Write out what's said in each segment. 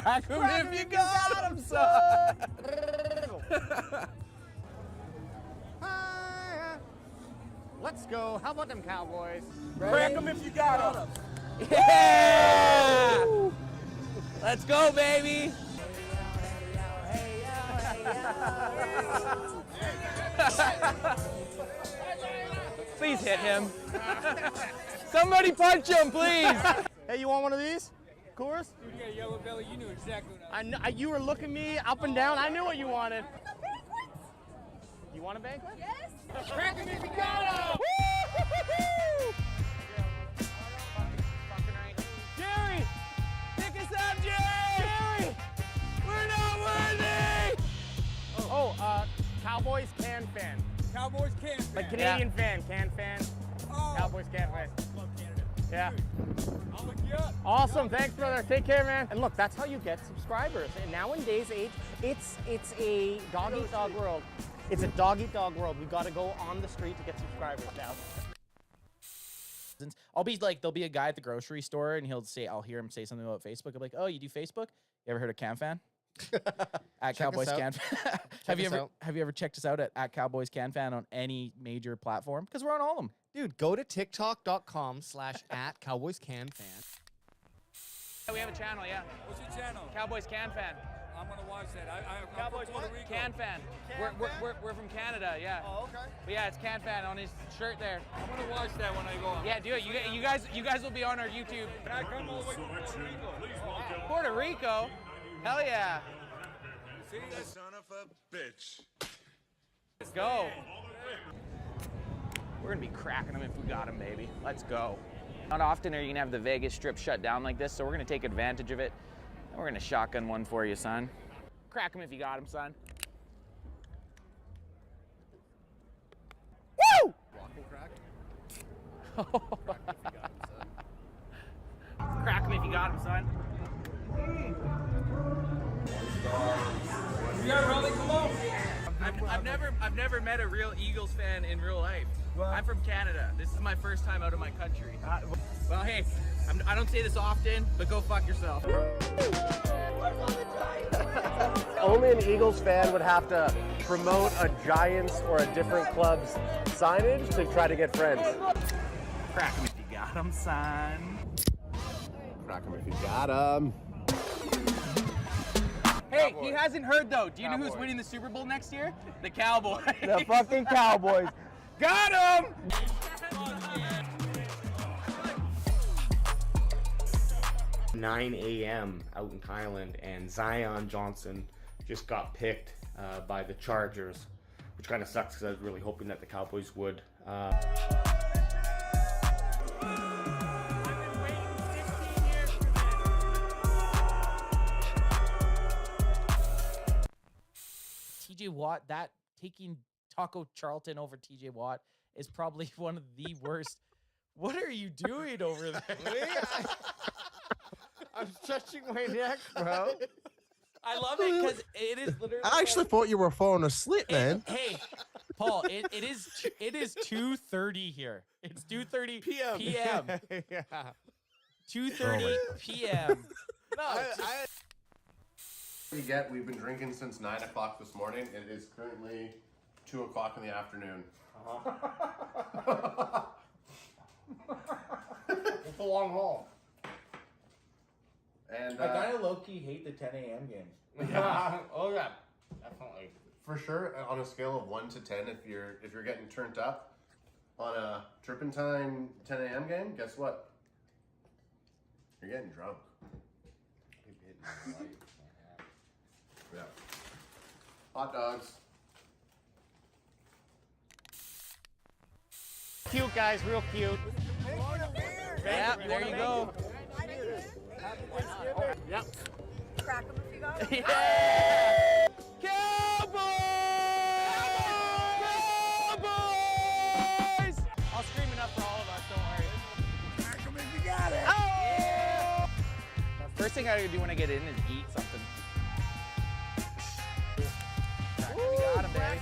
Crack him if you got him, son. Let's go. How about them Cowboys? Crack him if you got him. Yeah! Let's go, baby. Please hit him. Somebody punch him, please. Hey, you want one of these? Coors? Dude, you got a yellow belly. You knew exactly what I know, you were looking me up and down. I knew what you wanted. You want a banquet? Yes. Crack him if you got him. Jerry! Pick us up, Jerry! We're not worthy! Cowboys CanFan. Cowboys CanFan. Like Canadian fan, CanFan. Oh. Cowboys CanFan. Love Canada. Yeah. I'll look you up. Awesome, thanks, brother. Take care, man. And look, that's how you get subscribers. And nowadays, it's a dog-eat-dog world. It's a dog-eat-dog world. We got to go on the street to get subscribers now. I'll be like, there'll be a guy at the grocery store and I'll hear him say something about Facebook. I'm like, oh, you do Facebook? You ever heard of CanFan? At Cowboys CanFan. Have you ever checked us out at Cowboys CanFan on any major platform? Because we're on all of them. Dude, go to tiktok.com/@CowboysCanFan. We have a channel, yeah. What's your channel? Cowboys CanFan. I'm gonna watch that. I'm Cowboys from Puerto Rico. CanFan. We're from Canada, yeah. Oh, okay. But yeah, it's CanFan on his shirt there. I'm gonna watch that when I go on. Yeah, do it. You guys will be on our YouTube. Can I come all the way from Puerto Rico? Puerto Rico? Hell yeah. See, that's Son of a bitch. Let's go. We're gonna be cracking them if we got them, baby. Let's go. Not often are you gonna have the Vegas Strip shut down like this, so we're gonna take advantage of it. And we're gonna shotgun one for you, son. Crack them if you got them, son. Woo! Walking crack? Crack them if you got them, son. Yeah, Rolly, come on. I've never met a real Eagles fan in real life. I'm from Canada. This is my first time out of my country. Well, hey, I don't say this often, but go fuck yourself. Only an Eagles fan would have to promote a Giants or a different club's signage to try to get friends. Crack him if you got him, son. Crack him if you got him. Hey, he hasn't heard though. Do you know who's winning the Super Bowl next year? The Cowboys. The fucking Cowboys. Got him! 9 a.m. out in Thailand, and Zion Johnson just got picked by the Chargers, which kind of sucks because I was really hoping that the Cowboys would. TJ Watt, that taking Taco Charlton over TJ Watt is probably one of the worst. What are you doing over there? I'm stretching my neck, bro. I love it because it is literally. I actually thought you were falling asleep, man. Hey, Paul, it is 2:30 here. It's 2:30 p.m. Yeah. 2:30 p.m. No, We've been drinking since 9 o'clock this morning. It is currently 2 o'clock in the afternoon. It's a long haul. And I kind of low-key hate the 10 a.m. games. Yeah. Oh yeah, definitely. for sure, on a scale of 1 to 10, if you're getting turned up on a Turpentine 10 a.m. game, guess what? You're getting drunk. Yeah. Hot dogs. Cute guys, real cute. Yeah, there you go. Yep. Crack them if you got it. Yeah! Cowboys! Cowboys! I'll scream enough for all of us, don't worry. Crack 'em if you got it. Oh! Yeah! First thing I gotta do when I get in is eat something. Crack 'em, you got 'em, baby.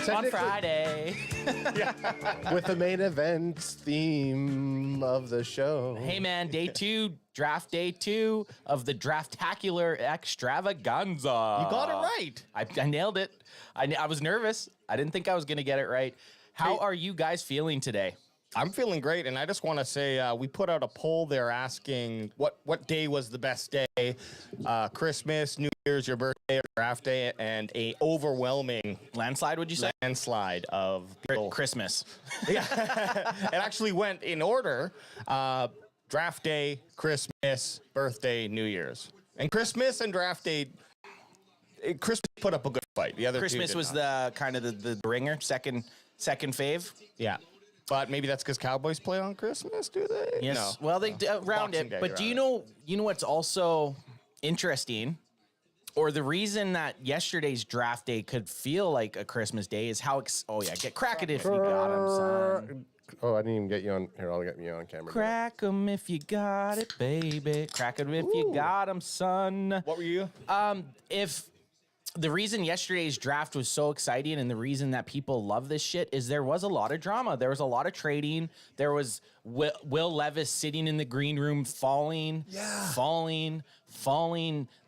on technically- Friday. With the main event theme of the show. Hey man, draft day 2 of the Draftacular Extravaganza. You got it right. I nailed it. I was nervous. I didn't think I was going to get it right. How are you guys feeling today? I'm feeling great, and I just want to say we put out a poll there asking what day was the best day, Christmas, New Year's, your birthday, or draft day, and a overwhelming Landslide, would you say? landslide of people. Christmas. Yeah, it actually went in order: draft day, Christmas, birthday, New Year's, and Christmas and draft day. Christmas put up a good fight. The other Christmas was the kind of the ringer, second fave. yeah. But maybe that's because Cowboys play on Christmas, do they? Yes. No. Well, they round Boxing it. Day, But do rather. you know what's also interesting, or the reason that yesterday's draft day could feel like a Christmas day is how crack it if you got him, son. Oh, I didn't even get you on. Here, I'll get you on camera. Crack 'em if you got it, baby. Crack 'em if you got 'em, son. What were you? If the reason yesterday's draft was so exciting and the reason that people love this shit is there was a lot of drama. There was a lot of trading. There was Will Levis sitting in the green room falling.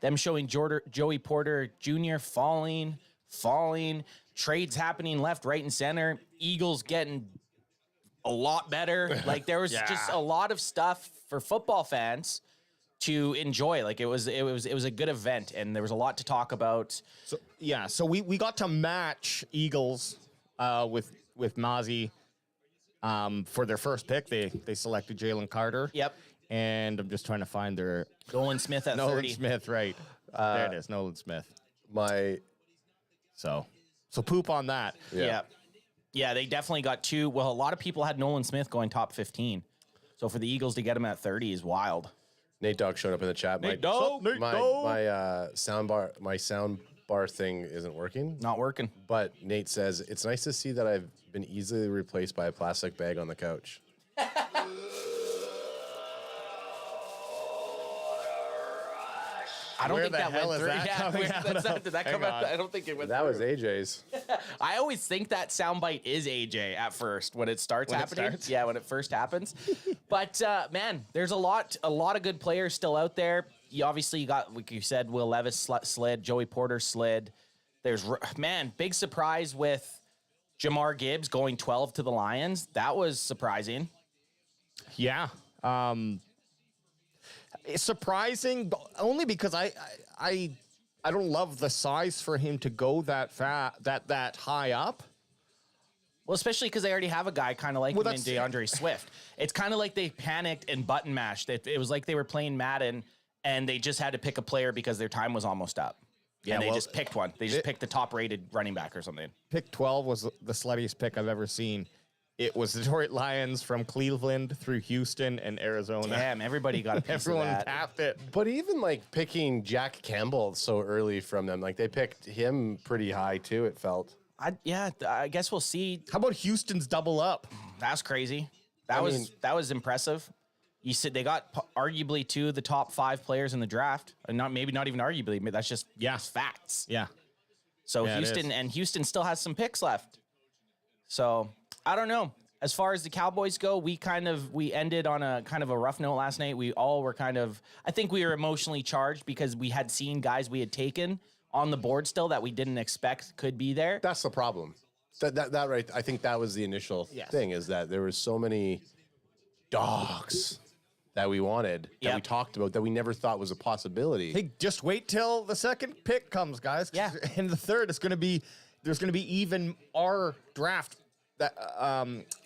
Them showing Joey Porter Jr. falling. Trades happening left, right, and center. Eagles getting a lot better. Like there was just a lot of stuff for football fans to enjoy. Like it was a good event, and there was a lot to talk about. So we got to match Eagles with Mozzie for their first pick. They selected Jalen Carter. Yep. And I'm just trying to find their Nolan Smith at Nolan 30. Smith, right? There it is, Nolan Smith. So poop on that. Yeah, they definitely got two. Well, a lot of people had Nolan Smith going top 15. So for the Eagles to get him at 30 is wild. Nate Dogg showed up in the chat. Nate Dogg. My sound bar thing isn't working. Not working. But Nate says it's nice to see that I've been easily replaced by a plastic bag on the couch. I don't Where think the that hell went is through. that Yeah, coming where- out that's of? not- did that Hang come out? on. I don't think it went That through. was AJ's. I always think that soundbite is AJ at first when it starts happening. Yeah, when it first happens. But man, there's a lot of good players still out there. You obviously got, like you said, Will Levis slid, Joey Porter slid. There's big surprise with Jamar Gibbs going 12 to the Lions. That was surprising. Yeah. It's surprising, but only because I don't love the size for him to go that that high up. Well, especially because they already have a guy kind of like him in that's- DeAndre Swift. It's kind of like they panicked and button mashed. It was like they were playing Madden and they just had to pick a player because their time was almost up. Yeah, and they just picked one. They just picked the top-rated running back or something. Pick 12 was the sluttiest pick I've ever seen. It was the Detroit Lions from Cleveland through Houston and Arizona. Damn, everybody got a piece Everyone of that. tapped it. But even like picking Jack Campbell so early from them, like they picked him pretty high too, it felt. I guess we'll see. How about Houston's double up? That's crazy. That was impressive. You said they got arguably two of the top 5 players in the draft, and not even arguably. That's just facts. Yeah. So Yeah, it is. Houston still has some picks left. So I don't know. As far as the Cowboys go, we ended on a kind of a rough note last night. We all were I think we were emotionally charged because we had seen guys we had taken on the board still that we didn't expect could be there. That's the problem. That right. I think that was the initial thing, is that there was so many dogs that we wanted, that we talked about, that we never thought was a possibility. Hey, just wait till the second pick comes, guys. Yeah. And the third, there's going to be even our draft. That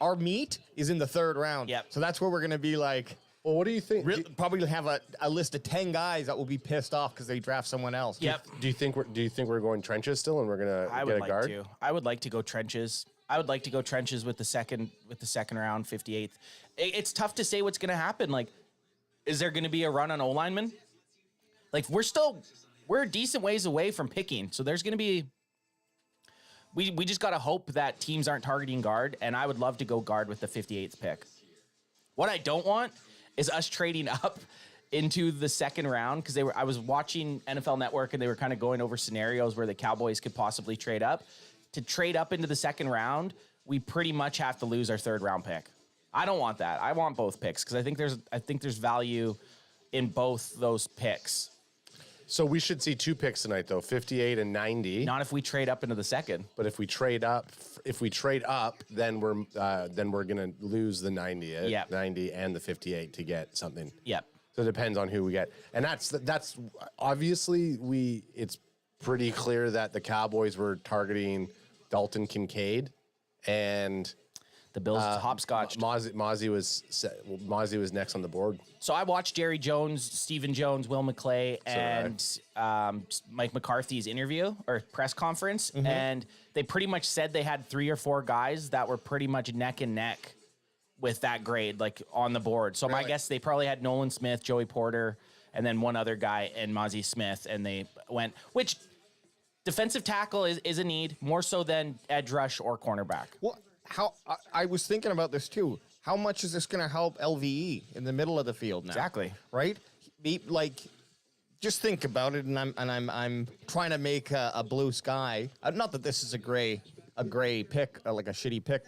our meat is in the third round. Yep. So that's where we're going to be like. Well, what do you think? Probably have a list of 10 guys that will be pissed off because they draft someone else. Yep. Do you think we're going trenches still, and we're gonna get a guard? I would like to go trenches. I would like to go trenches with the second round, 58th. It's tough to say what's going to happen. Like, is there going to be a run on O-lineman? Like, we're a decent ways away from picking, so there's going to be. We just got to hope that teams aren't targeting guard, and I would love to go guard with the 58th pick. What I don't want is us trading up into the second round, because I was watching NFL Network and they were kind of going over scenarios where the Cowboys could possibly trade up. to trade up into the second round, we pretty much have to lose our third round pick. I don't want that. I want both picks because I think there's value in both those picks. So we should see 2 picks tonight, though, 58 and 90. Not if we trade up into the second. But if we trade up, then we're gonna lose the 90, 90 and the 58 to get something. Yep. So it depends on who we get, and that's obviously it's pretty clear that the Cowboys were targeting Dalton Kincaid, and the Bills hopscotched. Mozzie was next on the board. So I watched Jerry Jones, Stephen Jones, Will McClay, and Mike McCarthy's interview or press conference, and they pretty much said they had 3 or 4 guys that were pretty much neck and neck with that grade, like on the board. So my guess, they probably had Nolan Smith, Joey Porter, and then one other guy, and Mozzie Smith, and they went, which defensive tackle is a need, more so than edge rush or cornerback. Well, I was thinking about this too. How much is this going to help LVE in the middle of the field now? Exactly. Right? Like, just think about it, and I'm trying to make a blue sky. Not that this is a gray pick, like a shitty pick.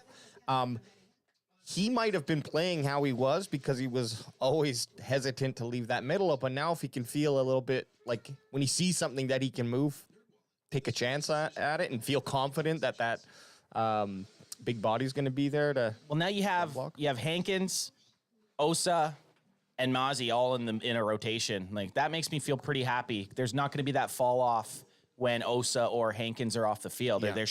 He might have been playing how he was because he was always hesitant to leave that middle open. Now, if he can feel a little bit like when he sees something that he can move, take a chance at it, and feel confident that big body's going to be there to. Well, now you have Hankins, Osa, and Mozzie all in a rotation. Like that makes me feel pretty happy. There's not going to be that fall off when Osa or Hankins are off the field. Yeah. There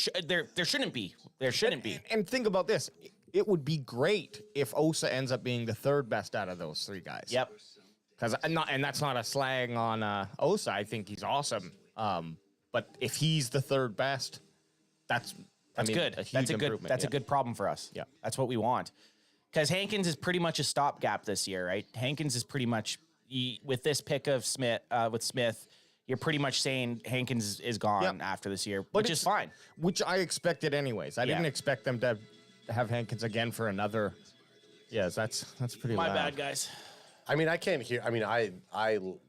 shouldn't be. There shouldn't be. And think about this. It would be great if Osa ends up being the third best out of those 3 guys. Yep. And that's not a slang on Osa. I think he's awesome. But if he's the third best, that's good. That's a good problem for us. Yeah. That's what we want. Because Hankins is pretty much a stopgap this year, right? Hankins is pretty much with this pick of Smith, you're pretty much saying Hankins is gone after this year, which is fine. Which I expected anyways. I didn't expect them to have Hankins again for another. Yes, that's pretty My loud. bad, guys. I mean, I can't hear. I mean, I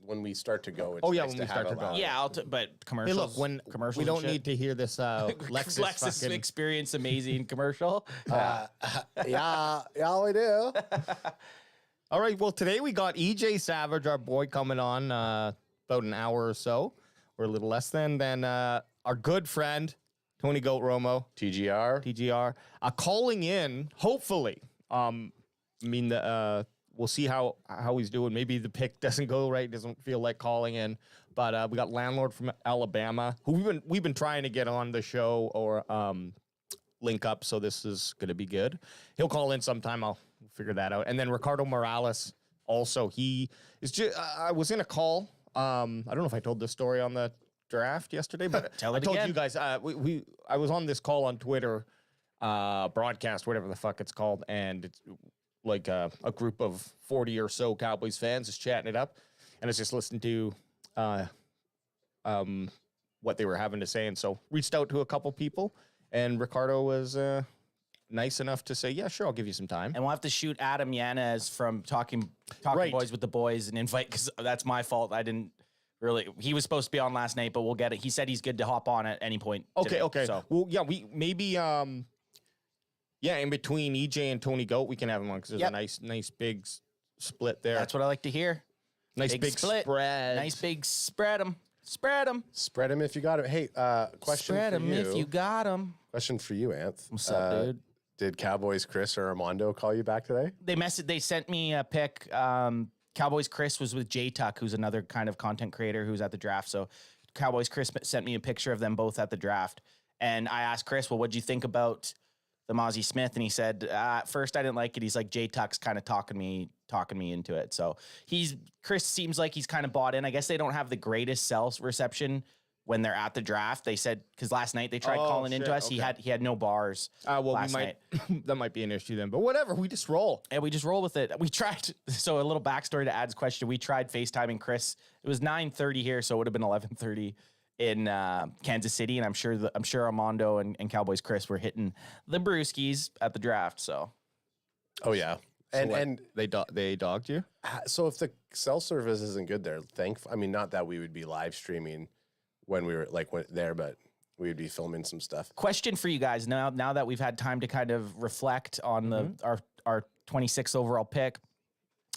when we start to go. It's Oh, yeah, nice when to we have start it to go. loud. Yeah, but commercials. Hey, look, when commercials we don't and shit. need to hear this Lexus fucking. Experience amazing commercial. Yeah, we do. All right, well, today we got EJ Savage, our boy, coming on about an hour or so, or a little less than our good friend, Tony Goat Romo. TGR. Calling in, hopefully. We'll see how he's doing. Maybe the pick doesn't go right, doesn't feel like calling in. But we got Landlord from Alabama, who we've been trying to get on the show or link up, so this is going to be good. He'll call in sometime. I'll figure that out. And then Ricardo Morales, also. He is just, I was in a call. I don't know if I told this story on the draft yesterday, but Tell I it told again. you guys, I was on this call on Twitter, broadcast, whatever the fuck it's called, and it's like a group of 40 or so Cowboys fans is chatting it up, and I was just listening to what they were having to say, and so reached out to a couple people, and Ricardo was nice enough to say, yeah, sure, I'll give you some time. And we'll have to shoot Adam Yanez from Talking Right. Boys with the Boys and invite, because that's my fault. I didn't really. He was supposed to be on last night, but we'll get it. He said he's good to hop on at any point. today, Okay. So Well, yeah, we maybe in between EJ and Tony Goat, we can have him on because there's a nice big split there. that's what I like to hear. nice big split. spread. Nice big spread them. Spread them. Spread him if you got him. Hey, question Spread for them you. if you got them. Question for you, Anth. What's up, dude? Did Cowboys Chris or Armando call you back today? They sent me a pic. Cowboys Chris was with J Tuck, who's another kind of content creator who's at the draft. So Cowboys Chris sent me a picture of them both at the draft. And I asked Chris, well, what'd you think about the Mozzie Smith? And he said, at first I didn't like it. He's like, J Tuck's kind of talking me into it. So Chris seems like he's kind of bought in. I guess they don't have the greatest sales reception when they're at the draft. They said, because last night they tried calling into us. okay. He had no bars. Well, last we might night. that might be an issue then, but whatever. We just roll. And we just roll with it. We tried. So a little backstory to Ad's question. We tried FaceTiming Chris. It was 9:30 here, so it would have been 11:30 in Kansas City. And I'm sure Armando and Cowboys Chris were hitting the brewskis at the draft. So, Oh yeah. And They dogged you. so if the cell service isn't good there, I mean, not that we would be live streaming when we were there, but we'd be filming some stuff. Question for you guys now that we've had time to kind of reflect on our 26th overall pick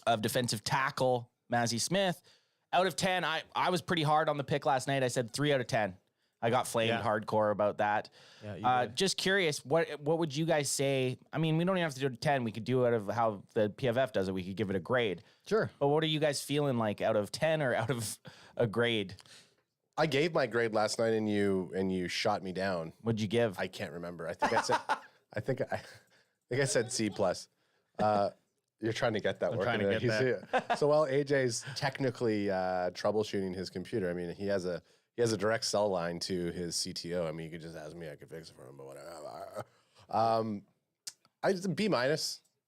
of defensive tackle Mazzy Smith. Out of 10, I was pretty hard on the pick last night. I said 3 out of 10. I got flamed hardcore about that. Yeah, just curious, what would you guys say? I mean, we don't even have to do it 10. We could do it out of how the PFF does it. We could give it a grade. Sure. But what are you guys feeling like out of 10 or out of a grade? I gave my grade last night, and you shot me down. What'd you give? I can't remember. I think I said I think I said C+. You're trying to get that working. Trying to get that. So while AJ's technically troubleshooting his computer, I mean, he has a direct cell line to his CTO. I mean, you could just ask me; I could fix it for him, but whatever. I just B-,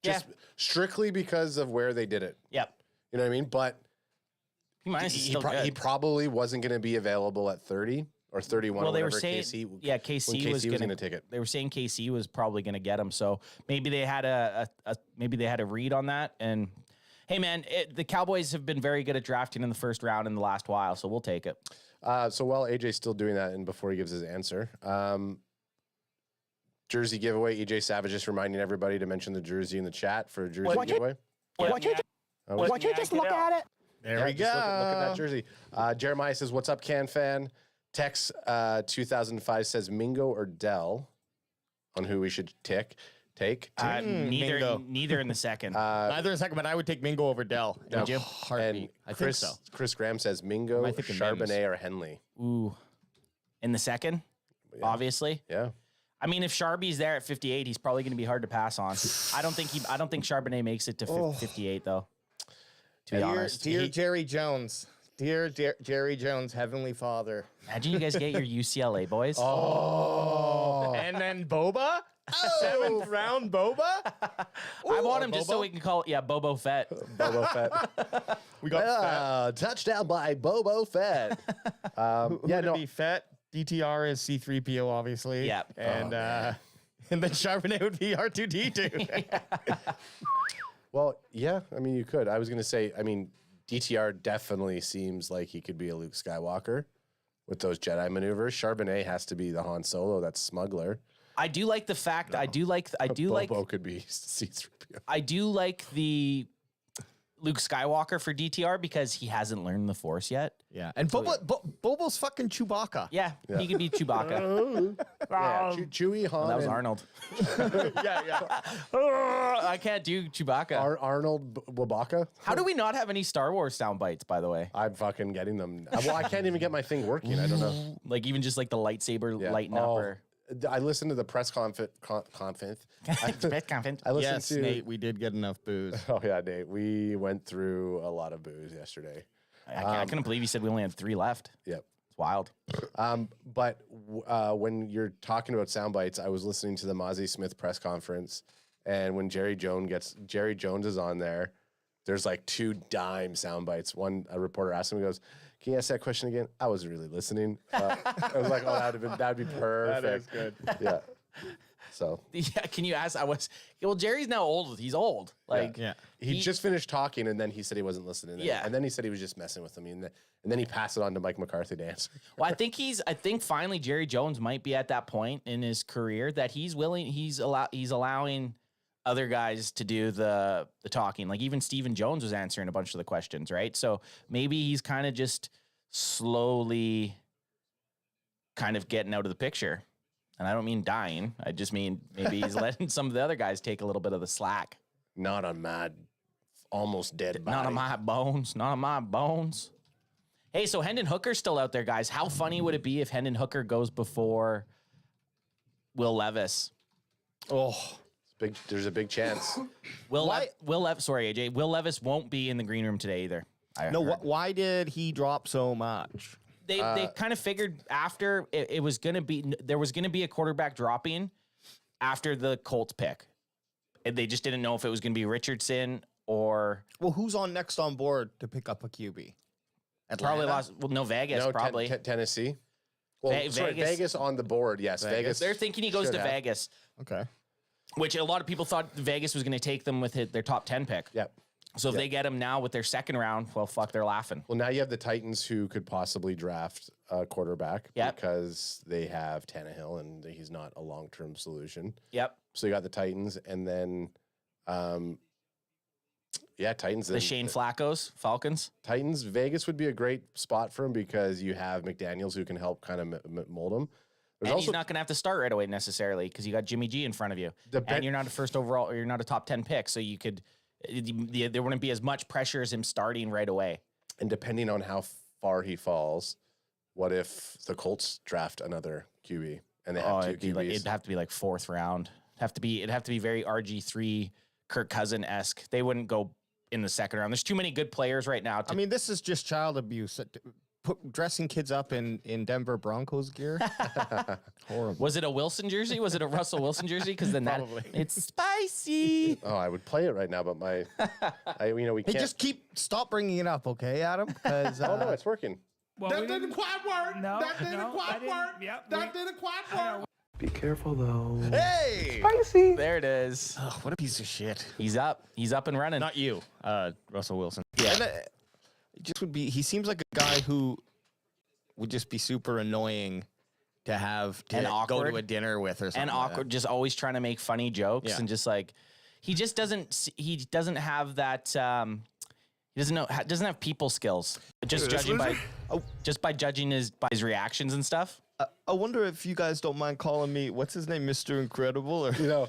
just strictly because of where they did it. Yep. You know what I mean? But he probably wasn't going to be available at 30 or 31. Well, or they were whatever saying, KC was going to take it. They were saying KC was probably going to get him, so maybe they had a read on that. And hey, man, the Cowboys have been very good at drafting in the first round in the last while, so we'll take it. So while AJ's still doing that, and before he gives his answer, jersey giveaway. EJ Savage just reminding everybody to mention the jersey in the chat for a jersey giveaway. Would you just look at it? There we go. Look at that jersey. Jeremiah says, "What's up, CanFan?" Tex 2005 says Mingo or Dell on who we should take. Neither in the second. Neither in the second, but I would take Mingo over Dell. Would you? And I Chris, think so. Chris Graham says Mingo, I think the Charbonnet, Mims. or Henley. Ooh, in the second, obviously. Yeah. I mean, if Sharby's there at 58, he's probably going to be hard to pass on. I don't think Charbonnet makes it to 58 though. To be honest, Dear Jerry Jones. Dear Jerry Jones, Heavenly Father. Imagine you guys get your UCLA boys. And then Boba? 7th round Boba? I want him just so we can call it, Bobo Fett. Bobo Fett. We got touchdown by Bobo Fett. be Fett. DTR is C3PO, obviously. Yeah. And and then Charbonnet would be R2D2. Well, yeah, I mean, you could. I was going to say, I mean, DTR definitely seems like he could be a Luke Skywalker with those Jedi maneuvers. Charbonnet has to be the Han Solo, that's smuggler. I do like the fact. I do like Bobo could be C3PO. I do like the Luke Skywalker for DTR because he hasn't learned the Force yet. Yeah. And Bobo's fucking Chewbacca. Yeah, he could be Chewbacca. Chewie, Han. That was and Arnold. Yeah. I can't do Chewbacca. Arnold Wabaka. How do we not have any Star Wars sound bites, by the way? I'm fucking getting them. Well, I can't even get my thing working. I don't know. Like even just like the lightsaber lighting up or... I listened to the press conference. I listened Yes, to Nate, we did get enough booze. Oh yeah, Nate. We went through a lot of booze yesterday. I couldn't believe you said we only had 3 left. Yep. It's wild. But when you're talking about sound bites, I was listening to the Mazzy Smith press conference, and when Jerry Jones is on there, there's like 2 dime sound bites. A reporter asked him, he goes, "Can you ask that question again?" I wasn't really listening. I was like, "Oh, that'd be perfect." That is good. Yeah. So Yeah, can you ask? Well, Jerry's now old. He's old. Like, he just finished talking, and then he said he wasn't listening. Yeah. And then he said he was just messing with me, and then he passed it on to Mike McCarthy to answer. Well, I think finally Jerry Jones might be at that point in his career that he's allowing other guys to do the talking. Like even Stephen Jones was answering a bunch of the questions, right? So maybe he's kind of just slowly kind of getting out of the picture. And I don't mean dying. I just mean maybe he's letting some of the other guys take a little bit of the slack. Not on my almost dead body. Not on my bones. Not on my bones. Hey, so Hendon Hooker's still out there, guys. How funny would it be if Hendon Hooker goes before Will Levis? Oh, there's a big chance. Will Levis won't be in the green room today either. Why did he drop so much? They kind of figured after it was going to be, there was going to be a quarterback dropping after the Colts pick. And they just didn't know if it was going to be Richardson or... Well, who's on next on board to pick up a QB? Probably Vegas, probably. Tennessee. Well, Vegas on the board, yes. Vegas. They're thinking he goes to Vegas. Okay. Which a lot of people thought Vegas was going to take them with their top 10 pick. Yep. So if they get him now with their second round, well, fuck, they're laughing. Well, now you have the Titans who could possibly draft a quarterback because they have Tannehill and he's not a long-term solution. Yep. So you got the Titans and then, Titans. The Shane Flaccos, Falcons. Titans, Vegas would be a great spot for him because you have McDaniels who can help kind of mold him. And he's not going to have to start right away necessarily because you got Jimmy G in front of you. And you're not a first overall, or you're not a top 10 pick. So you could, there wouldn't be as much pressure as him starting right away. And depending on how far he falls, what if the Colts draft another QB and they have two QBs? It'd have to be like fourth round. It'd have to be very RG3, Kirk Cousin-esque. They wouldn't go in the second round. There's too many good players right now. I mean, this is just child abuse. Dressing kids up in Denver Broncos gear. Horrible. Was it a Wilson jersey? Was it a Russell Wilson jersey? Because then it's spicy. Oh, I would play it right now, but we Hey, can't. just stop bringing it up, okay, Adam? Because Oh no, it's working. Well, That didn't quite work. No, that didn't no, quite I didn't- work. yep, that didn't quite work. Be careful though. hey, There it is. oh, what a piece of shit. He's up. He's up and running. Not you, Russell Wilson. Yeah. And, it just would be. He seems like a guy who would just be super annoying to have to And go awkward. to a dinner with or something. And like awkward, just always trying to make funny jokes Yeah. and just like he doesn't have that he doesn't have people skills. Just judging by judging his reactions and stuff. I wonder if you guys don't mind calling me, what's his name, Mr. Incredible? Or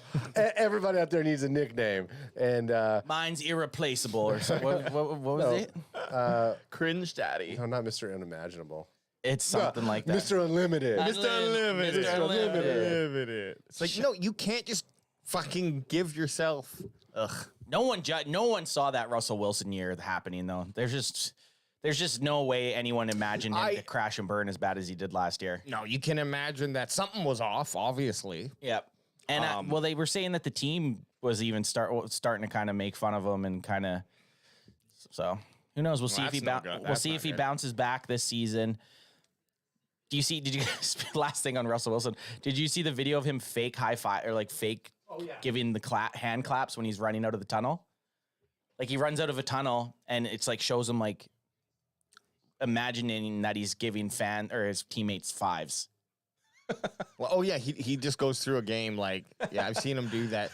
Everybody out there needs a nickname, and Mine's irreplaceable or something. What was it? Cringe Daddy. no, not Mr. Unimaginable. It's something like that. Mr. Unlimited. Mr. Unlimited. Mr. Unlimited. It's like, no, you can't just fucking give yourself. Ugh. No one saw that Russell Wilson year happening though. There's just no way anyone imagined him to crash and burn as bad as he did last year. No, you can imagine that something was off, obviously. Yep. And well, they were saying that the team was even starting to kind of make fun of him and kind of. So who knows? We'll see if he bounces back this season. Did you last thing on Russell Wilson? Did you see the video of him fake high five or like fake giving the hand claps when he's running out of the tunnel? Like he runs out of a tunnel and it's like shows him like imagining that he's giving his teammates fives. Well, oh yeah, he just goes through a game like, yeah, I've seen him do that.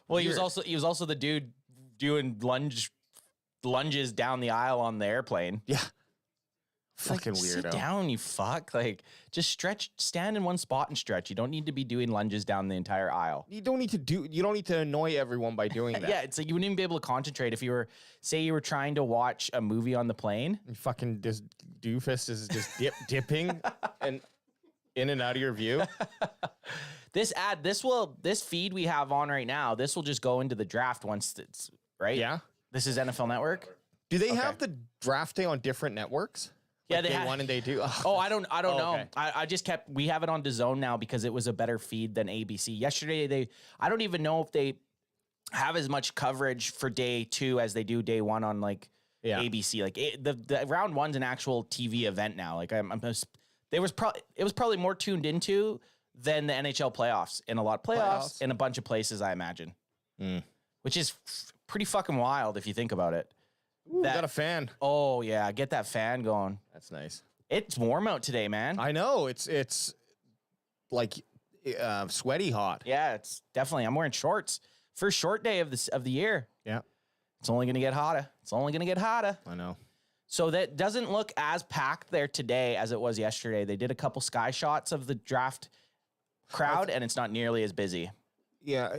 Well, he was also the dude doing lunges down the aisle on the airplane. Yeah. Fucking like, weirdo. Sit down, you fuck. Like, just stand in one spot and stretch. You don't need to be doing lunges down the entire aisle. You don't need to annoy everyone by doing that. Yeah, it's like you wouldn't even be able to concentrate if you were trying to watch a movie on the plane. And fucking this doofus is just dipping and in and out of your view. This feed we have on right now, this will just go into the draft once it's right. Yeah. This is NFL Network. Do they have the draft day on different networks? Yeah, like they day one and day two. Oh, I don't know. Okay. I just we have it on DAZN now because it was a better feed than ABC. Yesterday I don't even know if they have as much coverage for day 2 as they do day 1 on like ABC. Like the round 1's an actual TV event now. Like it was probably more tuned into than the NHL playoffs in a lot of playoffs in a bunch of places, I imagine. Which is pretty fucking wild if you think about it. Ooh, got a fan. Oh yeah, get that fan going. That's nice. It's warm out today, man. I know. It's like sweaty hot. Yeah, it's definitely. I'm wearing shorts. First short day of the year. Yeah. It's only gonna get hotter. I know. So that doesn't look as packed there today as it was yesterday. They did a couple sky shots of the draft crowd, and it's not nearly as busy. Yeah.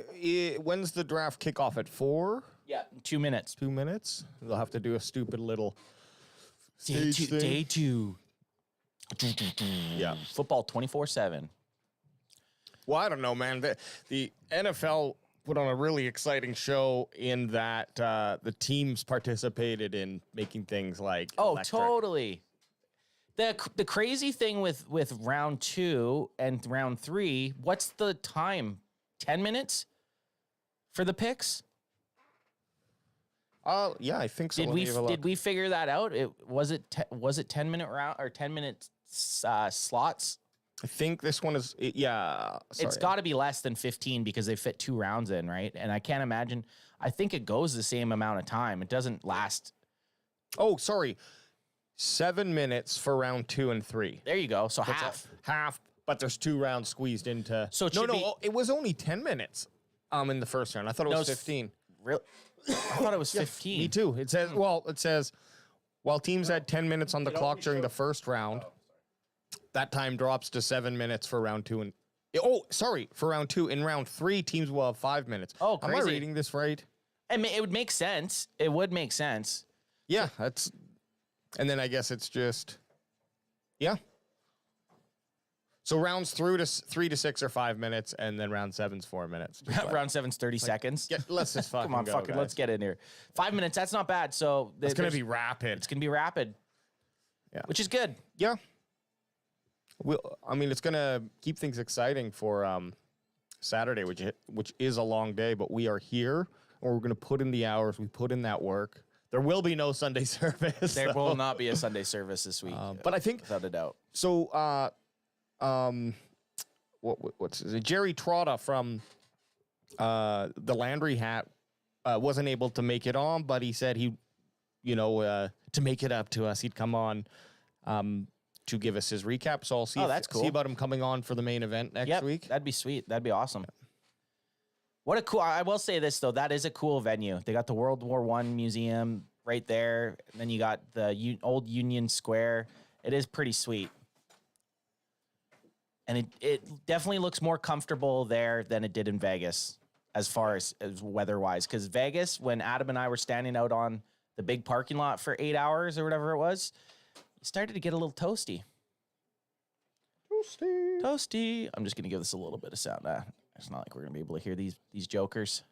When's the draft kickoff? At 4? Yeah, 2 minutes. 2 minutes. They'll have to do a stupid little Day two. Yeah. Football 24/7. Well, I don't know, man. The NFL put on a really exciting show in that the teams participated in making things like electric. Totally. The crazy thing with round 2 and round 3, what's the time? 10 minutes for the picks? Yeah, I think so. Did we figure that out? Was it 10-minute round or 10-minute slots? I think this one is, yeah. Sorry. It's got to be less than 15 because they fit 2 rounds in, right? And I can't imagine. I think it goes the same amount of time. It doesn't last. Oh, sorry. 7 minutes for round 2 and 3. There you go. So half. Half, but there's 2 rounds squeezed into. So it no, should be- it was only 10 minutes in the first round. I thought it was 15. Really? I thought it was 15. Me too. It says, while teams had 10 minutes on the clock during the first round, that time drops to 7 minutes for round 2 and for round 2. In round 3, teams will have 5 minutes. Oh, am I crazy. reading this right? I mean, it would make sense. It would make sense. Yeah, that's, and then I guess it's just, yeah. So rounds 3 to 6 are 5 minutes, and then round 7's 4 minutes. Round 7's 30 seconds. Let's just fucking Come on, go, let's get in here. 5 minutes, that's not bad. So It's going to be rapid. It's going to be rapid. Yeah. Which is good. Yeah. It's going to keep things exciting for Saturday, which is a long day, but we are here, and we're going to put in the hours. We put in that work. There will be no Sunday service. There will not be a Sunday service this week. But I think, without a doubt. so, what's his name? Jerry Trotta from the Landry Hat wasn't able to make it on, but he said to make it up to us, he'd come on to give us his recap. So I'll see. That's cool. See about him coming on for the main event next week. That'd be sweet. That'd be awesome. What a cool! I will say this though, that is a cool venue. They got the World War I museum right there, and then you got the old Union Square. It is pretty sweet. And it definitely looks more comfortable there than it did in Vegas as far as weather-wise. Because Vegas, when Adam and I were standing out on the big parking lot for 8 hours or whatever it was, it started to get a little toasty. Toasty. I'm just going to give this a little bit of sound. It's not like we're going to be able to hear these jokers.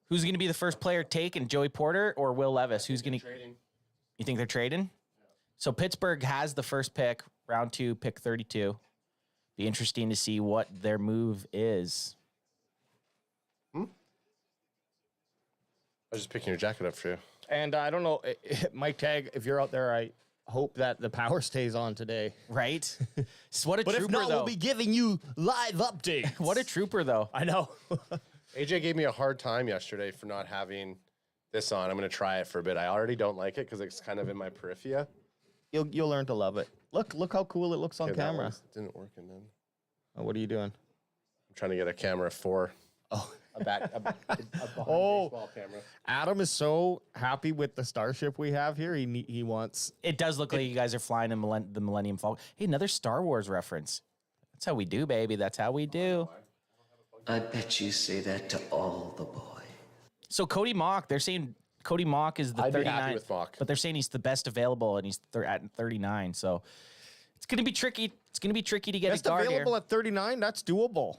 Who's going to be the first player taken, Joey Porter or Will Levis? Who's going to... You think they're trading? So Pittsburgh has the first pick, round 2, pick 32. Be interesting to see what their move is. I was just picking your jacket up for you. And I don't know, Mike Tagg, if you're out there, I hope that the power stays on today. Right? What a But trooper, if not, though. we'll be giving you live updates. What a trooper, though. I know. AJ gave me a hard time yesterday for not having this on. I'm going to try it for a bit. I already don't like it because it's kind of in my periphery. You'll learn to love it. Look how cool it looks on Okay, that camera. one didn't work in then. Oh, what are you doing? I'm trying to get a camera for a behind baseball camera. Adam is so happy with the starship we have here. He wants. It does look like you guys are flying in the Millennium Falcon. Hey, another Star Wars reference. That's how we do, baby. That's how we do. I bet you say that to all the boys. So Cody Mock, they're saying Cody Mock is the I'd be 39, happy with Mock. but they're saying he's the best available, and he's at 39. So it's going to be tricky. It's going to be tricky to get Best a guard available here. at 39. That's doable.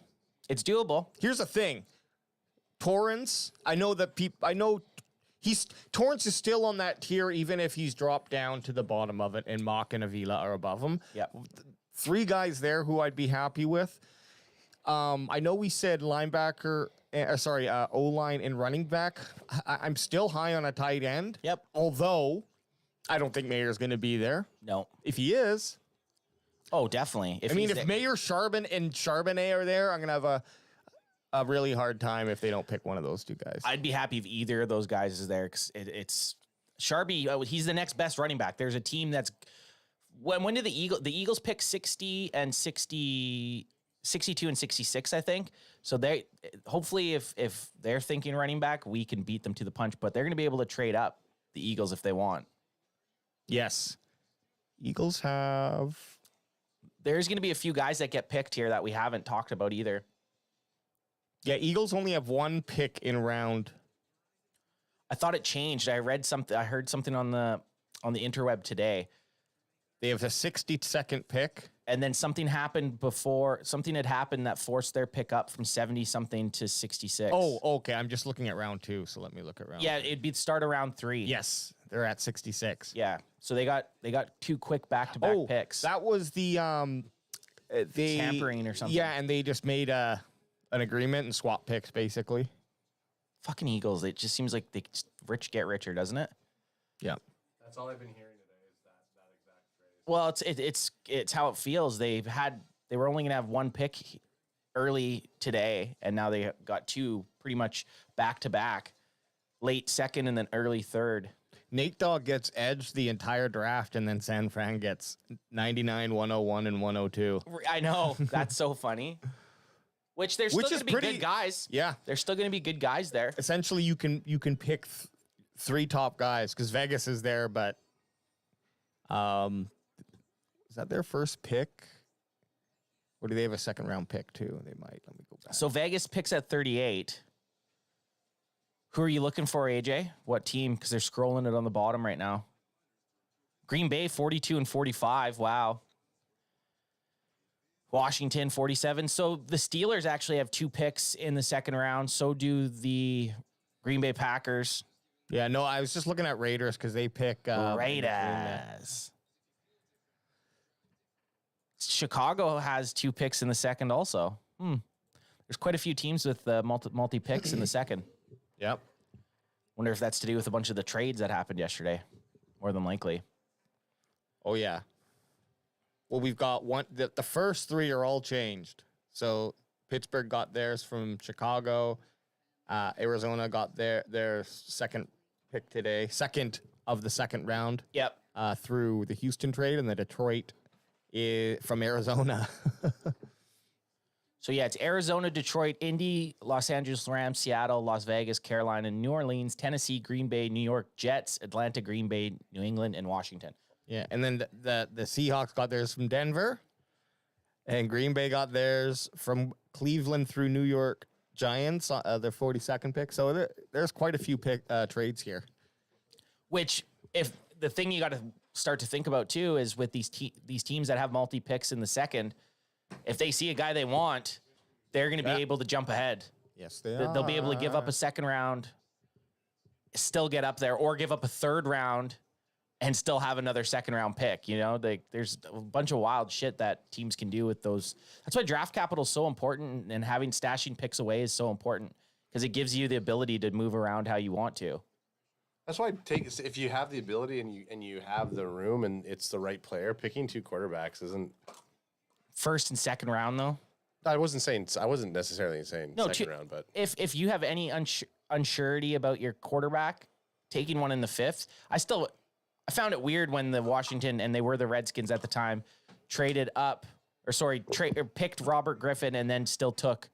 It's doable. Here's the thing. Torrance, I know Torrance is still on that tier, even if he's dropped down to the bottom of it, and Mock and Avila are above him. Yep. 3 guys there who I'd be happy with. I know we said linebacker, O-line and running back. I'm still high on a tight end. Yep. Although, I don't think Mayer's going to be there. No. If he is, Oh, definitely. if Mayer, Charbon, and Charbonnet are there, I'm going to have a really hard time if they don't pick one of those 2 guys. I'd be happy if either of those guys is there because it's Sharby. He's the next best running back. There's a team that's when did the Eagles pick 60 and 60, 62 and 66, I think. So they hopefully if they're thinking running back, we can beat them to the punch. But they're going to be able to trade up the Eagles if they want. Yes. Eagles have. There's going to be a few guys that get picked here that we haven't talked about either. Yeah, Eagles only have 1 pick in round. I thought it changed. I heard something on the interweb today. They have a 62nd pick. And then something had happened that forced their pick up from 70 something to 66. Oh, okay. I'm just looking at round 2, so let me look at round. Yeah, it'd be start around 3. Yes, they're at 66. Yeah. So they got 2 quick back-to-back picks. That was the tampering or something. Yeah, and they just made an agreement and swap picks basically. Fucking Eagles. It just seems like rich get richer, doesn't it? Yeah. That's all I've been hearing today is that exact phrase. Well, it's how it feels. They were only gonna have one pick early today, and now they got two pretty much back to back, late second and then early third. Nate Dogg gets edged the entire draft, and then San Fran gets 99, 101, and 102. I know. That's so funny. Which there's still going to be good guys. Yeah. There's still going to be good guys there. Essentially, you can pick three top guys because Vegas is there, but is that their first pick? Or do they have a second round pick too? They might. Let me go back. So Vegas picks at 38. Who are you looking for, AJ? What team? Because they're scrolling it on the bottom right now. Green Bay, 42 and 45. Wow. Washington, 47. So the Steelers actually have two picks in the second round. So do the Green Bay Packers. Yeah, no, I was just looking at Raiders because they pick Raiders. Chicago has two picks in the second also. There's quite a few teams with multi picks in the second. Yep. Wonder if that's to do with a bunch of the trades that happened yesterday. More than likely. Oh, yeah. Well, we've got one. The first three are all changed. So Pittsburgh got theirs from Chicago. Arizona got their second pick today. Second of the second round. Yep. Through the Houston trade, and the Detroit from Arizona. So, yeah, it's Arizona, Detroit, Indy, Los Angeles Rams, Seattle, Las Vegas, Carolina, New Orleans, Tennessee, Green Bay, New York Jets, Atlanta, Green Bay, New England, and Washington. Yeah, and then the Seahawks got theirs from Denver, and Green Bay got theirs from Cleveland through New York Giants, their 42nd pick. So there's quite a few trades here. Which, if the thing you got to start to think about, too, is with these teams that have multi-picks in the second, if they see a guy they want, they're going to be able to jump ahead. Yes, they are. They'll be able to give up a second round, still get up there, or give up a third round and still have another second round pick. You know, there's a bunch of wild shit that teams can do with those. That's why draft capital is so important, and having stashing picks away is so important because it gives you the ability to move around how you want to. That's why if you have the ability and you have the room and it's the right player, picking two quarterbacks isn't. First and second round, though? I wasn't necessarily saying second round, but if you have any unsurety about your quarterback, taking one in the fifth, I found it weird when the Washington, and they were the Redskins at the time, picked Robert Griffin and then still took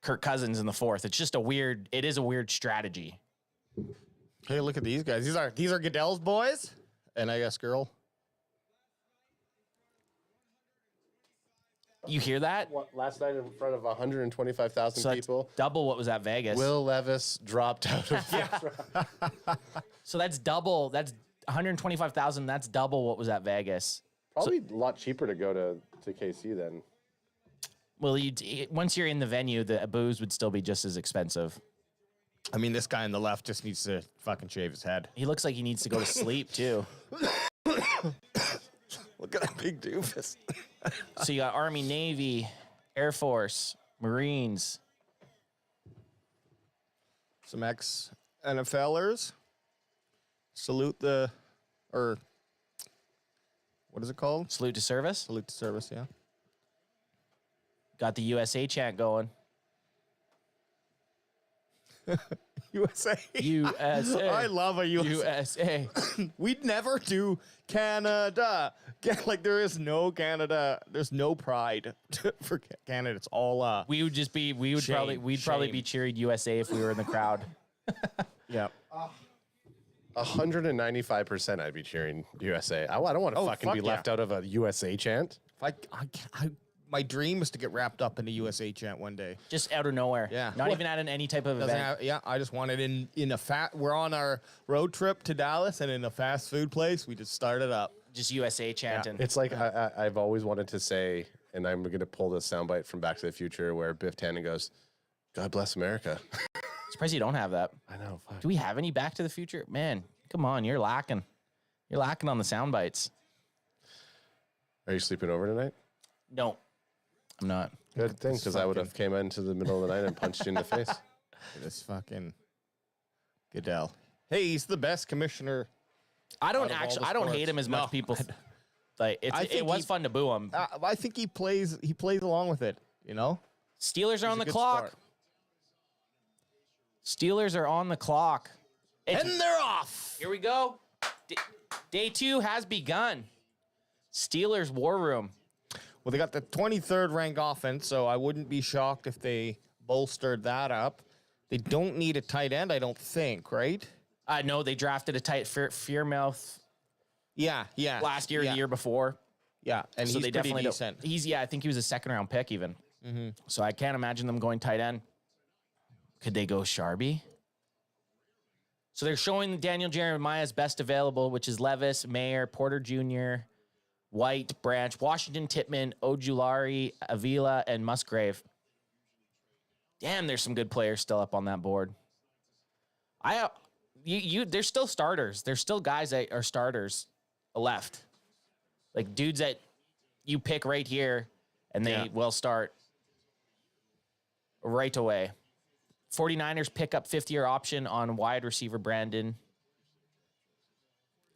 Kirk Cousins in the fourth. It is a weird strategy. Hey, look at these guys. These are Goodell's boys, and I guess girl. You hear that? Last night in front of 125,000 people. Double what was at Vegas. Will Levis dropped out of So that's double. That's 125,000. That's double what was at Vegas. Probably a lot cheaper to go to KC then. Well, once you're in the venue, the booze would still be just as expensive. I mean, this guy on the left just needs to fucking shave his head. He looks like he needs to go to sleep, too. Look at that big doofus. So you got Army, Navy, Air Force, Marines. Some ex-NFLers. What is it called? Salute to service. Salute to service, yeah. Got the USA chant going. USA. USA. I love a USA. We'd never do Canada. Like, there is no Canada. There's no pride for Canada. It's all We'd probably be cheering USA if we were in the crowd. Yeah. 195% I'd be cheering USA. I don't want to be left out of a USA chant. My dream is to get wrapped up in a USA chant one day. Just out of nowhere. Yeah. Not even at any type of event. I just want it in a we're on our road trip to Dallas, and in a fast food place, we just started up. Just USA chanting. Yeah. It's like I've always wanted to say, and I'm going to pull this soundbite from Back to the Future where Biff Tannen goes, "God bless America." Surprised you don't have that. I know. Fuck. Do we have any Back to the Future? Man, come on. You're lacking. You're lacking on the sound bites. Are you sleeping over tonight? No, I'm not. Good thing, because I would have came into the middle of the night and punched you in the face. This fucking Goodell. Hey, he's the best commissioner. I don't hate him as much people. Like it was fun to boo him. I think he plays along with it. You know. Steelers are on He's a the good clock. sport. Steelers are on the clock. And they're off. Here we go. Day 2 has begun. Steelers war room. Well, they got the 23rd ranked offense, so I wouldn't be shocked if they bolstered that up. They don't need a tight end, I don't think, right? No, they drafted a tight Fearmouth Yeah. last year, yeah. the year before. Yeah, and So he's they pretty definitely decent. I think he was a 2nd-round pick even. So I can't imagine them going tight end. Could they go Sharby? So they're showing Daniel Jeremiah's best available, which is Levis, Mayer, Porter Jr., White, Branch, Washington, Tittman, Ojulari, Avila, and Musgrave. Damn, there's some good players still up on that board. There's still starters. There's still guys that are starters left. Like dudes that you pick right here, and they will start right away. 49ers pick up 5th-year option on wide receiver Brandon.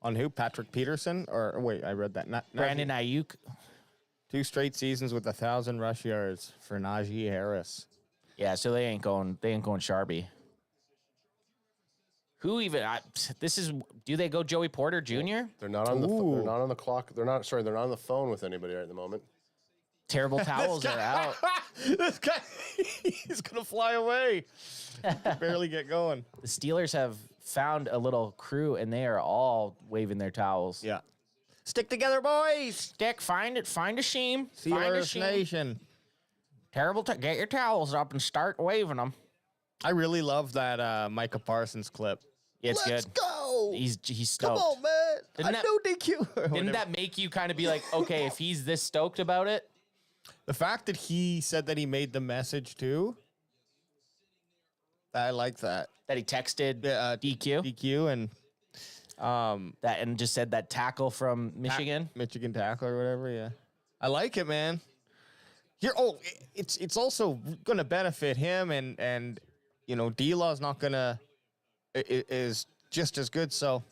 On who? Patrick Peterson? Or wait, I read that. Brandon Ayuk. 2 straight seasons with 1,000 rush yards for Najee Harris. Yeah, so they ain't going Sharby. Who even? Do they go Joey Porter Jr.? They're not on the. They're not on the clock. They're not. Sorry, they're not on the phone with anybody right at the moment. Terrible towels are out. This guy, he's gonna fly away. He can barely get going. The Steelers have found a little crew, and they are all waving their towels. Yeah. Stick together, boys. Find a shame. Find a Steelers shame. Nation. Terrible. Get your towels up and start waving them. I really love that Micah Parsons clip. Yeah, it's Let's good. go. He's Come stoked. on, man. Didn't I know DQ. Didn't that make you kind of be like, okay, if he's this stoked about it? The fact that he said that he made the message too, I like that. That he texted DQ? DQ and just said that tackle from Michigan? Michigan tackle or whatever, yeah. I like it, man. It's also going to benefit him and you know, D-Law's not going to is just as good, so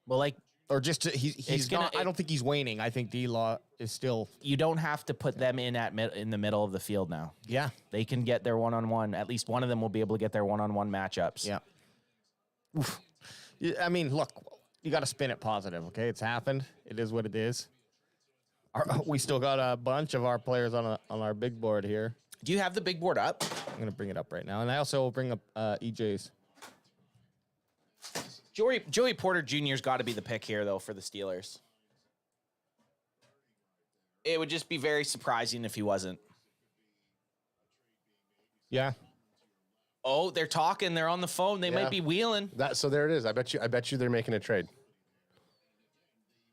well, like, or just he's not. I don't think he's waning. I think D-Law is still. You don't have to put them in the middle of the field now. Yeah, they can get their one-on-one. At least one of them will be able to get their one-on-one matchups. Yeah. Oof. I mean, look, you got to spin it positive. Okay, it's happened. It is what it is. We still got a bunch of our players on our big board here. Do you have the big board up? I'm gonna bring it up right now, and I also will bring up EJ's. Joey Porter Jr.'s got to be the pick here, though, for the Steelers. It would just be very surprising if he wasn't. Yeah. Oh, they're talking. They're on the phone. They might be wheeling. So there it is. I bet you they're making a trade.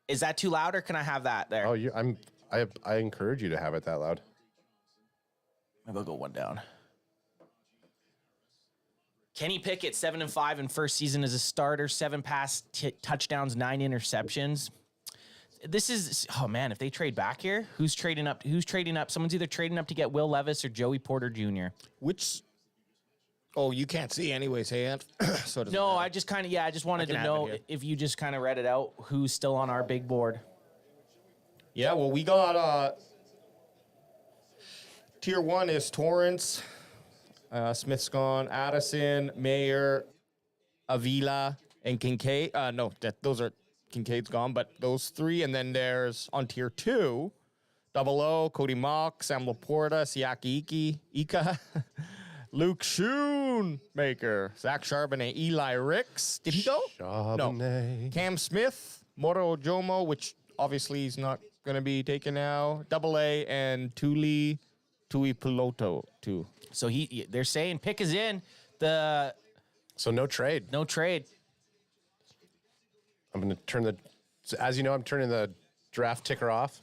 Is that too loud, or can I have that there? Oh, I encourage you to have it that loud. Maybe I'll go one down. Kenny Pickett, 7-5 in first season as a starter, 7 pass touchdowns, 9 interceptions. This is, oh man, if they trade back here, who's trading up? Someone's either trading up to get Will Levis or Joey Porter Jr. Oh, you can't see anyways, hey, Ant. So no, matter. I just wanted to know if you just kind of read it out, who's still on our big board. Yeah, well, we got tier 1 is Torrance. Smith's gone. Addison, Mayer, Avila, and Kincaid. Those are Kincaid's gone, but those 3. And then there's on tier 2, Double O, Cody Mock, Sam Laporta, Siaki Ika, Luke Schoonmaker, Zach Charbonnet, Eli Ricks. Did he go? Charbonnet. No. Cam Smith, Moro Jomo, which obviously he's not going to be taken now. Double A, and Tui Piloto, too. So they're saying pick is in. So no trade. No trade. I'm going to turn as you know, I'm turning the draft ticker off.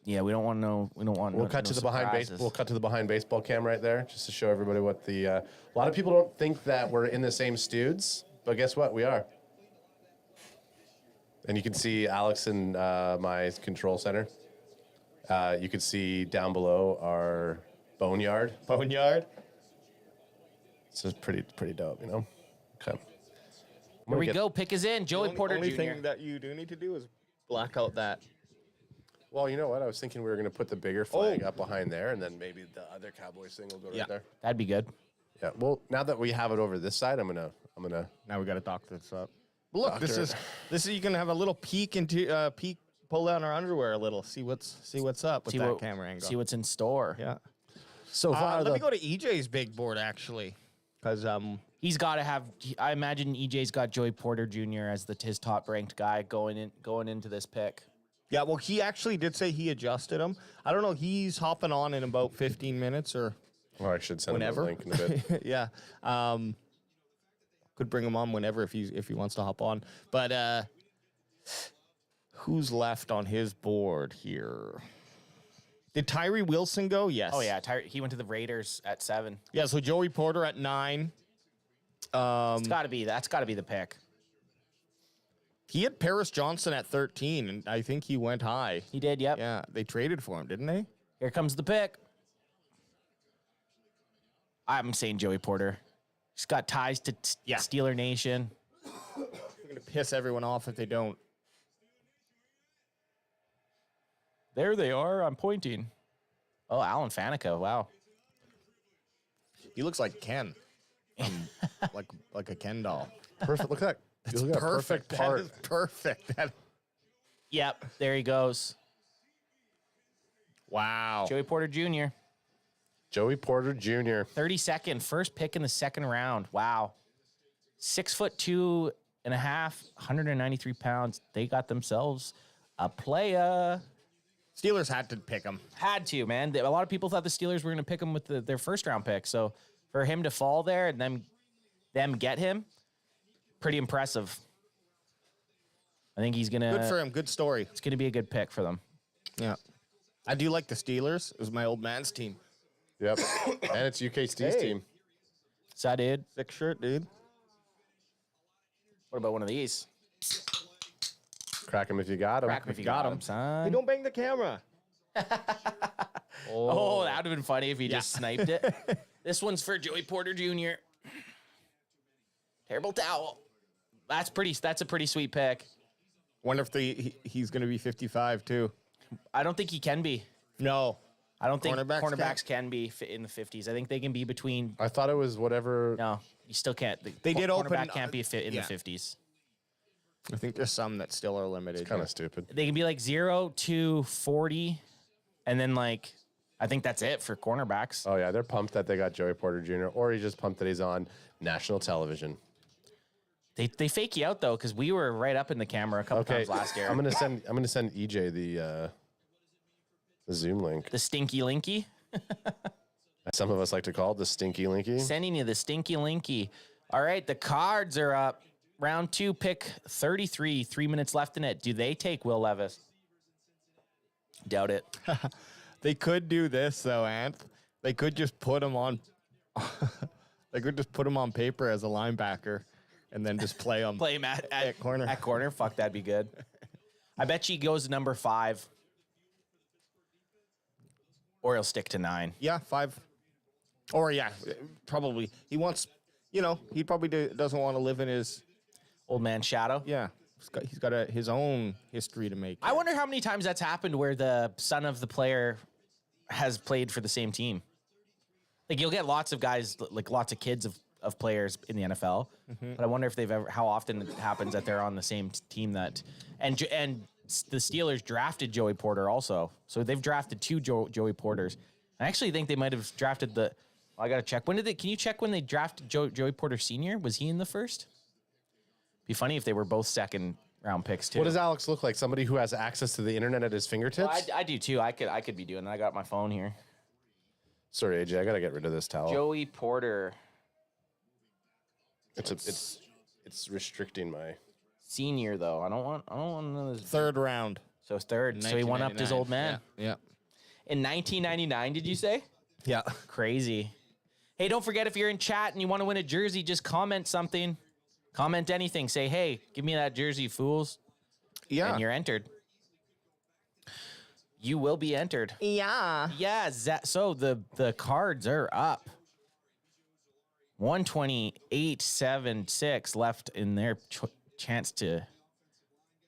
Yeah, we don't want to know. We'll cut to the behind baseball cam right there, just to show everybody what a lot of people don't think that we're in the same studs, but guess what? We are. And you can see Alex in my control center. You can see down below our boneyard. So it's pretty dope, you know? Okay. Here we go. Pick is in. Joey Porter Jr. The only thing that you do need to do is black out that. Well, you know what? I was thinking we were going to put the bigger flag up behind there, and then maybe the other Cowboys thing will go right there. That'd be good. Yeah. Well, now that we have it over this side, I'm gonna. Now we got to dock this up. But look, Doctor this is you can have a little peek into pull down our underwear a little, see what's up with that camera angle. See what's in store. Yeah. So far, let me go to EJ's big board actually, because he's got to have. I imagine EJ's got Joey Porter Jr. as his top ranked guy going into this pick. Yeah, well, he actually did say he adjusted him. I don't know. He's hopping on in about 15 minutes or Or I should send whenever. him a link in a bit. Yeah. Could bring him on whenever if he wants to hop on. But who's left on his board here? Did Tyree Wilson go? Yes. Oh yeah, he went to the Raiders at 7. Yeah, so Joey Porter at 9. That's got to be the pick. He had Paris Johnson at 13, and I think he went high. He did, yep. Yeah, they traded for him, didn't they? Here comes the pick. I'm saying Joey Porter. He's got ties to Steeler Nation. They're going to piss everyone off if they don't. There they are. I'm pointing. Oh, Alan Faneca. Wow. He looks like Ken. Like a Ken doll. Perfect. Look at that. It's Look at that perfect. part. That is perfect. Yep, there he goes. Wow. Joey Porter Jr. Joey Porter Jr. 32nd, first pick in the second round. Wow. 6'2.5", 193 pounds. They got themselves a playa. Steelers had to pick him. Had to, man. A lot of people thought the Steelers were going to pick him with their first round pick. So for him to fall there and them get him, pretty impressive. I think he's going to... Good for him. Good story. It's going to be a good pick for them. Yeah. I do like the Steelers. It was my old man's team. Yep. And it's UK Steve's team. Is that it? Sick shirt, dude. What about one of these? Crack him if you got him. Crack him if you got him, son. Hey, don't bang the camera. Oh, that would have been funny if he just sniped it. This one's for Joey Porter Jr. Terrible towel. That's a pretty sweet pick. Wonder if he's going to be 55 too. I don't think he can be. No. I don't think Cornerbacks can be in the 50s. I think they can be between. I thought it was whatever. No, you still can't. They did open. Cornerback can't be in the 50s. I think there's some that still are limited. It's kind of stupid. They can be like 0 to 40, and then like I think that's it for cornerbacks. Oh yeah, they're pumped that they got Joey Porter Jr. Or he's just pumped that he's on national television. They fake you out though, because we were right up in the camera a couple times last year. I'm gonna send EJ the Zoom link. The stinky linky. Some of us like to call it the stinky linky. Sending you the stinky linky. All right, the Cards are up. Round 2, pick 33. 3 minutes left in it. Do they take Will Levis? Doubt it. They could do this though, Ant. They could just put him on. They could just put him on paper as a linebacker, and then just play him. Play him at corner. At corner. Fuck, that'd be good. I bet he goes number 5. Or he'll stick to 9. Yeah, 5. Or yeah, probably. He wants. He probably doesn't want to live in his old man shadow. Yeah, he's got his own history to make. I wonder how many times that's happened where the son of the player has played for the same team. Like you'll get lots of guys, like lots of kids of players in the NFL, but I wonder if how often it happens that they're on the same team that, and the Steelers drafted Joey Porter also, so they've drafted 2 Joey Porters. I actually think they might have drafted I gotta check. Can you check when they drafted Joey Porter Sr.? Was he in the first? Be funny if they were both second round picks too. What does Alex look like? Somebody who has access to the internet at his fingertips? Well, I do too. I could be doing that. I got my phone here. Sorry, AJ, I gotta get rid of this towel. Joey Porter. It's restricting my senior though. I don't want another 3rd round. So third. So he went up to his old man. Yeah. In 1999, did you say? Yeah. Crazy. Hey, don't forget if you're in chat and you want to win a jersey, just comment something. Comment anything. Say, hey, give me that jersey, fools. Yeah. And you're entered. You will be entered. Yeah. Yeah. So the Cards are up. 128.76 left in their chance to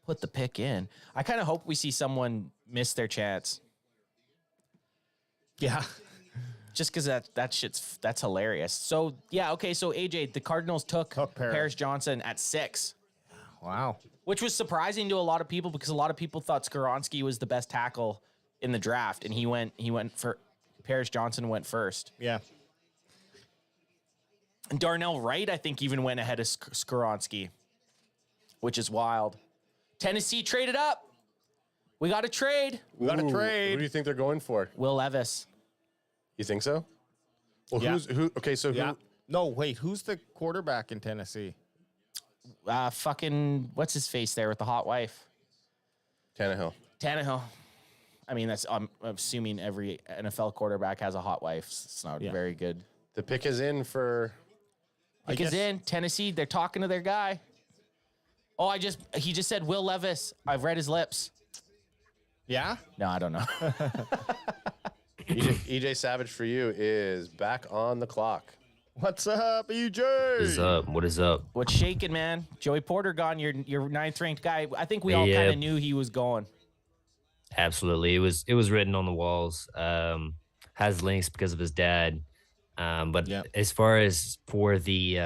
put the pick in. I kind of hope we see someone miss their chance. Yeah. Just because that's hilarious. So, yeah, okay, so AJ, the Cardinals took Paris Johnson at 6. Wow. Which was surprising to a lot of people because a lot of people thought Skoronski was the best tackle in the draft, and he went for Paris Johnson went first. Yeah. And Darnell Wright, I think, even went ahead of Skoronski, which is wild. Tennessee traded up. We got a trade. We got a trade. Who do you think they're going for? Will Levis. You think so? Well, Yeah. who? Okay, so Yeah. who? No, wait. Who's the quarterback in Tennessee? Fucking, what's his face there with the hot wife? Tannehill. I mean, I'm assuming every NFL quarterback has a hot wife. It's not very good. The pick is in for. Pick is in. Tennessee, they're talking to their guy. Oh, he just said Will Levis. I've read his lips. Yeah? No, I don't know. EJ Savage for you is back on the clock. What's up, EJ? What is up? What is up? What's shaking, man? Joey Porter gone. Your 9th ranked guy. I think we all kind of knew he was going. Absolutely. It was written on the walls. Has links because of his dad. But as far as for the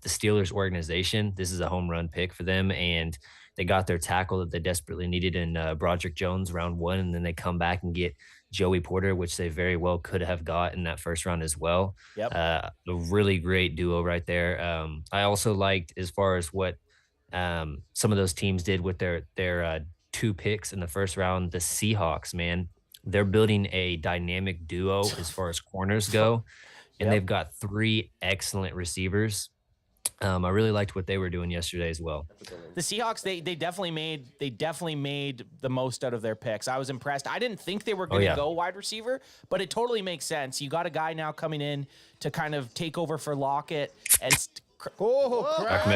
Steelers organization, this is a home run pick for them, and they got their tackle that they desperately needed in Broderick Jones round 1, and then they come back and get Joey Porter, which they very well could have got in that first round as well. Yep. A really great duo right there. I also liked as far as what some of those teams did with their 2 picks in the first round. The Seahawks, man, they're building a dynamic duo as far as corners go. And they've got 3 excellent receivers. I really liked what they were doing yesterday as well. The Seahawks, they definitely made the most out of their picks. I was impressed. I didn't think they were going to go wide receiver, but it totally makes sense. You got a guy now coming in to kind of take over for Lockett and. We got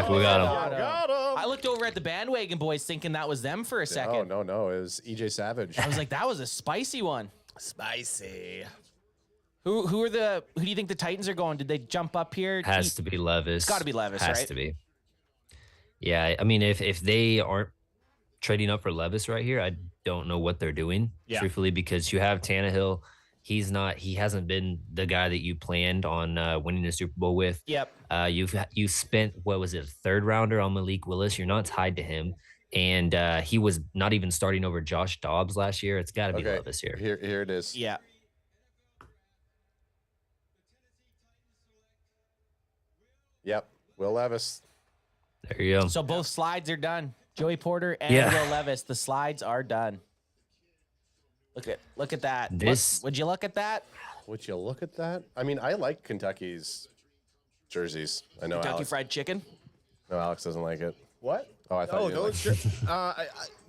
him. I looked over at the bandwagon boys thinking that was them for a second. Oh, no. It was EJ Savage. I was like, that was a spicy one. Spicy. Who do you think the Titans are going? Did they jump up here? Has to be Levis. It's got to be Levis, right? Has to be. Yeah, I mean, if they aren't trading up for Levis right here, I don't know what they're doing, truthfully, because you have Tannehill. He hasn't been the guy that you planned on winning the Super Bowl with. Yep. You spent, what was it, a 3rd rounder on Malik Willis. You're not tied to him. And he was not even starting over Josh Dobbs last year. It's got to be Levis here. Here it is. Yeah. Yep. Will Levis. There you go. So both slides are done. Joey Porter and Will Levis. The slides are done. Look at that. Would you look at that? Would you look at that? I mean, I like Kentucky's jerseys. I know Kentucky Alex. Fried Chicken. No, Alex doesn't like it. What? Oh, I thought you those.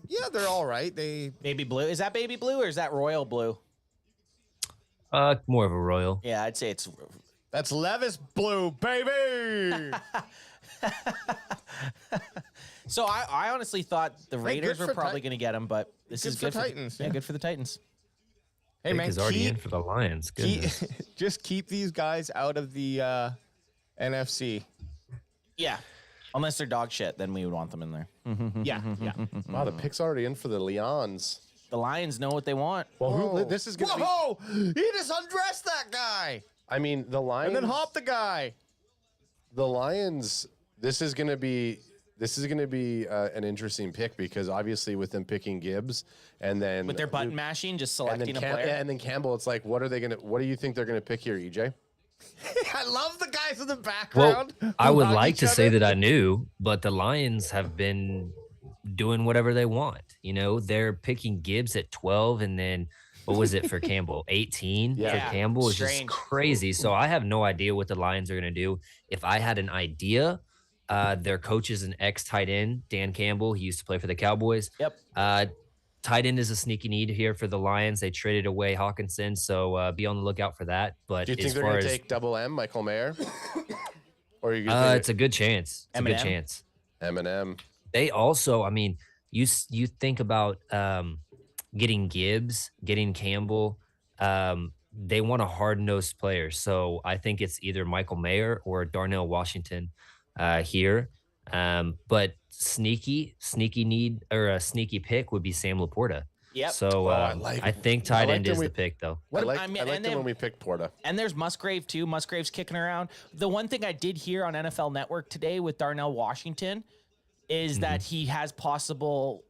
Yeah, they're all right. Baby blue. Is that baby blue or is that royal blue? More of a royal. Yeah, I'd say it's. That's Levis blue, baby. So I honestly thought the Raiders were probably going to get him, but this is good for Titans. Yeah, good for the Titans. Hey man, is already in for the Lions. Just keep these guys out of the NFC. Yeah, unless they're dog shit, then we would want them in there. Yeah. Wow, the pick's already in for the Lions. The Lions know what they want. Well, this is going to be... Whoa! He just undressed that guy. I mean, the Lions... And then hopped the guy. The Lions, this is going to be an interesting pick because obviously with them picking Gibbs and then... With their button mashing, just selecting a player. Yeah, and then Campbell, it's like, what do you think they're going to pick here, EJ? I love the guys in the background. Well, I would like to say that I knew, but the Lions have been doing whatever they want. You know, they're picking Gibbs at 12, and then what was it for Campbell? 18 for Campbell is just crazy. So I have no idea what the Lions are going to do. If I had an idea, their coach is an ex-tight end, Dan Campbell. He used to play for the Cowboys. Yep. Tight end is a sneaky need here for the Lions. They traded away Hawkinson, so be on the lookout for that. But do you think they're going to take Double M, Michael Mayer? Or are you it's a good chance. It's Eminem? a good chance. Eminem. They also, I mean, you think about getting Gibbs, getting Campbell. They want a hard-nosed player. So I think it's either Michael Mayer or Darnell Washington here. But sneaky need or a sneaky pick would be Sam Laporta. Yep. So I think tight end is the pick, though. I liked it when we picked Porta. And there's Musgrave too. Musgrave's kicking around. The one thing I did hear on NFL Network today with Darnell Washington is that he has possible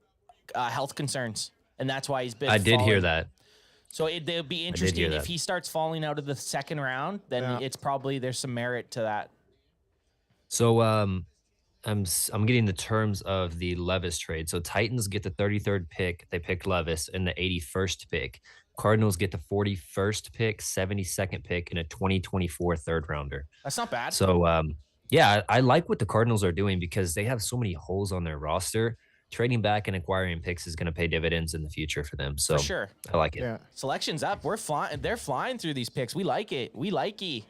health concerns, and that's why he's been. I did hear that. So it'll be interesting if he starts falling out of the second round. Then it's probably there's some merit to that. So I'm getting the terms of the Levis trade. So Titans get the 33rd pick. They picked Levis in the 81st pick. Cardinals get the 41st pick, 72nd pick, and a 2024 third rounder. That's not bad. So yeah, I like what the Cardinals are doing because they have so many holes on their roster. Trading back and acquiring picks is going to pay dividends in the future for them. So for sure. I like it. Yeah. Selection's up. We're flying. They're flying through these picks. We like it. We like it.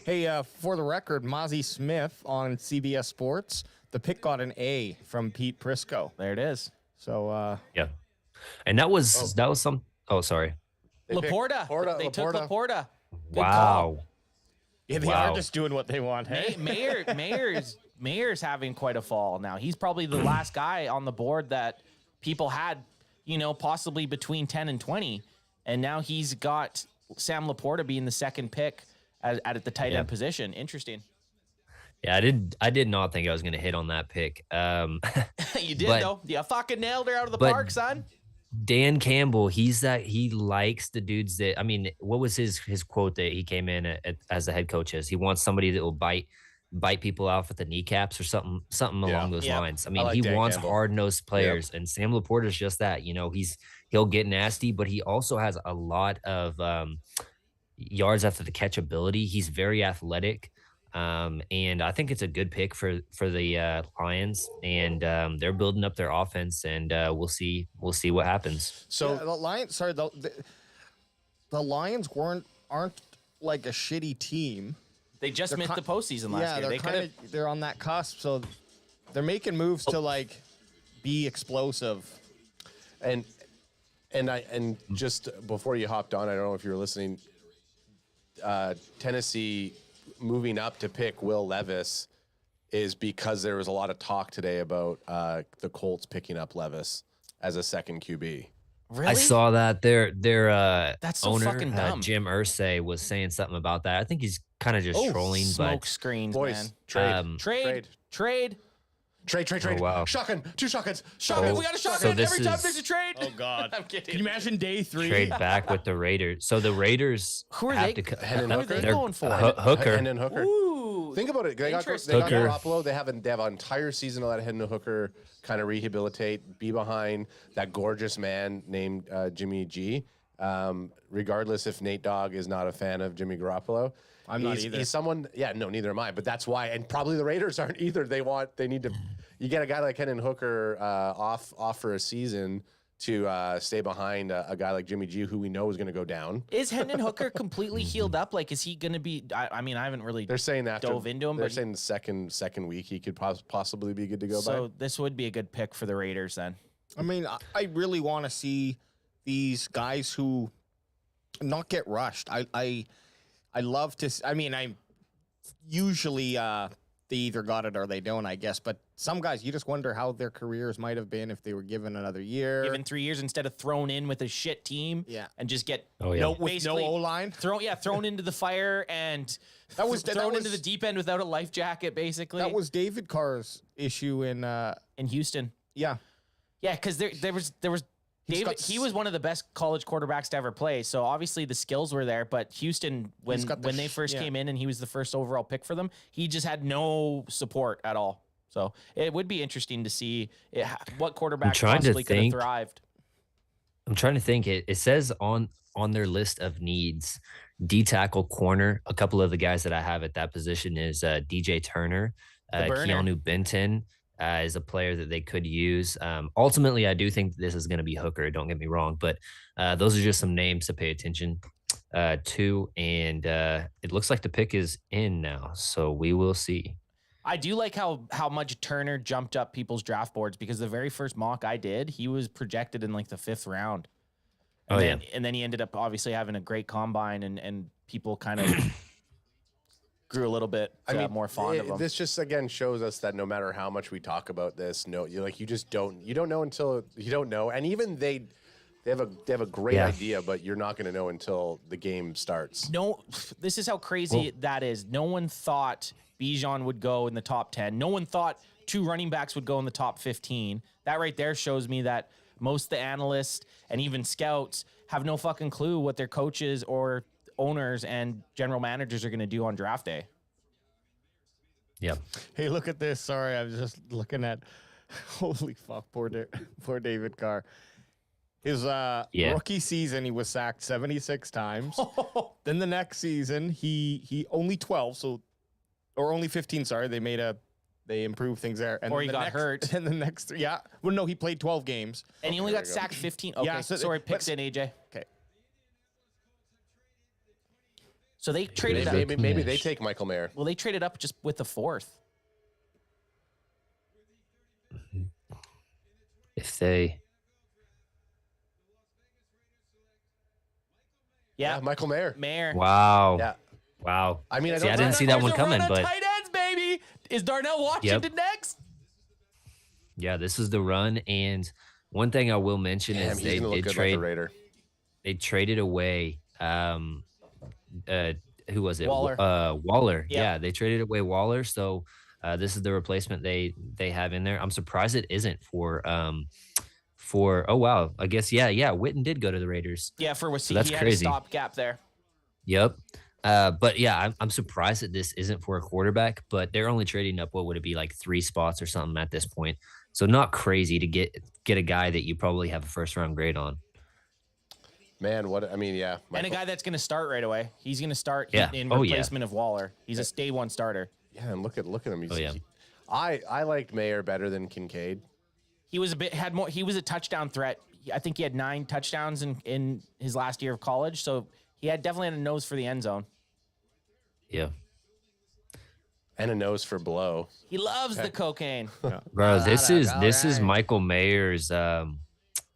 Hey, for the record, Mozzie Smith on CBS Sports, the pick got an A from Pete Prisco. There it is. So yeah, and that was some. Oh, sorry. Laporta. They took Laporta. Good wow. call. Yeah, they are just doing what they want. Hey, Mayer's having quite a fall now. He's probably the last guy on the board that people had, possibly between 10 and 20. And now he's got Sam Laporta being the second pick at the tight end position. Interesting. Yeah, I did not think I was going to hit on that pick. You did, though. You fucking nailed her out of the park, son. Dan Campbell, he likes the dudes that, what was his quote that he came in as the head coach is? He wants somebody that will bite people off at the kneecaps or something along those lines. He wants hard-nosed players, and Sam Laporta is just that. He'll get nasty, but he also has a lot of yards after the catch ability. He's very athletic. And I think it's a good pick for the Lions, and they're building up their offense, and we'll see what happens. So the Lions, the Lions aren't like a shitty team. They just missed the postseason last year. They're on that cusp, so they're making moves to be explosive. And just before you hopped on, I don't know if you were listening. Tennessee moving up to pick Will Levis is because there was a lot of talk today about the Colts picking up Levis as a second QB. Really? I saw that their That's so owner, fucking dumb. Jim Irsay, was saying something about that. I think he's kind of just trolling. Smoke but screens, boys, man. trade. Oh, wow. Shotgun. 2 shotguns. Shotgun. We got a shotgun every time there's a trade. Oh God. I'm kidding. Can you imagine day 3? Trade back with the Raiders. So the Raiders Who are have they? to Who are they going for? Hooker. Hendon Hooker. Ooh. Think about it. They got Garoppolo. They have an entire season to let Hendon Hooker kind of rehabilitate, be behind that gorgeous man named Jimmy G. Regardless if Nate Dogg is not a fan of Jimmy Garoppolo. I'm not either. He's someone, neither am I. But that's why, and probably the Raiders aren't either. They need to. You get a guy like Hendon Hooker off for a season to stay behind a guy like Jimmy G, who we know is going to go down. Is Hendon Hooker completely healed up? Like, is he going to be? I haven't really. They're saying dove into him. They're saying the second week he could possibly be good to go. So this would be a good pick for the Raiders then. I really want to see these guys who not get rushed. I love to. I usually they either got it or they don't, I guess. But some guys, you just wonder how their careers might have been if they were given another year. Given 3 years instead of thrown in with a shit team. Yeah. And just get no O-line. Thrown into the fire and thrown into the deep end without a life jacket, basically. That was David Carr's issue in Houston. Yeah. Yeah, because there was David, he was one of the best college quarterbacks to ever play. So obviously the skills were there, but Houston, when they first came in and he was the first overall pick for them, he just had no support at all. So it would be interesting to see what quarterback possibly could have thrived. I'm trying to think. It says on their list of needs, D tackle, corner. A couple of the guys that I have at that position is DJ Turner, Keanu Benton. Is a player that they could use. Ultimately, I do think this is going to be Hooker. Don't get me wrong, but those are just some names to pay attention to. And it looks like the pick is in now, so we will see. I do like how much Turner jumped up people's draft boards, because the very first mock I did, he was projected in like the 5th round. And then he ended up obviously having a great combine, and people kind of grew a little bit more fond of him. This just again shows us that no matter how much we talk about this, you just don't know until you don't know. And even they have a great idea, but you're not going to know until the game starts. No, this is how crazy that is. No one thought Bijan would go in the top 10. No one thought 2 running backs would go in the top 15. That right there shows me that most of the analysts and even scouts have no fucking clue what their coaches or owners and general managers are going to do on draft day. Yep. Hey, look at this. Sorry, I was just looking at. Holy fuck, poor David Carr. His rookie season, he was sacked 76 times. Then the next season, he only 12, or only 15. Sorry, they improved things there. And or he got hurt. And the next, well, no, he played 12 games, and he only got sacked 15. Okay, yeah, sorry, picks in AJ. Okay. So they traded up. Maybe they take Michael Mayer. Well, they traded up just with the 4th. If they... Yeah, Michael Mayer. Wow. Yeah. Wow. I mean, I didn't see that one coming, but... Tight ends, baby! Is Darnell Washington next? Yeah, this is the run, and one thing I will mention is they did trade... They traded away... who was it? Waller. Waller. Yeah, they traded away Waller. So this is the replacement they have in there. I'm surprised it isn't for oh wow. I guess Witten did go to the Raiders. Yeah, for Wasik, so that's he crazy. Had a stopgap there. Yep. But yeah, I'm surprised that this isn't for a quarterback, but they're only trading up, what would it be, like 3 spots or something at this point. So not crazy to get a guy that you probably have a first round grade on. Man, yeah. And a guy that's going to start right away. He's going to start in replacement of Waller. He's a day 1 starter. Yeah, and look at him. I liked Mayer better than Kincaid. He was he was a touchdown threat. I think he had 9 touchdowns in his last year of college, so he definitely had a nose for the end zone. Yeah. And a nose for blow. He loves the cocaine. Bro, this is Michael Mayer's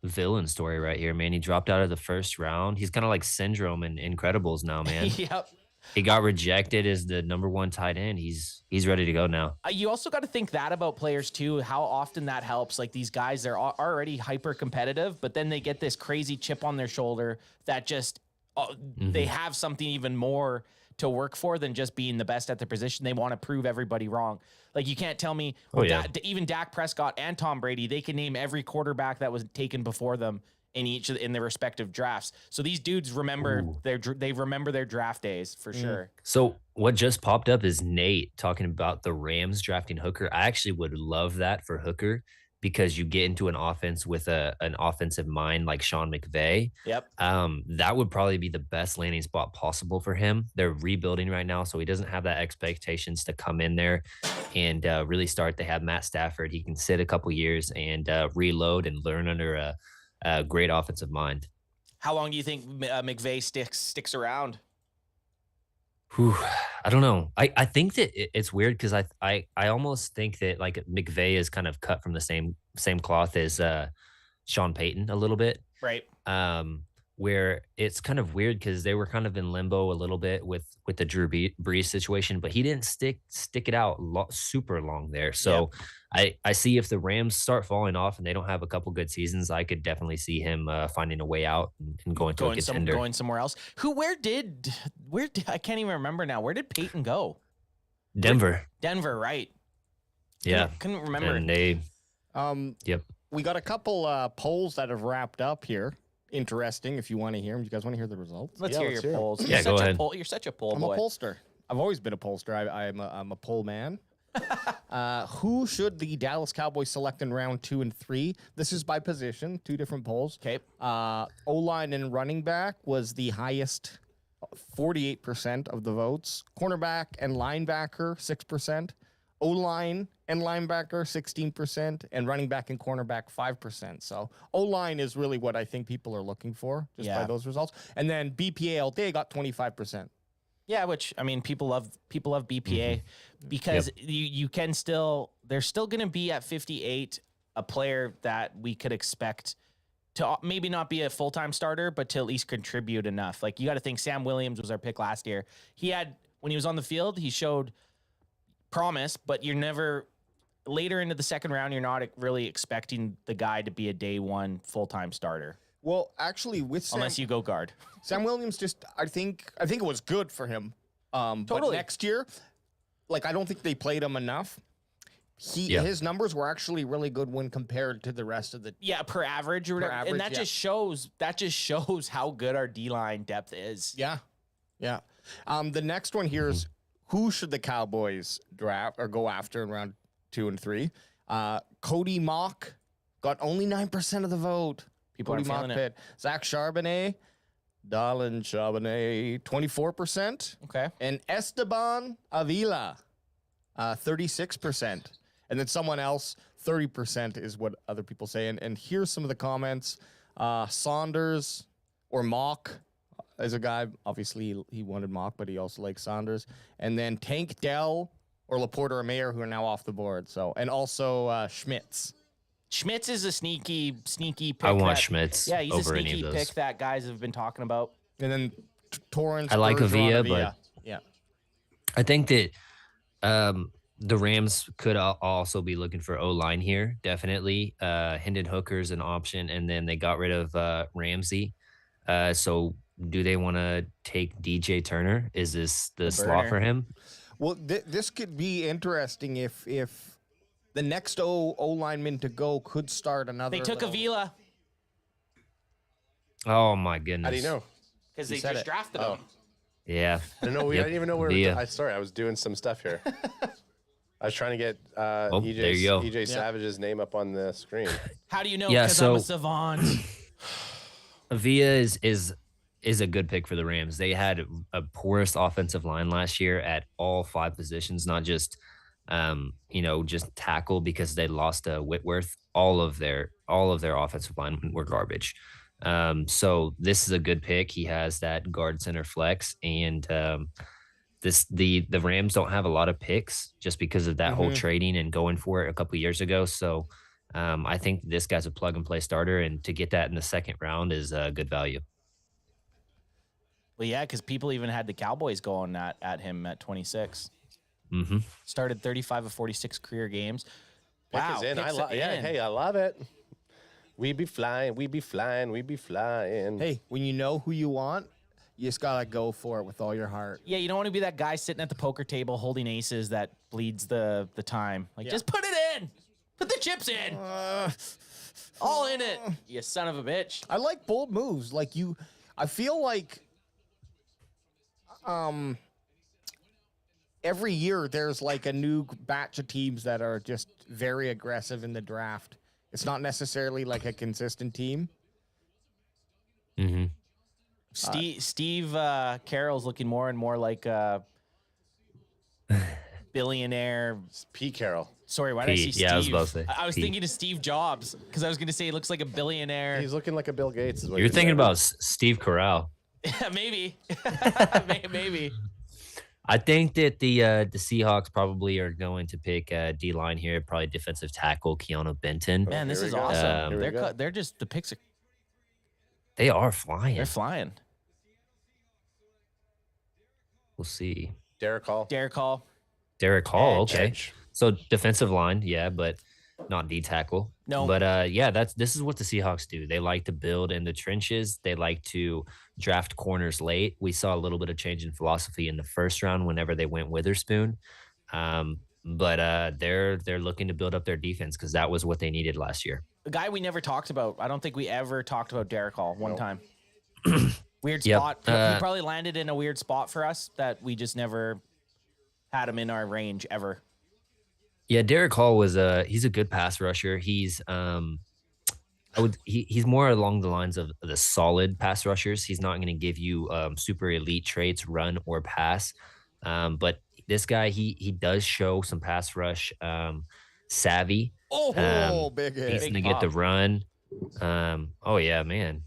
villain story right here, man. He dropped out of the first round. He's kind of like Syndrome in Incredibles now, man. Yep. He got rejected as the number 1 tight end. He's ready to go now. You also got to think that about players too, how often that helps. Like these guys, they're already hyper competitive, but then they get this crazy chip on their shoulder that just they have something even more to work for than just being the best at their position. They want to prove everybody wrong. Like you can't tell me even Dak Prescott and Tom Brady, they can name every quarterback that was taken before them in their respective drafts. So these dudes remember their draft days for sure. So what just popped up is Nate talking about the Rams drafting Hooker. I actually would love that for Hooker because you get into an offense with an offensive mind like Sean McVay. Yep. That would probably be the best landing spot possible for him. They're rebuilding right now, so he doesn't have that expectations to come in there and really start. They have Matt Stafford. He can sit a couple years and reload and learn under a great offensive mind. How long do you think McVay sticks around? I don't know. I think that it's weird because I almost think that like McVay is kind of cut from the same cloth as Sean Payton a little bit, right? Where it's kind of weird because they were kind of in limbo a little bit with the Drew Brees situation, but he didn't stick it out super long there. So I see if the Rams start falling off and they don't have a couple good seasons, I could definitely see him finding a way out and going to a contender. Going somewhere else. Where did I can't even remember now. Where did Peyton go? Denver, right? Yeah. Couldn't remember. And they yep. We got a couple polls that have wrapped up here. Interesting if you want to hear them. You guys want to hear the results? Let's hear your polls. Yeah, go ahead. You're such a poll I'm boy. a pollster. I've always been a pollster. I'm a poll man. Who should the Dallas Cowboys select in round 2 and 3? This is by position, 2 different polls. Okay. O-line and running back was the highest, 48% of the votes. Cornerback and linebacker, 6%. O-line and linebacker, 16%, and running back and cornerback, 5%. So O-line is really what I think people are looking for just by those results. And then BPA all day got 25%. Yeah, which I mean, people love BPA because you can still, there's still going to be at 58 a player that we could expect to maybe not be a full-time starter, but to at least contribute enough. Like you got to think Sam Williams was our pick last year. He had when he was on the field, he showed promise, but you're never later into the second round, you're not really expecting the guy to be a day one full-time starter. Well, actually, with unless you go guard. Sam Williams I think it was good for him. But next year, like, I don't think they played him enough. His numbers were actually really good when compared to the rest of the per average or whatever. And that just shows how good our D-line depth is. Yeah. The next one here is who should the Cowboys draft or go after in round 2 and 3? Cody Mock got only 9% of the vote. People Cody are feeling Mock it. picked. Zach Charbonnet, Dallin Charbonnet, 24%. Okay. And Esteban Avila, 36%. And then someone else, 30% is what other people say. And here's some of the comments. Saunders or Mock is a guy. Obviously, he wanted Mock, but he also likes Saunders. And then Tank Dell or Laporte or Mayer, who are now off the board. So, and also Schmitz. Schmitz is a sneaky pick. I want Schmitz. Yeah, he's over a any sneaky of those. pick that guys have been talking about. And then Torrance. I like Bergeron, Avila, but yeah, I think that the Rams could also be looking for O-line here. Definitely. Hendon Hooker's an option, and then they got rid of Ramsey. So do they want to take DJ Turner? Is this the slot for him? Well, this could be interesting if the next O lineman to go could start another. They took Avila. Oh my goodness! How do you know? Because they just drafted him. Yeah. I don't know. I didn't even know where. Sorry, I was doing some stuff here. I was trying to get there you go. EJ Savage's name up on the screen. How do you know? Yeah, Because I'm a savant. Avila is a good pick for the Rams. They had a poorest offensive line last year at all 5 positions, not just just tackle because they lost Whitworth. All of their offensive linemen were garbage. So this is a good pick. He has that guard center flex, and the Rams don't have a lot of picks just because of that whole trading and going for it a couple of years ago. So I think this guy's a plug and play starter, and to get that in the second round is a good value. Well, yeah, because people even had the Cowboys going at him at 26. Mm-hmm. Started 35 of 46 career games. Pick is in. Hey, I love it. We be flying. Hey, when you know who you want, you just gotta go for it with all your heart. Yeah, you don't want to be that guy sitting at the poker table holding aces that bleeds the time. Just put it in. Put the chips in. All in it. You son of a bitch. I like bold moves. I feel like every year there's like a new batch of teams that are just very aggressive in the draft. It's not necessarily like a consistent team. Mm-hmm. Steve Carroll's looking more and more like a billionaire. Pete Carroll. Sorry, why did I see Steve? Yeah, I was about to say. I was thinking of Steve Jobs because I was going to say he looks like a billionaire. He's looking like a Bill Gates. You're thinking about Steve Carell. Maybe. Maybe. I think that the Seahawks probably are going to pick D-line here, probably defensive tackle Keanu Benton. Man, this is awesome. They're just the picks. They are flying. They're flying. We'll see. Derek Hall. Okay. Edge. So defensive line, yeah, but not D tackle. No. But this is what the Seahawks do. They like to build in the trenches. They like to draft corners late. We saw a little bit of change in philosophy in the first round whenever they went Witherspoon. But they're looking to build up their defense because that was what they needed last year. The guy we never talked about. I don't think we ever talked about Derek Hall one time. Weird Yep. spot. He probably landed in a weird spot for us that we just never had him in our range ever. Yeah, Derek Hall was he's a good pass rusher. He's he's more along the lines of the solid pass rushers. He's not going to give you super elite traits, run or pass. But this guy, he does show some pass rush savvy. Big hit. He's going to get the run. Oh yeah, man.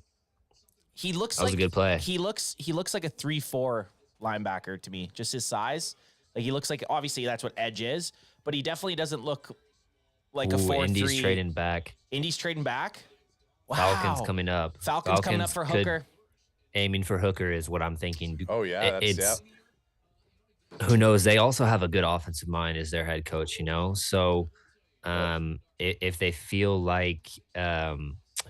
He looks that was a good play. He looks like a 3-4 linebacker to me. Just his size. Like he looks like, obviously that's what edge is, but he definitely doesn't look like a 4-3. Indy's trading back. Indy's trading back. Wow. Falcons coming up. Falcons coming up for Hooker. Aiming for Hooker is what I'm thinking. Oh yeah, who knows? They also have a good offensive mind as their head coach, you know? So if they feel like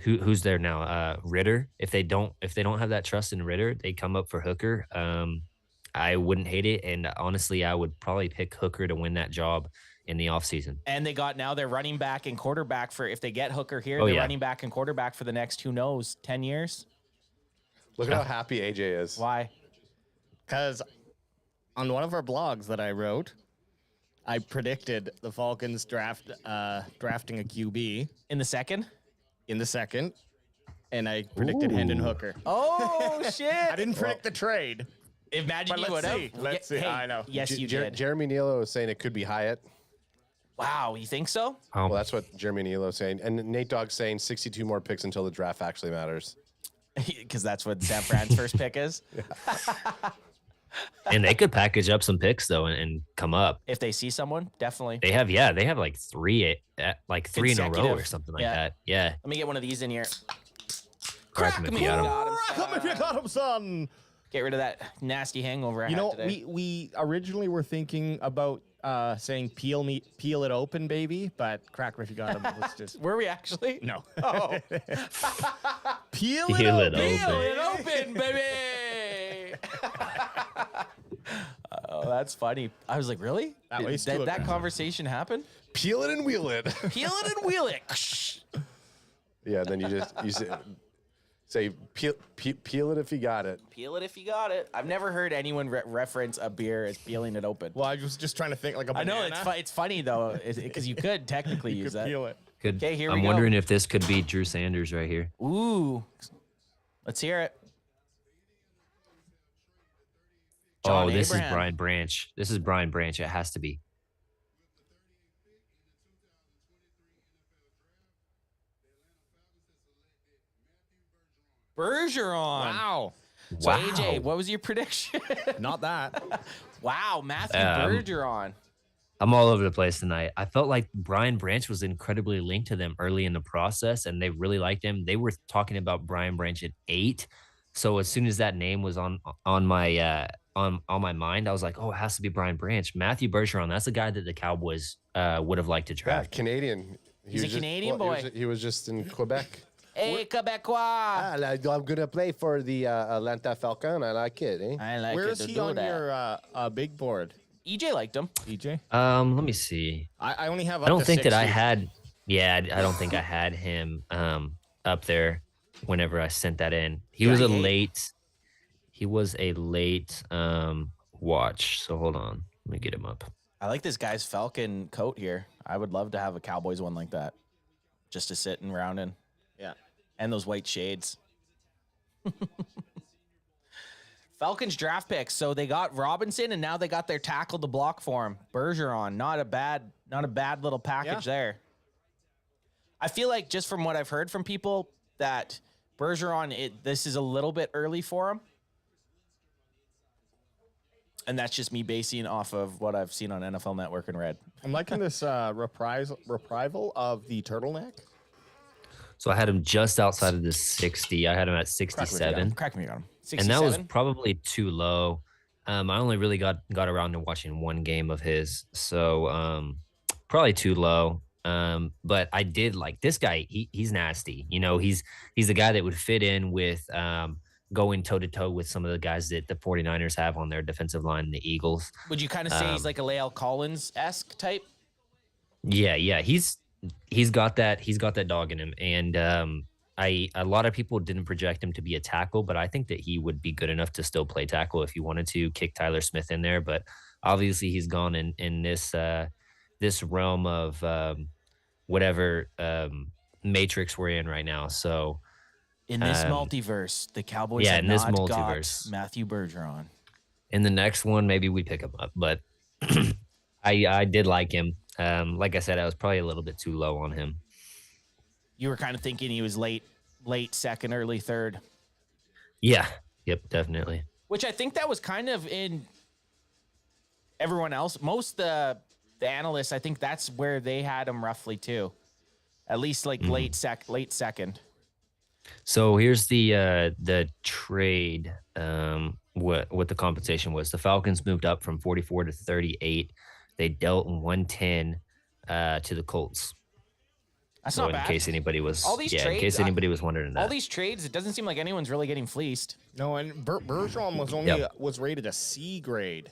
who's there now? Ritter. If they don't have that trust in Ritter, they come up for Hooker. I wouldn't hate it. And honestly, I would probably pick Hooker to win that job in the offseason. And they got now their running back and quarterback for if they get Hooker here, they're running back and quarterback for the next, who knows, 10 years. Look at how happy AJ is. Why? Because on one of our blogs that I wrote, I predicted the Falcons drafting a QB In the second? And I predicted Hendon Hooker. Oh, shit. I didn't predict the trade. Imagine you would have. Let's see. Hey, I know. Yes, you did. Jeremy Nilo is saying it could be Hyatt. Wow, you think so? Well, that's what Jeremy Nilo is saying. And Nate Dogg's saying 62 more picks until the draft actually matters. Because that's what San Fran's first pick is. And they could package up some picks though and come up. If they see someone, definitely. They have like three in a row or something like that. Yeah. Let me get one of these in here. Crack 'em if you got 'em. Crack 'em if you got 'em, son. Get rid of that nasty hangover I had today. we originally were thinking about saying peel it open, baby, but crack 'em if you got 'em. Let's just Were we actually? no. Oh. Peel Peel it it open. open. Peel it open, baby. Oh, that's funny. I was like, really? Did that conversation happen? Peel it and wheel it. Peel it and wheel it. Yeah, then you say peel it if you got it. Peel it if you got it. I've never heard anyone reference a beer as peeling it open. Well, I was just trying to think like a I banana. know it's funny though, because you could technically use that. Peel it. Okay, here we I'm go. wondering if this could be Drew Sanders right here. Ooh, let's hear it. Oh, John this Abraham. is Brian Branch. This is Brian Branch. It has to be. Bergeron. Wow. So AJ, what was your prediction? Not that. Wow, Matthew Bergeron. I'm all over the place tonight. I felt like Brian Branch was incredibly linked to them early in the process, and they really liked him. They were talking about Brian Branch at 8. So as soon as that name was on my mind, I was like, oh, it has to be Brian Branch. Matthew Bergeron, that's the guy that the Cowboys would have liked to Yeah, draft. Canadian. He's a Canadian boy. He was just in Quebec. Hey, Quebecois. I'm gonna play for the Atlanta Falcon. I like it. Eh? I like Where it is to he do on that. your big board? EJ liked him. EJ? Let me see. I only have. I don't think that I 60. had. Yeah, I don't think I had him up there whenever I sent that in. He was a late. He was a late watch. So hold on, let me get him up. I like this guy's Falcon coat here. I would love to have a Cowboys one like that, just to sit and round in. Yeah. And those white shades. Falcons draft picks. So they got Robinson, and now they got their tackle to block for him. Bergeron, not a bad little package there. I feel like just from what I've heard from people that Bergeron, this is a little bit early for him. And that's just me basing off of what I've seen on NFL Network and read. I'm liking this reprisal of the turtleneck. So I had him just outside of the 60. I had him at 67. Crack me on him. 67? And that was probably too low. I only really got around to watching one game of his, so probably too low. But I did like this guy. He's nasty. You know, he's the guy that would fit in with going toe-to-toe with some of the guys that the 49ers have on their defensive line, the Eagles. Would you kind of say he's like a Lael Collins-esque type? Yeah. He's got that dog in him. And a lot of people didn't project him to be a tackle, but I think that he would be good enough to still play tackle if he wanted to kick Tyler Smith in there. But obviously he's gone in this realm of whatever matrix we're in right now. So in this multiverse, the Cowboys have not got Matthew Bergeron. In the next one, maybe we pick him up, but I did like him. Like I said, I was probably a little bit too low on him. You were kind of thinking he was late second, early third. Yeah. Yep, definitely. Which I think that was kind of in everyone else. Most the analysts, I think that's where they had him roughly too. At least like late second. So here's the trade. What the compensation was. The Falcons moved up from 44 to 38. They dealt 110 to the Colts. That's so not in bad. case anybody was All these in trades, case anybody was wondering that. All these trades, it doesn't seem like anyone's really getting fleeced. No, and Bergeron was only was rated a C grade.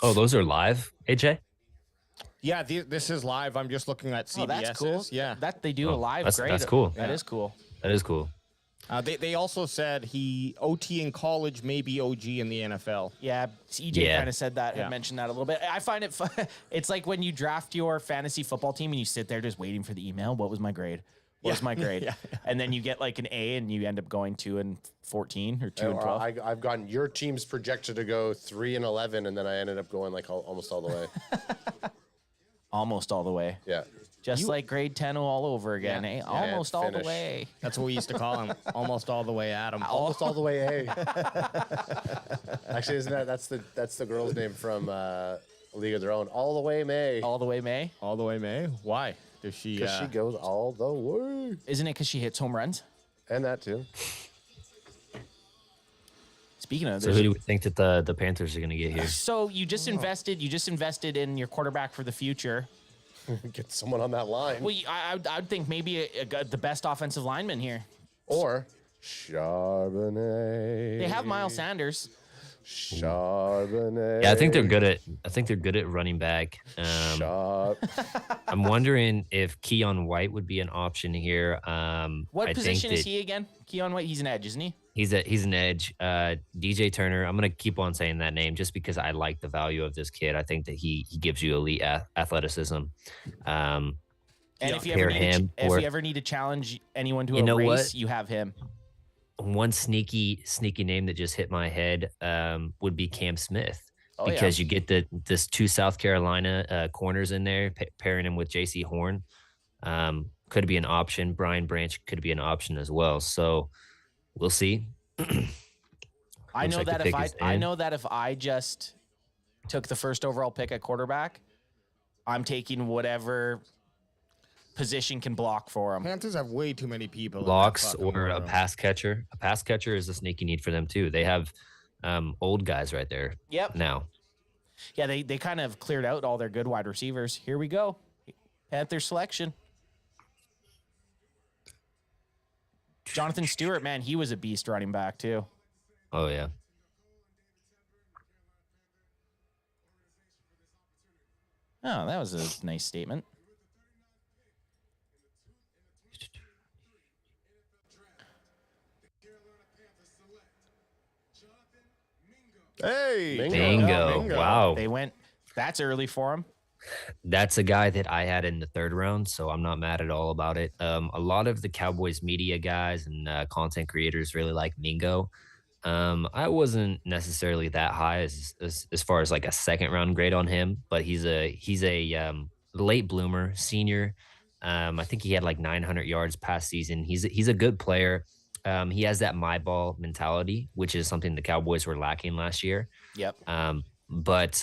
Oh, those are live, AJ? Yeah, this is live. I'm just looking at CBS. Oh, that's cool. Yeah, That they do a live grade. That's cool. That is cool. That is cool. They also said he OT in college, maybe OG in the NFL. Yeah, EJ Yeah. kind of said that, had mentioned that a little bit. I find it fun. It's like when you draft your fantasy football team and you sit there just waiting for the email. What was my grade? What was my grade? Yeah. And then you get like an A and you end up going 2-14 or 2-12. I've gotten your team's projected to go 3-11, and then I ended up going like almost all the way. Almost all the way. Yeah. Just like grade 10 all over again, eh? Almost all the finish. way. That's what we used to call him. Almost all the way, Adam. Almost all the way A. Actually, isn't that's the girl's name from League of Their Own? All the way May. All the way May? All the way, May. Why? Does she? Because she goes all the way. Isn't it because she hits home runs? And that too. Speaking of, So who do we think that the Panthers are going to get here? so you just invested in your quarterback for the future. Get someone on that line. Well, I'd think maybe the best offensive lineman here. Or Charbonnet. They have Miles Sanders. Charbonnet. Yeah, I think they're good at running back. I'm wondering if Keon White would be an option here. What position is he again? Keon White. He's an edge, isn't he? He's an edge. DJ Turner. I'm gonna keep on saying that name just because I like the value of this kid. I think that he gives you elite athleticism. And if you ever need to challenge anyone to a race, you have him. One sneaky name that just hit my head would be Cam Smith. Because you get this two South Carolina corners in there, pairing him with J.C. Horn. Could be an option. Brian Branch could be an option as well. So we'll see. I know that if I just took the first overall pick at quarterback, I'm taking whatever position can block for him. Panthers have way too many people. Blocks or a pass catcher. A pass catcher is a sneaky need for them too. They have old guys right there. Yep. Now. Yeah, they kind of cleared out all their good wide receivers. Here we go. Panthers selection. Jonathan Stewart, man, he was a beast running back too. Oh yeah. Oh, that was a nice statement. Hey, Bingo. Wow. They went. That's early for him. That's a guy that I had in the third round, so I'm not mad at all about it. A lot of the Cowboys media guys and content creators really like Mingo. I wasn't necessarily that high as far as like a second round grade on him, but he's a late bloomer, senior. I think he had like 900 yards past season. He's a good player. He has that my ball mentality, which is something the Cowboys were lacking last year. Yep. But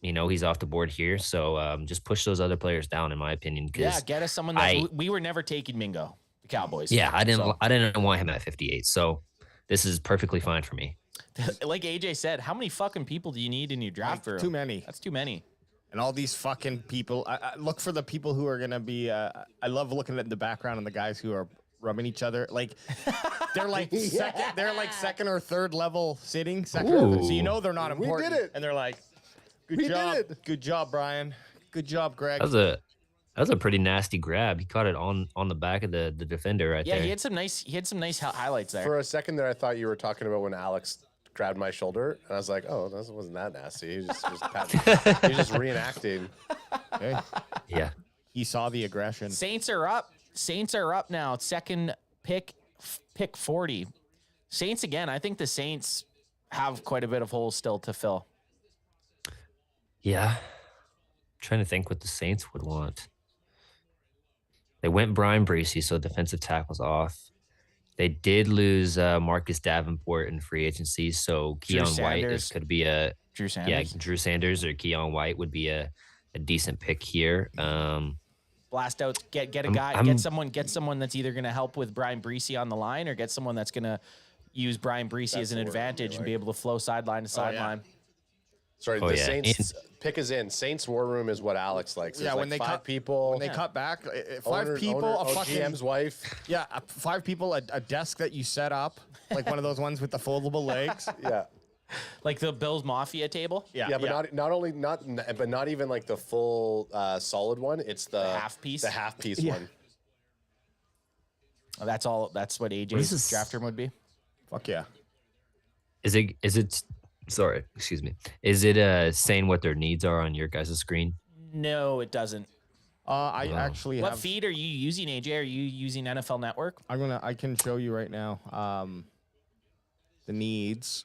he's off the board here. So just push those other players down, in my opinion. Yeah, get us someone that we were never taking Mingo, the Cowboys. Yeah, I didn't want him at 58. So this is perfectly fine for me. Like AJ said, how many fucking people do you need in your draft room? Too many. That's too many. And all these fucking people. I look for the people who are gonna be. I love looking at the background and the guys who are rubbing each other. Like they're like second. They're like second or third level sitting. So you know they're not important. We did it. And they're like, "Good job, good job, Brian. Good job, Greg." That was a pretty nasty grab. He caught it on the back of the defender right there. Yeah, he had some nice highlights there. For a second there, I thought you were talking about when Alex grabbed my shoulder, and I was like, "Oh, that wasn't that nasty." He was just reenacting. Okay. Yeah. He saw the aggression. Saints are up now. Second pick 40. Saints again. I think the Saints have quite a bit of holes still to fill. Yeah. Trying to think what the Saints would want. They went Brian Bracey, so defensive tackle's off. They did lose Marcus Davenport in free agency, so Keon White could be a Drew Sanders. Yeah, Drew Sanders or Keon White would be a decent pick here. Blast out, get a guy, get someone that's either going to help with Brian Breesy on the line or get someone that's going to use Brian Breesy as an advantage and be able to flow sideline to sideline. Sorry, the Saints pick is in. Saints war room is what Alex likes. There's when they five cut people, when they cut back, five people, a fucking GM's wife. Yeah, 5 people, a desk that you set up, like one of those ones with the foldable legs. Yeah. Like the Bills Mafia table. Yeah, but not even like the full solid one. It's the half piece. The half piece one. Oh, that's all. That's what AJ's draft room would be. Fuck yeah. Is it? Sorry, excuse me. Is it saying what their needs are on your guys' screen? No, it doesn't. I actually What have. feed are you using, AJ? Are you using NFL Network? I can show you right now. The needs.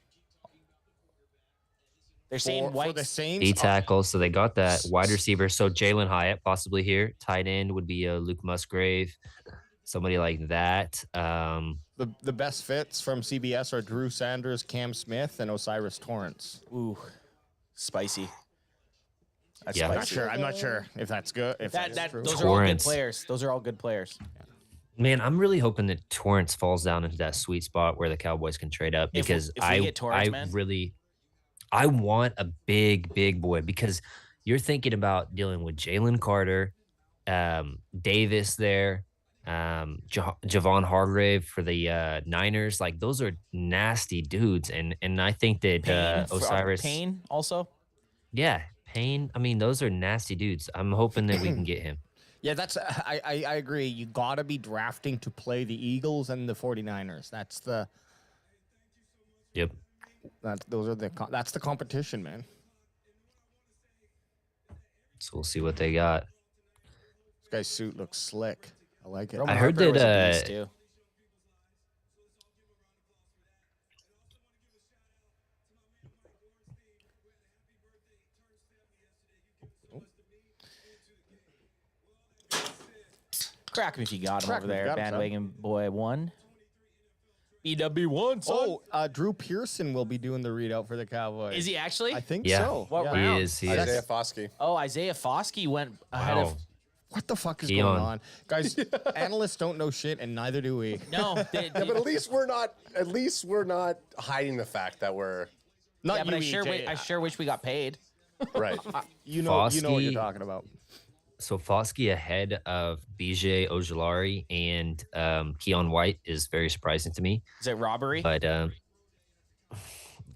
They're saying for the Saints. D tackle, so they got that wide receiver. So Jalen Hyatt possibly here. Tight end would be Luke Musgrave, somebody like that. The best fits from CBS are Drew Sanders, Cam Smith, and Osiris Torrance. Ooh, spicy. That's Yeah. spicy. I'm not sure if that's good. If that's true. Those are all good players. Those are all good players. Man, I'm really hoping that Torrance falls down into that sweet spot where the Cowboys can trade up because if we get Torrance, man. I want a big boy because you're thinking about dealing with Jalen Carter, Davis there, Javon Hargrave for the Niners. Like those are nasty dudes, and I think that Osiris Payne also. Yeah, Payne. I mean, those are nasty dudes. I'm hoping that we can get him. Yeah, that's I agree. You got to be drafting to play the Eagles and the 49ers. That's the Yep. that's the competition, man. So we'll see what they got. This guy's suit looks slick. I like it. I heard that too. Crack him if you got him over there, bandwagon boy 1. BW1, son. Drew Pearson will be doing the readout for the Cowboys. Is he actually? I think Yeah. so. What He round? is. Isaiah Foskey. Oh, Isaiah Foskey went ahead of. What the fuck is Keon. going on, guys? Analysts don't know shit, and neither do we. No, Yeah, but at least we're not hiding the fact that we're Not yeah, but you, I sure wish we got paid. right. You know what Foskey- you're talking about. So Foskey ahead of BJ Ojulari and Keon White is very surprising to me. Is it robbery? But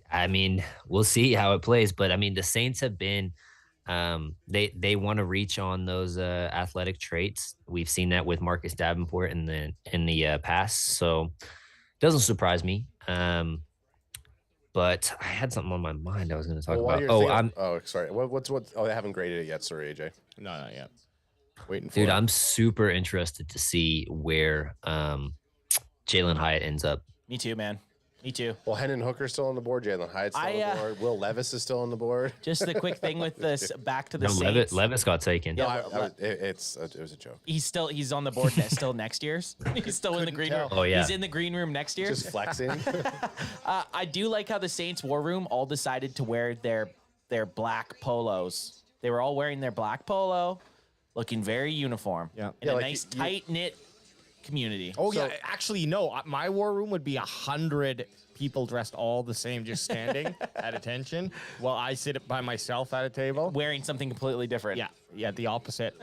I mean, we'll see how it plays. But I mean, the Saints have been they want to reach on those athletic traits. We've seen that with Marcus Davenport in the past, so it doesn't surprise me. But I had something on my mind I was going to talk about. Sorry. What's Oh, they haven't graded it yet. Sorry, AJ. No, not yet. Waiting for Dude, it. I'm super interested to see where Jalen Hyatt ends up. Me too, man. Me too. Well, Hendon Hooker's still on the board. Jalen Hyatt's still on the board. Will Levis is still on the board. Just the quick thing with this back to the No, Saints. Levis got taken. No, it was a joke. He's on the board still next year's. He's still in the green room. Oh, yeah. He's in the green room next year. Just flexing. I do like how the Saints war room all decided to wear their black polos. They were all wearing their black polo, looking very uniform. Yeah. In a nice tight knit community. Oh yeah, actually no. My war room would be 100 people dressed all the same, just standing at attention, while I sit by myself at a table Wearing something completely different. Yeah, the opposite.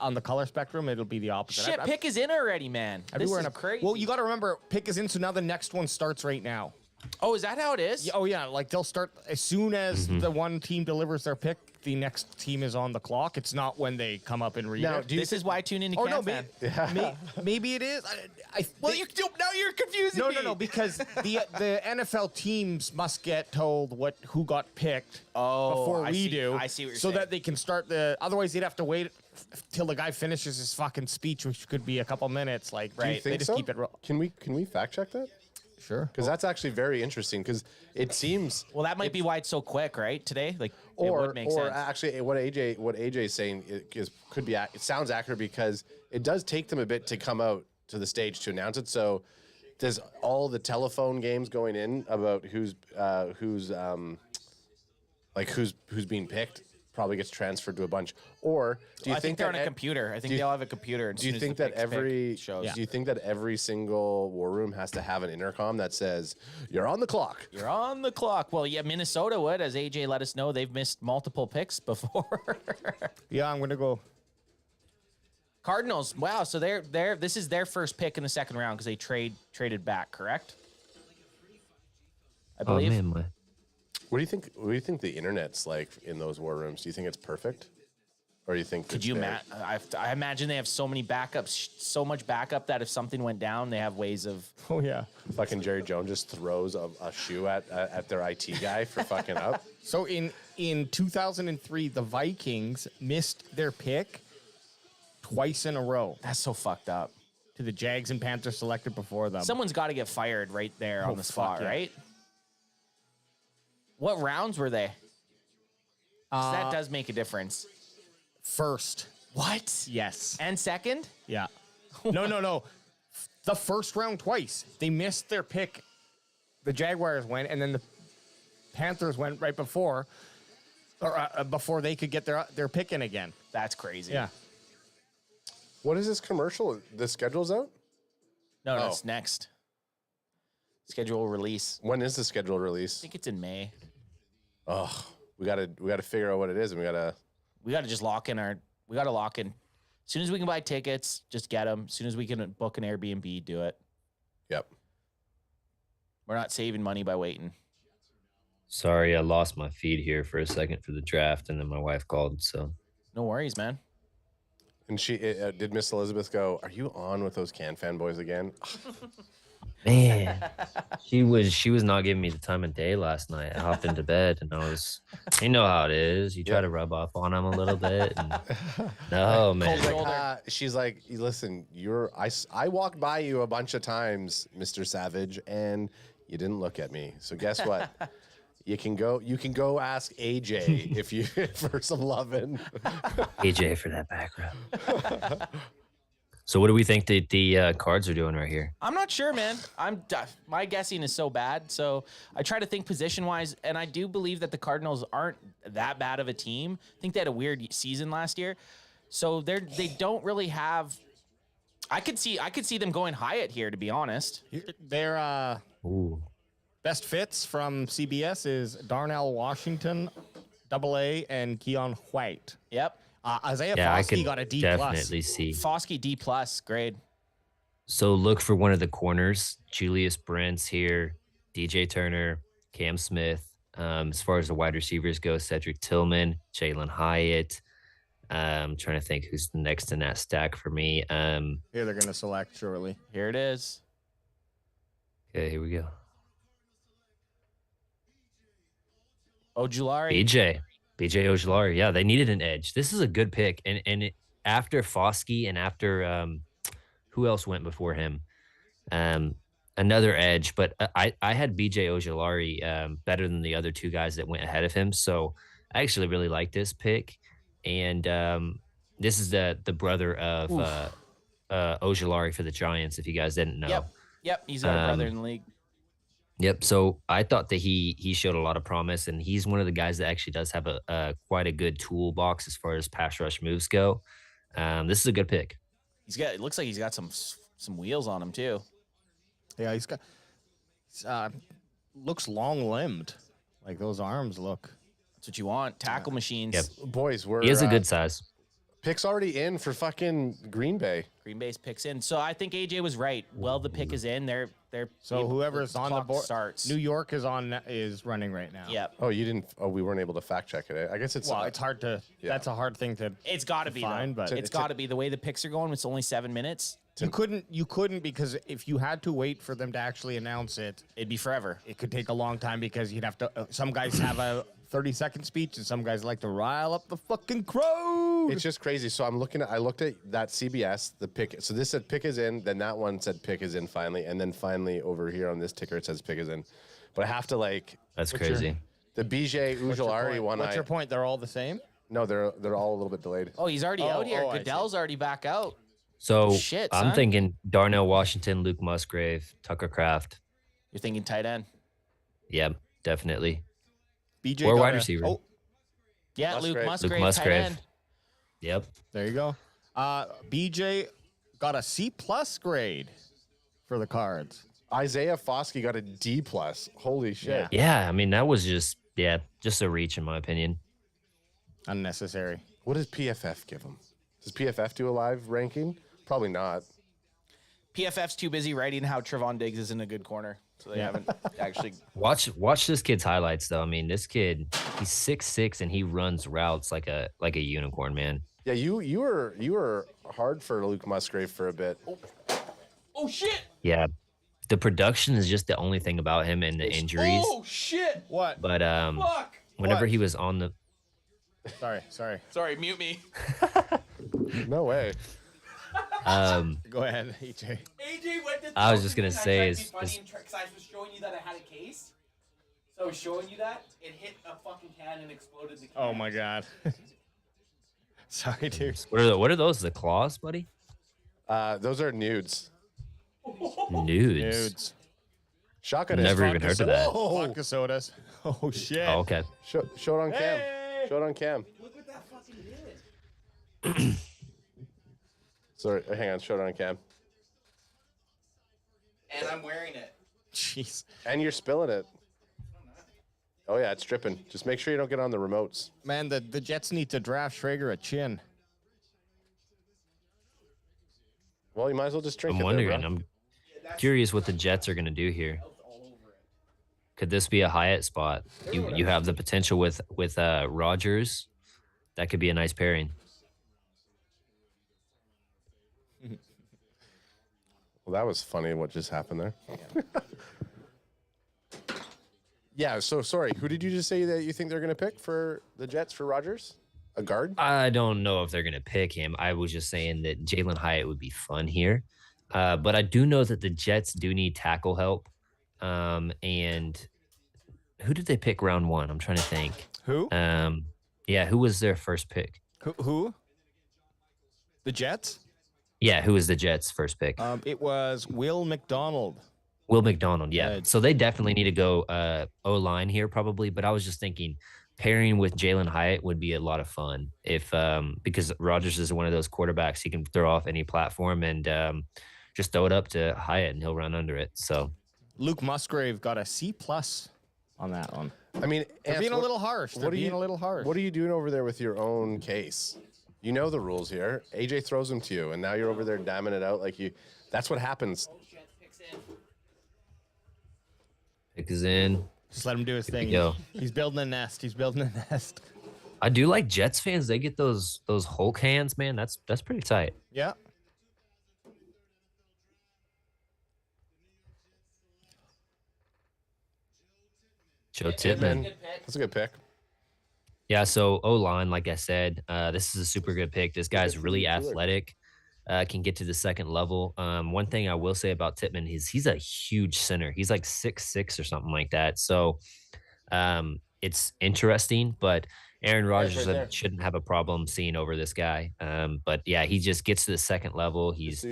On the color spectrum, it'll be the opposite. Shit, pick is in already, man. This is crazy. Well, you got to remember, pick is in, so now the next one starts right now. Oh, is that how it is? Oh yeah, like they'll start as soon as the one team delivers their pick. The next team is on the clock. It's not when they come up and read Now, it. This is why I tune into Oh no, CanFan. maybe it is. Well, now you're confusing me. No, because the NFL teams must get told who got picked before we do. I see what you're so saying. that they can start the. Otherwise, they'd have to wait till the guy finishes his fucking speech, which could be a couple minutes. Like, Do you they think just so? keep it. Can we fact check that? Sure. Because that's actually very interesting. Because it seems. Well, that might be why it's so quick, right? Today, like, it Or would make sense. actually, what AJ's saying could be. It sounds accurate because it does take them a bit to come out to the stage to announce it. So there's all the telephone games going in about who's being picked. probably gets transferred to a bunch. Or do you I think they're on that a computer. I think they all have a computer. Do you think that every single war room has to have an intercom that says you're on the clock? You're on the clock. Well, yeah, Minnesota would, as AJ let us know, they've missed multiple picks before. Yeah, I'm gonna go. Cardinals. Wow, so they're this is their first pick in the second round because they traded back, correct? I believe. Oh, man, What do you think? What do you think the internet's like in those war rooms? Do you think it's perfect, or do you think? Could you imagine? I imagine they have so many backups, so much backup that if something went down, they have ways of. Oh yeah. Fucking Jerry Jones just throws a shoe at their IT guy for fucking up. So in 2003, the Vikings missed their pick twice in a row That's so fucked up. to the Jags and Panthers selected before them. Someone's got to get fired right there on the spot, fuck yeah. right? What rounds were they? 'Cause that does make a difference. First. What? Yes. And second? Yeah. No. The first round twice. They missed their pick. The Jaguars went, and then the Panthers went right before, or before they could get their pick in again. That's crazy. Yeah. What is this commercial? The schedule's out? No, that's next. Schedule release. When is the schedule release? I think it's in May. Oh, we gotta figure out what it is, and we gotta just lock in we gotta lock in. As soon as we can buy tickets, just get them. As soon as we can book an Airbnb, do it. Yep. We're not saving money by waiting. Sorry, I lost my feed here for a second for the draft, and then my wife called. So No worries, man. And she did Miss Elizabeth go, "Are you on with those CanFan boys again?" man, she was not giving me the time of day last night. I hopped into bed and I was, you know how it is. You try to rub off on them a little bit. And, no, man. She's like, "Listen, I walked by you a bunch of times, Mr. Savage, and you didn't look at me. So guess what? You can go ask AJ if you for some loving." AJ for that background. So what do we think that the Cards are doing right here? I'm not sure, man. My guessing is so bad. So I try to think position wise, and I do believe that the Cardinals aren't that bad of a team. I think they had a weird season last year, so they don't really have. I could see them going Hyatt here, to be honest. Their best fits from CBS is Darnell Washington, AA, and Keon White. Yep. Isaiah I Foskey could got a D+. definitely see. Foskey D+ grade. So look for one of the corners. Julius Brents here, DJ Turner, Cam Smith. As far as the wide receivers go, Cedric Tillman, Jalen Hyatt. I'm trying to think who's the next in that stack for me. Here they're going to select shortly. Here it is. Okay, here we go. Ojulari. BJ Ojulari. Yeah, they needed an edge. This is a good pick. And after Foskey and after who else went before him? Another edge, but I had BJ Ojulari better than the other two guys that went ahead of him. So I actually really like this pick. And this is the brother of Ojulari for the Giants, if you guys didn't know. Yep. He's got a brother in the league. Yep. So I thought that he showed a lot of promise, and he's one of the guys that actually does have a quite a good toolbox as far as pass rush moves go. This is a good pick. It looks like he's got some wheels on him too. Yeah, he's got looks long limbed. Like those arms look. That's what you want. Tackle machines. Yep. Boys, He is a good size. Pick's already in for fucking Green Bay. Green Bay's picks in. So I think AJ was right. Well, the pick is in. So whoever's on the board starts. New York is running right now. Yep. Oh, you didn't. Oh, we weren't able to fact check it. I guess it's. Well, it's hard to. Yeah. That's a hard thing to. It's got to be find, though. but It's got to be the way the picks are going. It's only 7 minutes. You couldn't because if you had to wait for them to actually announce it, It'd be forever. it could take a long time because you'd have to. Some guys have a 30-second speech, and some guys like to rile up the fucking crowd. It's just crazy. So I looked at that CBS, the pick. So this said pick is in. Then that one said pick is in finally, and then finally over here on this ticker it says pick is in. But I have to like. That's crazy. The BJ Ujulari one. What's your point? They're all the same. No, they're all a little bit delayed. Oh, he's already out here. I see. Goodell's already back out. So Shit, I'm son. thinking Darnell Washington, Luke Musgrave, Tucker Kraft. You're thinking tight end. Yep, definitely. BJ Or got wide a- receiver. Oh, Yeah, Luke Musgrave. Luke tight Musgrave. end. Yep. There you go. BJ got a C+ grade for the Cards. Isaiah Foskey got a D+. Holy shit. Yeah, I mean, that was just a reach in my opinion. Unnecessary. What does PFF give him? Does PFF do a live ranking? Probably not. PFF's too busy writing how Trevon Diggs is in a good corner, so they haven't actually. Watch this kid's highlights though. I mean, this kid, he's 6'6" and he runs routes like a unicorn, man. Yeah, you were hard for Luke Musgrave for a bit. Oh shit! Yeah, the production is just the only thing about him and the injuries. Oh shit! What? But Fuck! whenever he was on the Sorry, mute me. No way. Go ahead, EJ. AJ went to. I was just gonna say is because I was showing you that I had a case. So I was showing you that it hit a fucking can and exploded the can. Oh my god. Sorry, dude. what are those? The claws, buddy? Those are nudes. Nudes. Shotgun Never is even heard of that. Vodka sodas. Oh shit. Oh, okay. Show it on cam. Hey! Show it on cam. Look what that fucking did. Sorry, hang on. Show it on cam. And I'm wearing it. Jeez. And you're spilling it. Oh yeah, it's dripping. Just make sure you don't get on the remotes. Man, the Jets need to draft Schrager a chin. Well, you might as well just drink I'm it. wondering. There, bro. I'm curious what the Jets are gonna do here. Could this be a Hyatt spot? You have the potential with Rodgers. That could be a nice pairing. Well, that was funny what just happened there. Yeah, so sorry. Who did you just say that you think they're going to pick for the Jets for Rodgers? A guard? I don't know if they're going to pick him. I was just saying that Jalen Hyatt would be fun here. But I do know that the Jets do need tackle help. And who did they pick round one? I'm trying to think. Who? Yeah, who was their first pick? Who? The Jets? Yeah, who was the Jets' first pick? It was Will McDonald. Will McDonald, yeah. So they definitely need to go O-line here probably, but I was just thinking pairing with Jalen Hyatt would be a lot of fun if because Rodgers is one of those quarterbacks he can throw off any platform and just throw it up to Hyatt and he'll run under it. So Luke Musgrave got a C+ on that one. I mean, They're being a little harsh. They're being a little harsh. What are you doing over there with your own case? You know the rules here. AJ throws them to you, and now you're over there damming it out like you. That's what happens. pick is in. Just let him do his thing. Go. He's building a nest. He's building a nest. I do like Jets fans. They get those Hulk hands, man. That's pretty tight. Yeah. Joe Tippmann. That's a good pick. Yeah, so O-line, like I said, this is a super good pick. This guy's really athletic, can get to the second level. One thing I will say about Tippmann is he's a huge center. He's like 6'6" or something like that. So it's interesting, but Aaron Rodgers shouldn't have a problem seeing over this guy. But yeah, he just gets to the second level. He's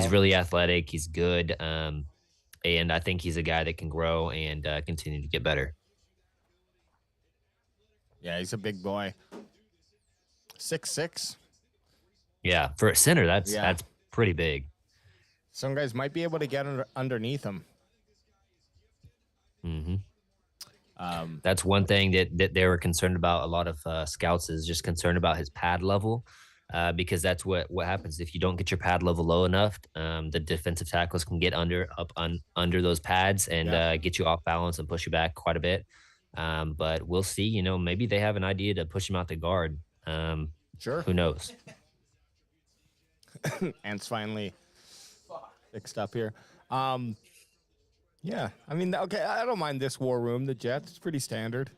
really athletic. He's good. And I think he's a guy that can grow and continue to get better. Yeah, he's a big boy. 6'6". Yeah, for a center, that's pretty big. Some guys might be able to get underneath him. Mm-hmm. That's one thing that they were concerned about. A lot of scouts is just concerned about his pad level, because that's what happens if you don't get your pad level low enough. The defensive tackles can get under those pads and get you off balance and push you back quite a bit. But we'll see. You know, maybe they have an idea to push him out the guard. Sure. Who knows? Ant's finally fixed up here. Yeah, I mean, okay, I don't mind this war room. The Jets, it's pretty standard.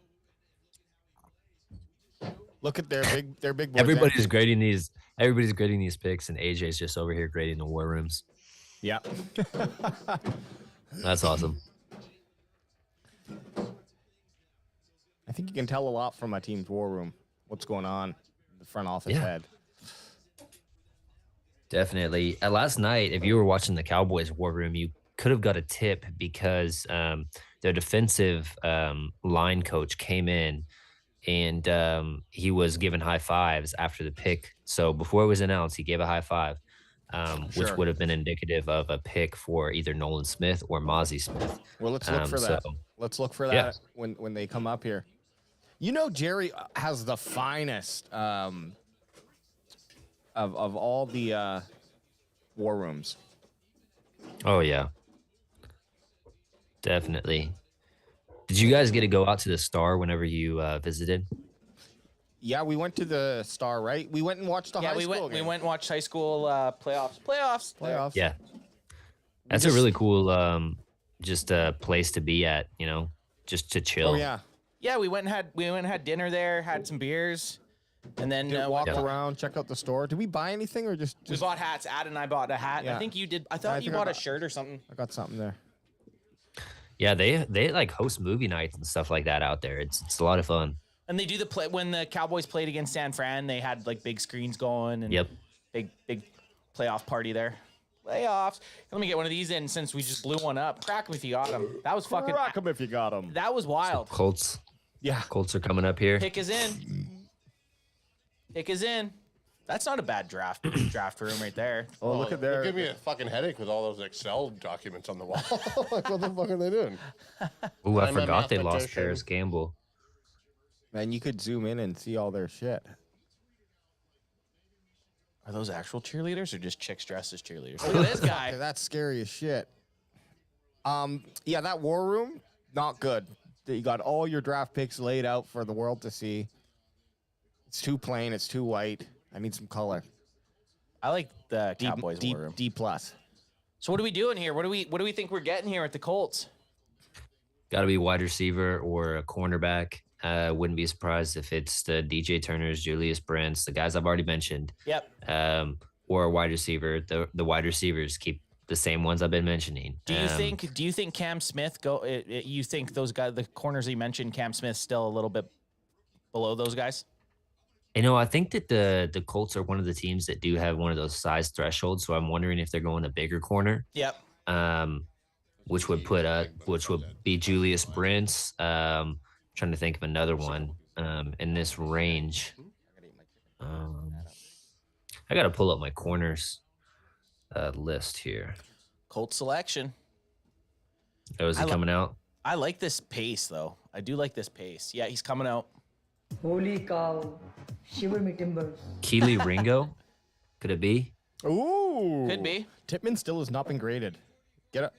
Look at their big. Boys Everybody's grading these picks, and AJ's just over here grading the war rooms. Yeah. That's awesome. I think you can tell a lot from a team's war room. What's going on in the front office head. Definitely. Last night, if you were watching the Cowboys war room, you could have got a tip because their defensive line coach came in and he was given high fives after the pick. So before it was announced, he gave a high five, which would have been indicative of a pick for either Nolan Smith or Mozzie Smith. Well, let's look for that. Let's look for that when they come up here. You know, Jerry has the finest of all the war rooms. Oh yeah, definitely. Did you guys get to go out to the Star whenever you visited? Yeah, we went to the Star, right? We went and watched the high school game. We went and watched high school playoffs. Yeah, that's a really cool just a place to be at. You know, just to chill. Oh yeah. Yeah, we went and had dinner there, had some beers, and then walked around, check out the store. Did we buy anything or just we bought hats? Ad and I bought a hat. Yeah. I think you did. I thought you bought a shirt or something. I got something there. Yeah, they like host movie nights and stuff like that out there. It's a lot of fun. And they do the play when the Cowboys played against San Fran. They had like big screens going and big playoff party there. Playoffs. Let me get one of these in since we just blew one up. Crack 'em if you got them. That was fucking. Crack 'em if you got them. That was wild. So Colts. Yeah, Colts are coming up here. Pick is in. Pick is in. That's not a bad draft room right there. Oh, look at there. Give me a fucking headache with all those Excel documents on the wall. Like, what the fuck are they doing? Ooh, I I'm a forgot they lost mathematician. Paris Campbell. Man, you could zoom in and see all their shit. Are those actual cheerleaders or just chicks dressed as cheerleaders? Look at this guy. That's scary as shit. Yeah, that war room, not good. You got all your draft picks laid out for the world to see. It's too plain. It's too white. I need some color. I like the Cowboys D, war room. D plus. So what are we doing here? What do we think we're getting here at the Colts? Got to be wide receiver or a cornerback. Wouldn't be surprised if it's the DJ Turners, Julius Brents, the guys I've already mentioned. Yep. Or a wide receiver. The wide receivers keep the same ones I've been mentioning. Do you think Cam Smith you think those guys, the corners he mentioned, Cam Smith's still a little bit below those guys? You know, I think that the Colts are one of the teams that do have one of those size thresholds. So I'm wondering if they're going a bigger corner. Yep. Which would be Julius Brents. Trying to think of another one in this range. I got to pull up my corners list here. Colts selection. Oh, is he coming out? I like this pace though. I do like this pace. Yeah, he's coming out. Holy cow. Shiver me timbers. Keely Ringo? Could it be? Ooh. Could be. Tippmann still has not been graded. Get up.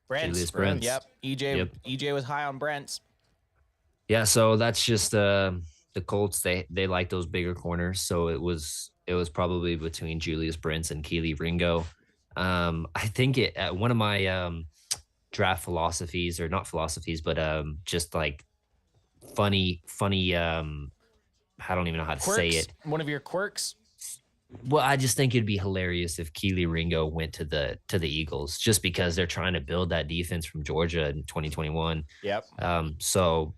Brents. Brents. Yep. EJ was high on Brents. Yeah, so that's just the Colts. They like those bigger corners, so it was probably between Julius Brents and Keely Ringo. I think one of my draft philosophies, or not philosophies, but just like funny. I don't even know how to say it. One of your quirks. Well, I just think it'd be hilarious if Keely Ringo went to the Eagles, just because they're trying to build that defense from Georgia in 2021. Yep. So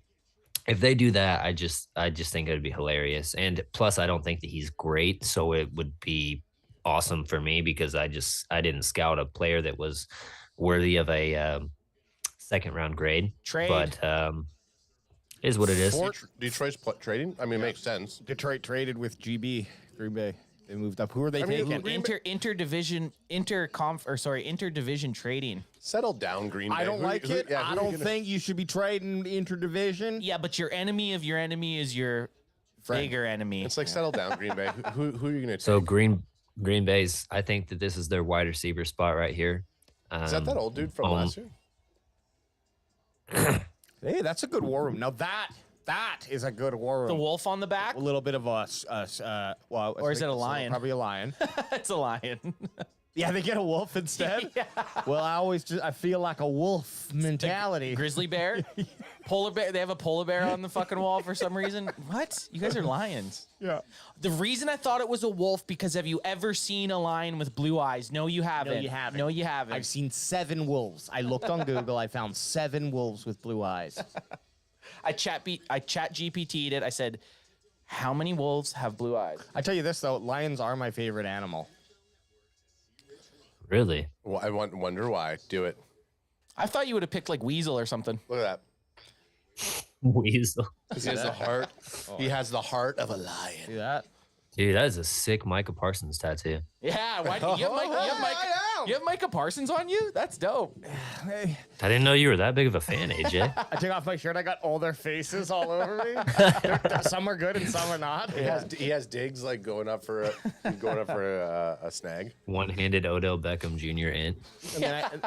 if they do that, I just think it'd be hilarious. And plus, I don't think that he's great, so it would be awesome for me because I didn't scout a player that was worthy of a second round grade. Trade. But is what it is. Detroit's trading? I mean, it makes sense. Detroit traded with GB, Green Bay. They moved up. Who are they taking? Interdivision trading. Settle down, Green Bay. I don't like it. I don't think you should be trading interdivision. Yeah, but your enemy of your enemy is your bigger enemy. It's like settle down, Green Bay. Who are you going to take? So Green Bay's, I think that this is their wide receiver spot right here. Is that old dude from last year? Hey, that's a good war room. Now that is a good war room. The wolf on the back? A little bit of or is it a lion? Probably a lion. It's a lion. Yeah, they get a wolf instead. Yeah. Well, I feel like a wolf mentality. Grizzly bear, polar bear. They have a polar bear on the fucking wall for some reason. What? You guys are lions. Yeah. The reason I thought it was a wolf because have you ever seen a lion with blue eyes? No, you haven't. No, you haven't. No, you haven't. I've seen 7 wolves. I looked on Google. I found 7 wolves with blue eyes. I chat GPT'd it. I said, how many wolves have blue eyes? I tell you this though, lions are my favorite animal. Really? Well, I wonder why. Do it. I thought you would have picked like Weasel or something. Look at that. Weasel. Because he has the heart. He has the heart of a lion. See that? Dude, that is a sick Micah Parsons tattoo. Yeah. Why? You have Micah Parsons on you? That's dope. Hey, I didn't know you were that big of a fan, AJ. I took off my shirt. I got all their faces all over me. Some are good and some are not. He has digs like going up for a snag. One-handed Odell Beckham Jr. in.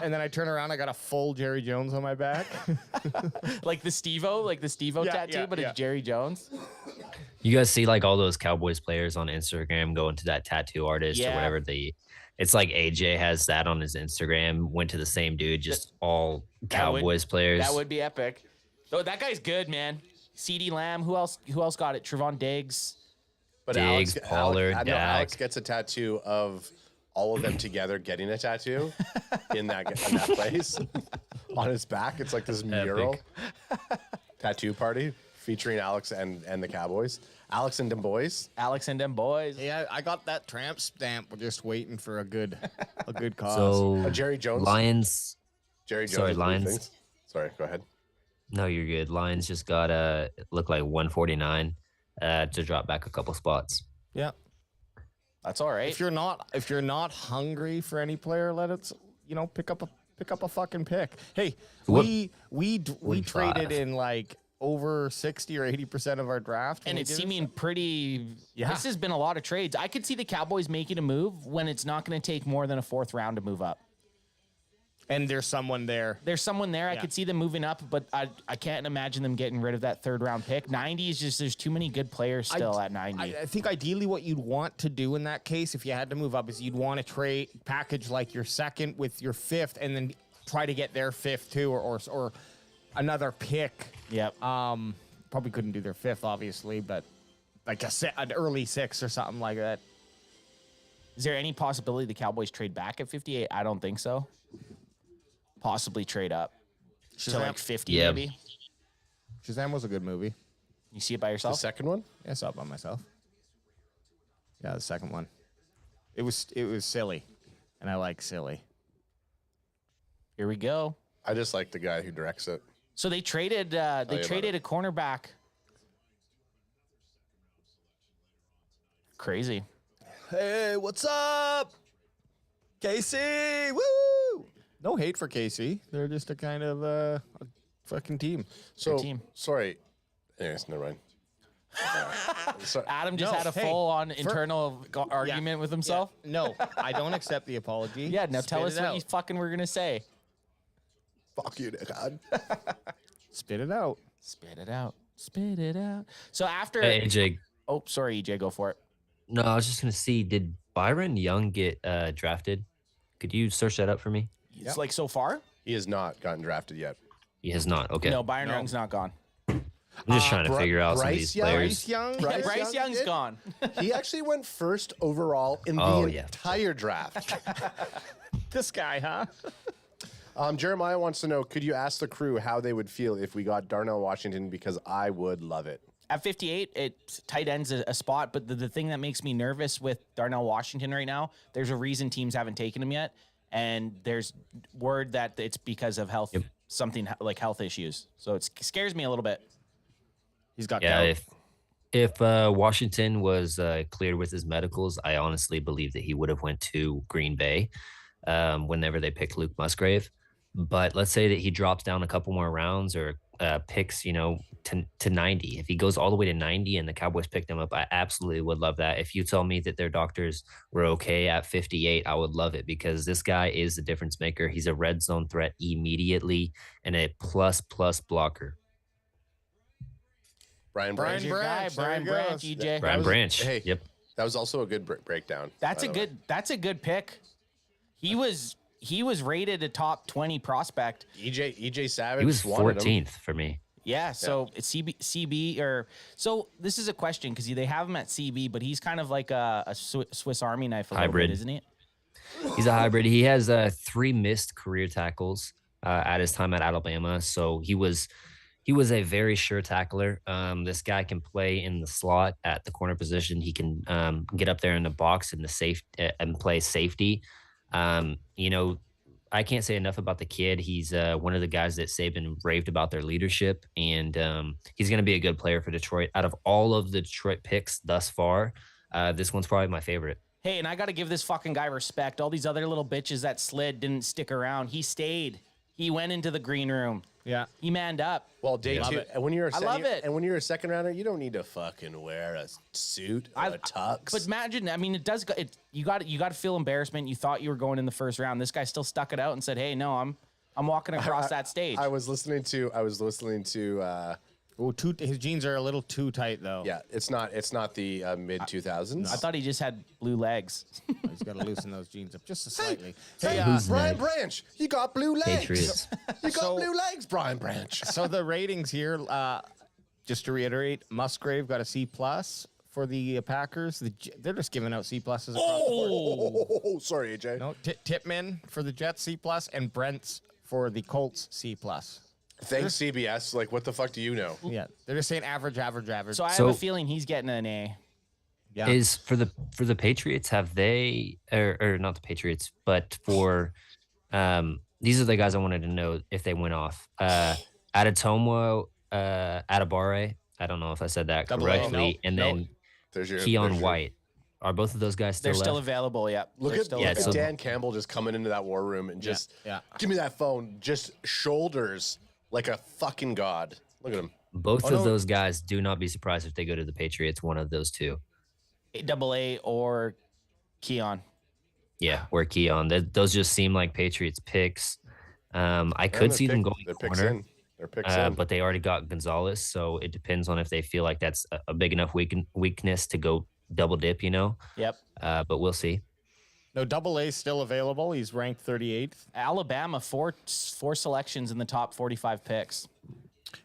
And then I turn around. I got a full Jerry Jones on my back. Like the Steve-O tattoo, but it's Jerry Jones. You guys see like all those Cowboys players on Instagram going to that tattoo artist or whatever it's like AJ has that on his Instagram, went to the same dude, just all Cowboys players. That would be epic. Oh, that guy's good, man. CeeDee Lamb. Who else got it? Trevon Diggs. But Diggs, Pollard, Alex gets a tattoo of all of them together getting a tattoo in that place on his back. It's like this mural tattoo party featuring Alex and the Cowboys. Alex and them boys. Yeah, I got that tramp stamp. We're just waiting for a good cause. So Jerry Jones. Lions. Jerry Jones. Sorry, Lions. Sorry, go ahead. No, you're good. Lions just got look like 149 to drop back a couple spots. Yeah, that's all right. If you're not hungry for any player, let it pick up a fucking pick. Hey, we traded in like over 60 or 80% of our draft, and it's seeming pretty. Yeah, this has been a lot of trades. I could see the Cowboys making a move when it's not going to take more than a 4th round to move up. And there's someone there. I could see them moving up, but I can't imagine them getting rid of that 3rd round pick. 90 is just, there's too many good players still at 90. I think ideally what you'd want to do in that case, if you had to move up, is you'd want to package like your 2nd with your 5th, and then try to get their 5th too, or another pick. Yep. Probably couldn't do their 5th, obviously, but like an early 6 or something like that. Is there any possibility the Cowboys trade back at 58? I don't think so. Possibly trade up to like 50, maybe. Shazam was a good movie. You see it by yourself? The 2nd one? Yeah, I saw it by myself. Yeah, the 2nd one. It was silly, and I like silly. Here we go. I just like the guy who directs it. So they traded a cornerback. Crazy. Hey, what's up? KC, woo! No hate for KC. They're just a kind of a fucking team. Sorry. Anyways, never mind. Adam just had a full-on internal argument with himself. Yeah. No, I don't accept the apology. Yeah, now tell us what you fucking were gonna say. Fuck you, God. Spit it out. Spit it out. Spit it out. So after AJ. Oh, sorry, EJ, go for it. No, I was just gonna see. Did Byron Young get drafted? Could you search that up for me? It's like so far. He has not gotten drafted yet. He has not. Okay. No, Byron Young's not gone. I'm just trying to figure out some of these players. Bryce Young's gone. He actually went 1st overall in the entire draft. This guy, huh? Jeremiah wants to know, could you ask the crew how they would feel if we got Darnell Washington, because I would love it. At 58, tight end's a spot, but the thing that makes me nervous with Darnell Washington right now, there's a reason teams haven't taken him yet, and there's word that it's because of health, something like health issues. So it scares me a little bit. He's got if Washington was cleared with his medicals, I honestly believe that he would have went to Green Bay whenever they picked Luke Musgrave. But let's say that he drops down a couple more rounds or picks, to 90. If he goes all the way to 90 and the Cowboys picked him up, I absolutely would love that. If you tell me that their doctors were okay at 58, I would love it, because this guy is the difference maker. He's a red zone threat immediately and a plus blocker. Brian Branch. Brian Branch, EJ. Brian Branch. Hey, yep. That was also a good breakdown. That's a good pick. He was rated a top 20 prospect. EJ Savage. He was 14th for me. Yeah, so it's CB or so. This is a question because they have him at CB, but he's kind of like a Swiss Army knife hybrid, isn't he? He's a hybrid. He has 3 missed career tackles at his time at Alabama, so he was a very sure tackler. This guy can play in the slot at the corner position. He can get up there in the box in the and play safety. You know, I can't say enough about the kid. He's one of the guys that Saban raved about their leadership, and he's going to be a good player for Detroit. Out of all of the Detroit picks thus far, this one's probably my favorite. Hey, and I got to give this fucking guy respect. All these other little bitches that slid didn't stick around. He stayed. He went into the green room. Yeah. He manned up. Well, day two, and when you're I love it. And when you're a second rounder, you don't need to fucking wear a suit or a tux. But imagine, I mean, you got to feel embarrassment. You thought you were going in the first round. This guy still stuck it out and said, "Hey, no, I'm walking across that stage." I was listening to his jeans are a little too tight though. Yeah, it's not the mid 2000s. I thought he just had blue legs. He's got to loosen those jeans up just slightly. Hey, Brian Branch, you got blue legs. Patriots. You got blue legs, Brian Branch. So the ratings here, just to reiterate, Musgrave got a C+ for the Packers. They're just giving out C+ across the board. Oh, sorry, AJ. No, Tipman for the Jets C+, and Brent's for the Colts C+. Thanks, CBS. Like, what the fuck do you know? Yeah, they're just saying average. So I have a feeling he's getting an A. Yeah. Is for the Patriots, have they or not the Patriots, but for these are the guys I wanted to know if they went off. Adetomo, Adebare. I don't know if I said that correctly. And then Keon White. Are both of those guys still They're left? still available, yeah. Look at Dan Campbell just coming into that war room and just give me that phone. Just shoulders like a fucking god. Look at him. Both of those guys, do not be surprised if they go to the Patriots, one of those two. AA or Keon. Yeah, or Keon. Those just seem like Patriots picks. I could see them going corner. They're picks in. But they already got Gonzalez, so it depends on if they feel like that's a big enough weakness to go double dip, you know? Yep. But we'll see. No, AA still available. He's ranked 38th. Alabama, four selections in the top 45 picks.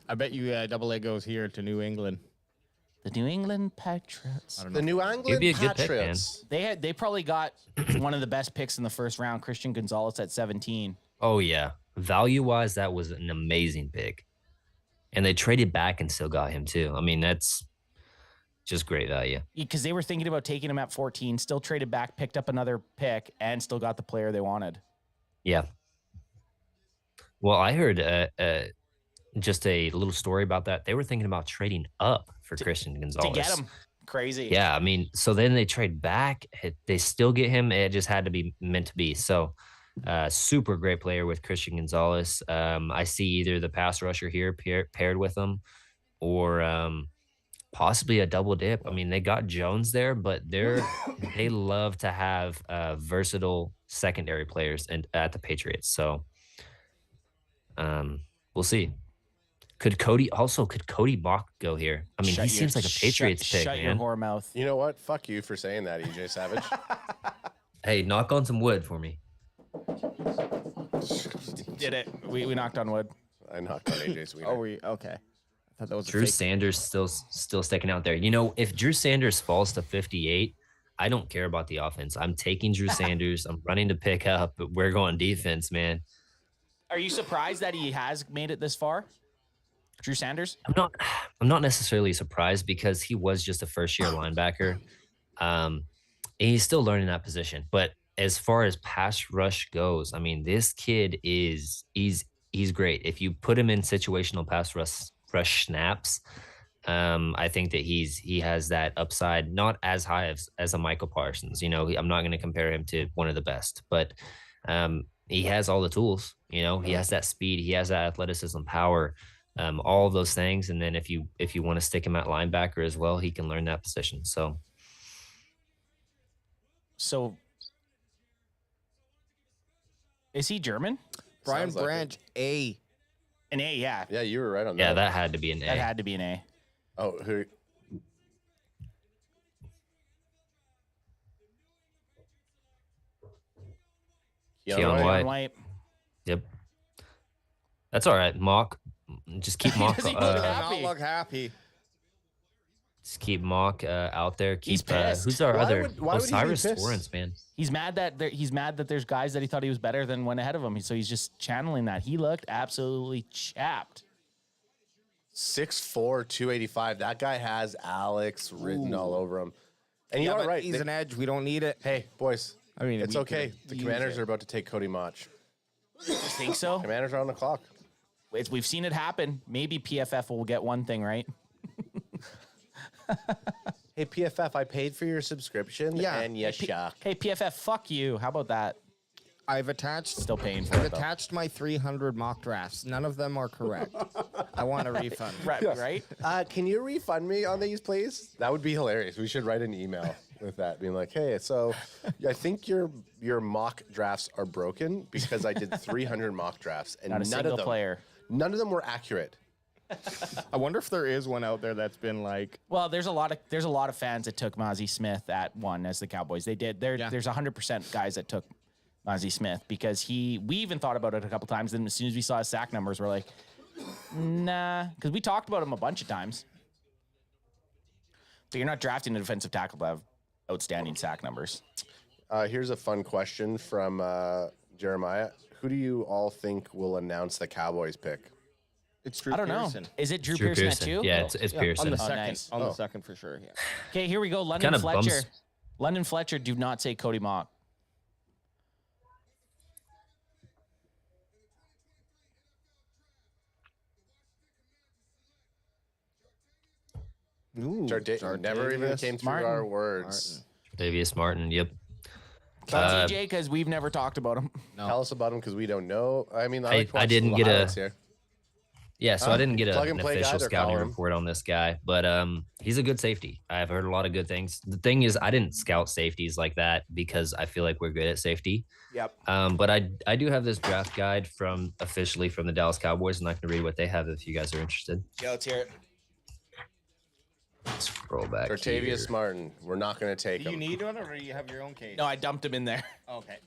I bet you AA goes here to New England. The New England Patriots. The New England It'd be a good Patriots. pick, man. They probably got one of the best picks in the first round, Christian Gonzalez at 17. Oh, yeah. Value-wise, that was an amazing pick. And they traded back and still got him, too. I mean, that's just great value. Because they were thinking about taking him at 14, still traded back, picked up another pick, and still got the player they wanted. Yeah. Well, I heard just a little story about that. They were thinking about trading up for Christian Gonzalez. To get him. Crazy. Yeah, I mean, so then they trade back. They still get him. It just had to be meant to be. So super great player with Christian Gonzalez. I see either the pass rusher here paired with him or possibly a double dip. I mean, they got Jones there, but they love to have versatile secondary players at the Patriots. So we'll see. Could Cody Mock go here? I mean, he seems like a Patriots pick, shut man. your whore mouth. You know what? Fuck you for saying that, EJ Savage. Hey, knock on some wood for me. Did it. We knocked on wood. I knocked on AJ's wiener. Oh, okay. I thought that was Drew Sanders still sticking out there. You know, if Drew Sanders falls to 58, I don't care about the offense. I'm taking Drew Sanders. I'm running to pick up, but we're going defense, man. Are you surprised that he has made it this far? Drew Sanders? I'm not necessarily surprised because he was just a first-year linebacker. And he's still learning that position. But as far as pass rush goes, I mean, this kid he's great. If you put him in situational pass rush snaps, I think that he has that upside, not as high as a Michael Parsons. You know, I'm not going to compare him to one of the best, but he has all the tools. You know, he has that speed, he has that athleticism, power, all of those things. And then if you want to stick him at linebacker as well, he can learn that position. So is he German? Brian Sounds like Branch, A. An A, yeah. Yeah, you were right on that. yeah, that had to be an A. That had to be an A. Oh, who? Keon White. White. Yep. That's all right. Mock. Just keep Mock. Does he look Not look happy. Just keep Mock out there. He's Keep pissed. who's our Why other would he be Osiris pissed? Torrance, man. He's mad that there's guys that he thought he was better than went ahead of him. So he's just channeling that. He looked absolutely chapped. 6'4", 285. That guy has Alex written all over him. And you are right. He's an edge. We don't need it. Hey, boys, I mean, It's we okay. could've The used Commanders it. are about to take Cody Mach. You think so? Commanders are on the clock. We've seen it happen. Maybe PFF will get one thing right. Hey, PFF, I paid for your subscription, Yeah. and you suck. Hey, PFF, fuck you. How about that? I've attached. Still paying for I've it, though. attached my 300 mock drafts. None of them are correct. I want a refund. Right? Can you refund me on these, please? That would be hilarious. We should write an email with that, being like, hey, so I think your mock drafts are broken because I did 300 mock drafts, and Not a single player. None of them were accurate. I wonder if there is one out there that's been like. Well, there's a lot of fans that took Mozzie Smith at one as the Cowboys. They did. There's 100% guys that took Mozzie Smith because we even thought about it a couple times. Then as soon as we saw his sack numbers, we're like, nah, because we talked about him a bunch of times. But you're not drafting a defensive tackle to have outstanding sack numbers. Here's a fun question from Jeremiah. Who do you all think will announce the Cowboys pick? It's Drew I don't Pearson. know. Is it Drew Pearson at 2? Yeah, it's Pearson. On the second. Nice. On the second for sure. Yeah. Okay, here we go. London Kinda Fletcher. bums- London Fletcher, do not say Cody Mach. Ooh, Never even Jartavius came through Martin. our words. Davius Martin. Yep. TJ, because we've never talked about him. Tell us about him because we don't know. I mean, I like to watch didn't the get a- highlights here. Yeah, so I didn't get Plug an and play guy, official they're scouting calling him. report on this guy, but he's a good safety. I've heard a lot of good things. The thing is, I didn't scout safeties like that because I feel like we're good at safety. Yep. But I do have this draft guide officially from the Dallas Cowboys, and I can read what they have if you guys are interested. Yeah, let's hear it. Let's scroll back. Jartavius here. Martin. We're not going to take Do you him. need one or do you have your own case? No, I dumped him in there. Okay.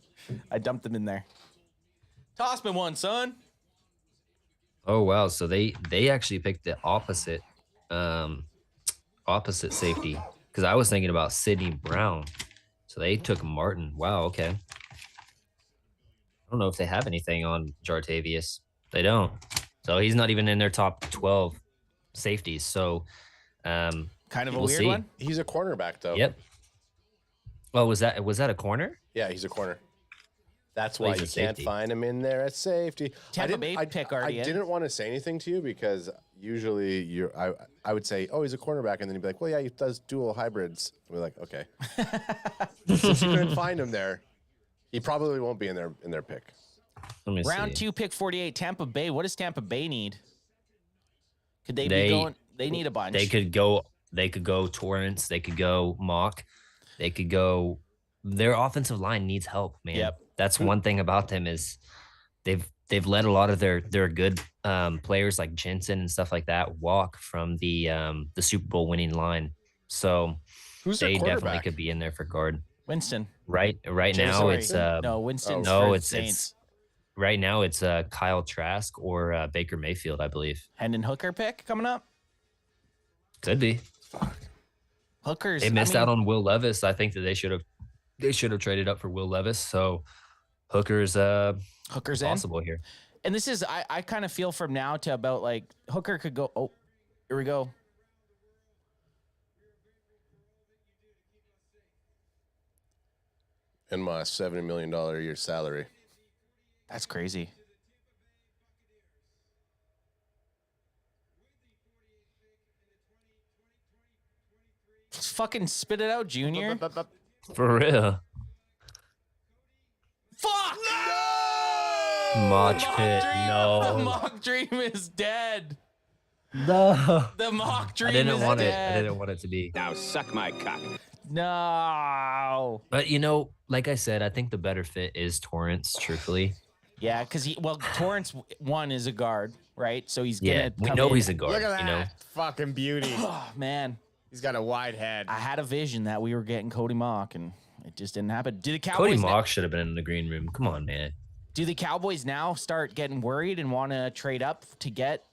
I dumped him in there. Toss me one, son. Oh wow, so they actually picked the opposite safety because I was thinking about Sidney Brown, so they took Martin. Wow, okay. I don't know if they have anything on Jartavius. They don't, so he's not even in their top 12 safeties. So Kind of a we'll weird see. one. He's a cornerback, though. Yep. Oh, was that a corner? Yeah, he's a corner. That's Well, why he's you a can't safety. find him in there at safety. Tampa Bay pick already I in. didn't want to say anything to you because usually I would say, oh, he's a cornerback, and then you'd be like, well, yeah, he does dual hybrids. And we're like, okay. Since you couldn't find him there, he probably won't be in their pick. Let me Round see. 2, pick 48, Tampa Bay. What does Tampa Bay need? Could they be They- going? They need a bunch. They could go Torrance. They could go Mock. They could go. Their offensive line needs help, man. Yep. That's one thing about them is they've let a lot of their good players like Jensen and stuff like that walk from the Super Bowl winning line. So Who's their they definitely quarterback? could be in there for guard. Winston. Right now Sorry. it's no Winston's no, for it's Saints. right now it's Kyle Trask or Baker Mayfield, I believe. Hendon Hooker pick coming up. Could be. Hookers. They missed out on Will Levis. I think that they should have traded up for Will Levis. So Hooker's Hooker's in. possible here. And this is I kind of feel from now to about like Hooker could go. Oh, here we go. And my $70 million a year salary. That's crazy. Just fucking spit it out, Junior. For real. Fuck! Moch pit. The No. mock dream is dead. No. The mock dream I didn't is want it. dead. I didn't want it to be. Now suck my cock. No. But like I said, I think the better fit is Torrance, truthfully. Yeah, because Torrance one is a guard, right? So he's gonna. Yeah, we come know in. he's a guard. Look at that fucking beauty. Oh man, He's got a wide head. I had a vision that we were getting Cody Mock, and it just didn't happen. Do the Cody Cowboys? Mock should have been in the green room. Come on, man. Do the Cowboys now start getting worried and want to trade up to get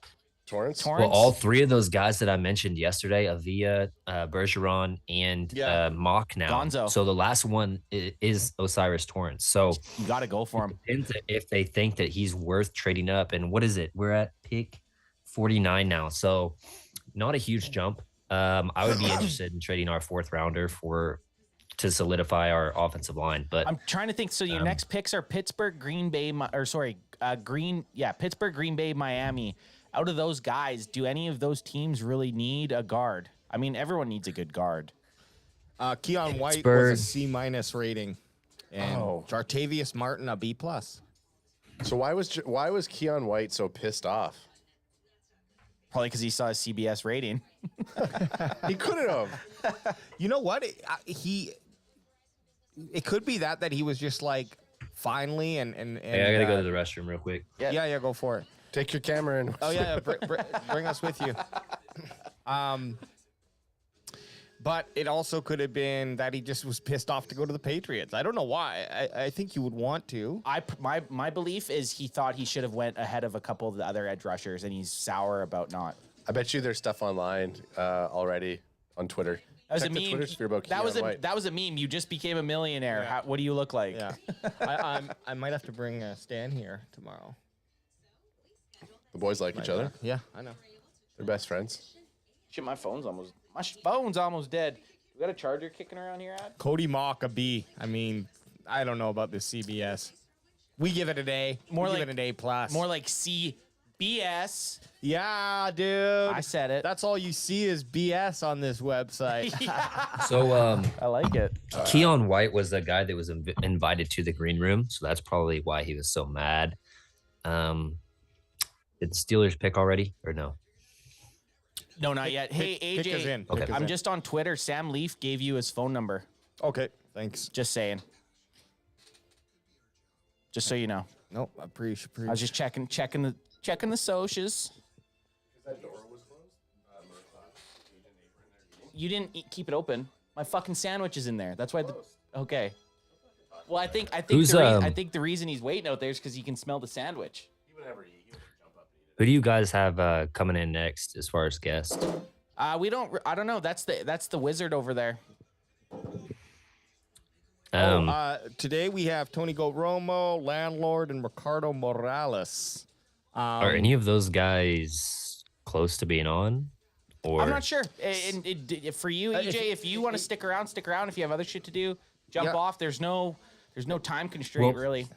Torrance? Well, all three of those guys that I mentioned yesterday, Avila, Bergeron, and Mock now. Gonzo. So the last one is Osiris Torrance. So You got to go for him. depends if they think that he's worth trading up. And what is it? We're at pick 49 now. So not a huge jump. I would be interested in trading our fourth rounder for to solidify our offensive line. But I'm trying to think. So your next picks are Pittsburgh, Green Bay, Pittsburgh, Green Bay, Miami. Out of those guys, do any of those teams really need a guard? I mean, everyone needs a good guard. Keon White Pittsburgh. was a C- rating, and Jartavius Martin a B+. So why was Keon White so pissed off? Probably because he saw a CBS rating. He couldn't have. You know what? It could be that he was just like, finally, and hey, I gotta go to the restroom real quick. Yeah, go for it. Take your camera in. Oh yeah, bring us with you. But it also could have been that he just was pissed off to go to the Patriots. I don't know why. I think you would want to. My belief is he thought he should have went ahead of a couple of the other edge rushers, and he's sour about not. I bet you there's stuff online already on Twitter. That was Check a the meme. Twitter sphere about That was Keon White. that was a meme. You just became a millionaire. Yeah. What do you look like? Yeah, I might have to bring Stan here tomorrow. The boys like each other. Yeah, I know. They're best friends. Shit, my phone's almost dead. We got a charger kicking around here, Ad? Cody Mock a B. I mean, I don't know about this CBS. We give it an A. More we like give it an A+. More like CBS. Yeah, dude. I said it. That's all you see is BS on this website. So I like it. Keon White was the guy that was invited to the green room, so that's probably why he was so mad. Did the Steelers pick already or no? No, not yet. Hey, AJ. Pick us in. Okay. Pick us I'm in. just on Twitter. Sam Leaf gave you his phone number. Okay, thanks. Just saying. Just so you know. Nope, I appreciate. I was just checking the socials. You didn't keep it open. My fucking sandwich is in there. That's why. Okay. Well, I think the reason he's waiting out there is because he can smell the sandwich. Who do you guys have coming in next as far as guests? I don't know. That's the wizard over there. Today we have Tony Goat Romo, Landlord, and Ricardo Morales. Are any of those guys close to being on? Or I'm not sure. For you, EJ, if you want to stick around, stick around. If you have other shit to do, jump off. There's no time constraint, really.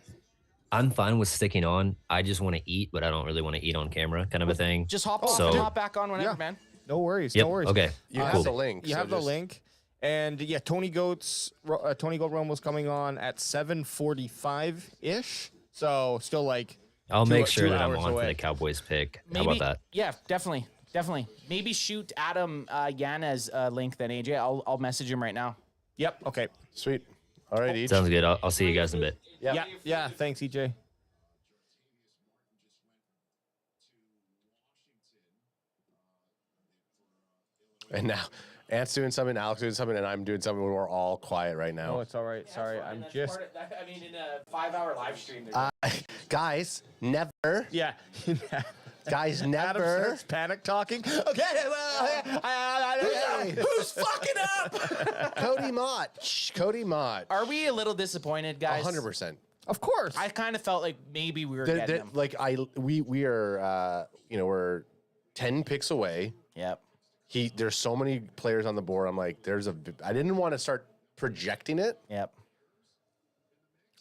I'm fine with sticking on. I just want to eat, but I don't really want to eat on camera, kind of a thing. Just hop off and hop back on whenever, man. No worries. Yep. No worries. Okay. You have the link. You have the link. And yeah, Tony Goat Romo's coming on at 7:45 ish. So still like. I'll make two sure that I'm hours on away. for the Cowboys pick. Maybe, How about that? Yeah, definitely. Maybe shoot Adam Yanez link then, AJ. I'll message him right now. Yep. Okay. Sweet. All right, each. Sounds good. I'll see you guys in a bit. Yeah. Yeah. Thanks, EJ. And now, Ant's doing something, Alex doing something, and I'm doing something. We're all quiet right now. Oh, it's all right. Sorry, I'm just. I mean, in a 5-hour live stream. Guys, never. Yeah. Guys, Adam never. starts panic talking. Okay. Who's fucking up? Cody Mott. Shh, Cody Mott. Are we a little disappointed, guys? 100%. Of course. I kind of felt like maybe we were getting them. Like we are we're 10 picks away. Yep. There's so many players on the board. I'm like, I didn't want to start projecting it. Yep.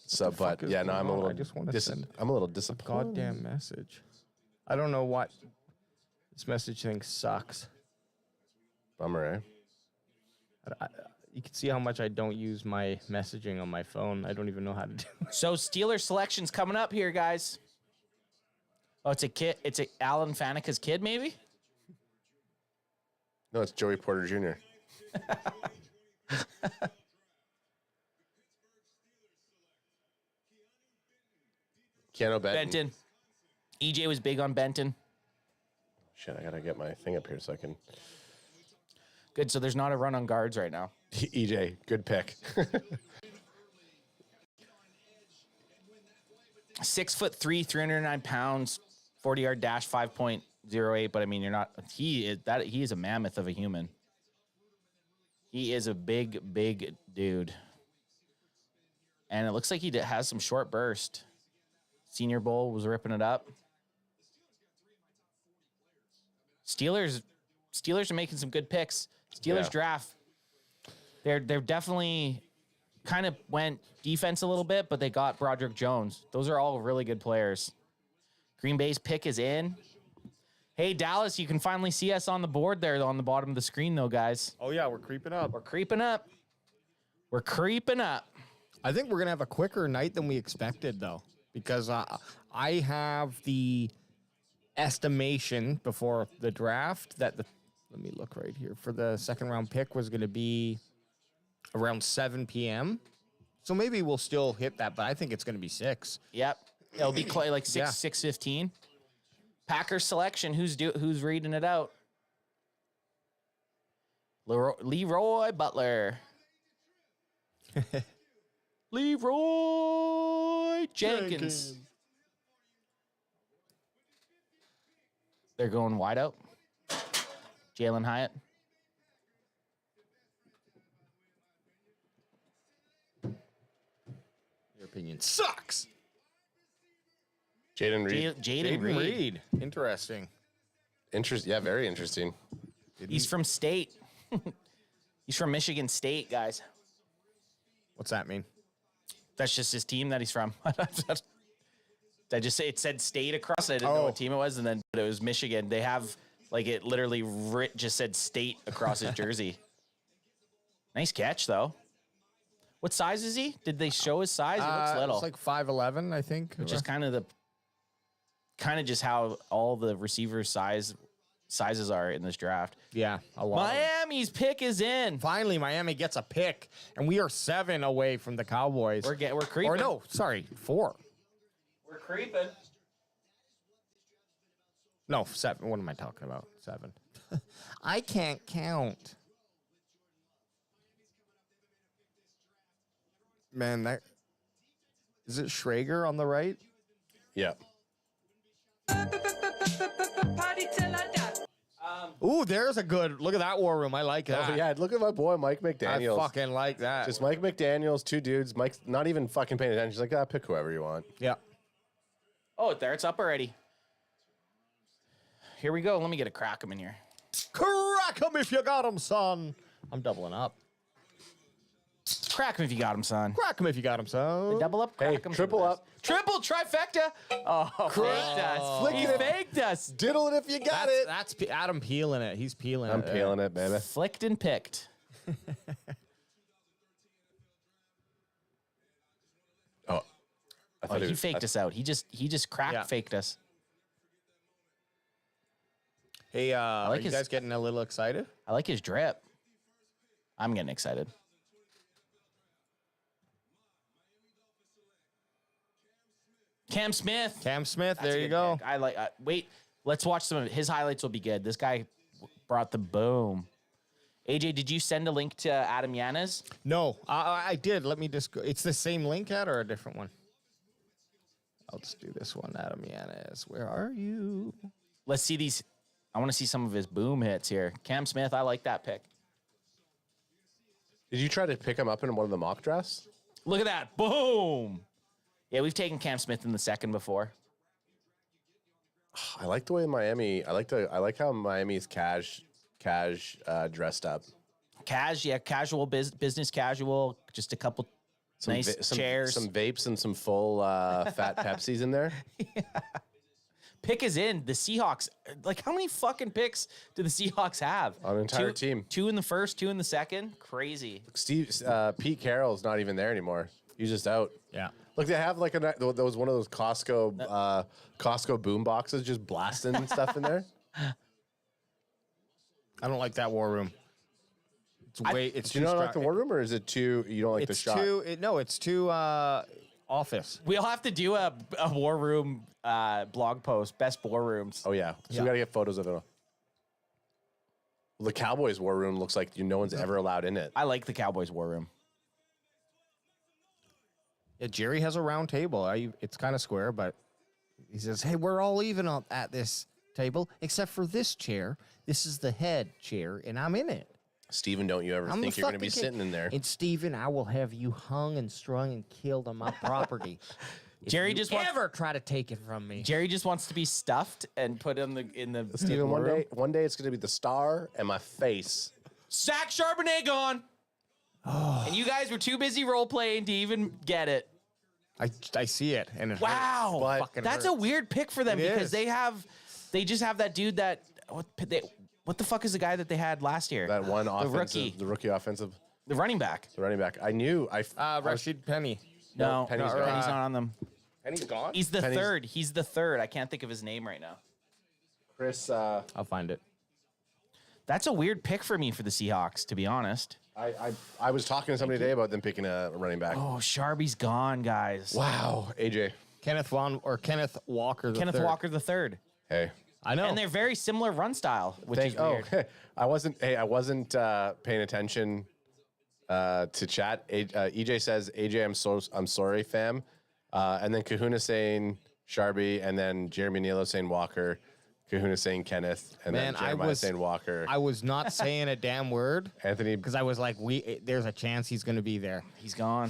So, but yeah, no, I'm a little. I just want to send I'm a little disappointed. goddamn message. I don't know what this message thing sucks. Bummer, eh? You can see how much I don't use my messaging on my phone. I don't even know how to do it. So Steelers selection's coming up here, guys. Oh, it's a kid. It's Alan Faneca's kid, maybe. No, it's Joey Porter Jr. Keanu Benton. EJ was big on Benton. Shit, I gotta get my thing up here so I can. Good. So there's not a run on guards right now. EJ, good pick. 6'3", 309 pounds, 40-yard dash, 5.08. But I mean, you're not. He is a mammoth of a human. He is a big dude, and it looks like he has some short burst. Senior Bowl was ripping it up. Steelers are making some good picks. Steelers draft. They're definitely kind of went defense a little bit, but they got Broderick Jones. Those are all really good players. Green Bay's pick is in. Hey, Dallas, you can finally see us on the board there on the bottom of the screen, though, guys. Oh, yeah, we're creeping up. We're creeping up. We're creeping up. I think we're going to have a quicker night than we expected, though, because I have the estimation before the draft that let me look right here, for the second round pick was going to be around 7 p.m. So maybe we'll still hit that, but I think it's going to be 6. Yep. It'll be like 6:15. Packers selection. Who's reading it out? Leroy Butler. Leroy Jenkins. They're going wide out. Jalen Hyatt. Your opinion sucks. Jaden Reed. Jaden Reed. Interesting. Yeah, very interesting. He's from State. He's from Michigan State, guys. What's that mean? That's just his team that he's from. I just say it said State across it. I didn't know what team it was, and then but it was Michigan. They have it literally just said State across his jersey. Nice catch though. What size is he? Did they show his size? He looks little. It's like 5'11", I think. Which is kind of just how all the receiver sizes are in this draft. Yeah, a lot. Miami's pick is in. Finally, Miami gets a pick, and we are 7 away from the Cowboys. We're creeping. Or no, sorry, 4. We're creeping. No, 7. What am I talking about? 7. I can't count. Man, is it Schrager on the right? Yeah. Ooh, there's a good look at that war room. I like that. Oh, yeah, look at my boy Mike McDaniels. I fucking like that. Just Mike McDaniels, 2 dudes. Mike's not even fucking paying attention. He's like, pick whoever you want. Yeah. Oh, there it's up already. Here we go. Let me get a crack 'em in here. Crack 'em if you got 'em, son. I'm doubling up. Crack 'em if you got 'em, son. Crack 'em if you got 'em, son. Double up, crack 'em. Triple up. Triple trifecta. Oh, faked us. He faked us. Diddle it if you got it. That's Adam peeling it. He's peeling I'm it. peeling it, baby. Flicked and picked. I thought he faked us out. He just faked us. Hey, are like you guys getting a little excited? I like his drip. I'm getting excited. Cam Smith. There you go. Pick. I like. Wait, let's watch some of it. His highlights will be good. This guy brought the boom. AJ, did you send a link to Adam Yanez? No, I did. Let me just go. It's the same link at or a different one? Let's do this one, Adam Yanez. Where are you? Let's see these. I want to see some of his boom hits here. Cam Smith, I like that pick. Did you try to pick him up in one of the mock drafts? Look at that. Boom. Yeah, we've taken Cam Smith in the second before. I like the way Miami. I like how Miami's cash dressed up. Casual business casual. Just a couple nice chairs, some vapes, and some full fat Pepsis in there. Yeah. Pick is in. The Seahawks. Like, how many fucking picks do the Seahawks have? On an entire team. 2 in the first, 2 in the second. Crazy. Pete Carroll's not even there anymore. He's just out. Yeah. Look, they have like there was one of those Costco boom boxes just blasting stuff in there. I don't like that war room. It's do you not like the war room, or is it too? You don't like the shot? It's too office. We'll have to do a war room blog post. Best war rooms. Oh yeah. So we gotta get photos of it. Well, the Cowboys war room looks like no one's ever allowed in it. I like the Cowboys war room. Yeah, Jerry has a round table. It's kind of square, but he says, "Hey, we're all even at this table except for this chair. This is the head chair, and I'm in it." Steven, don't you ever think you're going to be sitting in there? And Steven, I will have you hung and strung and killed on my property. Jerry just wants ever try to take it from me. Jerry just wants to be stuffed and put in the Steven, one day it's going to be the star and my face. Zach Charbonnet gone. And you guys were too busy role playing to even get it. I see it, and it Wow, hurts. Fucking that's a hurts. weird pick for them It because is. they just have that dude that what the fuck is the guy that they had last year? That one rookie. the rookie offensive, The running back. the running back. I knew. Rashid Penny. No, Penny's Penny's gone. not on them. Penny's gone. He's the Penny's- third. He's the third. I can't think of his name right now. Chris. I'll find it. That's a weird pick for me for the Seahawks, to be honest. I was talking to somebody today about them picking a running back. Oh, Sharby's gone, guys. Wow, AJ. Kenneth Walker. Kenneth Walker the third. Hey, I know. And they're very similar run style, which is weird. Oh, I wasn't paying attention to chat. EJ says, AJ, I'm sorry, fam. And then Kahuna saying Sharby, and then Jeremy Nilo saying Walker. Kahuna saying Kenneth, and Man, then Jeremiah saying Walker. I was not saying a damn word, Anthony, because I was like, there's a chance he's going to be there. He's gone.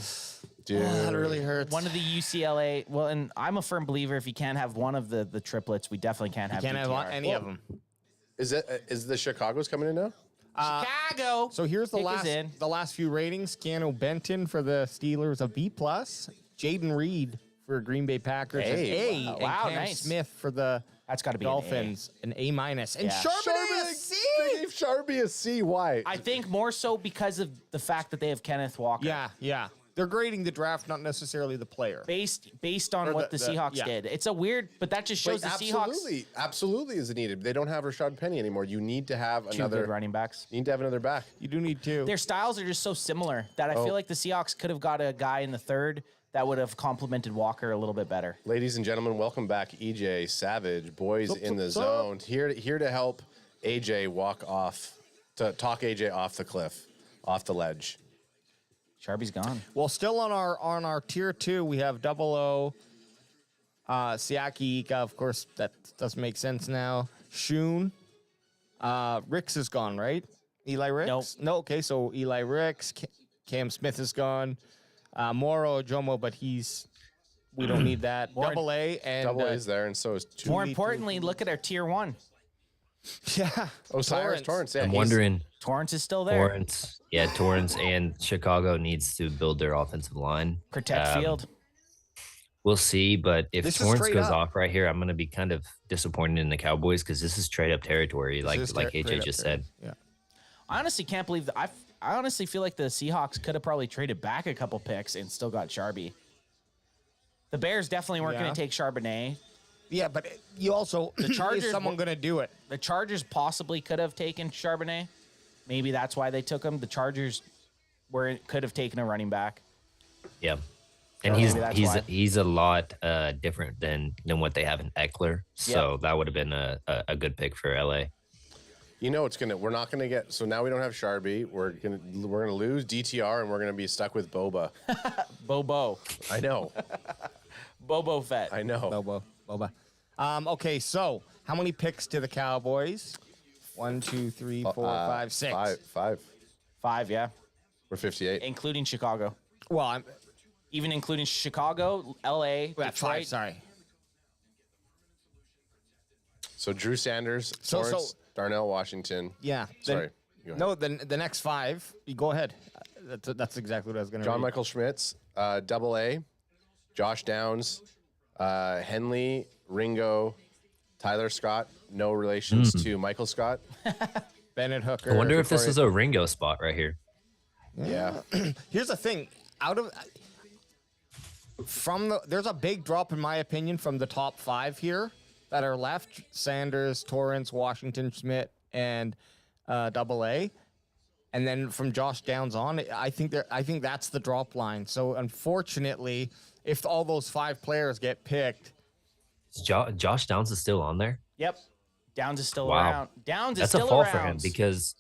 dude, that really hurts. One of the UCLA. Well, and I'm a firm believer if you can't have one of the triplets, we definitely can't have. Can't have DTR. any of them. is the Chicago's coming in now? Chicago. So here's Take us in. the last few ratings. Keanu Benton for the Steelers, a B+. Jaden Reed for Green Bay Packers, an A. wow. And Wow, Cam nice. Smith for the That's got to be Dolphins, an A-. And Yeah. Charbonnet, a C. They gave Sharby a C. Why? I think more so because of the fact that they have Kenneth Walker. Yeah. They're grading the draft, not necessarily the player. Based on Or what the Seahawks yeah. did. It's a weird, but that just shows the Seahawks Absolutely is needed. They don't have Rashad Penny anymore. You need to have two another good running backs. You need to have another back. You do need two. Their styles are just so similar that I Oh. feel like the Seahawks could have got a guy in the third that would have complemented Walker a little bit better. Ladies and gentlemen, welcome back, EJ Savage, boys in the zone. Here to help AJ talk AJ off the cliff, off the ledge. Sharby's gone. Well, still on our tier 2, we have 00. Siaki Ika, of course, that doesn't make sense now. Shun. Ricks is gone, right? Eli Ricks? Nope. No, okay, so Eli Ricks. Cam Smith is gone. Moro Jomo, but we don't need that. More- AA and Double A is there, and so is two. More importantly, look at our tier 1. yeah. Osiris Torrance. Yeah, I'm he's- wondering, Torrance is still there. Torrance and Chicago needs to build their offensive line. Protect field. We'll see, but if This is Torrance straight goes up. off right here, I'm going to be kind of disappointed in the Cowboys because this is trade up territory, like This is AJ straight up just there. said. Yeah. I honestly can't believe that. I honestly feel like the Seahawks could have probably traded back a couple picks and still got Sharby. The Bears definitely weren't Yeah. going to take Charbonnet. Yeah, but you also The Chargers is someone were- going to do it. The Chargers possibly could have taken Charbonnet. Maybe that's why they took him. The Chargers could have taken a running back. Yeah. And Maybe that's why. he's a lot different than what they have in Eckler. So that would have been a good pick for LA. You know, we're not gonna get. So now we don't have Sharby. We're gonna lose DTR, and we're gonna be stuck with Boba. Bobo. I know. Bobo Fett. I know. Boba. Okay, so how many picks to the Cowboys? 1, 2, 3, 4, 5, 6. Five. 5, yeah. We're 58. Including Chicago. Well, Even including Chicago, LA, that's Detroit. 5. Sorry. So Drew Sanders, So- Torrance, Darnell Washington. Yeah. Sorry. Go ahead. No, the next 5. You go ahead. That's exactly what I was going to. John Michael Schmitz, Double A, Josh Downs, Henley, Ringo, Tyler Scott. No relations to Michael Scott. Bennett Hooker. I wonder if this is a Ringo spot right here. Yeah. Here's the thing. There's a big drop in my opinion from the top 5 here that are left: Sanders, Torrance, Washington, Schmidt, and Double A. And then from Josh Downs on, I think that's the drop line. So unfortunately, if all those 5 players get picked, Josh Downs is still on there. Yep. Downs is still Wow. around. Downs is That's still a fall around. for him because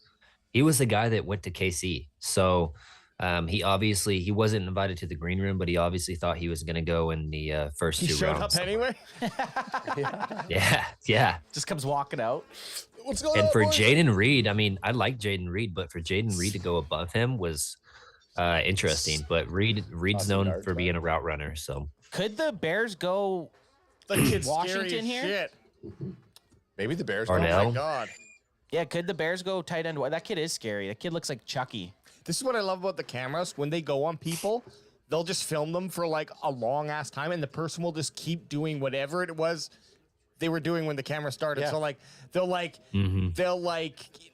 he was the guy that went to KC. So he wasn't invited to the green room, but he obviously thought he was going to go in the first he 2 showed rounds. up anyway. Yeah. Just comes walking out. What's going And on, for boys? Jaden Reed, I mean, I like Jaden Reed, but for Jaden Reed to go above him was interesting. But Reed's Awesome known yards, for being a route runner. So Could the Bears go The kid's Washington scary as here? shit. Maybe the Bears. Arnell. Oh my God. Yeah, could the Bears go tight end? That kid is scary. That kid looks like Chucky. This is what I love about the cameras. When they go on people, they'll just film them for like a long ass time, and the person will just keep doing whatever it was they were doing when the camera started. Yeah. So like they'll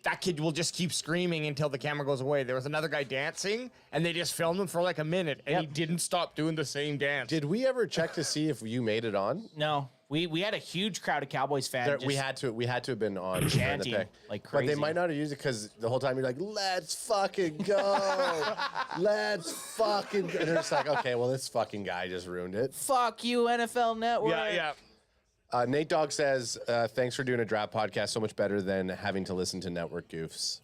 that kid will just keep screaming until the camera goes away. There was another guy dancing, and they just filmed him for like a minute, and he didn't stop doing the same dance. Did we ever check to see if you made it on? No, we had a huge crowd of Cowboys fans. We had to have been on during the chanting pick. like But crazy. they might not have used it because the whole time you're like, let's fucking go. Let's fucking go. And they're just like, okay, well, this fucking guy just ruined it. Fuck you, NFL Network. Yeah. Nate Dogg says, thanks for doing a draft podcast. So much better than having to listen to network goofs.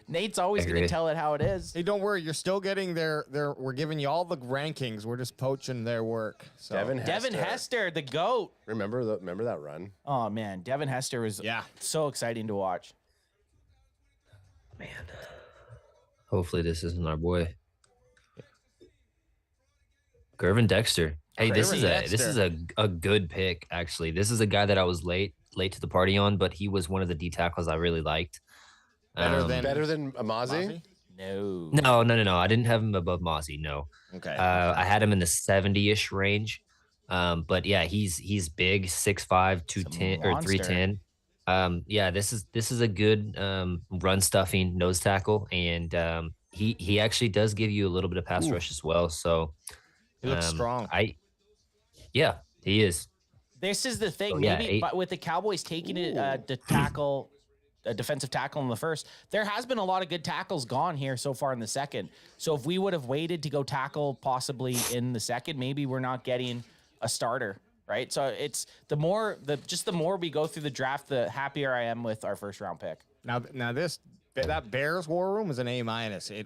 Nate's always going to tell it how it is. Hey, don't worry. You're still getting their. We're giving you all the rankings. We're just poaching their work. So. Devin Hester, the GOAT. Remember that run? Oh, man. Devin Hester was so exciting to watch. Man. Hopefully this isn't our boy. Gervin Dexter. Hey, this is a good pick, actually. This is a guy that I was late to the party on, but he was one of the D tackles I really liked. Better than Amazi? No. No. I didn't have him above Mozzie. No. Okay. I had him in the 70-ish range. But yeah, he's big, 6'5", 210 or 310. Yeah, this is a good run stuffing nose tackle, and he actually does give you a little bit of pass rush as well. So he looks strong. Yeah, he is. This is the thing. So, but with the Cowboys taking it to tackle, a defensive tackle in the first, there has been a lot of good tackles gone here so far in the second. So if we would have waited to go tackle possibly in the second, maybe we're not getting a starter, right? So it's the more we go through the draft, the happier I am with our first round pick. Now that Bears War Room was an A-.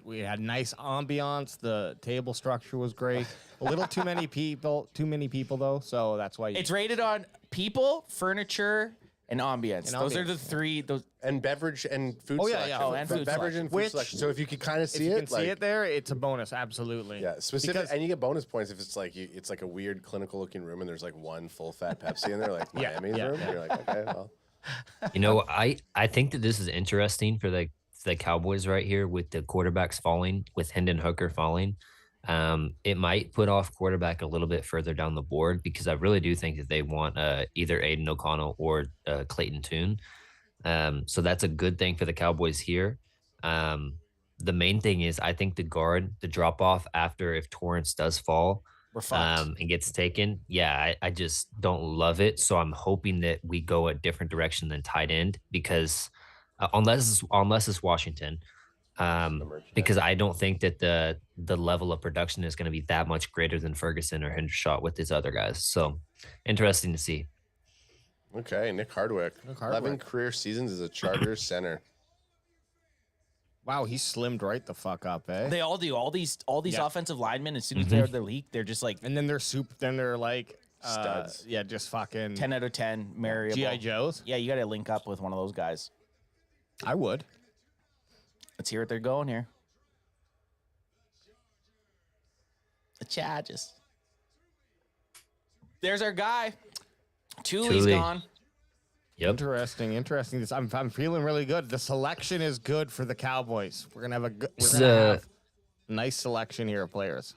We had nice ambiance. The table structure was great. A little too many people though. So that's why it's rated on people, furniture, and ambience. Those are the three. And beverage and food selection. and food beverage and food selection. So if you could kind of see it, see it there, it's a bonus. Absolutely. Yeah, specific, and you get bonus points if it's like it's like a weird clinical looking room and there's like one full fat Pepsi in there, like Miami's room. And you're like, okay, well. You know, I think that this is interesting for the Cowboys right here with the quarterbacks falling, with Hendon Hooker falling. It might put off quarterback a little bit further down the board because I really do think that they want either Aiden O'Connell or Clayton Tune. So that's a good thing for the Cowboys here. The main thing is I think the drop off after if Torrance does fall and gets taken. Yeah, I just don't love it. So I'm hoping that we go a different direction than tight end because unless it's Washington. Because I don't think that the level of production is going to be that much greater than Ferguson or Hendershot with his other guys. So interesting to see. Okay, Nick Hardwick. 11 career seasons as a Chargers center. Wow, he slimmed right the fuck up, eh? They all do. All these offensive linemen, as soon as they're the league, they're just like, and then they're like studs. Yeah, just fucking 10 out of 10 marriable. G.I. Joes. Yeah, you got to link up with one of those guys. I would. Let's hear what they're going here. The Chargers. There's our guy. Thule's gone. Yep. Interesting. I'm feeling really good. The selection is good for the Cowboys. We're gonna have a nice selection here of players.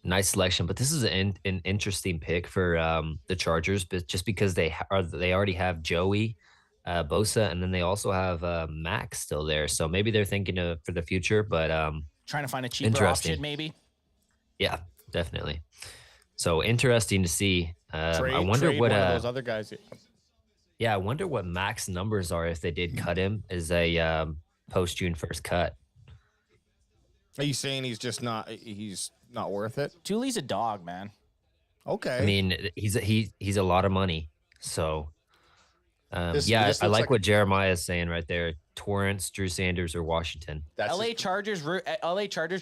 Nice selection, but this is an interesting pick for the Chargers, but just because they already have Joey, Bosa, and then they also have Max still there. So maybe they're thinking for the future, but trying to find a cheaper option, maybe. Yeah, definitely. So interesting to see. I wonder trade what one of those other guys. Yeah, I wonder what Max numbers are if they did cut him as a post June 1st cut. Are you saying he's not worth it? Thule's a dog, man. Okay. I mean, he's a lot of money. So This I like like what Jeremiah is saying right there. Torrance, Drew Sanders, or Washington. LA Chargers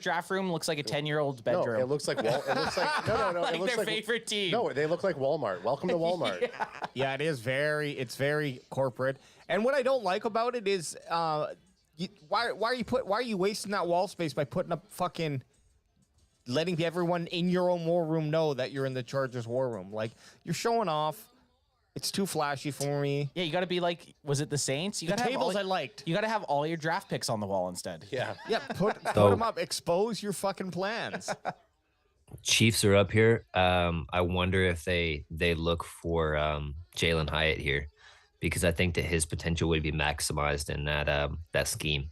draft room looks like a 10-year-old's bedroom. No, it looks like it looks like no. Like it looks their like favorite team. No, they look like Walmart. Welcome to Walmart. Yeah, it is very corporate. And what I don't like about it is why are you wasting that wall space by putting up fucking letting everyone in your own war room know that you're in the Chargers war room? Like, you're showing off. It's too flashy for me. Yeah, you got to be like, was it the Saints? You The got to tables I liked. You got to have all your draft picks on the wall instead. Yeah. Yeah, put them up. Expose your fucking plans. Chiefs are up here. I wonder if they look for Jalen Hyatt here, because I think that his potential would be maximized in that scheme.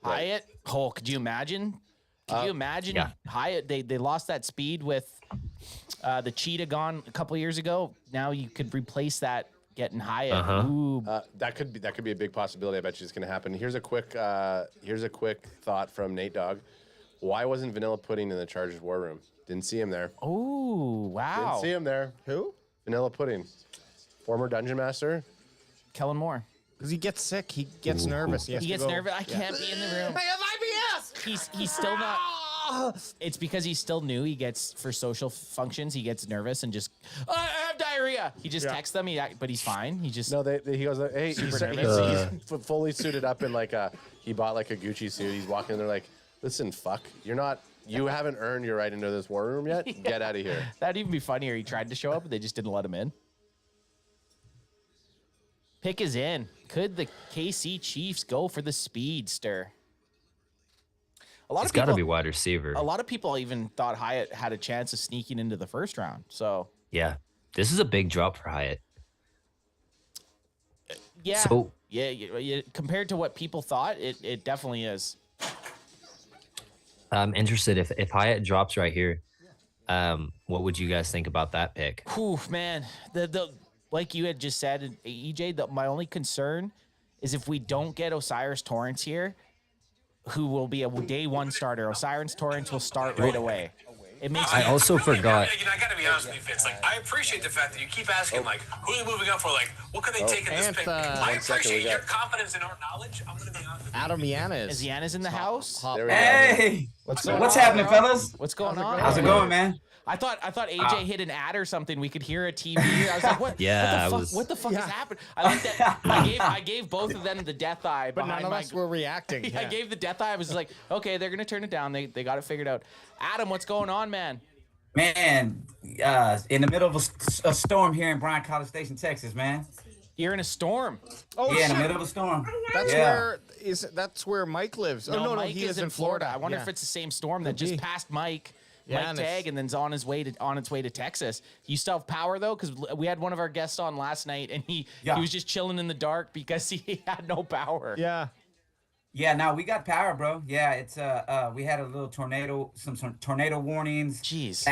Hyatt, could you imagine? Could you imagine Hyatt? They lost that speed with the Cheetah gone a couple years ago. Now you could replace that getting Hyatt. Ooh. That could be a big possibility. I bet you it's going to happen. Here's a quick thought from Nate Dogg. Why wasn't Vanilla Pudding in the Chargers war room? Didn't see him there. Oh, wow. Didn't see him there. Who? Vanilla Pudding, former Dungeon Master. Kellen Moore. Because he gets sick. He gets nervous. He gets nervous. I can't be in the room. I have IBS. He's still not. It's because he's still new. He gets, for social functions, he gets nervous and just, I have diarrhea. He just texts them, but he's fine. He just. No, he goes, hey, he's fully suited up in he bought like a Gucci suit. He's walking in there like, listen, fuck, you haven't earned your right into this war room yet. Get out of here. That'd even be funnier. He tried to show up, but they just didn't let him in. Pick is in. Could the KC Chiefs go for the speedster? It's got to be wide receiver. A lot of people even thought Hyatt had a chance of sneaking into the first round. So yeah, this is a big drop for Hyatt. Yeah. So yeah, compared to what people thought, it definitely is. I'm interested if Hyatt drops right here. What would you guys think about that pick? Whew, man, the like you had just said, EJ. My only concern is if we don't get Osiris Torrance here, who will be a day one starter. Osiris Torrance will start right away. It makes. I also forgot. I gotta be honest with you, Vince. Like, I appreciate the fact that you keep asking, like, who are they moving up for? Like, what can they take in this pick? I appreciate your confidence in our knowledge. I'm gonna be honest with you. Adam Yanis. Is Yanis in the house? Hey, what's happening, fellas? What's going on? How's it going, man? I thought AJ hit an ad or something. We could hear a TV. I was like, what? Yeah, what the fuck is happening? I like that. I gave both of them the death eye. But none of us were reacting. I gave the death eye. I was just like, okay, they're gonna turn it down. They got it figured out. Adam, what's going on, man? Man, in the middle of a storm here in Bryan College Station, Texas, man. You're in a storm. Oh, yeah, in the middle of a storm. That's where Mike lives. No, Mike is in Florida. I wonder if it's the same storm that just passed Mike. Mike Tag, and then's on its way to Texas. You still have power though, because we had one of our guests on last night, and he was just chilling in the dark because he had no power. Yeah, no, we got power, bro. Yeah, it's we had a little tornado, some tornado warnings. Jeez.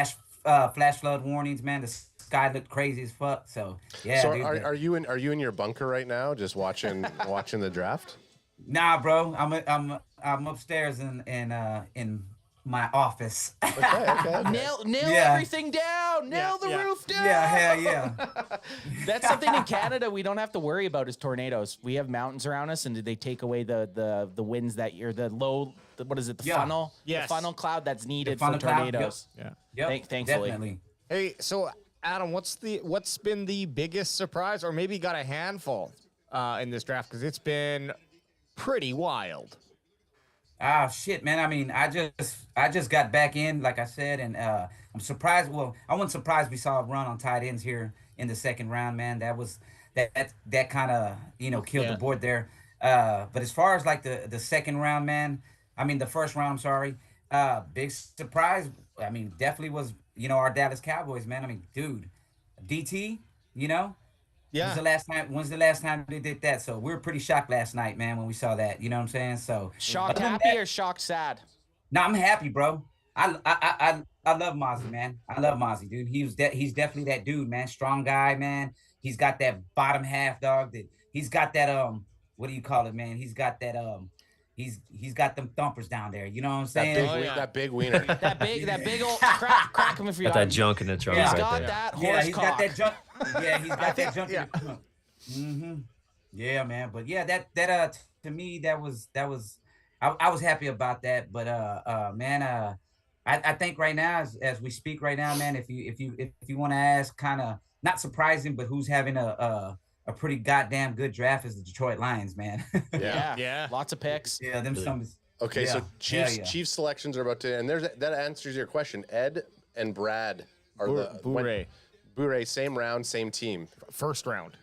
Flash flood warnings, man. The sky looked crazy as fuck. So yeah. So dude, are you in your bunker right now, just watching the draft? Nah, bro. I'm upstairs in my office. Okay. Nail everything down. Nail the roof down. Yeah, hell yeah. That's something in Canada we don't have to worry about is tornadoes. We have mountains around us, and they take away the winds that you're the low. What is it? The funnel. Yes. The funnel cloud that's needed funnel for tornadoes. Cloud. Yeah. Thankfully. Definitely. Hey, so Adam, what's been the biggest surprise, or maybe got a handful in this draft, because it's been pretty wild. Ah, shit, man. I mean, I just got back in, like I said, and I'm surprised. Well, I wasn't surprised we saw a run on tight ends here in the second round, man. That was that kind of killed the board there. But as far as like the second round, man, I mean the first round, sorry. Big surprise. I mean, definitely was our Dallas Cowboys, man. I mean, dude, DT, Yeah. When's the last time they did that? So we were pretty shocked last night, man, when we saw that. You know what I'm saying? So shocked happy or shocked sad? No, I'm happy, bro. I love Mozzie, man. I love Mozzie, dude. He's definitely that dude, man. Strong guy, man. He's got that bottom half, dog. He's got that what do you call it, man? He's got that He's got them thumpers down there. You know what I'm saying? That big wiener. that big old crack him if you got that junk in the trunk. He's right got there. that horse he's cock. got that junk. Yeah, he's got that junk in the trunk. Mm-hmm. Yeah, man. But yeah, that to me that was I was happy about that. But man, I think right now as we speak right now, man, if you want to ask, kind of not surprising, but who's having a pretty goddamn good draft is the Detroit Lions, man. Yeah. Lots of picks. Yeah, them some. Okay, so Chiefs selections are about to, and that answers your question. Ed and Brad are Bure, same round, same team. First round.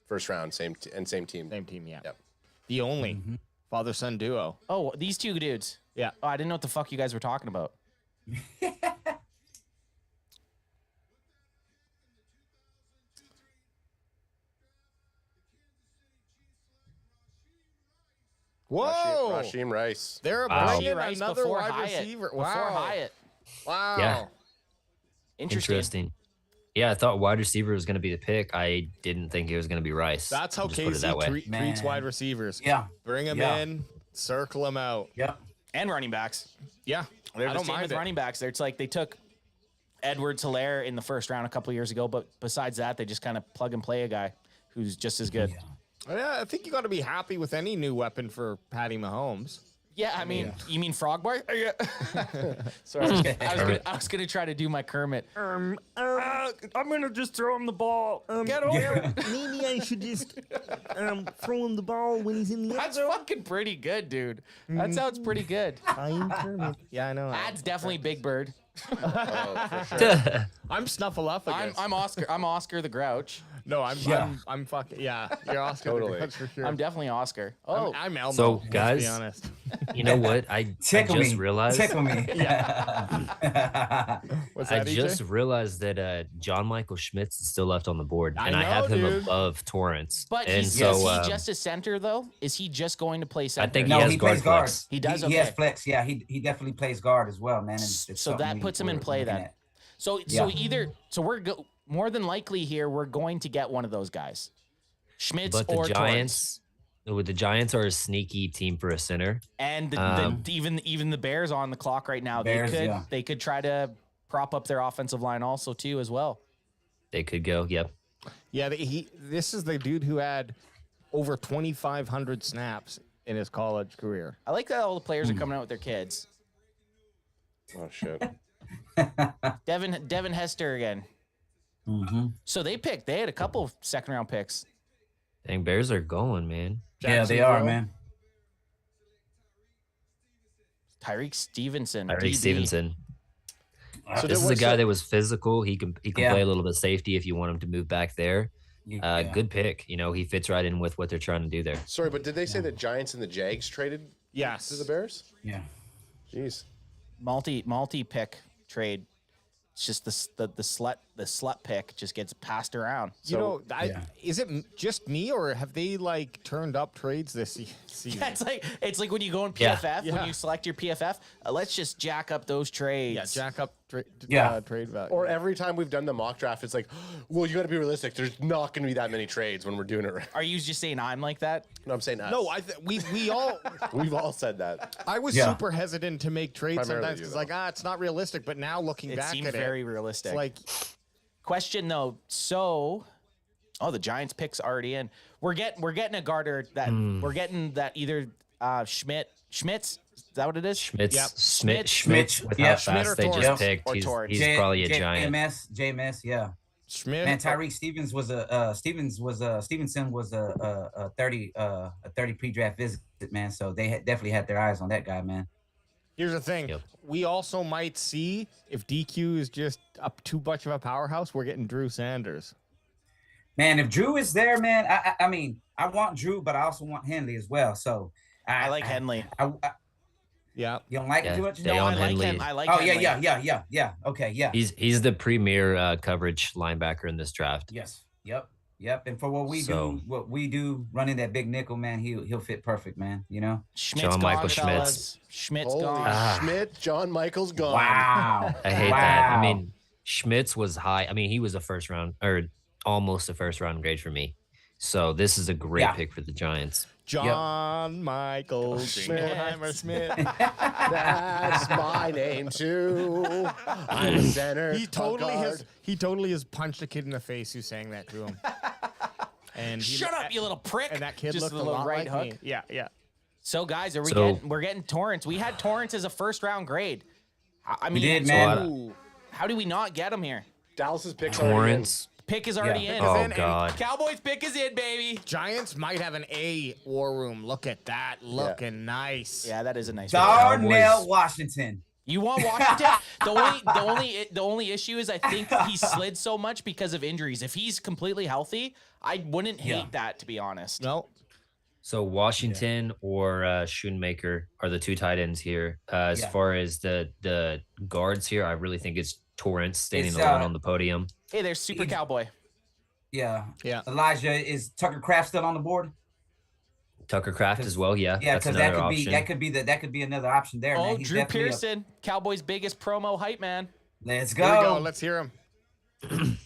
First round, same team. Same team, yeah. Yep. The only father-son duo. Oh, these two dudes. Yeah. Oh, I didn't know what the fuck you guys were talking about. Whoa! Rasheem Rice. They're Wow. bringing Rice another before wide Hyatt. receiver. Before Wow. Hyatt. Wow. Yeah. Interesting. Yeah, I thought wide receiver was going to be the pick. I didn't think it was going to be Rice. That's how Just put it Casey that way. treats wide receivers. Yeah. Bring them Yeah. in, circle them out. Yep. And running backs. Yeah. They're I the don't same mind with it. running backs. It's like they took Edwards-Helaire in the first round a couple years ago, but besides that, they just kind of plug and play a guy who's just as good. Yeah, I think you got to be happy with any new weapon for Patty Mahomes. Yeah, I mean, you mean Frog Boy? Yeah. Sorry, I was gonna try to do my Kermit. I'm gonna just throw him the ball. Get over. Maybe I should just throw him the ball when he's in the end That's zone. fucking pretty good, dude. That sounds pretty good. I'm Kermit. Yeah, I know. That's definitely Big Bird. I'm Snuffleupagus. I'm Oscar. I'm Oscar the Grouch. No, I'm fucking You're Oscar. Totally. That's for sure. I'm definitely Oscar. Oh, I'm Elmo. So, let's guys, be honest. You know what? I Tickle just me. realized. Tickle me. What's I that, EJ? just realized that John Michael Schmitz is still left on the board, I and I know, have him dude. above Torrance. but and is so he just a center though? Is he just going to play center? I think No, he has he guard plays guard. flex. He does. He has Okay. flex. Yeah, he definitely plays guard as well, man. And it's So something that puts him in we're play looking then. at. So more than likely here we're going to get one of those guys, Schmitz But the or Torrance. Giants, with the Giants are a sneaky team for a center. And even the Bears on the clock right now. Bears, They could try to prop up their offensive line also too as well. They could go. Yep. Yeah, this is the dude who had over 2,500 snaps in his college career. I like that all the players are coming out with their kids. Oh shit. Devin Hester again. So they had a couple of second round picks. Dang, Bears are going, man. Yeah, they are, man. Tyreek Stevenson. Tyreek DB. Stevenson. So This is a guy that was physical. He can play a little bit safety if you want him to move back there. Good pick. You know, he fits right in with what they're trying to do there. Sorry, but did they say that Giants and the Jags traded Yes. to the Bears? Yeah. Jeez. Multi pick trade. It's just the slut pick just gets passed around. You know, is it just me or have they like turned up trades this season? Yeah, it's like when you go in PFF when you select your PFF. Let's just jack up those trades. Yeah, jack up trade value. Or every time we've done the mock draft, it's like, well, you got to be realistic. There's not going to be that many trades when we're doing it right. Are you just saying I'm like that? No, I'm saying us. No, we all we've all said that. I was super hesitant to make trades Primarily sometimes you, because like it's not realistic. But now looking It back seems at very it, realistic. it's like Question though, so the Giants pick's already in. We're getting a guarder that we're getting that either Schmitz. Is that what it is? Schmitz. Yep. Schmitz. With how fast they just picked, he's probably a giant. JMS, yeah. Schmidt. Man, Tyreek Stevenson was a 30 pre-draft visit, man. So they definitely had their eyes on that guy, man. Here's the thing. Yep. We also might see if DQ is just up too much of a powerhouse, we're getting Drew Sanders. Man, if Drew is there, man, I mean, I want Drew, but I also want Henley as well. So I like Henley. Yeah. You don't like it too much? They own Henley. I like Oh, Henley. yeah. Okay, yeah. He's the premier coverage linebacker in this draft. Yes. Yep. And for what we do running that big nickel, man, he'll fit perfect, man. You know? Schmidt's gone, fellas. Schmidt's gone. Schmidt, John Michael's gone. Wow. I hate that. I mean, Schmitz was high. I mean, he was a first round or almost a first round grade for me. So this is a great pick for the Giants. John Michael Schmidt. Smith. That's my name too. I'm a center. He totally has punched a kid in the face who sang that to him. And Shut up, you little prick! And that kid just looked a a little lot right like hook. me. Yeah. So guys, So- we're getting Torrance. We had Torrance as a first round grade. I mean, We did, man. so how do we not get him here? Dallas's pick. Torrance. Pick is already in. Oh, God. Cowboys pick is in, baby. Giants might have an A war room. Look at that. Looking nice. Yeah, that is a nice. Darnell Cowboys. Washington. You want Washington? The only issue is I think he slid so much because of injuries. If he's completely healthy, I wouldn't hate that, to be honest. No. So Washington or Schoonmaker are the two tight ends here. As far as the guards here, I really think it's Torrance standing alone on the podium. Hey, there's Super Cowboy. Yeah. Yeah. Elijah, is Tucker Kraft still on the board? Tucker Kraft as well, yeah. Yeah, that's because another that option. could be another option there. Oh, man. He's Drew definitely Pearson, Cowboys' biggest promo hype man. Let's go. Here we go. Let's hear him.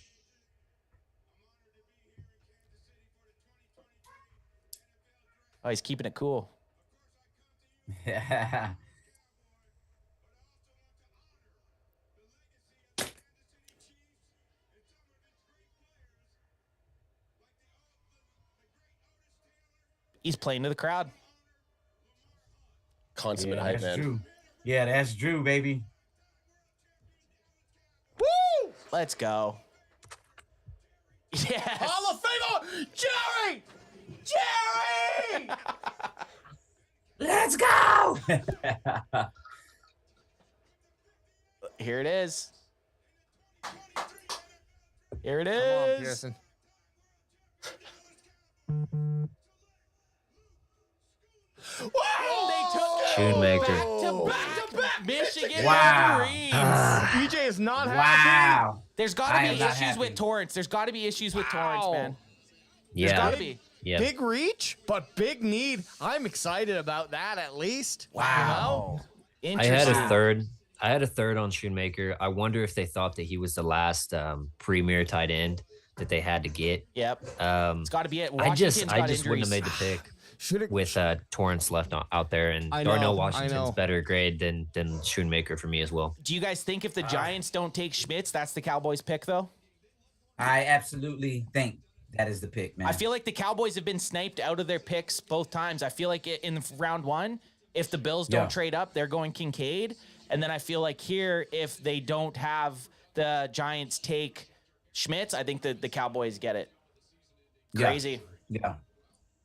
Oh, he's keeping it cool. Yeah. He's playing to the crowd. Consummate hype, man. Drew. Yeah, that's Drew, baby. Woo! Let's go. Yes. Hall of Famer, Jerry! Jerry! Let's go. Here it is. Here it is. Come on, Pearson. Schoonmaker. Back to back. Michigan Wow. Wolverines. EJ is not happy. Wow. There's got I to am be not issues happy. with Torrance. There's got to be issues with Torrance, man. There's Yeah. got to be. Yeah. Big reach, but big need. I'm excited about that at least. Wow. I had Interesting. a third. I had a third on Schoonmaker. I wonder if they thought that he was the last premier tight end that they had to get. Yep. It's got to be it. I just Washington's wouldn't have got made the pick Should've- with Torrance left out there, and I Darnell know, I Washington's know. better grade than Schoonmaker for me as well. Do you guys think if the Giants don't take Schmitz, that's the Cowboys' pick, though? I absolutely think that is the pick, man. I feel like the Cowboys have been sniped out of their picks both times. I feel like in round one, if the Bills don't trade up, they're going Kincaid. And then I feel like here, if they don't have the Giants take Schmitz, I think that the Cowboys get it. Crazy. Yeah.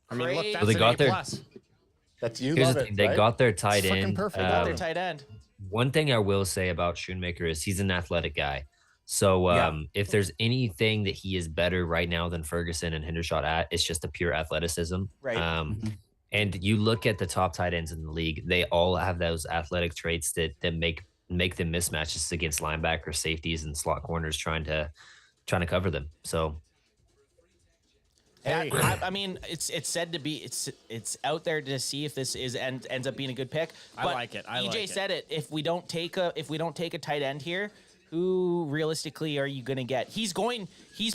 I mean, look, that's Well, they an got A+. their- That's you. Here's love the it, thing: they right? got their tight Freaking end. perfect. They got their tight end. One thing I will say about Schoonmaker is he's an athletic guy. So if there's anything that he is better right now than Ferguson and Hendershot at, it's just the pure athleticism. Right. And you look at the top tight ends in the league; they all have those athletic traits that make them mismatches against linebackers, safeties, and slot corners trying to cover them. So. Hey. I mean, it's said to be it's out there to see if this ends up being a good pick. But I like it. EJ said it. If we don't take a tight end here, who realistically are you going to get? He's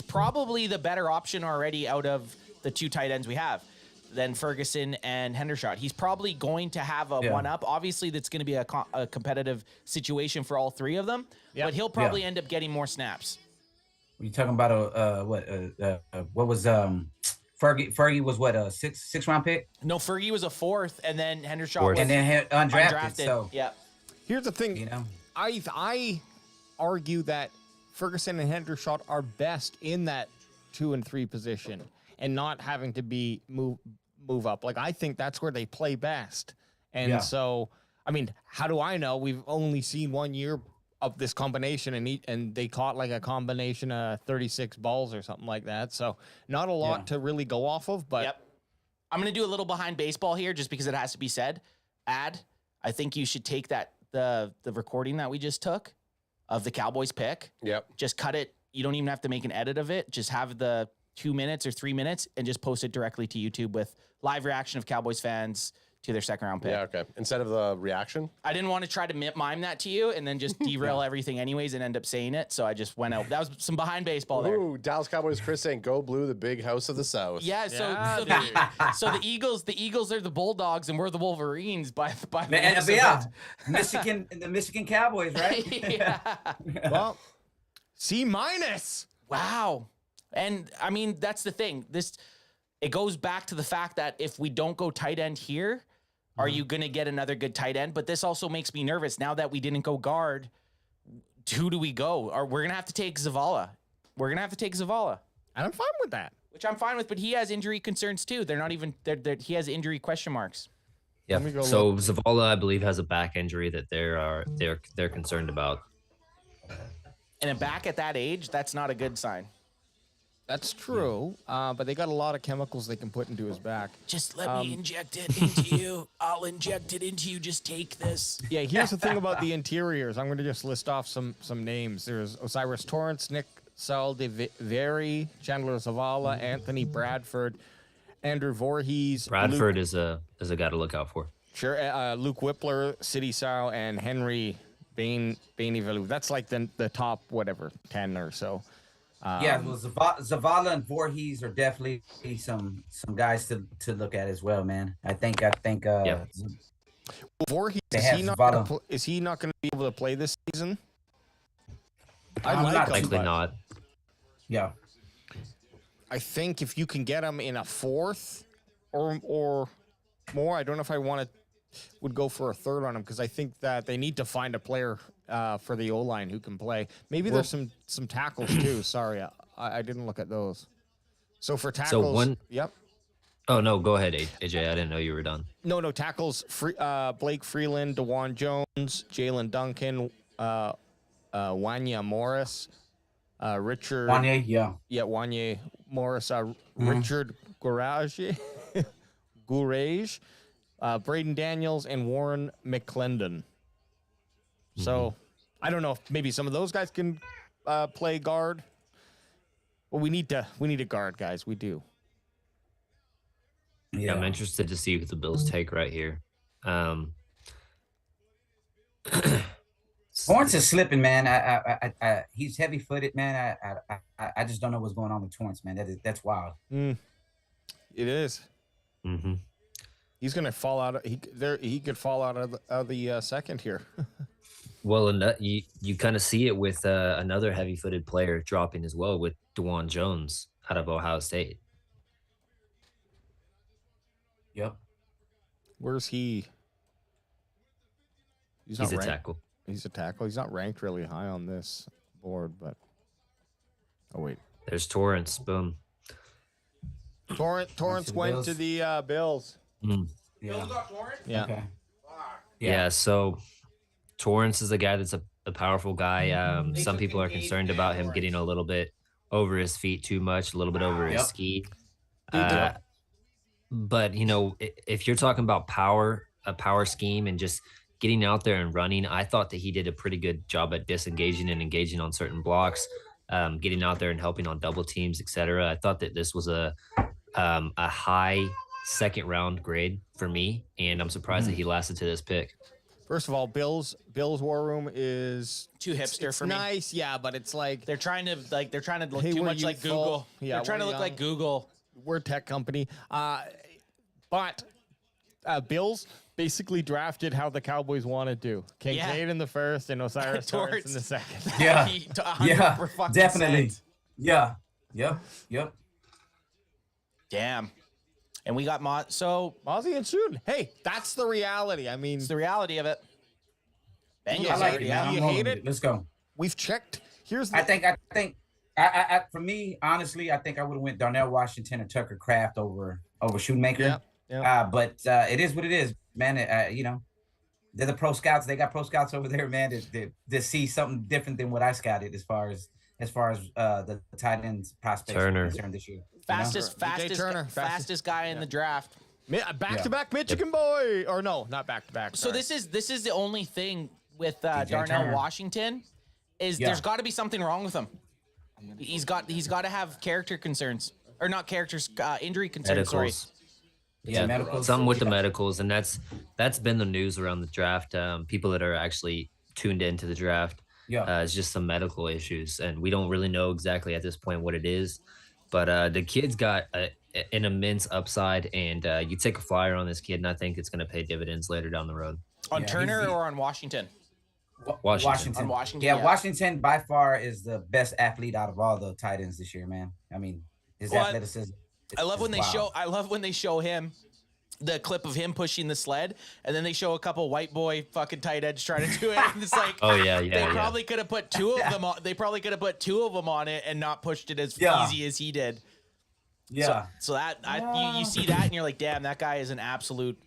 probably the better option already out of the two tight ends we have than Ferguson and Hendershot. He's probably going to have a one up. Obviously, that's going to be a competitive situation for all three of them. Yep. But he'll probably end up getting more snaps. You talking about what was Fergie was what a six round pick? No, Fergie was a fourth, and then Hendershot Fourth. was And then undrafted. So yeah. Here's the thing. you know, I argue that Ferguson and Hendershot are best in that 2 and 3 position and not having to be move up. Like, I think that's where they play best. And so, I mean, how do I know? We've only seen 1 year of this combination, and they caught like a combination of 36 balls or something like that. So not a lot to really go off of, but I'm going to do a little behind baseball here just because it has to be said. I think you should take the recording that we just took of the Cowboys pick. Yep. Just cut it. You don't even have to make an edit of it. Just have the 2 minutes or 3 minutes and just post it directly to YouTube with live reaction of Cowboys fans to their second round pick. Yeah, okay. Instead of the reaction? I didn't want to try to mime that to you and then just derail everything anyways and end up saying it. So I just went out. That was some behind baseball there. Ooh, Dallas Cowboys Chris saying, go blue, the big house of the South. Yeah, so the Eagles are the Bulldogs and we're the Wolverines by the looks of it. the Michigan Cowboys, right? Yeah. well, C-. Wow. And I mean, that's the thing. It goes back to the fact that if we don't go tight end here, are you going to get another good tight end? But this also makes me nervous. Now that we didn't go guard, who do we go? Or we're going to have to take Zavala. And I'm fine with that. Which I'm fine with, but he has injury concerns too. They're not even, he has injury question marks. Yeah. Let me go So look. Zavala, I believe, has a back injury that they're concerned about. And a back at that age, that's not a good sign. That's true, but they got a lot of chemicals they can put into his back. Just let me inject it into you. I'll inject it into you. Just take this. Yeah, here's the thing about the interiors. I'm going to just list off some names. There's Osiris Torrance, Nick Saldiveri, Chandler Zavala, Anthony Bradford, Andrew Voorhees. Bradford is a guy to look out for. Sure, Luke Whippler, City Sow, and Henry Bainey. That's like the top, 10 or so. Yeah, well, Zavala and Voorhees are definitely some guys to look at as well, man. I think. Yeah. Voorhees, is he not going to be able to play this season? I like him, likely not. Yeah. I think if you can get him in a fourth or more, I don't know if I would go for a third on him, because I think that they need to find a player for the O-line who can play. Maybe there's some tackles too. Sorry, I didn't look at those. So for tackles, yep. Oh no, go ahead, AJ. I didn't know you were done. No tackles. Blake Freeland, DeJuan Jones, Jalen Duncan, Wanya Morris, Richard. Wanya, yeah. Yeah, Wanya Morris, Richard Gourage, Braden Daniels, and Warren McClendon. So I don't know if maybe some of those guys can play guard. Well, we need a guard, guys. We do. Yeah, I'm interested to see who the Bills take right here. Torrance is slipping, man. He's heavy-footed, man. I just don't know what's going on with Torrance, man. That's wild. It is. Mm-hmm. He's gonna fall out. He could fall out of the second here. Well, and you kind of see it with another heavy-footed player dropping as well, with DeJuan Jones out of Ohio State. Yep. Where's he? He's a tackle. He's a tackle. He's not ranked really high on this board, but oh wait, there's Torrance. Boom. Torrance went to the Bills. Mm. Yeah. Yeah. Okay. Yeah. So Torrance is a guy that's a powerful guy. Some people are concerned about him getting a little bit over his feet too much, a little bit over his ski. But if you're talking about a power scheme and just getting out there and running, I thought that he did a pretty good job at disengaging and engaging on certain blocks, getting out there and helping on double teams, etc. I thought that this was a high second round grade for me, and I'm surprised that he lasted to this pick. First of all, Bill's War Room is too hipster for me. Nice, yeah, but it's like they're trying to look hey, too much like Google. Yeah, they're trying to look like Google. We're a tech company, but Bills basically drafted how the Cowboys wanted to. Kincaid in the first and Osiris Torrance in the second. Yeah, definitely. Yeah, yep. Damn. And we got Mozzie and Shun. Hey, that's the reality. I mean, it's the reality of it. I like it. Do you hate it? Let's go. We've checked. I think. For me, honestly, I think I would have went Darnell Washington or Tucker Kraft over Shoemaker. Yeah. But it is what it is, man. They're the pro scouts. They got pro scouts over there, man. They see something different than what I scouted as far as the tight ends prospects are concerned this year. Fastest guy in the draft. Back-to-back Michigan boy, or no, not back-to-back. So this is the only thing with Darnell Washington is there's got to be something wrong with him. He's got to have character concerns, or not characters, injury concerns. Medicals. Sorry. Yeah, medicals. Something with the medicals, and that's been the news around the draft. People that are actually tuned into the draft, it's just some medical issues, and we don't really know exactly at this point what it is. But the kid's got an immense upside, and you take a flyer on this kid, and I think it's going to pay dividends later down the road. On Turner or on Washington? Washington. On Washington. Yeah, Washington by far is the best athlete out of all the tight ends this year, man. I mean, his athleticism. I love when they show him the clip of him pushing the sled, and then they show a couple white boy fucking tight ends trying to do it. And it's like, they probably could have put two of them on. They probably could have put two of them on it and not pushed it as easy as he did. Yeah. So that you see that and you're like, damn, that guy is an absolute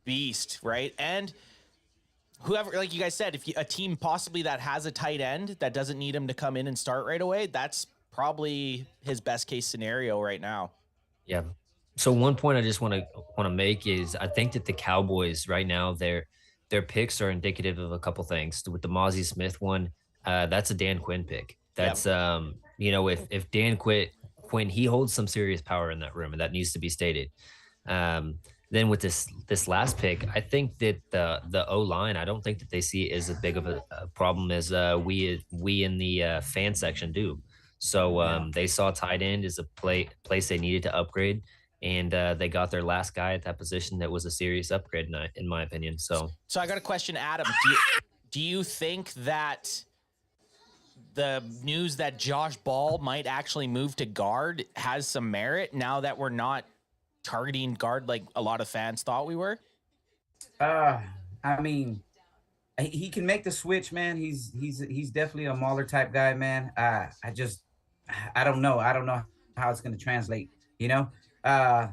beast, right? And whoever, like you guys said, if a team possibly that has a tight end that doesn't need him to come in and start right away, that's probably his best case scenario right now. Yeah. So one point I just want to make is I think that the Cowboys right now their picks are indicative of a couple things. With the Mozzie Smith one, that's a Dan Quinn pick. That's if Dan Quinn, he holds some serious power in that room, and that needs to be stated. Then with this last pick, I think that the O-line, I don't think that they see it as big of a problem as we in the fan section do. So they saw tight end as a place they needed to upgrade, and they got their last guy at that position that was a serious upgrade, in my opinion. So I got a question, Adam. Do you think that the news that Josh Ball might actually move to guard has some merit now that we're not targeting guard like a lot of fans thought we were? I mean, he can make the switch, man. He's definitely a mauler type guy, man. I don't know. I don't know how it's going to translate, I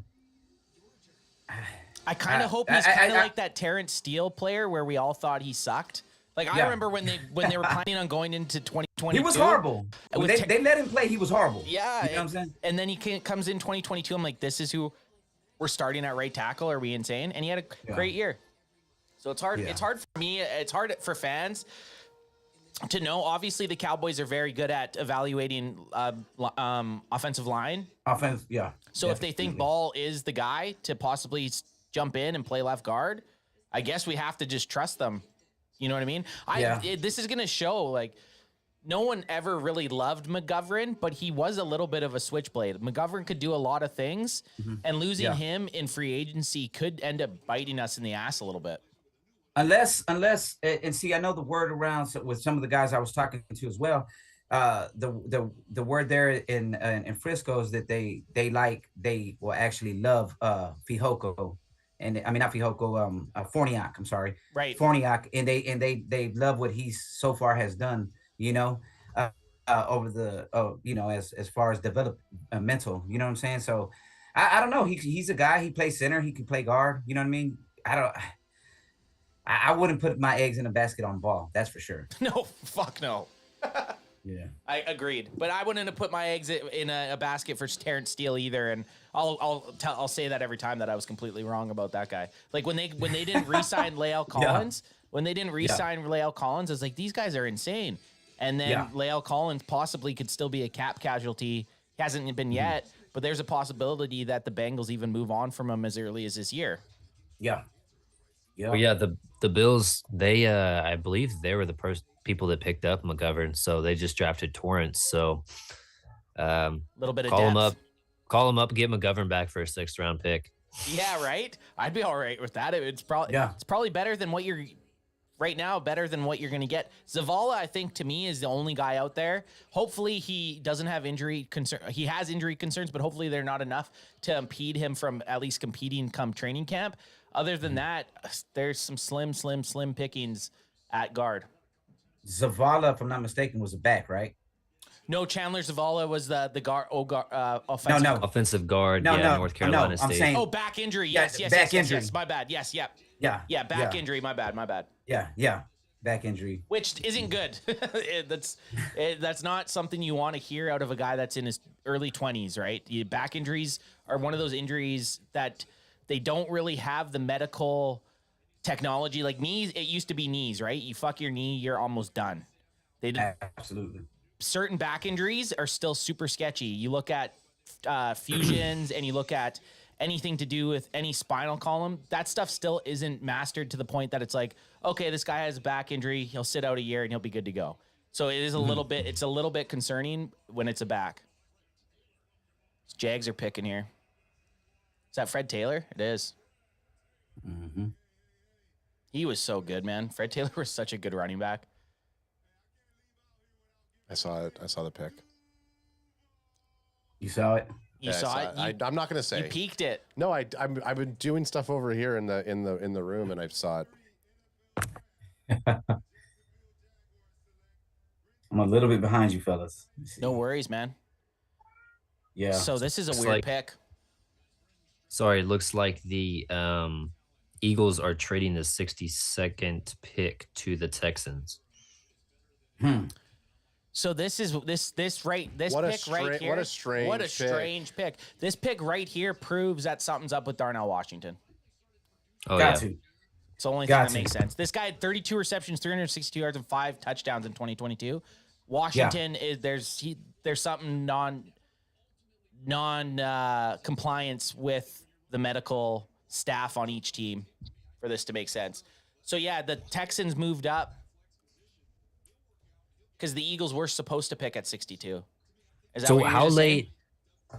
kind of hope he's kind of like that Terrence Steele player where we all thought he sucked. Like, I remember when they were planning on going into 2022. He was horrible. They let him play. He was horrible. Yeah. You know what I'm saying? And then he comes in 2022. I'm like, this is who we're starting at right tackle. Are we insane? And he had a great year. So it's hard. Yeah. It's hard for me. It's hard for fans to know. Obviously, the Cowboys are very good at evaluating offensive line. Offense, yeah. So if they think Ball is the guy to possibly jump in and play left guard, I guess we have to just trust them. You know what I mean? This is going to show, like, no one ever really loved McGovern, but he was a little bit of a switchblade. McGovern could do a lot of things, and losing him in free agency could end up biting us in the ass a little bit. Unless, and see, I know the word around with some of the guys I was talking to as well. The word there in Frisco is that they will actually love Fihoko. And I mean, not Fihoko, Forniak, I'm sorry. Right. Forniak. And they love what he so far has done, over the, as far as developmental, you know what I'm saying? So I don't know. He's a guy, he plays center, he can play guard. You know what I mean? I wouldn't put my eggs in a basket on Ball. That's for sure. No, fuck no. Yeah, I agreed, but I wouldn't have put my eggs in a basket for Terrence Steele either. And I'll say that every time that I was completely wrong about that guy. Like when they didn't re-sign Lael Collins, when they didn't re-sign Lael Collins, I was like, these guys are insane. And then Lael Collins possibly could still be a cap casualty. He hasn't been yet, but there's a possibility that the Bengals even move on from him as early as this year. Yeah. Yeah. Well, yeah. The Bills, they I believe they were the people that picked up McGovern, so they just drafted Torrance. So a little bit of call him up, get McGovern back for a 6th round pick. Yeah, right. I'd be all right with that. It's probably better than what you're right now. Better than what you're going to get. Zavala, I think, to me, is the only guy out there. Hopefully, he doesn't have injury concern. He has injury concerns, but hopefully they're not enough to impede him from at least competing come training camp. Other than that, there's some slim pickings at guard. Zavala, if I'm not mistaken, was a back, right? No, Chandler Zavala was the guard. Offensive. No. Offensive guard. North Carolina State. I'm saying, back injury. Yes. Back injury. Yes. My bad. Yes. Yep. Yeah. Back injury. My bad. Yeah. Back injury. Which isn't good. That's not something you want to hear out of a guy that's in his early 20s, right? Back injuries are one of those injuries that they don't really have the medical technology. Like knees, it used to be knees, right? You fuck your knee, you're almost done. Absolutely. Certain back injuries are still super sketchy. You look at fusions and you look at anything to do with any spinal column, that stuff still isn't mastered to the point that it's like, okay, this guy has a back injury, he'll sit out a year and he'll be good to go. So it is a little bit concerning when it's a back. Jags are picking here. Is that Fred Taylor? It is. Mm-hmm. He was so good, man. Fred Taylor was such a good running back. I saw it. I saw the pick. You saw it? You saw it? I'm not going to say. You peeked it. No, I've been doing stuff over here in the room, and I saw it. I'm a little bit behind you, fellas. No worries, man. Yeah. So this is a weird pick. Sorry, it looks like the Eagles are trading the 62nd pick to the Texans. So this is this pick right here. What a strange pick. This pick right here proves that something's up with Darnell Washington. Oh, Got to. It's the only thing that makes sense. This guy had 32 receptions, 362 yards, and 5 touchdowns in 2022. Washington is there's something non compliance with the medical staff on each team for this to make sense. So yeah, the Texans moved up because the Eagles were supposed to pick at 62. Is that So what how late?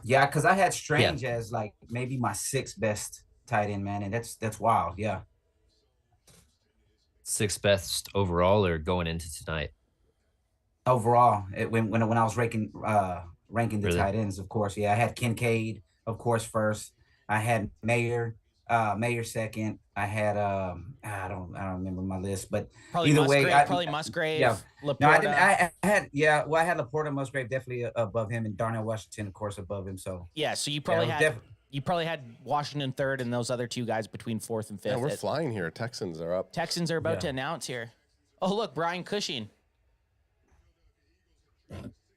Yeah, because I had Strange as like maybe my 6th best tight end, man, and that's wild. Yeah. 6th best overall or going into tonight? Overall, when I was ranking the Really? tight ends, of course. Yeah, I had Kincaid, of course, first. I had Mayer second. I had I don't remember my list, but Probably either Musgrave, way, Musgrave. Yeah. Laporta. No, I didn't. I had I had Laporta, Musgrave definitely above him, and Darnell Washington, of course, above him. So Yeah, so you probably had Washington 3rd and those other 2 guys between 4th and 5th. Yeah, we're flying here. Texans are up. Texans are about to announce here. Oh, look, Brian Cushing.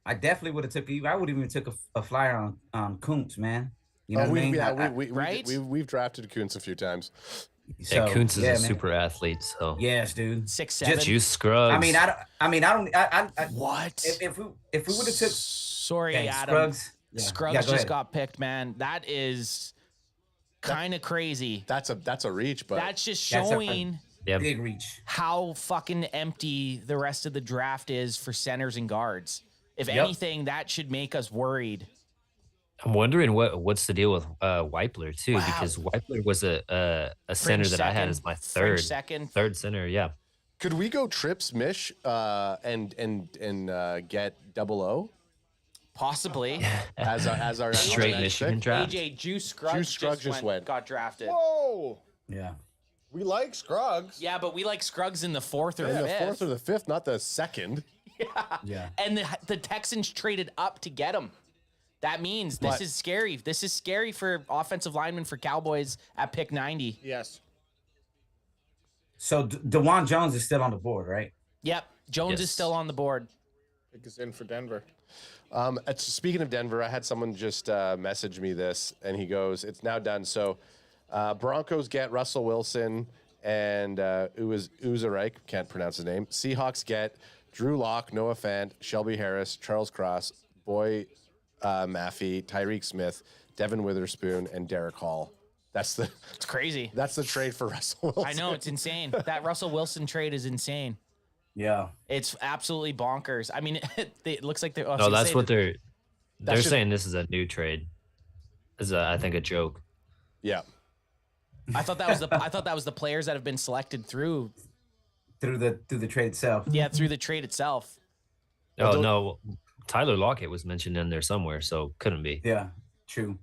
I definitely would have took. I would even took a flyer on Kuntz, man. You know what I mean? Yeah, we've drafted Kuntz a few times. Yeah, Kuntz is a super athlete. So yes, dude. 6'7". Juice Scruggs. What? If we would have took. Sorry, Adam. Scruggs. Scruggs just got picked, man. That is kind of crazy. That's a reach, but that's just showing big reach how fucking empty the rest of the draft is for centers and guards. If anything, that should make us worried. I'm wondering what's the deal with Weipler too, because Weipler was a center that I had as my third center. Yeah. Could we go trips Mish and get 00? Possibly. as our straight Michigan draft. AJ Juice Scruggs just got drafted. Whoa. Yeah. We like Scruggs. Yeah, but we like Scruggs in the 4th or 5th. The 4th or the 5th, not the 2nd. Yeah. And the Texans traded up to get him. That means this is scary. This is scary for offensive linemen for Cowboys at pick 90. Yes. So DeJuan Jones is still on the board, right? Yep. Jones is still on the board. Pick is in for Denver. Speaking of Denver, I had someone just message me this, and he goes, "It's now done." So, Broncos get Russell Wilson and Uzarike, can't pronounce his name. Seahawks get Drew Lock, Noah Fant, Shelby Harris, Charles Cross, Boy Maffey, Tyreek Smith, Devin Witherspoon, and Derek Hall. It's crazy. That's the trade for Russell Wilson. I know, it's insane. That Russell Wilson trade is insane. Yeah. It's absolutely bonkers. I mean, it looks like they're... No, that's what they're saying. This is a new trade. This is, I think, a joke. Yeah. I thought that was the players that have been selected through the trade itself. Yeah, through the trade itself. Oh, no. Tyler Lockett was mentioned in there somewhere, so couldn't be. Yeah, true.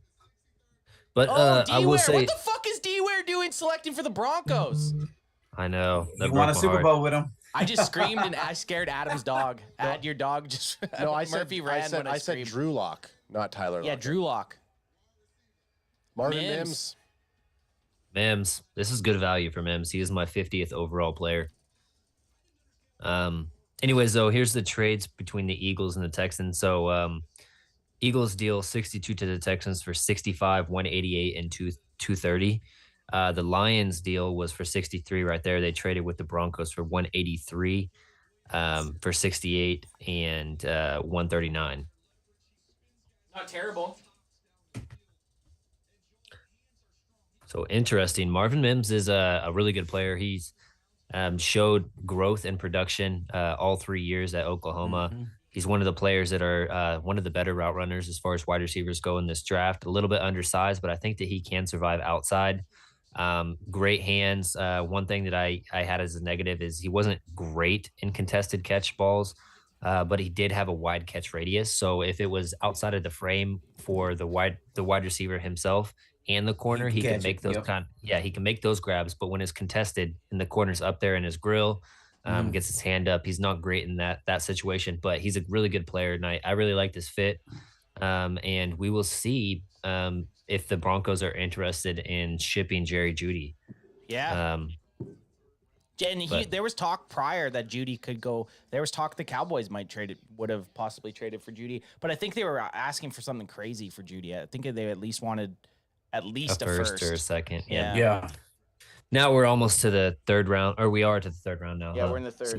But I will say, what the fuck is D-Ware doing selecting for the Broncos? I know. You won a Super Bowl with him. I just screamed and I scared Adam's dog. Your dog just... No, Murphy ran when I said Drew Lock, not Tyler Lockett. Yeah, Drew Lock. Marvin Mims. Mims. This is good value for Mims. He is my 50th overall player. Anyways, though, here's the trades between the Eagles and the Texans. So Eagles deal 62 to the Texans for 65, 188, and 230. The Lions deal was for 63 right there. They traded with the Broncos for 183, for 68, and 139. Not terrible. So interesting. Marvin Mims is a really good player. He's showed growth and production all 3 years at Oklahoma. Mm-hmm. He's one of the players that are one of the better route runners as far as wide receivers go in this draft. A little bit undersized, but I think that he can survive outside. Great hands. One thing that I had as a negative is he wasn't great in contested catch balls, but he did have a wide catch radius. So if it was outside of the frame for the wide receiver himself and the corner, he can make those he can make those grabs. But when it's contested and the corner's up there in his grill, gets his hand up, he's not great in that situation. But he's a really good player, and I really like this fit. And we will see if the Broncos are interested in shipping Jerry Jeudy. Yeah. And there was talk prior that Judy could go. There was talk the Cowboys would have possibly traded for Judy, but I think they were asking for something crazy for Judy. I think they at least wanted a first or a second. Yeah. Now we're almost to the third round, or we are to the third round now. Yeah, we're in the third. So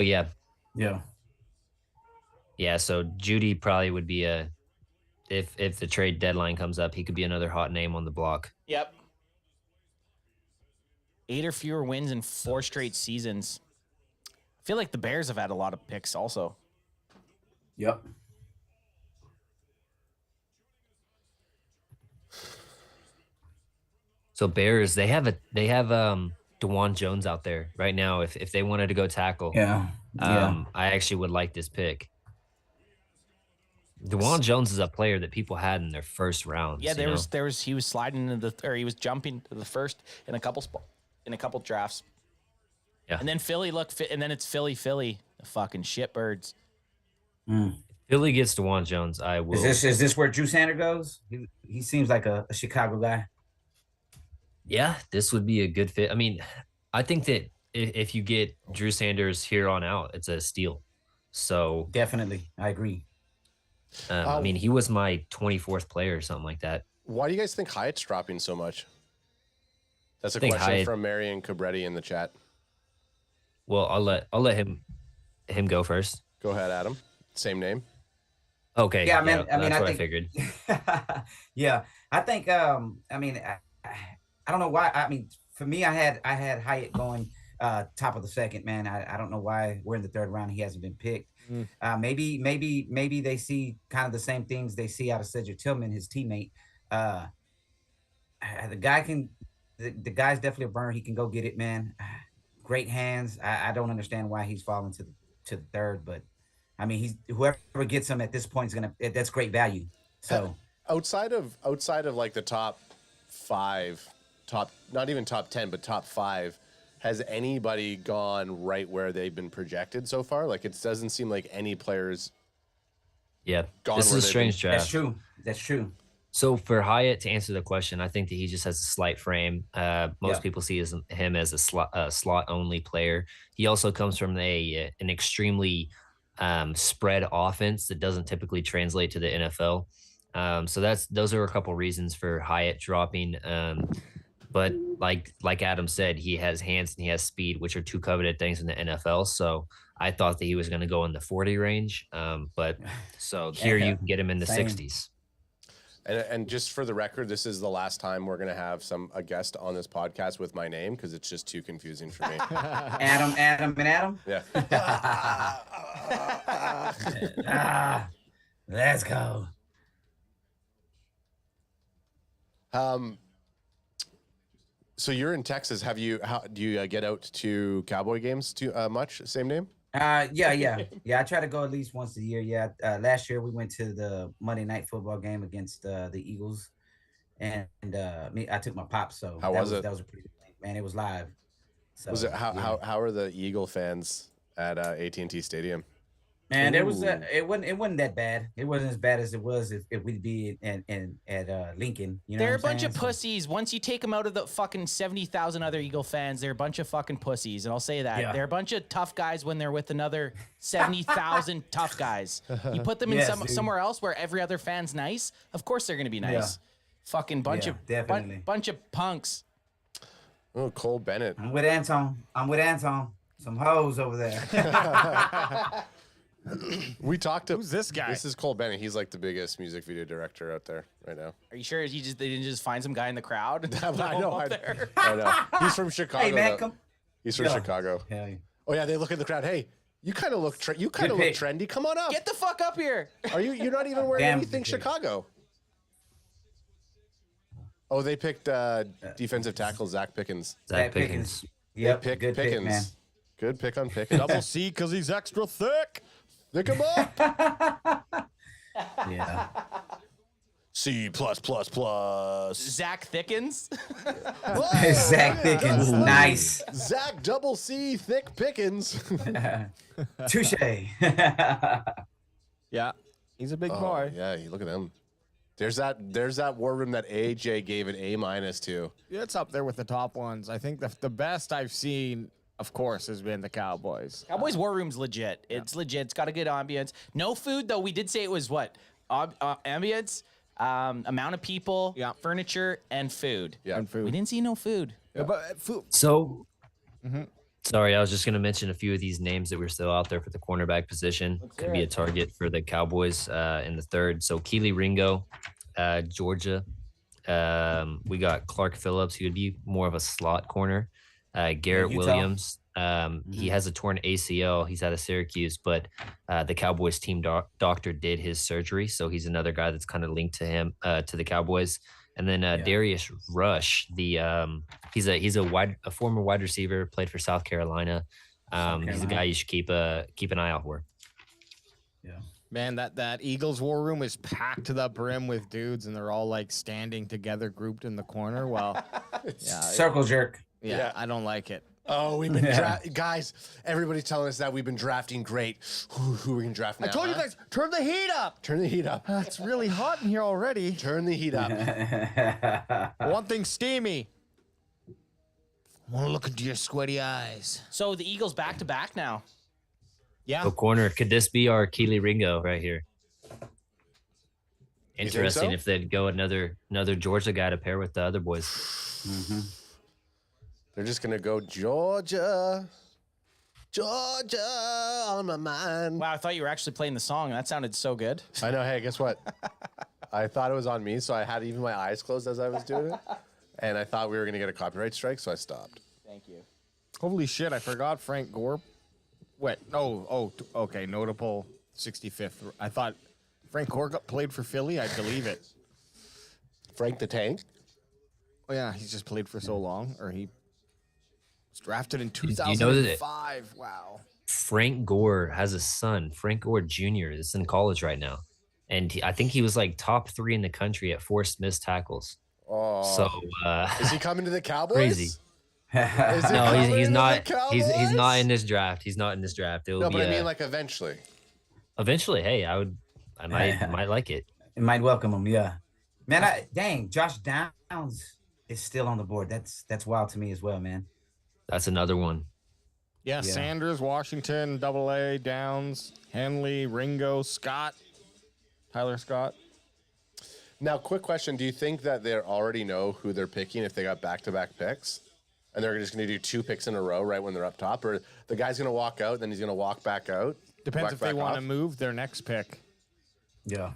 yeah. So Judy probably would be if the trade deadline comes up, he could be another hot name on the block. Yep. 8 or fewer wins in 4 straight seasons. I feel like the Bears have had a lot of picks also. Yep. So Bears, they have DeJuan Jones out there right now. If they wanted to go tackle, I actually would like this pick. DeJuan Jones is a player that people had in their first rounds. Yeah, he was sliding into he was jumping to the first in a couple drafts. Yeah. And then and then it's Philly, the fucking shitbirds. Philly gets DeJuan Jones. I will. Is this where Drew Sander goes? He seems like a Chicago guy. Yeah, this would be a good fit. I mean, I think that if you get Drew Sanders here on out, it's a steal. So definitely, I agree. I mean, he was my 24th player or something like that. Why do you guys think Hyatt's dropping so much? That's a question from Marion Cabretti in the chat. Well, I'll let him go first. Go ahead, Adam. Same name. Okay. Yeah, man. I mean, that's I what think, I figured. Yeah, I think. I mean, I don't know why. I mean, for me, I had Hyatt going top of the second. Man, I don't know why we're in the third round. He hasn't been picked. Maybe they see kind of the same things they see out of Cedric Tillman, his teammate. The guy's definitely a burner. He can go get it, man. Great hands. I don't understand why he's falling to the third, but I mean, whoever gets him at this point that's great value. So outside of like the top 5, not even top 10, but top 5. Has anybody gone right where they've been projected so far? Like, it doesn't seem like any players. Yeah, this is a strange draft. That's true. So for Hyatt, to answer the question, I think that he just has a slight frame. Most people see him as a slot only player. He also comes from an extremely spread offense that doesn't typically translate to the NFL. So those are a couple reasons for Hyatt dropping. But like Adam said, he has hands and he has speed, which are 2 coveted things in the NFL. So I thought that he was going to go in the 40 range. But so here you can get him in the 60s. And just for the record, this is the last time we're going to have a guest on this podcast with my name because it's just too confusing for me. Adam, and Adam? Yeah. Let's go. So you're in Texas. Do you get out to Cowboy games too much? Same name? Yeah. I try to go at least once a year. Yeah. Last year we went to the Monday Night Football game against the Eagles, and I took my pop. So how was it? That was a pretty good game, man. It was live. So, was it how are the Eagle fans at AT&T Stadium? Man, it wasn't that bad. It wasn't as bad as it was if we'd be at Lincoln. You know, they're a bunch of pussies. Once you take them out of the fucking 70,000 other Eagle fans, they're a bunch of fucking pussies, and I'll say that. Yeah. They're a bunch of tough guys when they're with another 70,000 tough guys. You put them in somewhere else where every other fan's nice. Of course they're gonna be nice. Yeah. Fucking bunch of punks. Oh, Cole Bennett. I'm with Anton. Some hoes over there. We talked to who's this guy? This is Cole Bennett. He's like the biggest music video director out there right now. Are you sure they didn't just find some guy in the crowd? I know. He's from Chicago. Hey man, he's from Chicago. Yeah. Oh yeah, they look in the crowd. Hey, you kind of look trendy. Come on up. Get the fuck up here. You're not even wearing anything Chicago. Oh, they picked defensive tackle Zach Pickens. Zach Pickens. Yep, Pick good Pickens. pick, man. Good pick on Pickens. Double C because he's extra thick. Pick him up. Yeah. C+++. Zach Thickens. Zach Pickens. Nice. Zach double C thick Pickens. Touche. Yeah, he's a big boy. Yeah, look at him. There's that war room that AJ gave an A- to. Yeah, it's up there with the top ones. I think the best I've seen, of course, has been the Cowboys. Cowboys War Room's legit. It's legit. It's got a good ambience. No food, though. We did say it was what? Ambience, amount of people, furniture, and food. Yeah, and food. We didn't see no food. Yeah, but food. So, sorry, I was just going to mention a few of these names that were still out there for the cornerback position. Could be a target for the Cowboys in the third. So, Keely Ringo, Georgia. We got Clark Phillips, who would be more of a slot corner. Garrett Williams. He has a torn ACL. He's out of Syracuse, but the Cowboys team doctor did his surgery. So he's another guy that's kind of linked to him, to the Cowboys. And then Darius Rush, he's a former wide receiver, played for South Carolina. He's a guy you should keep an eye out for. Yeah. Man, that Eagles war room is packed to the brim with dudes, and they're all like standing together, grouped in the corner. Well, circle jerk. Yeah, I don't like it. Oh, we've been guys. Everybody's telling us that we've been drafting great. Who are we gonna draft now? I told you guys, turn the heat up. Turn the heat up. It's really hot in here already. Turn the heat up. One thing steamy. I want to look into your sweaty eyes. So the Eagles back to back now. Yeah. So corner, could this be our Keely Ringo right here? Interesting if they'd go another Georgia guy to pair with the other boys. They're just gonna go Georgia on my mind. Wow, I thought you were actually playing the song. That sounded so good. I know. Hey, guess what? I thought it was on me, so I had even my eyes closed as I was doing it, and I thought we were gonna get a copyright strike, so I stopped. Thank you. Holy shit! I forgot Frank Gore. What? Oh, okay. Notable 65th. I thought Frank Gore played for Philly. I believe it. Frank the Tank. Oh yeah, he's just played for so long, or he was drafted in you know that 2005. Wow. Frank Gore has a son, Frank Gore Jr. that's in college right now, and I think he was like top 3 in the country at forced missed tackles. Oh, so is he coming to the Cowboys? Crazy. No, he's not. He's not in this draft. He's not in this draft. No, but I mean, like eventually. Eventually, hey, I might like it. It might welcome him. Yeah, man. Dang, Josh Downs is still on the board. That's wild to me as well, man. That's another one. Yeah, Sanders, Washington, AA, Downs, Henley, Ringo, Scott, Tyler Scott. Now, quick question: do you think that they already know who they're picking if they got back-to-back picks? And they're just going to do 2 picks in a row right when they're up top? Or the guy's going to walk out, then he's going to walk back out? Depends if they want to move their next pick. Yeah.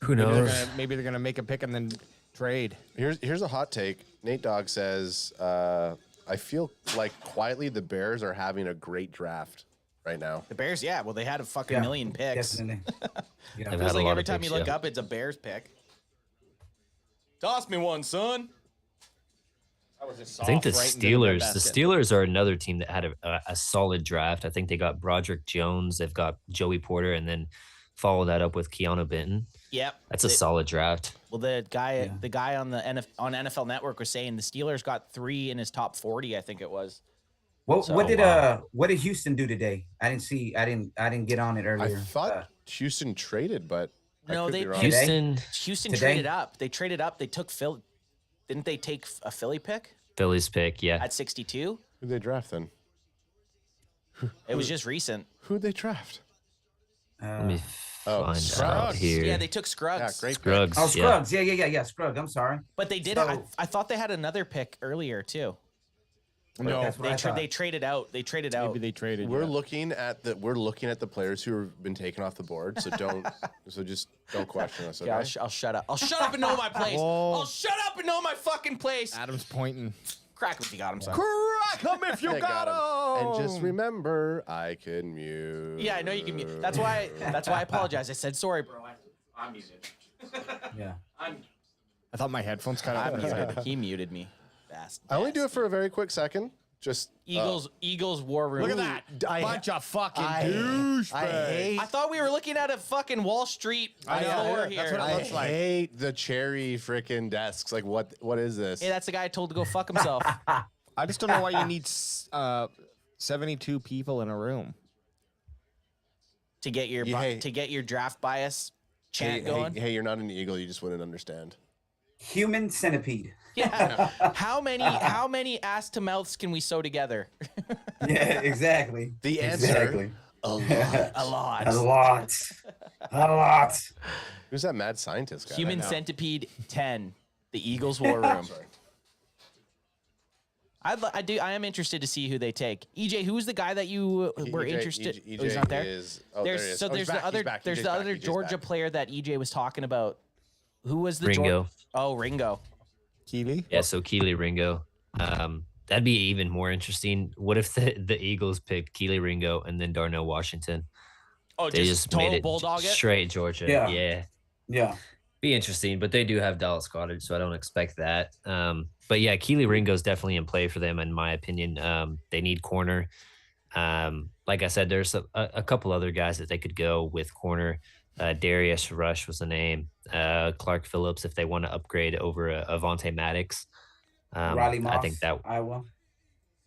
Who knows? Maybe they're going to make a pick and then trade. Here's a hot take. Nate Dogg says, I feel like quietly the Bears are having a great draft right now. The Bears, yeah. Well, they had a fucking million picks. Definitely. It feels like every time you look up, it's a Bears pick. Toss me one, son. I think the Steelers are another team that had a solid draft. I think they got Broderick Jones. They've got Joey Porter, and then follow that up with Keanu Benton. Yep. That's a solid draft. Well, the guy on NFL Network was saying the Steelers got 3 in his top 40, I think it was. What did Houston do today? I didn't get on it earlier. I thought Houston traded, but no, Houston today? Traded up. They traded up. They took Phil. Didn't they take a Philly pick? Philly's pick, yeah. At 62? Who'd they draft then? It was just recent. Who'd they draft? Let me find out here. Yeah, they took Scruggs. Yeah, great Scruggs. Oh, Scruggs. Yeah. Scruggs. I'm sorry. But they did. I thought they had another pick earlier too. No, they traded out. They traded out. Maybe they traded. We're looking at the players who have been taken off the board. So just don't question us. Okay? Yeah, I'll shut up. I'll shut up and know my place. I'll shut up and know my fucking place. Adam's pointing. Crack him if you got him, son. Crack him if you got him. And just remember, I can mute. Yeah, I know you can mute. That's why I apologize. I said sorry, bro. I'm muted. Yeah. I thought my headphones cut out. He muted me. I only do it for a very quick second. Just Eagles war room. Look at that. Bunch of fucking douchebags. I thought we were looking at a fucking Wall Street floor here. That's what it looks like. I hate the cherry freaking desks. Like, what is this? Hey, that's the guy I told to go fuck himself. I just don't know why you need 72 people in a room to get your draft bias chant going. Hey, you're not an eagle. You just wouldn't understand. Human centipede. Yeah. How many ass to mouths can we sew together? Yeah, exactly. The answer, Exactly. a lot. A lot. A lot. A lot. Who's that mad scientist guy? Human centipede 10. The Eagles War Room. I am interested to see who they take. EJ, who's the guy that you were interested? EJ he's not there. there he is. There's the other Georgia player that EJ was talking about. Who was the Ringo? Ringo. Keely? Yeah, so Keely Ringo. That'd be even more interesting. What if the Eagles picked Keely Ringo and then Darnell Washington? Oh, they just made total it bulldog it? straight Georgia. Yeah. Be interesting, but they do have Dallas Goedert, so I don't expect that. But yeah, Keely Ringo's definitely in play for them, in my opinion. They need corner. Like I said, there's a couple other guys that they could go with corner. Darius Rush was the name. Clark Phillips, if they want to upgrade over Avonte Maddox. Riley Moss, I think that Iowa.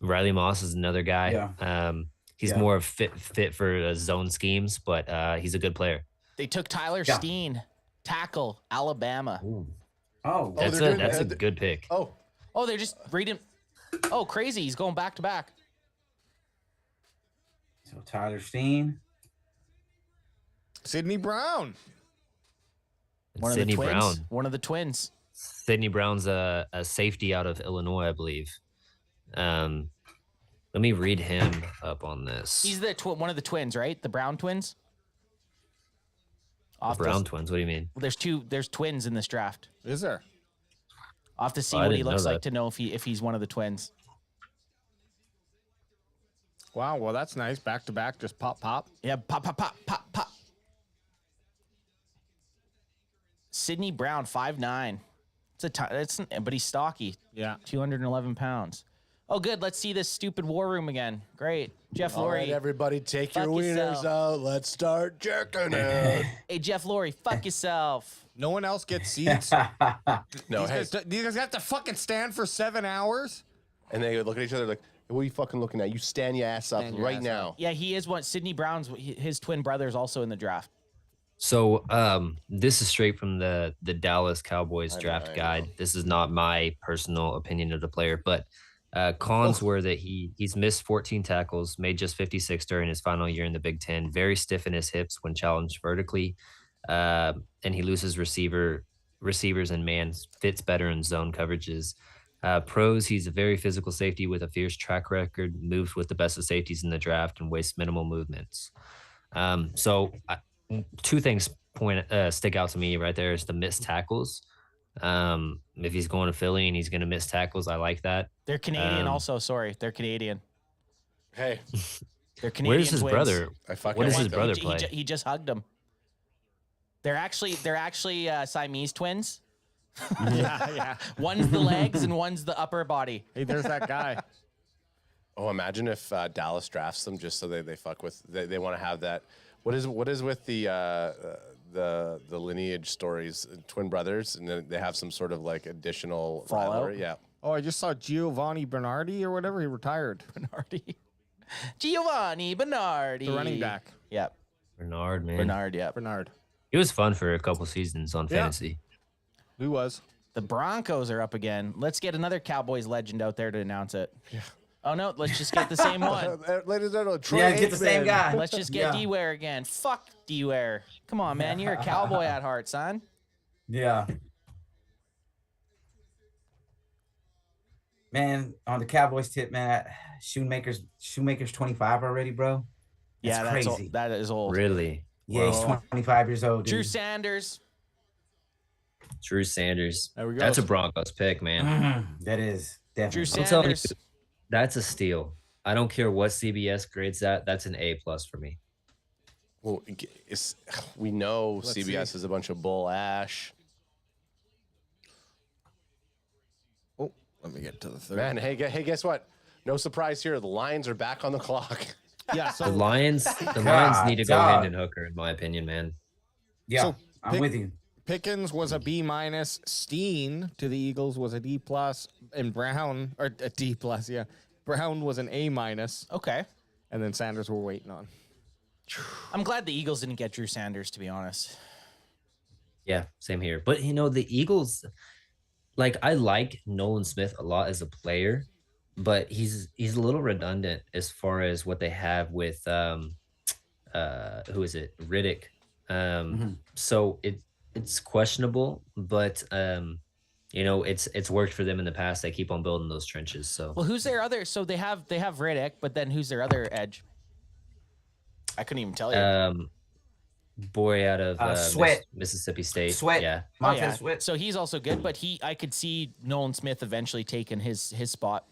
Riley Moss is another guy. Yeah. He's more of fit for zone schemes, but he's a good player. They took Tyler Steen, tackle, Alabama. Ooh. Oh, that's a good pick. Oh, they're just reading. Oh, crazy! He's going back to back. So Tyler Steen, Sidney Brown. Sidney Brown. One of the twins. Sidney Brown's a safety out of Illinois, I believe. Let me read him up on this. He's the one of the twins, right? The Brown twins. Brown twins. What do you mean? Well, there's twins in this draft. Is there? I'll have to see I what he didn't know looks like that. to know if he's one of the twins. Wow, well, that's nice. Back to back, just pop, pop. Yeah, pop, pop, pop, pop, pop. Sidney Brown, 5'9". But he's stocky. Yeah. 211 pounds. Oh, good. Let's see this stupid war room again. Great. Jeff all Lurie. right, everybody, take your fuck wieners yourself. out. Let's start jerking it. Hey, Jeff Lurie, fuck yourself. No one else gets seats. No, These guys have to fucking stand for 7 hours? And they look at each other like, what are you fucking looking at? You stand your ass up right now. Yeah, he is one. Sidney Brown's, his twin brother is also in the draft. So this is straight from the Dallas Cowboys draft guide. This is not my personal opinion of the player, but cons were that he's missed 14 tackles, made just 56 during his final year in the Big Ten, very stiff in his hips when challenged vertically, and he loses receivers and man, fits better in zone coverages. Pros, he's a very physical safety with a fierce track record, moves with the best of safeties in the draft, and wastes minimal movements. Two things stick out to me right there is the missed tackles. If he's going to Philly and he's going to miss tackles, I like that. They're Canadian also. Sorry, they're Canadian. Hey. They're Canadian Where's his twins. brother? What does his brother play? He just hugged him. They're actually Siamese twins. Yeah. One's the legs and one's the upper body. Hey, there's that guy. Oh, imagine if Dallas drafts them just so they fuck with. They want to have that. What is with the lineage stories, twin brothers, and then they have some sort of like additional rivalry? Yeah. Oh, I just saw Giovanni Bernardi or whatever. He retired. Giovanni Bernardi. The running back. Yep. Bernard, man. Bernard. He was fun for a couple seasons on fantasy. He was. The Broncos are up again. Let's get another Cowboys legend out there to announce it. Yeah. Oh, no, let's just get the same one. Ladies and gentlemen, get the same guy. Let's just get D-Ware again. Fuck D-Ware. Come on, man. You're a Cowboy at heart, son. Yeah. Man, on the Cowboys tip, man, Shoemaker's 25 already, bro. Yeah, that's crazy. old. That is old. Really? Yeah, he's 25 years old. Dude. Drew Sanders. Drew Sanders. There we go. That's a Broncos pick, man. That is definitely. Drew I'm telling you, Sanders. that's a steal. I don't care what CBS grades that. That's an A+ for me. Well, we know Let's CBS see. is a bunch of bull ash. Oh, let me get to the third. Man, hey, guess what? No surprise here. The Lions are back on the clock. Yeah, The so Lions need to go Hendon Hooker, in my opinion, man. Yeah, So, I'm with you. Pickens was a B-. Steen to the Eagles was a D+, and Brown, or a D+, yeah. Brown was an A-. Okay. And then Sanders we're waiting on. I'm glad the Eagles didn't get Drew Sanders, to be honest. Yeah, same here. But the Eagles, like I like Nolan Smith a lot as a player, but he's a little redundant as far as what they have with who is it? Riddick. So it's questionable, but it's worked for them in the past. They keep on building those trenches. So Well, who's their other? So they have Riddick, but then who's their other edge? I couldn't even tell you. Boy out of Sweat. Mississippi State. Sweat. Yeah. Oh, yeah. So he's also good, but I could see Nolan Smith eventually taking his spot.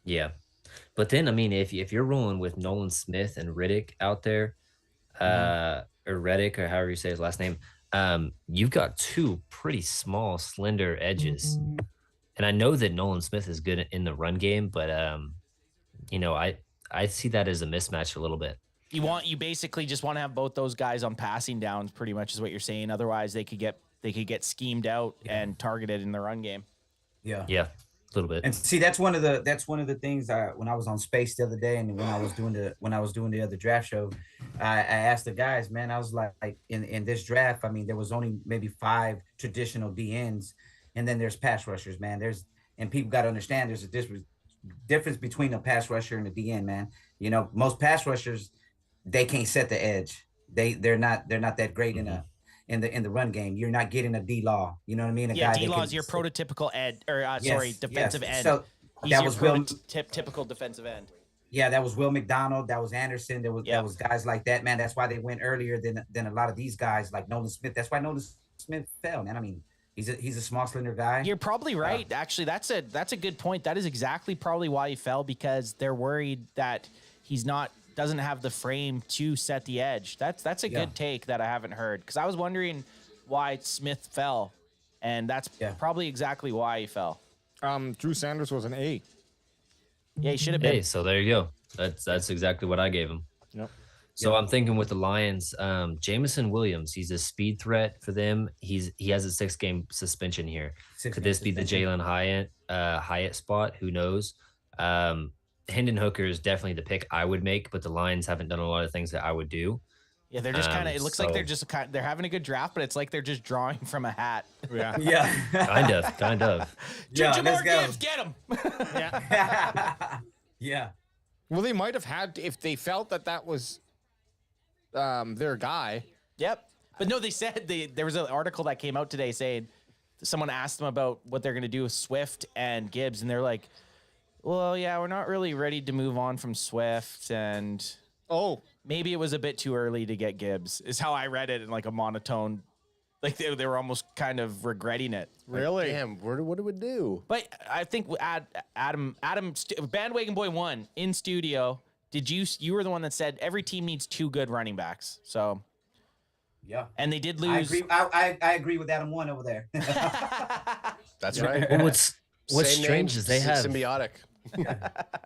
Yeah. But then, I mean, if you're rolling with Nolan Smith and Riddick out there, or Reddick, or however you say his last name, you've got two pretty small, slender edges. And I know that Nolan Smith is good in the run game, but I see that as a mismatch a little bit. You basically just want to have both those guys on passing downs, pretty much is what you're saying. Otherwise, they could get schemed out and targeted in the run game. Yeah. Yeah. A little bit. And see, that's one of the things when I was on Space the other day, and when I was doing the other draft show, I asked the guys, man, I was like in this draft, I mean, there was only maybe 5 traditional DNs, and then there's pass rushers, man. And people got to understand there's a difference between a pass rusher and a DN, man. Most pass rushers, they can't set the edge. They're not that great in the run game. You're not getting a D-Law. You know what I mean? D-Law is your prototypical defensive end. So that was typical defensive end. Yeah, that was Will McDonald. That was Anderson. That was guys like that, man. That's why they went earlier than a lot of these guys like Nolan Smith. That's why Nolan Smith fell, man. I mean, he's a small, slender guy. You're probably right. Actually, that's a good point. That is exactly probably why he fell, because they're worried that doesn't have the frame to set the edge. That's a good take that I haven't heard, because I was wondering why Smith fell, and that's probably exactly why he fell. Drew Sanders was an A. Yeah, he should have been. Hey, so there you go. That's exactly what I gave him. Yep. So I'm thinking with the Lions, Jamison Williams, he's a speed threat for them. He has a 6-game suspension here. Could this be the Jalen Hyatt spot? Who knows? Hendon Hooker is definitely the pick I would make, but the Lions haven't done a lot of things that I would do. Yeah, they're just kind of. It looks like they're having a good draft, but it's like they're just drawing from a hat. Yeah, yeah, kind of. Yeah, Jamar Gibbs, get him. Yeah. Well, they might have had if they felt that was their guy. Yep, but no, they said there was an article that came out today saying someone asked them about what they're going to do with Swift and Gibbs, and they're like, well, yeah, we're not really ready to move on from Swift, and maybe it was a bit too early to get Gibbs, is how I read it in like a monotone. Like they were almost kind of regretting it. Really? Like, damn, what do we do? But I think Adam, Bandwagon Boy 1 in studio, you were the one that said every team needs 2 good running backs. So yeah. And they did lose. I agree with Adam 1 over there. That's right. Well, what's strange is they have symbiotic.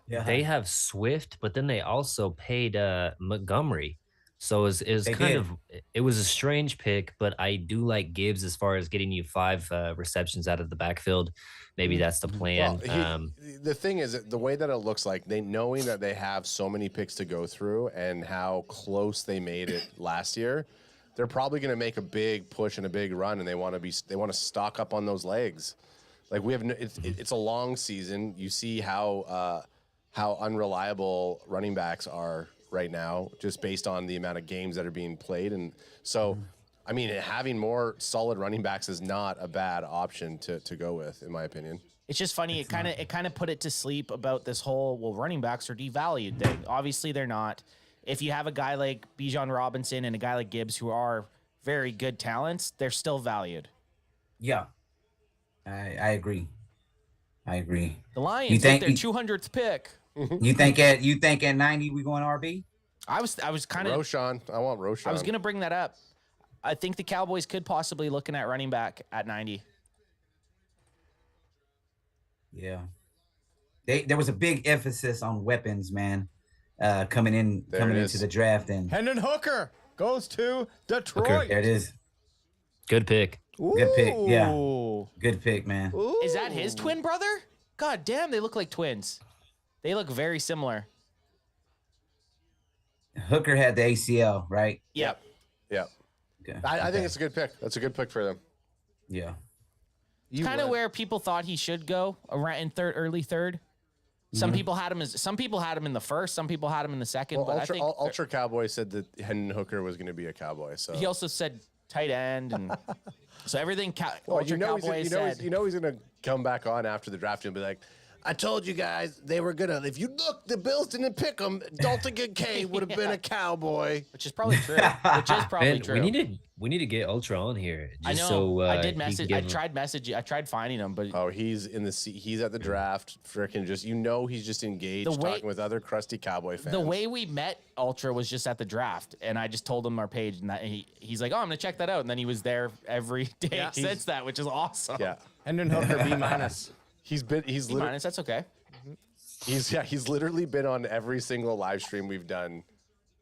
They have Swift, but then they also paid Montgomery. So it was a strange pick, but I do like Gibbs as far as getting you 5 receptions out of the backfield. Maybe that's the plan. Well, the thing is, the way that it looks like, knowing that they have so many picks to go through and how close they made it last year, they're probably going to make a big push and a big run, and they want to stock up on those legs. Like it's a long season. You see how unreliable running backs are right now, just based on the amount of games that are being played. And so, I mean, having more solid running backs is not a bad option to go with, in my opinion. It's just funny. It kind of put it to sleep about this whole, running backs are devalued thing. Obviously, they're not. If you have a guy like Bijan Robinson and a guy like Gibbs, who are very good talents, they're still valued. Yeah. I agree. The Lions get their 200th pick. You think at 90 we going RB? I was kind of Roshan. I want Roshan. I was gonna bring that up. I think the Cowboys could possibly looking at running back at 90. Yeah. There was a big emphasis on weapons, man. Coming into the draft, and Hendon Hooker goes to Detroit. Hooker, there it is. Good pick. Good pick. Yeah. Good pick, man. Ooh. Is that his twin brother? God damn, they look like twins. They look very similar. Hooker had the ACL, right? Yep. I think it's a good pick. That's a good pick for them. Yeah. Kind of where people thought he should go around in early third. Some people had him in the first. Some people had him in the second. Well, but I think Ultra Cowboy said that Hendon Hooker was going to be a Cowboy. So he also said tight end, and so everything. well, Ultra Cowboy said. he's going to come back on after the draft and be like, I told you guys they were gonna. If you look, the Bills didn't pick him. Dalton Kincaid would have been a Cowboy, which is probably true. True. We need to get Ultra on here. I know. So, I did message. I tried finding him, but he's in the he's at the draft. Freaking he's just engaged, talking with other crusty Cowboy fans. The way we met Ultra was just at the draft, and I just told him our page, and that he's like, "Oh, I'm gonna check that out," and then he was there every day since that, which is awesome. Yeah, Hendon Hooker B-. He's minus. That's okay. He's literally been on every single live stream we've done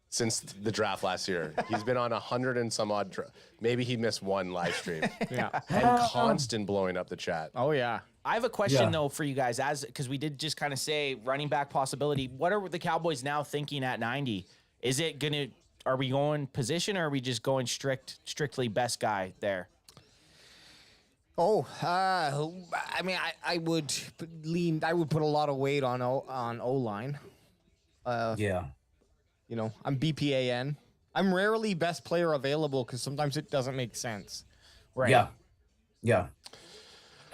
since the draft last year. He's been on 100 and some odd. Maybe he missed one live stream. And constant blowing up the chat. Oh yeah. I have a question though for you guys, because we did just kind of say running back possibility. What are the Cowboys now thinking at 90? Is it gonna? Are we going position, or are we just going strictly best guy there? Oh, I mean, I would put a lot of weight on O-line. You know, I'm BPAN. I'm rarely best player available because sometimes it doesn't make sense. Right. Yeah.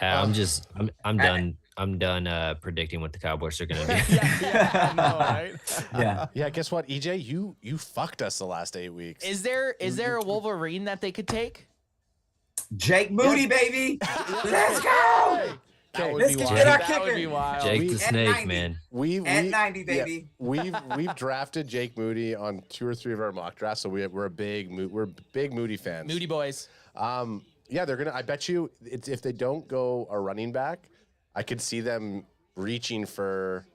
I'm done. I'm done predicting what the Cowboys are gonna do. I know, right? Yeah. Guess what, EJ? You fucked us the last 8 weeks. Is there a Wolverine that they could take? Jake Moody, baby. Let's go. Let's get our kicker. Jake the Snake, man. At 90, baby. We've drafted Jake Moody on 2 or 3 of our mock drafts, so we're big Moody fans. Moody boys. Yeah, they're gonna. I bet you if they don't go a running back, I could see them reaching for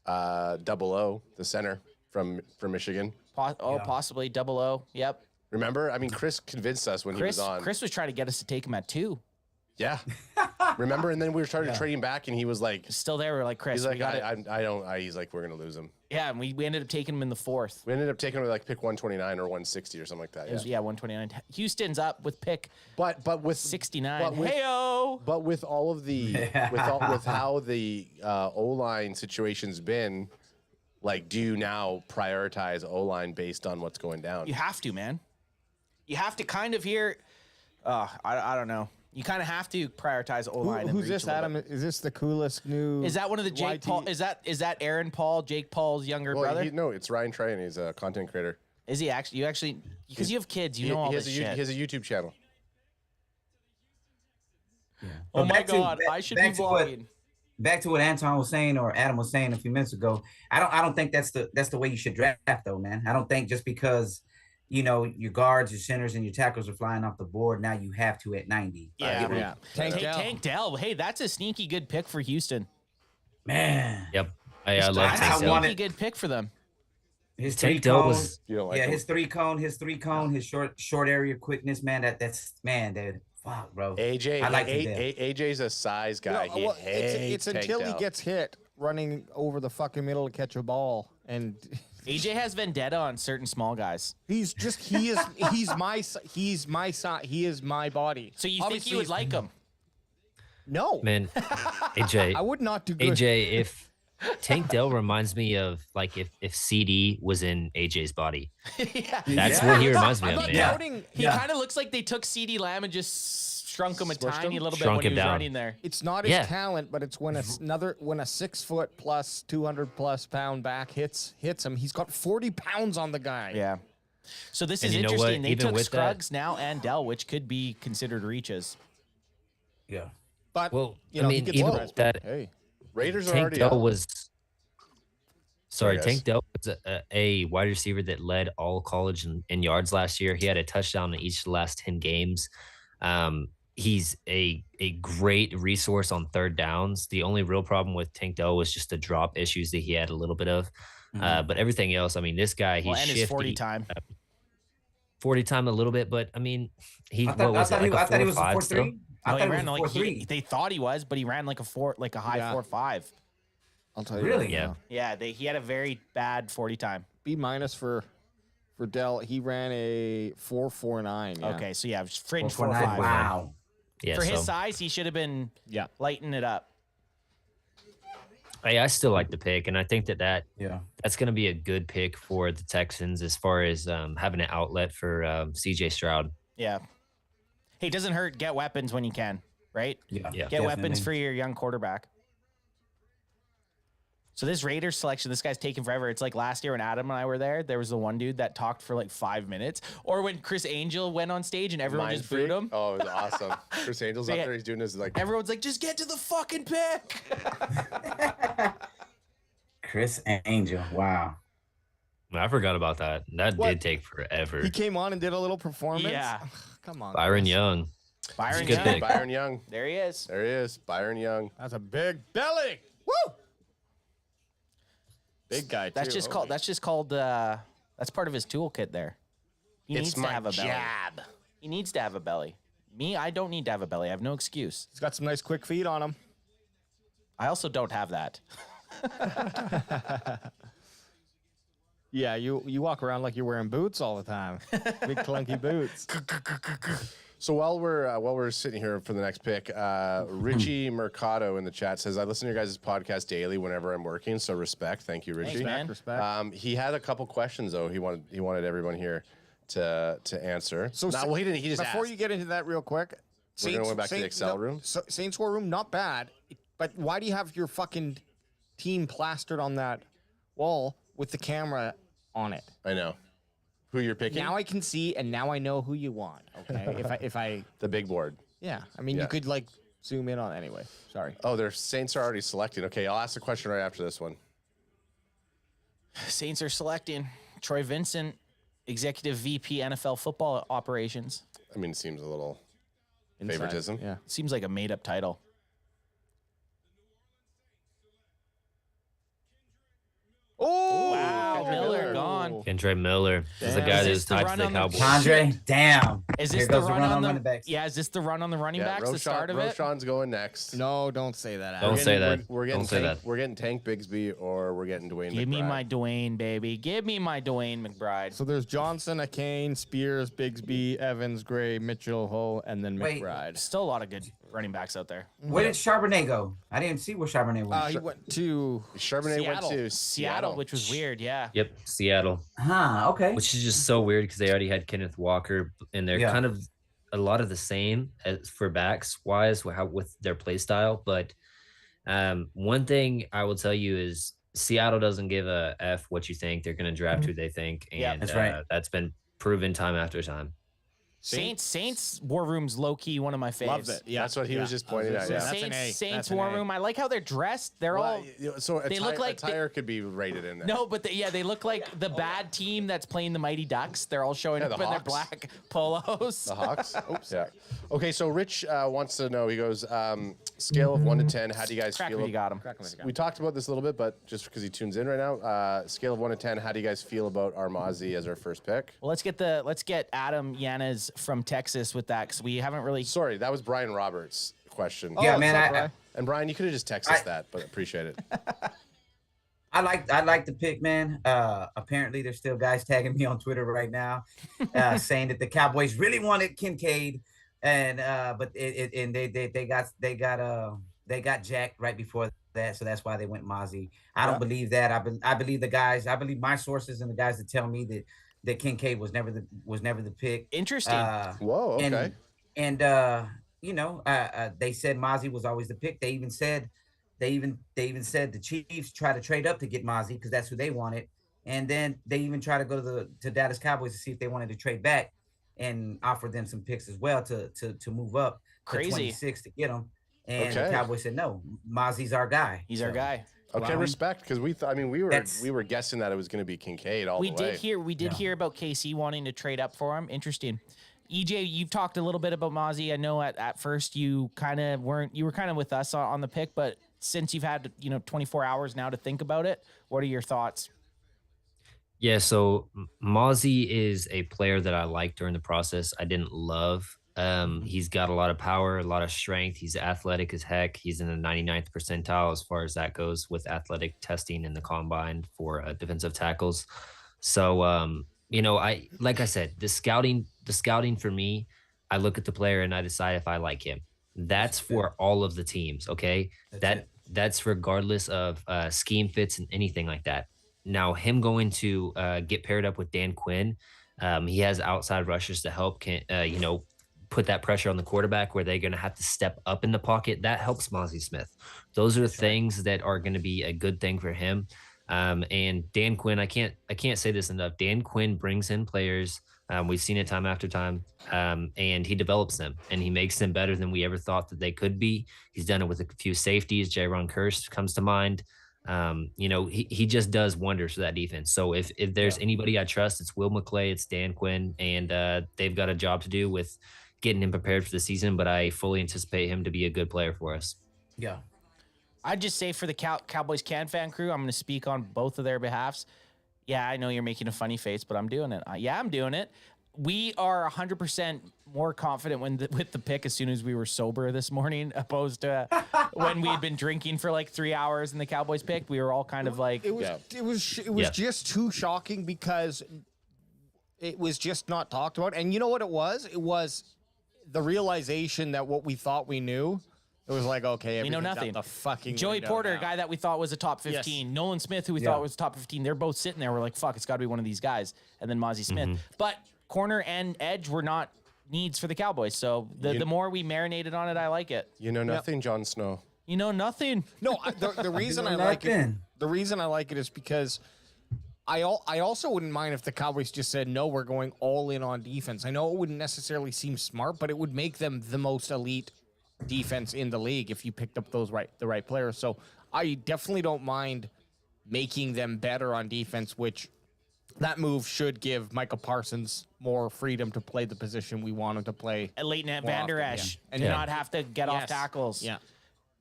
00, the center from Michigan. Possibly 00. Yep. Remember? I mean, Chris convinced us when he was on. Chris was trying to get us to take him at 2. Yeah. Remember? And then we started trading back, and he was like, still there. We're like, Chris. He's like, he's like, we're gonna lose him. Yeah, and we ended up taking him in the 4th. We ended up taking him like pick 129 or 160 or something like that. Yeah, 129. Houston's up with pick. But with 69. But with all of the with how the O-line situation's been, like, do you now prioritize O-line based on what's going down? You have to, man. You have to kind of hear. I don't know. You kind of have to prioritize O-line. Who's this, Adam? Is this the coolest new? Is that one of the Jake Paul? Is that Aaron Paul, Jake Paul's younger brother? No, it's Ryan Trey, and he's a content creator. Is he actually? You actually, because you have kids, you know all this shit. He has a YouTube channel. Yeah. Oh my God, I should be vlogging. Back to what Anton was saying, or Adam was saying a few minutes ago. I don't think that's the way you should draft, though, man. I don't think just because, you know, your guards, your centers, and your tackles are flying off the board, now you have to at 90. Yeah. Tank Dell. Hey, that's a sneaky good pick for Houston. Man. Yep. I love Tank Dell. Sneaky good pick for them. His Tank Dell was his three cone, his short area quickness, man. That's dude. Fuck, bro. AJ's a size guy. It's until he gets hit running over the fucking middle to catch a ball, and AJ has vendetta on certain small guys. He's my size. He is my body. So you think you would like him? No, man. AJ, I would not do good. AJ, if Tank Dell reminds me of like if CD was in AJ's body. That's what he reminds me of, man. He kind of looks like they took CD Lamb and just shrunk him a tiny little bit when he was running there. It's not his talent, but it's when when a 6 foot plus 200 plus pound back hits him. He's got 40 pounds on the guy. Yeah. So this is interesting. They took Scruggs now and Dell, which could be considered reaches. Yeah. But I mean, even that. Hey. Raiders are Tank already Dell was. Sorry, Tank Dell was a wide receiver that led all college in yards last year. He had a touchdown in each of the last 10 games. He's a great resource on third downs. The only real problem with Tank Dell was just the drop issues that he had a little bit of. But everything else, I mean, this guy, he's shifty. His 40 time. 40 time a little bit, but I mean, I thought he was a 4.3. No, he ran they thought he was, but he ran like a high 4.5. I'll tell you. Really? Yeah. Yeah. He had a very bad 40 time. B- for For Dell, he ran a 4.49. Yeah. Okay, so yeah, fringe 4.9. 4.5. Wow. Yeah, For his so size, he should have been lighting it up. I still like the pick, and I think that's Yeah. going to be a good pick for the Texans as far as having an outlet for CJ Stroud. Yeah. Hey, it doesn't hurt. Get weapons when you can, right? Yeah. Get weapons for your young quarterback. So this Raiders selection, this guy's taking forever. It's like last year when Adam and I were there was the one dude that talked for like 5 minutes. Or when Chris Angel went on stage and everyone just booed him. Oh, it was awesome. Chris Angel's up there. He's doing his like. Everyone's like, just get to the fucking pick. Chris Angel. Wow. I forgot about that. That did take forever. He came on and did a little performance. Yeah. Come on. Byron Young. Byron Good Young. pick. Byron Young. There he is. There he is. Byron Young. That's a big belly. Woo! Big guy. That's just called. That's just called. That's part of his toolkit. There. He needs to have a belly. jab. He needs to have a belly. Me, I don't need to have a belly. I have no excuse. He's got some nice quick feet on him. I also don't have that. Yeah, you walk around like you're wearing boots all the time. Big clunky boots. So while we're sitting here for the next pick, Richie Mercado in the chat says, I listen to your guys' podcast daily whenever I'm working, so respect. Thank you, Richie. Thanks, man. Respect. He had a couple questions though. He wanted everyone here to answer. So he didn't. He just before asked. you get into that real quick, We're gonna go back to the Excel room. Saints War room, not bad. But why do you have your fucking team plastered on that wall with the camera on it? I know. Who you're picking? Now I can see, and now I know who you want. Okay, if I the big board. Yeah, I mean you could like zoom in on anyway. Sorry. Oh, their Saints are already selecting. Okay, I'll ask the question right after this one. Saints are selecting Troy Vincent, Executive VP NFL Football Operations. I mean, it seems a little Inside. favoritism. Yeah. Seems like a made-up title. Oh, wow, Miller gone. Kendre Miller. This is the Damn. guy Is that this was the tied to run the on the- Cowboys. Andre, damn. Is Here this the goes run on the running backs. Yeah, is this the run on the running backs? The start of it? Roshan's going next. No, don't say that. Don't say that. We're getting Don't say Tank, that. We're getting Tank Bigsby or we're getting Dwayne Give me McBride. my Dwayne, baby. Give me my Dwayne McBride. So there's Johnson, Akane, Spears, Bigsby, Evans, Gray, Mitchell, Ho, and then Wait. McBride. Still a lot of good running backs out there. Where did Charbonnet go? I didn't see where Charbonnet went. He went to Charbonnet went Seattle. to Seattle, which was weird. Yeah. Yep, Seattle. Okay. Which is just so weird because they already had Kenneth Walker, and they're kind of a lot of the same as for backs wise with their play style. But one thing I will tell you is Seattle doesn't give a F what you think. They're going to draft who they think, and Yeah, that's right. That's been proven time after time. Saints War Room's low key one of my faves. Loved it. Yeah, That's what he was just pointing at. Yeah. That's an A. Saints That's an War A. Room. I like how they're dressed. They're all So they look like attire could be rated in there. no, but they look like the bad team that's playing the Mighty Ducks. They're all showing Yeah, up the in their Hawks. black polos. The Hawks? Oops. Yeah. Okay, so Rich wants to know, he goes, scale of 1 to 10, how do you guys Crack feel? me, you got him. We talked about this a little bit, but just because he tunes in right now, scale of 1 to 10, how do you guys feel about Armazi as our first pick? Well, let's get Adam Yanez from Texas with that because we haven't really. Sorry, that was Brian Roberts' question. Yeah, what's man. up, I Brian? And Brian, you could have just texted us that, but appreciate it. like the pick, man. Apparently, there's still guys tagging me on Twitter right now, saying that the Cowboys really wanted Kincaid, and but they got jacked right before that, so that's why they went Mozzie. I don't believe that. I believe the guys. I believe my sources and the guys that tell me that Kincaid was never the pick. Interesting. Whoa, okay. And they said Mozzie was always the pick. They even said the Chiefs try to trade up to get Mozzie because that's who they wanted. And then they even try to go to Dallas Cowboys to see if they wanted to trade back and offer them some picks as well to move up Crazy. to 26 to get them. And Okay. the Cowboys said no, Mozzie's our guy. He's our guy. Okay, Wow. respect, because we were guessing that it was going to be Kincaid all We the way. did hear about KC wanting to trade up for him. Interesting. EJ, you've talked a little bit about Mozzie. I know at first you were kind of with us on the pick, but since you've had 24 hours now to think about it, what are your thoughts? Yeah, so Mozzie is a player that I liked during the process. I didn't love. He's got a lot of power, a lot of strength. He's athletic as heck. He's in the 99th percentile as far as that goes with athletic testing in the combine for defensive tackles. So like I said, the scouting for me, I look at the player and I decide if I like him. That's for all of the teams. Okay. That's regardless of scheme fits and anything like that. Now, him going to get paired up with Dan Quinn, he has outside rushers to help, put that pressure on the quarterback where they're going to have to step up in the pocket. That helps Mozzie Smith. Those are things that are going to be a good thing for him. And Dan Quinn, I can't say this enough. Dan Quinn brings in players. We've seen it time after time, and he develops them and he makes them better than we ever thought that they could be. He's done it with a few safeties. Jaron Kearse comes to mind. He just does wonders for that defense. So if there's anybody I trust, it's Will McClay, it's Dan Quinn, and they've got a job to do with getting him prepared for the season. But I fully anticipate him to be a good player for us. Yeah. I'd just say for the Cowboys CanFan crew, I'm going to speak on both of their behalfs. Yeah, I know you're making a funny face, but I'm doing it. I'm doing it. We are 100% more confident with the pick as soon as we were sober this morning, opposed to when we had been drinking for like 3 hours and the Cowboys picked. We were all kind of like, it was just too shocking because it was just not talked about. And you know what it was? It was the realization that what we thought we knew. It was like, okay, we know nothing. The fucking Joey Porter, a guy that we thought was a top 15. Yes. Nolan Smith, who we thought was top 15. They're both sitting there. We're like, fuck, it's got to be one of these guys. And then Mozzie Smith. But corner and edge were not needs for the Cowboys. So the more we marinated on it, I like it. You know nothing, Jon Snow. You know nothing. No, the reason I like it. The reason I like it is because I also wouldn't mind if the Cowboys just said, no, we're going all in on defense. I know it wouldn't necessarily seem smart, but it would make them the most elite defense in the league if you picked up the right players. So I definitely don't mind making them better on defense, which that move should give Michael Parsons more freedom to play the position we want him to play. Leighton Vander Esch and not have to get off tackles. Yeah.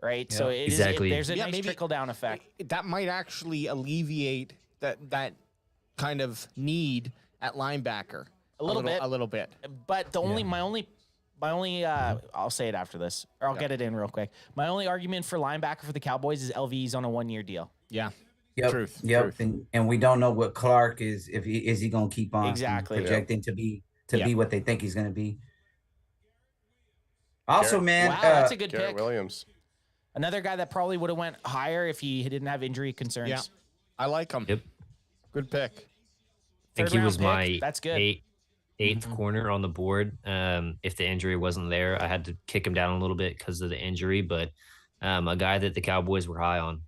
Right. Yeah. So there's a nice trickle down effect. That might actually alleviate that kind of need at linebacker a little bit. But my only, I'll say it after this, or I'll get it in real quick. My only argument for linebacker for the Cowboys is LV's on a 1-year deal. Yeah. Yep. Truth. And we don't know what Clark is, is he going to keep on projecting to be what they think he's going to be. Also, wow, that's a good Garrett pick. Williams. Another guy that probably would have went higher if he didn't have injury concerns. Yeah. I like him. Yep. Good pick. I think he was my that's good. eighth corner on the board. If the injury wasn't there, I had to kick him down a little bit because of the injury, but a guy that the Cowboys were high on.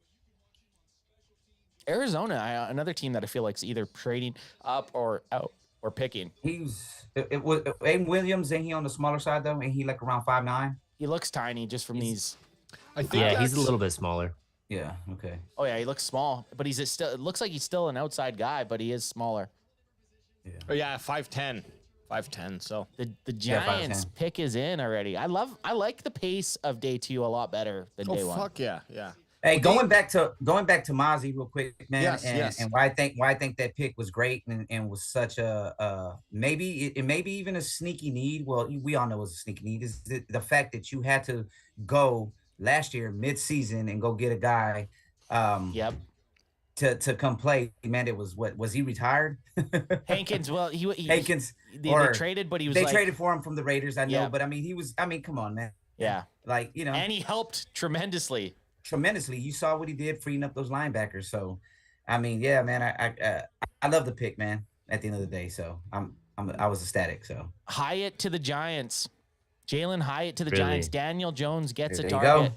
Arizona, another team that I feel like is either trading up or out or picking. It was Aiden Williams, ain't he on the smaller side though? Ain't he like around 5'9"? He looks tiny just from these. I think he's a little bit smaller. Yeah. Okay. Oh yeah, he looks small, but it looks like he's still an outside guy, but he is smaller. Yeah. Oh yeah, 5'10". 5'10", so the Giants pick is in already. I like the pace of day 2 a lot better than day 1. Oh fuck yeah. Hey, going back to Mozzie real quick, man, and why I think that pick was great and was such a maybe even a sneaky need. Well, we all know it was a sneaky need. Is the fact that you had to go last year mid-season and go get a guy. To come play, man, it was was he retired? Hankins, well, Hankins. They traded, but he was. They traded for him from the Raiders, I know, but I mean, come on, man. Yeah, like and he helped tremendously. You saw what he did freeing up those linebackers. So, I mean, yeah, man, I love the pick, man. At the end of the day, so I was ecstatic. So Hyatt to the Giants, Jalen Hyatt to the Giants. Daniel Jones gets a target. Go.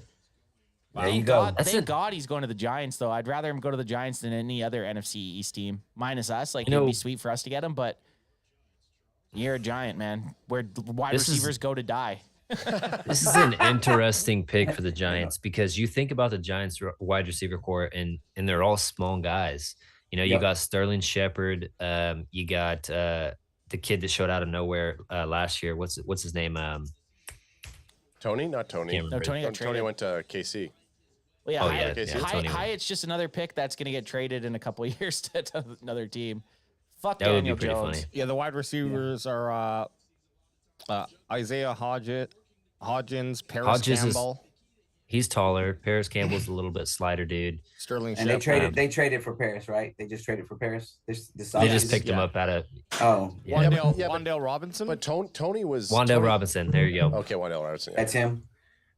There you go. Thank God he's going to the Giants, though. I'd rather him go to the Giants than any other NFC East team, minus us. Like, it'd be sweet for us to get him, but you're a Giant, man. Where wide receivers go to die. This is an interesting pick for the Giants because you think about the Giants wide receiver core and they're all small guys. You got Sterling Shepard. You got the kid that showed out of nowhere last year. What's his name? Tony? Not Tony. No, Tony went to KC. Well, yeah, Hyatt's just another pick that's going to get traded in a couple of years to another team. Fuck that Daniel Jones. Funny. Yeah, the wide receivers are Isaiah Hodgins, Paris Campbell. He's taller. Paris Campbell's a little bit slighter dude. Sterling And they traded for Paris, right? They just traded for Paris. They just picked him up out of. Oh, yeah. Wandale Robinson. But Tony was Wandale Robinson. There you go. Okay, Wandale Robinson. Yeah. That's him.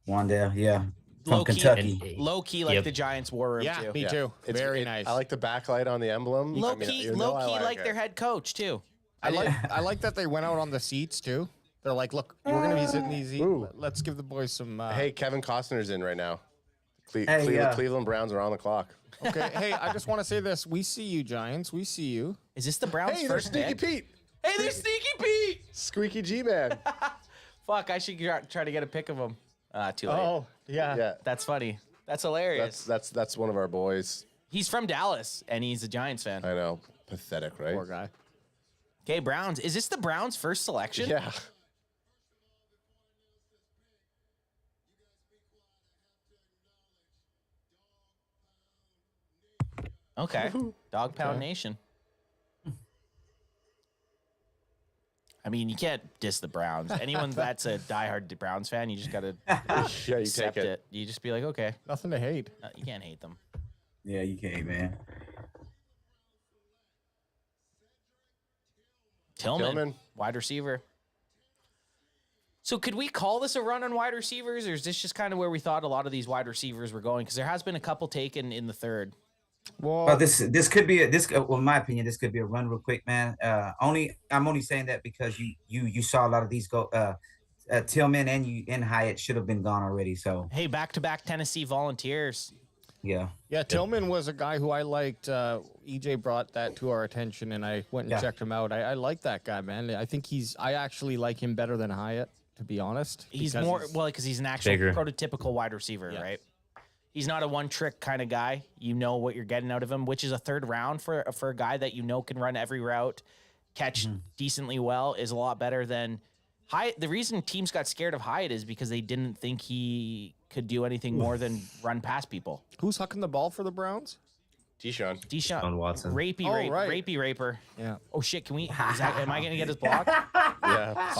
Wandale, yeah, from Kentucky. Low key, like the Giants war room too. Me too. It's very nice. I like the backlight on the emblem. Low key, like their head coach too. I like that they went out on the seats too. They're like, look, we're gonna be sitting easy. Let's give the boys some. Hey, Kevin Costner's in right now. Cleveland Browns are on the clock. Okay. Hey, I just want to say this. We see you, Giants. We see you. Is this the Browns' Hey, first Sneaky pick? Pete. Hey, there's Sneaky Pete. Squeaky G man. Fuck, I should try to get a pic of him. Too late. Oh, yeah. That's funny. That's hilarious. That's one of our boys. He's from Dallas, and he's a Giants fan. I know. Pathetic, right? Poor guy. Okay, Browns. Is this the Browns' first selection? Yeah. Okay. Dog Pound Nation. I mean, you can't diss the Browns. Anyone that's a diehard Browns fan, you just gotta accept take it. You just be like, okay, Nothing to hate. you can't hate them. Yeah, you can't, man. Tillman, wide receiver. So could we call this a run on wide receivers, or is this just kind of where we thought a lot of these wide receivers were going? Because there has been a couple taken in the third. Well, this could be well, in my opinion, this could be a run real quick, man. I'm only saying that because you saw a lot of these go. Tillman and Hyatt should have been gone already. So hey, back-to-back Tennessee Volunteers. Yeah. Yeah, Tillman was a guy who I liked. EJ brought that to our attention, and I went and checked him out. I like that guy, man. I think I actually like him better than Hyatt, to be honest. He's more because he's an actual prototypical wide receiver, right? He's not a one-trick kind of guy. You know what you're getting out of him, which is a third round for a guy that you know can run every route, catch decently well, is a lot better than Hyatt. The reason teams got scared of Hyatt is because they didn't think he could do anything more than run past people. Who's hucking the ball for the Browns? Deshaun Watson. Rapey raper. Yeah. Oh shit, can we? Am I gonna get his block? Yeah.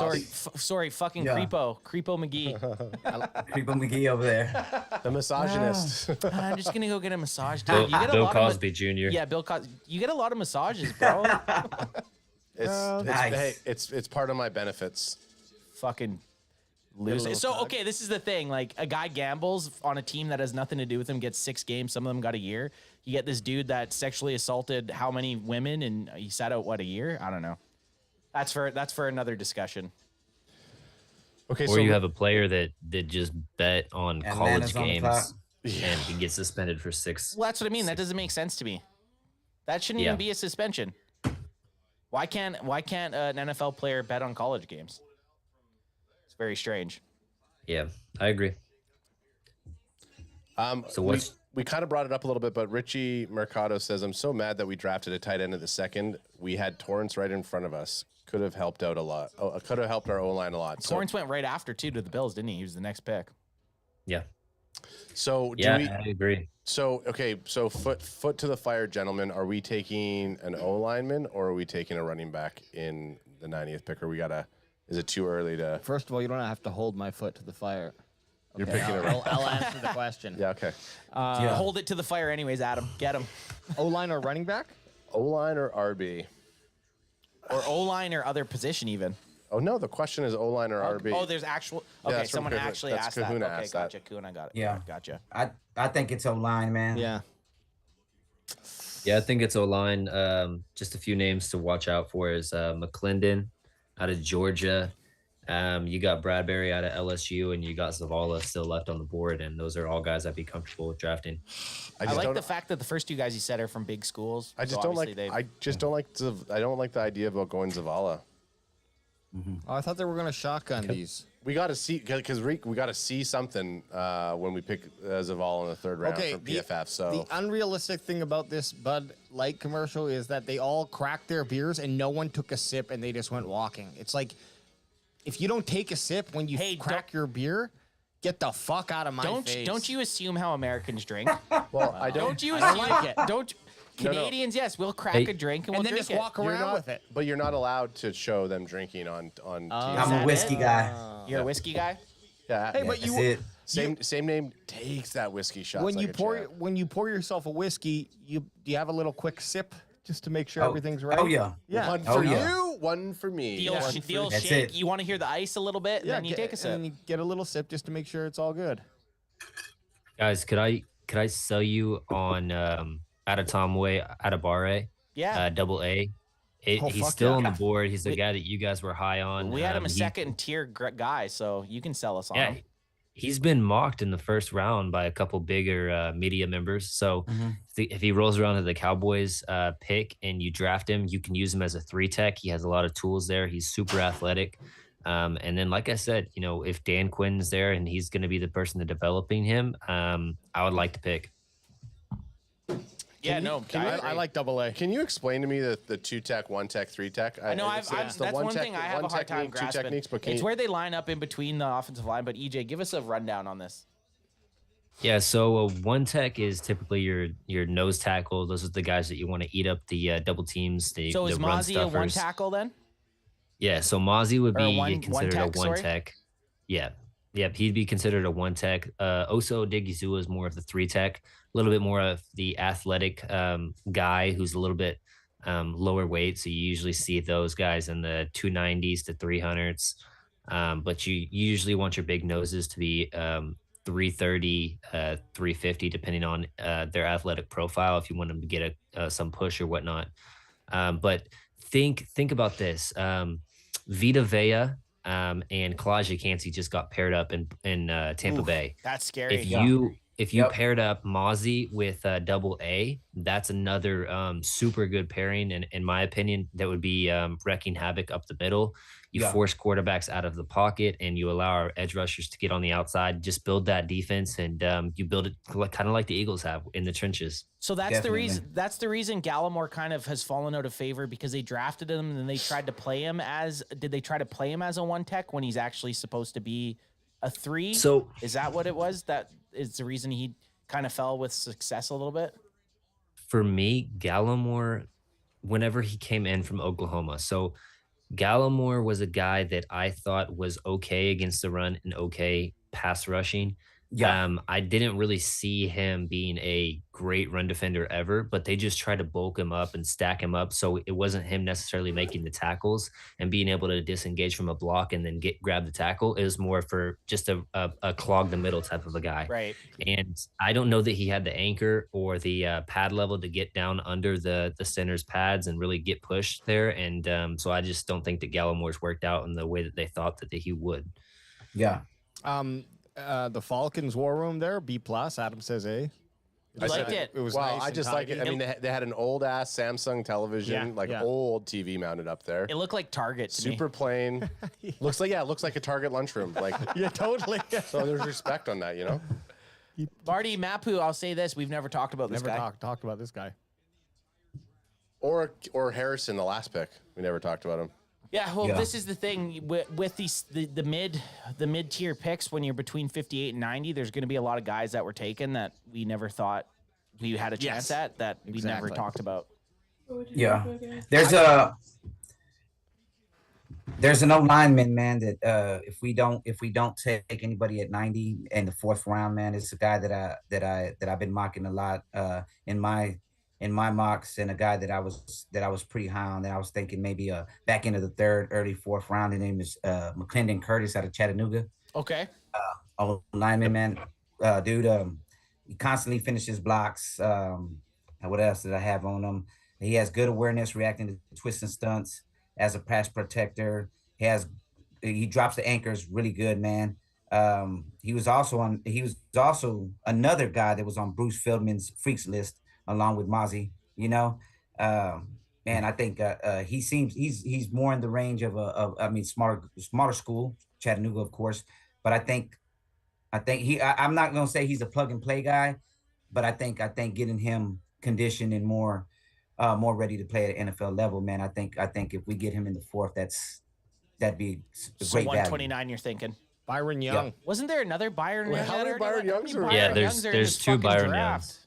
Sorry, fucking Creepo McGee. Creepo McGee over there. The misogynist. I'm just gonna go get a massage. Dude. Bill Cosby Jr. Yeah, Bill Cosby. You get a lot of massages, bro. It's part of my benefits. Fucking loser. So okay, this is the thing. Like a guy gambles on a team that has nothing to do with him, gets 6 games. Some of them got a year. You get this dude that sexually assaulted how many women, and he sat out a year? I don't know. That's for another discussion. Okay, or you have a player that just bet on college games and he gets suspended for 6. Well, that's what I mean. That doesn't make sense to me. That shouldn't even be a suspension. Why can't an NFL player bet on college games? It's very strange. Yeah, I agree. So we kind of brought it up a little bit, but Richie Mercado says, I'm so mad that we drafted a tight end at the second. We had Torrance right in front of us. Could have helped out a lot. Could have helped our O-line a lot. Torrance went right after, too, to the Bills, didn't he? He was the next pick. Yeah. So I agree. So, okay, so foot to the fire, gentlemen. Are we taking an O-lineman or are we taking a running back in the 90th pick? Or is it too early to... First of all, you don't have to hold my foot to the fire. You're picking a running I'll answer the question. Yeah, okay. Hold it to the fire anyways, Adam. Get him. O-line or running back? O-line or RB? Or O-line or other position even. Oh, no, the question is O-line or RB. Oh, there's actual... Okay, someone actually asked that. Okay, gotcha. Kuna got it. Yeah. Gotcha. I think it's O-line, man. Yeah. Yeah, I think it's O-line. Just a few names to watch out for is McClendon out of Georgia. You got Bradbury out of LSU, and you got Zavala still left on the board, and those are all guys I'd be comfortable with drafting. I like the fact that the first 2 guys you said are from big schools. I don't like the idea about going Zavala. Oh, I thought they were going to shotgun these. We got to see because we got to see something when we pick Zavala in the 3rd round from PFF. So the unrealistic thing about this Bud Light commercial is that they all cracked their beers and no one took a sip and they just went walking. It's like if you don't take a sip when you crack your beer, get the fuck out of my face. Don't you assume how Americans drink? Well, I don't. Don't you assume like it? Don't. Canadians, yes, we'll crack a drink and we'll then drink just walk around with it. But you're not allowed to show them drinking on TV. I'm a whiskey guy. You're a whiskey guy? Yeah. Hey, but Same name takes that whiskey shot. When you pour yourself a whiskey, do you have a little quick sip just to make sure everything's right? Oh yeah. One for you, one for me. The old shake. You want to hear the ice a little bit, and then you take a sip. And then you get a little sip just to make sure it's all good. Guys, could I sell you on Adatomwe Adabare? Yeah. Double A. He's still on the board. He's the guy that you guys were high on. We had him a second tier guy, so you can sell us on him. He's been mocked in the first round by a couple bigger media members. So if he rolls around to the Cowboys pick and you draft him, you can use him as a 3-tech. He has a lot of tools there. He's super athletic. And then, like I said, if Dan Quinn's there and he's going to be the person that's developing him, I would like to pick. I like double A. Can you explain to me the 2-tech, 1-tech, 3-tech? I know that's one thing I have a hard time grasping. It's where they line up in between the offensive line. But EJ, give us a rundown on this. Yeah, so a 1-tech is typically your nose tackle. Those are the guys that you want to eat up the double teams. So is Mozzie a 1-tackle then? Yeah, so Mozzie would be considered a 1-tech. Yeah. Yep, he'd be considered a 1-tech. Oso Odigizua is more of the 3-tech, a little bit more of the athletic guy who's a little bit lower weight. So you usually see those guys in the 290s to 300s. But you usually want your big noses to be 330, 350, depending on their athletic profile, if you want them to get some push or whatnot. But think about this. Vita Vea and Kalijah Cansey just got paired up in Tampa Bay. That's scary. If you paired up Mozzie with double A, that's another super good pairing. And in my opinion, that would be wrecking havoc up the middle. You force quarterbacks out of the pocket and you allow our edge rushers to get on the outside. Just build that defense and you build it kind of like the Eagles have in the trenches. So that's the reason. That's the reason Gallimore kind of has fallen out of favor, because they drafted him and then they tried to play him as. Did they try to play him as a 1-tech when he's actually supposed to be a 3? So is that what it was? That is the reason he kind of fell with success a little bit. For me, Gallimore, whenever he came in from Oklahoma, so Gallimore was a guy that I thought was okay against the run and okay pass rushing. I didn't really see him being a great run defender ever, but they just tried to bulk him up and stack him up. So it wasn't him necessarily making the tackles and being able to disengage from a block and then grab the tackle. It was more for just a clog the middle type of a guy. Right. And I don't know that he had the anchor or the pad level to get down under the center's pads and really get pushed there. And so I just don't think that Gallimore's worked out in the way that they thought that he would. Yeah. The Falcons war room there, B+. Adam says A. I liked it. It was wow, nice I just like it. I mean, they had an old ass Samsung television, old TV mounted up there. It looked like Target to Super me. plain. Looks like a Target lunchroom. Like yeah, totally. So there's respect on that, Marty Mapu, I'll say this: we've never talked about this guy. Never talked about this guy. Or Harrison, the last pick. We never talked about him. Yeah, well, this is the thing with these the mid tier picks. When you're between 58 and 90, there's going to be a lot of guys that were taken that we never thought we had a chance at that we never talked about. Yeah, there's an old lineman, man, that if we don't take anybody at 90 in the 4th round, man, it's a guy that I've been mocking a lot in my mocks, and a guy that I was pretty high on, that I was thinking maybe back into the 3rd, early 4th round. His name is McClendon Curtis out of Chattanooga. Okay. Old lineman, man. Dude, he constantly finishes blocks. What else did I have on him? He has good awareness, reacting to twists and stunts as a pass protector. He drops the anchors really good, man. He was also another guy that was on Bruce Feldman's freaks list, along with Mozzie, man, I think he's more in the range of smarter school, Chattanooga, of course. But I think I'm not gonna say he's a plug and play guy, but I think getting him conditioned and more ready to play at NFL level, man. I think if we get him in the 4th, that'd be a great 129. value. You're thinking Byron Young. Yeah. Wasn't there another Byron Young? How many Byron Youngs are there's 2 Byron Youngs.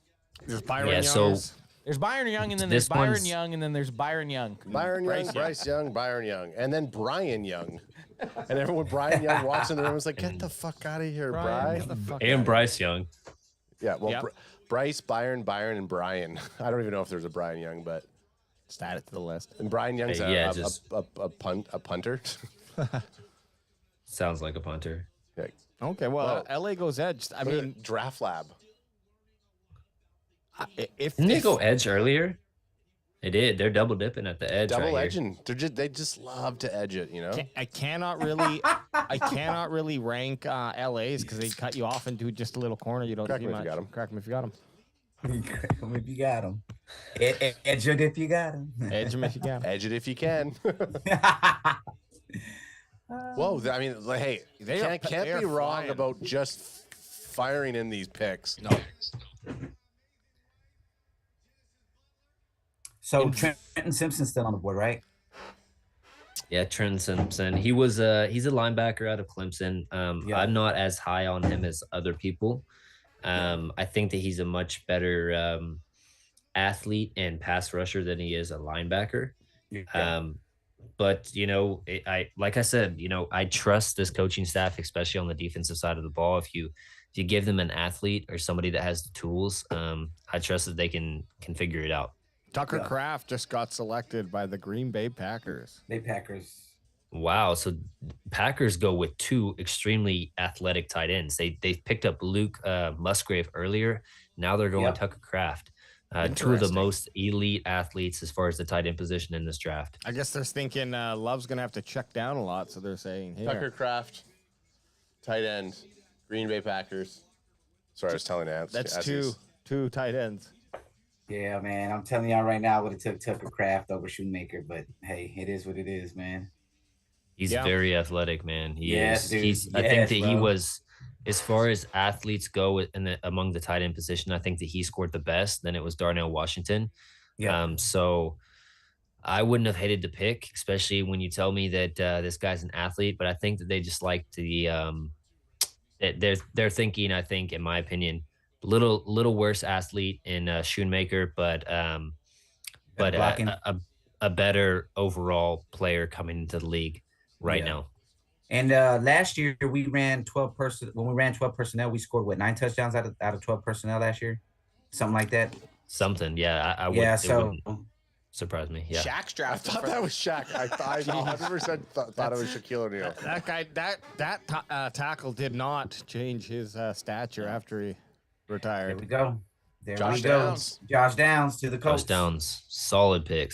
There's Byron Yeah, Youngs. There's Byron Young, and then there's This Byron one's- Young, and then there's Byron Young. Byron Young, Bryce Young, Byron Young, and then Brian Young. And everyone, Brian Young walks in the room and was like, get the fuck out of here, Brian. And Bryce Young. Yeah, well, Bryce, Byron, and Brian. I don't even know if there's a Brian Young, but just add it to the list. And Brian Young's a punter. Sounds like a punter. Yeah. Okay, well, LA goes edge. I mean, Draft Lab. Didn't they go edge earlier? They did. They're double dipping at the edge. Double right edging. They just love to edge it, you know. I cannot really rank LA's because they cut you off into just a little corner. You don't Crack see them if much. you got 'em. Crack them if you got them. Crack 'em if you got them. Edge it if you got them. Edge them if you got them. Edge it if you can. Whoa, I mean, like, hey, They can't are be wrong flying. about just firing in these picks. No. So Trenton Simpson's still on the board, right? Yeah, Trenton Simpson. He was he's a linebacker out of Clemson. I'm not as high on him as other people. I think that he's a much better athlete and pass rusher than he is a linebacker. But you know, like I said, you know, I trust this coaching staff, especially on the defensive side of the ball. If you give them an athlete or somebody that has the tools, I trust that they can figure it out. Tucker Kraft just got selected by the Green Bay Packers. Wow. So Packers go with two extremely athletic tight ends. They picked up Luke Musgrave earlier. Now they're going Tucker Kraft. Two of the most elite athletes as far as the tight end position in this draft. I guess they're thinking Love's going to have to check down a lot, so they're saying, here. Tucker Kraft, tight end, Green Bay Packers. Sorry, I was telling Ants. That's two tight ends. Yeah, man. I'm telling y'all right now, I would have took Tucker Kraft over Shoemaker, but hey, it is what it is, man. He's very athletic, man. He is. Dude. I think that he was, as far as athletes go among the tight end position, I think that he scored the best. Then it was Darnell Washington. Yeah. So I wouldn't have hated to pick, especially when you tell me that this guy's an athlete. But I think that they just like the they're thinking. I think, in my opinion, little worse athlete in Shoemaker, but a better overall player coming into the league right now. And last year we ran 12 personnel, we scored 9 touchdowns out of 12 personnel last year, something like that. Something, yeah. I would. Yeah, it so wouldn't surprise me. Yeah. Shaq's I drafted. thought that was Shaq. I 100% thought it was Shaquille O'Neal. That guy, that tackle did not change his stature after he retired. there we go. There Josh we go. Downs. Josh Downs to the Colts. Josh Downs, solid pick.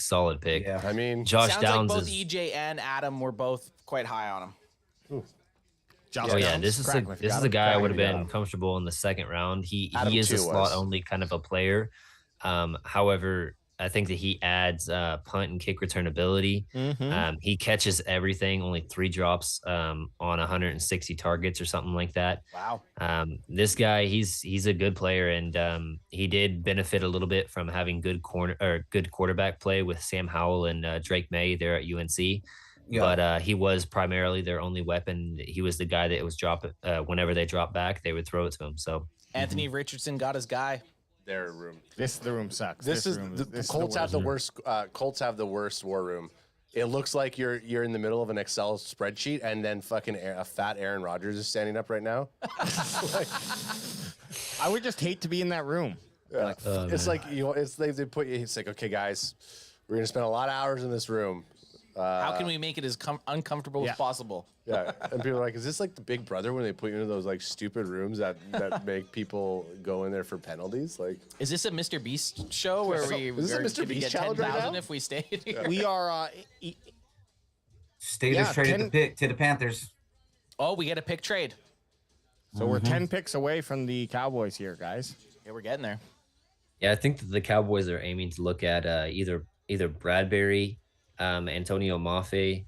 Yeah. I mean, Josh Sounds Downs like both is. EJ and Adam were both quite high on him. Josh Oh yeah, Downs, this is crack him if you got a him. guy I Crack would him have if you got been him. comfortable in the second round. He Adam is a too slot was. only kind of a player. However, I think that he adds punt and kick return ability. He catches everything, only 3 drops on 160 targets or something like that. Wow. This guy, he's a good player, and he did benefit a little bit from having good quarterback play with Sam Howell and Drake May there at UNC. Yeah. But he was primarily their only weapon. He was the guy that was whenever they dropped back, they would throw it to him. So Anthony Richardson got his guy. their room. The room sucks. The Colts have the worst. Colts have the worst war room. It looks like you're in the middle of an Excel spreadsheet, and then fucking a fat Aaron Rodgers is standing up right now. I would just hate to be in that room. Yeah. It's like they put you. It's like, okay, guys, we're gonna spend a lot of hours in this room. How can we make it as uncomfortable as possible? Yeah, and people are like, "Is this like the Big Brother when they put you into those like stupid rooms that make people go in there for penalties?" Like, is this a Mr. Beast show where we is this a Mr. Beast get challenge right 10,000 now? if we stayed here? We are. Steelers traded the pick to the Panthers. Oh, we get a pick trade. So we're 10 picks away from the Cowboys here, guys. Yeah, we're getting there. yeah, I think that the Cowboys are aiming to look at either Bradbury, Antonio Mafe,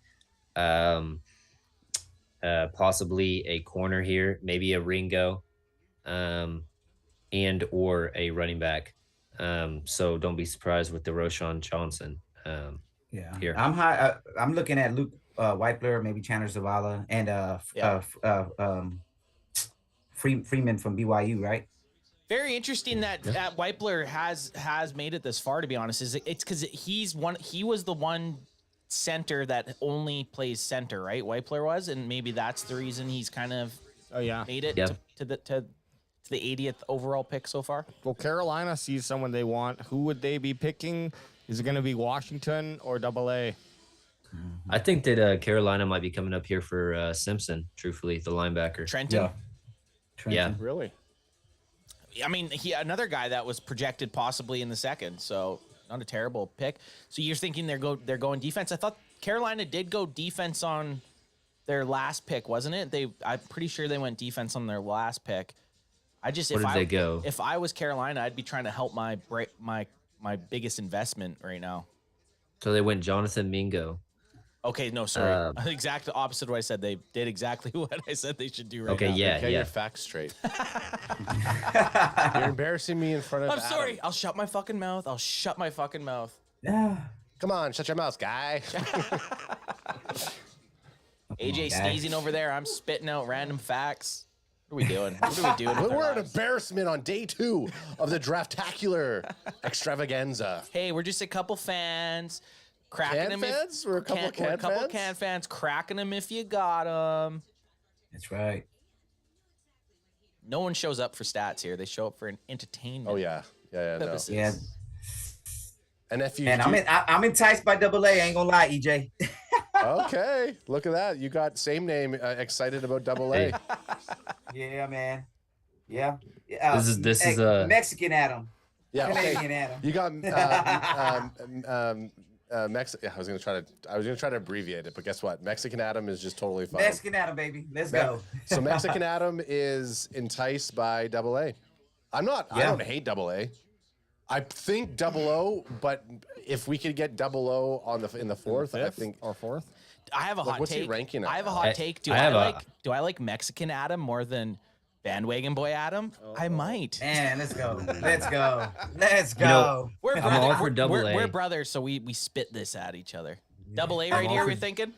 possibly a corner here, maybe a Ringo, and or a running back. So don't be surprised with the Roshan Johnson. Here I'm high. I'm looking at Luke Weipler, maybe Chandler Zavala, and Freeman from BYU, right? Very interesting that Weipler has made it this far. To be honest, it's because he was the one center that only plays center, right? Weipler was, and maybe that's the reason he's kind of made it to the 80th overall pick so far. Well, Carolina sees someone they want. Who would they be picking? Is it going to be Washington or AA? I think that Carolina might be coming up here for Simpson, truthfully, the linebacker. Trenton? Yeah. Really? I mean, another guy that was projected possibly in the second, so not a terrible pick. So you're thinking they're going defense? I thought Carolina did go defense on their last pick, wasn't it? I'm pretty sure they went defense on their last pick. If I was Carolina, I'd be trying to help my biggest investment right now. So they went Jonathan Mingo. Okay, no, sorry. Exactly opposite of what I said. They did exactly what I said they should do right now. Get your facts straight. You're embarrassing me in front of I'm sorry. I'll shut my fucking mouth. Yeah. Come on, shut your mouth, guy. AJ sneezing over there. I'm spitting out random facts. What are we doing? We're an embarrassment on day 2 of the Draftacular Extravaganza. Hey, we're just a couple fans. Cracking them fans? We're a couple can fans. Cracking them if you got them. That's right. No one shows up for stats here. They show up for an entertainment. Oh yeah, purposes. Yeah. And if you I'm enticed by AA. I ain't gonna lie, EJ. Okay, look at that. You got same name excited about AA. Yeah, man. Yeah. This is a Mexican Adam. Yeah, Canadian Adam. You got Mexican. I was gonna try to abbreviate it, but guess what? Mexican Adam is just totally fine. Mexican Adam, baby. Let's go. So Mexican Adam is enticed by AA. I'm not. I don't hate AA. I think 00, but if we could get 00 in the fourth, I think or fourth. I have a hot what's take. he ranking at? I have a hot take. Do I like Mexican Adam more than Bandwagon Boy Adam? I might. Man, let's go. Let's go. You know, We're I'm all for AA. We're brothers, so we spit this at each other. AA right here, we're thinking?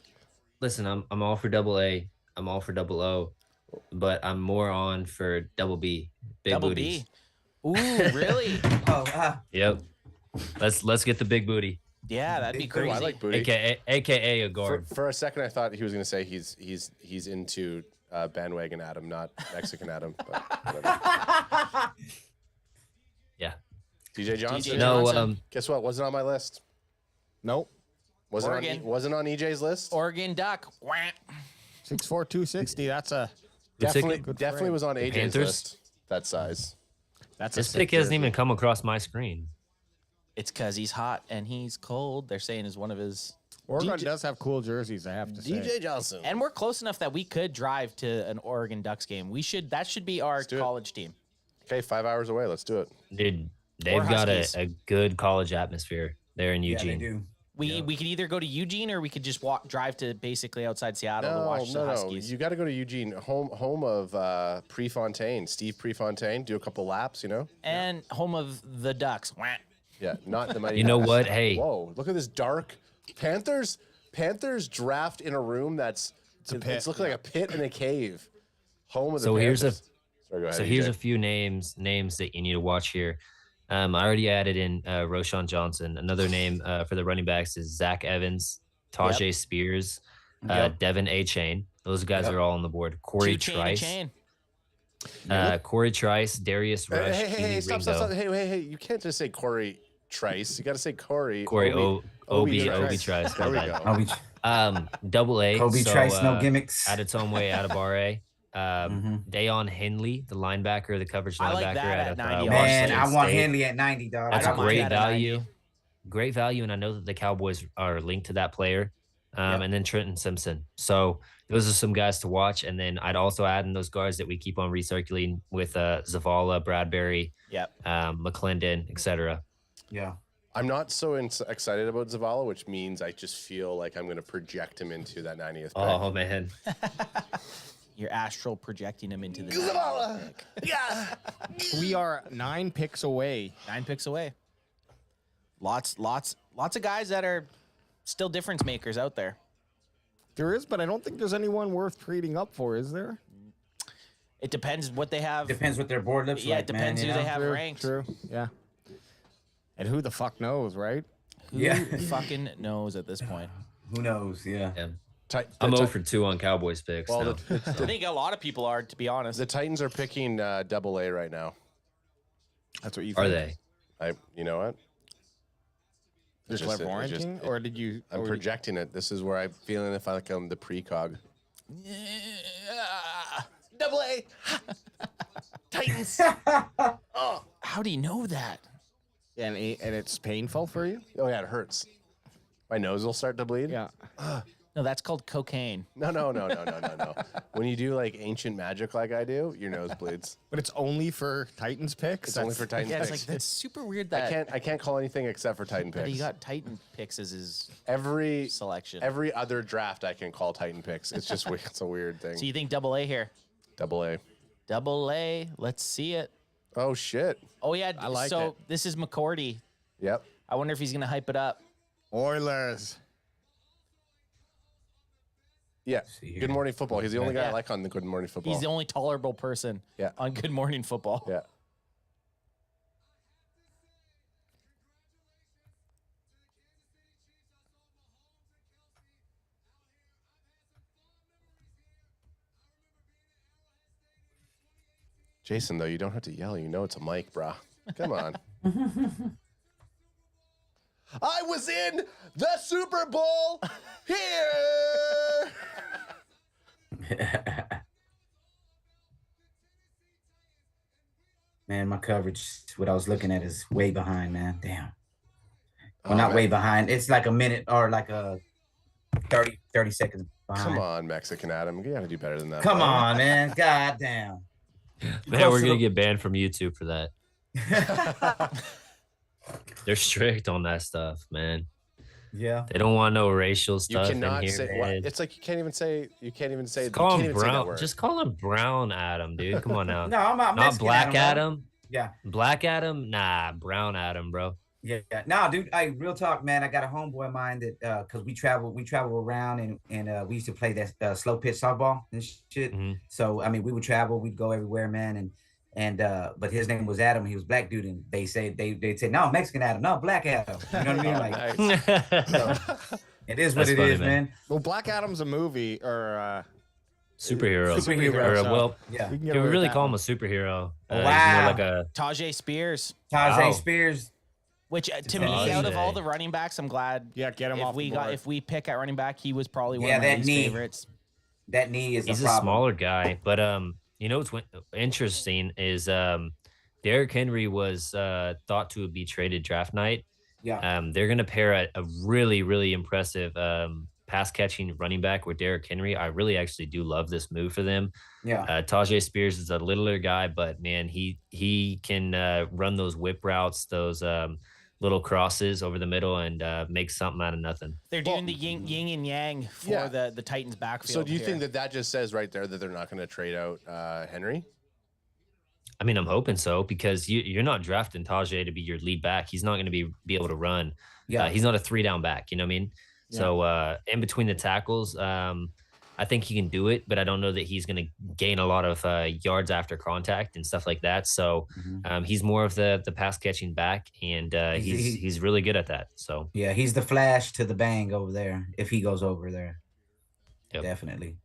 Listen, I'm all for AA. I'm all for 00, but I'm more on for BB. Big Double booties. B. Ooh, really? Yep. Let's get the big booty. Yeah, that'd be crazy. I like booty. AKA a guard. For a second, I thought he was going to say he's into Bandwagon Adam, not Mexican Adam. But whatever. Yeah. DJ Johnson. No. Guess what? Wasn't on my list. Nope. Wasn't on EJ's list. Oregon Duck. 6'4", 260. That's a definitely was on AJ's Panthers? list. That size. This pick hasn't even come across my screen. It's because he's hot and he's cold. They're saying is one of his. Oregon does have cool jerseys, I have to say. DJ Johnson. And we're close enough that we could drive to an Oregon Ducks game. That should be our college team. Okay, 5 hours away. Let's do it. Dude, they've got a good college atmosphere there in Eugene. Yeah, they do. We could either go to Eugene or we could just drive to basically outside Seattle to watch the Huskies. You got to go to Eugene, home of Prefontaine, Steve Prefontaine. Do a couple laps, and home of the Ducks. Yeah, not the mighty. You know Ducks. what? Hey, whoa! Look at this dark Panthers draft in a room it's looking like a pit in a cave. Home of the Panthers. Here's a few names that you need to watch here. I already added in Roshan Johnson. Another name for the running backs is Zach Evans, Tajay Spears, Devin A-Chain. Those guys are all on the board. Corey Trice. Corey Trice, Darius Rush. Hey, stop. Hey, you can't just say Corey Trice. You got to say Corey. Obi Trice. There we go. AA. Kobe Trice, no gimmicks. Adetonwe Adebare. Dayon Henley, the linebacker, the coverage linebacker. I like that at 90. Man, I want Henley at 90, dog. That's a great value. Great value, and I know that the Cowboys are linked to that player. And then Trenton Simpson. So those are some guys to watch. And then I'd also add in those guards that we keep on recirculating with Zavala, Bradbury, McClendon, etc. Yeah. I'm not so excited about Zavala, which means I just feel like I'm going to project him into that 90th pick. Oh, man. You're astral projecting him into the Zavala. Yeah. We are 9 picks away. 9 picks away. Lots of guys that are still difference makers out there. There is, but I don't think there's anyone worth trading up for, is there? It depends what they have. Depends what their board looks Yeah, like. it depends man, who you they know? have ranked. True. Yeah. And who the fuck knows, right? Who fucking knows at this point? Who knows? Yeah. I'm 0 for 2 on Cowboys picks. Well, now. I think a lot of people are, to be honest. The Titans are picking double A right now. That's what you Are think. they? You know what? There's Just- warranting, or did you? I'm projecting it. This is where I'm feeling if I'm the precog. Double A. Titans. Oh, how do you know that? And it's painful for you? Oh yeah, it hurts. My nose will start to bleed. Yeah. No, that's called cocaine. No. When you do like ancient magic like I do, your nose bleeds. But it's only for Titans picks. It's only for Titans picks. It's like it's super weird that I can't call anything except for Titan that picks. he got Titan picks as his every selection. Every other draft I can call Titan picks. It's just weird. It's a weird thing. So you think double A here? Double A. Double A. Let's see it. Oh shit. Oh yeah. I like so it. this is McCourty. Yep. I wonder if he's gonna hype it up. Oilers. Yeah. Good Morning Football. He's the only guy I Yeah. like on the Good Morning Football. He's the only tolerable person on Good Morning Football. Yeah. Jason, though, you don't have to yell. You know it's a mic, brah. Come on. I was in the Super Bowl here. Man, my coverage, what I was looking at is way behind, man. Damn. Well, Oh, not man. way behind. It's like a minute or like a 30 seconds behind. Come on, Mexican Adam. You got to do better than that. Come bro. on, man. God damn. Man, we're gonna get banned from YouTube for that. They're strict on that stuff, man. Yeah. They don't want no racial You stuff cannot in here. say. man. It's like you can't even say. Just call him brown. Just call him Brown Adam, dude. Come on now. No, I'm not Not Mexican Black Adam, Adam. Yeah. Black Adam. Nah, Brown Adam, bro. Yeah. No, dude, real talk, man. I got a homeboy of mine that because we travel around and we used to play that slow pitch softball and shit. Mm-hmm. So I mean, we would travel, we'd go everywhere, man, and but his name was Adam. He was black dude, and they said no, Mexican Adam, no, Black Adam. You know what I mean? Like, so, it is what That's it funny, is, man. Well, Black Adam's a movie or Superhero. Superhero, Or, so, well, yeah. we can can get we away with really that call one. him a superhero? Wow. He's more like a Tajay Spears. Tajay Wow. Spears. Which to me, out of Tajay. all the running backs, I'm glad. Yeah, get him if off we the board. if we pick at running back, he was probably one Yeah, of my that least knee. favorites. That knee is he's a a problem. smaller guy, but you know what's interesting is Derrick Henry was thought to be traded draft night. Yeah. They're gonna pair a really really impressive pass catching running back with Derrick Henry. I really actually do love this move for them. Yeah. Tajay Spears is a littler guy, but man, he can run those whip routes, those little crosses over the middle, and make something out of nothing. They're doing the yin and yang for the Titans backfield. So do you here. think that just says right there that they're not going to trade out Henry? I mean, I'm hoping so because you're not drafting Tajay to be your lead back. He's not going to be able to run. Yeah. He's not a 3-down back. You know what I mean? Yeah. So in between the tackles, I think he can do it, but I don't know that he's going to gain a lot of yards after contact and stuff like that. So he's more of the pass catching back, and he's really good at that. So Yeah, he's the flash to the bang over there if he goes over there. Yep. Definitely.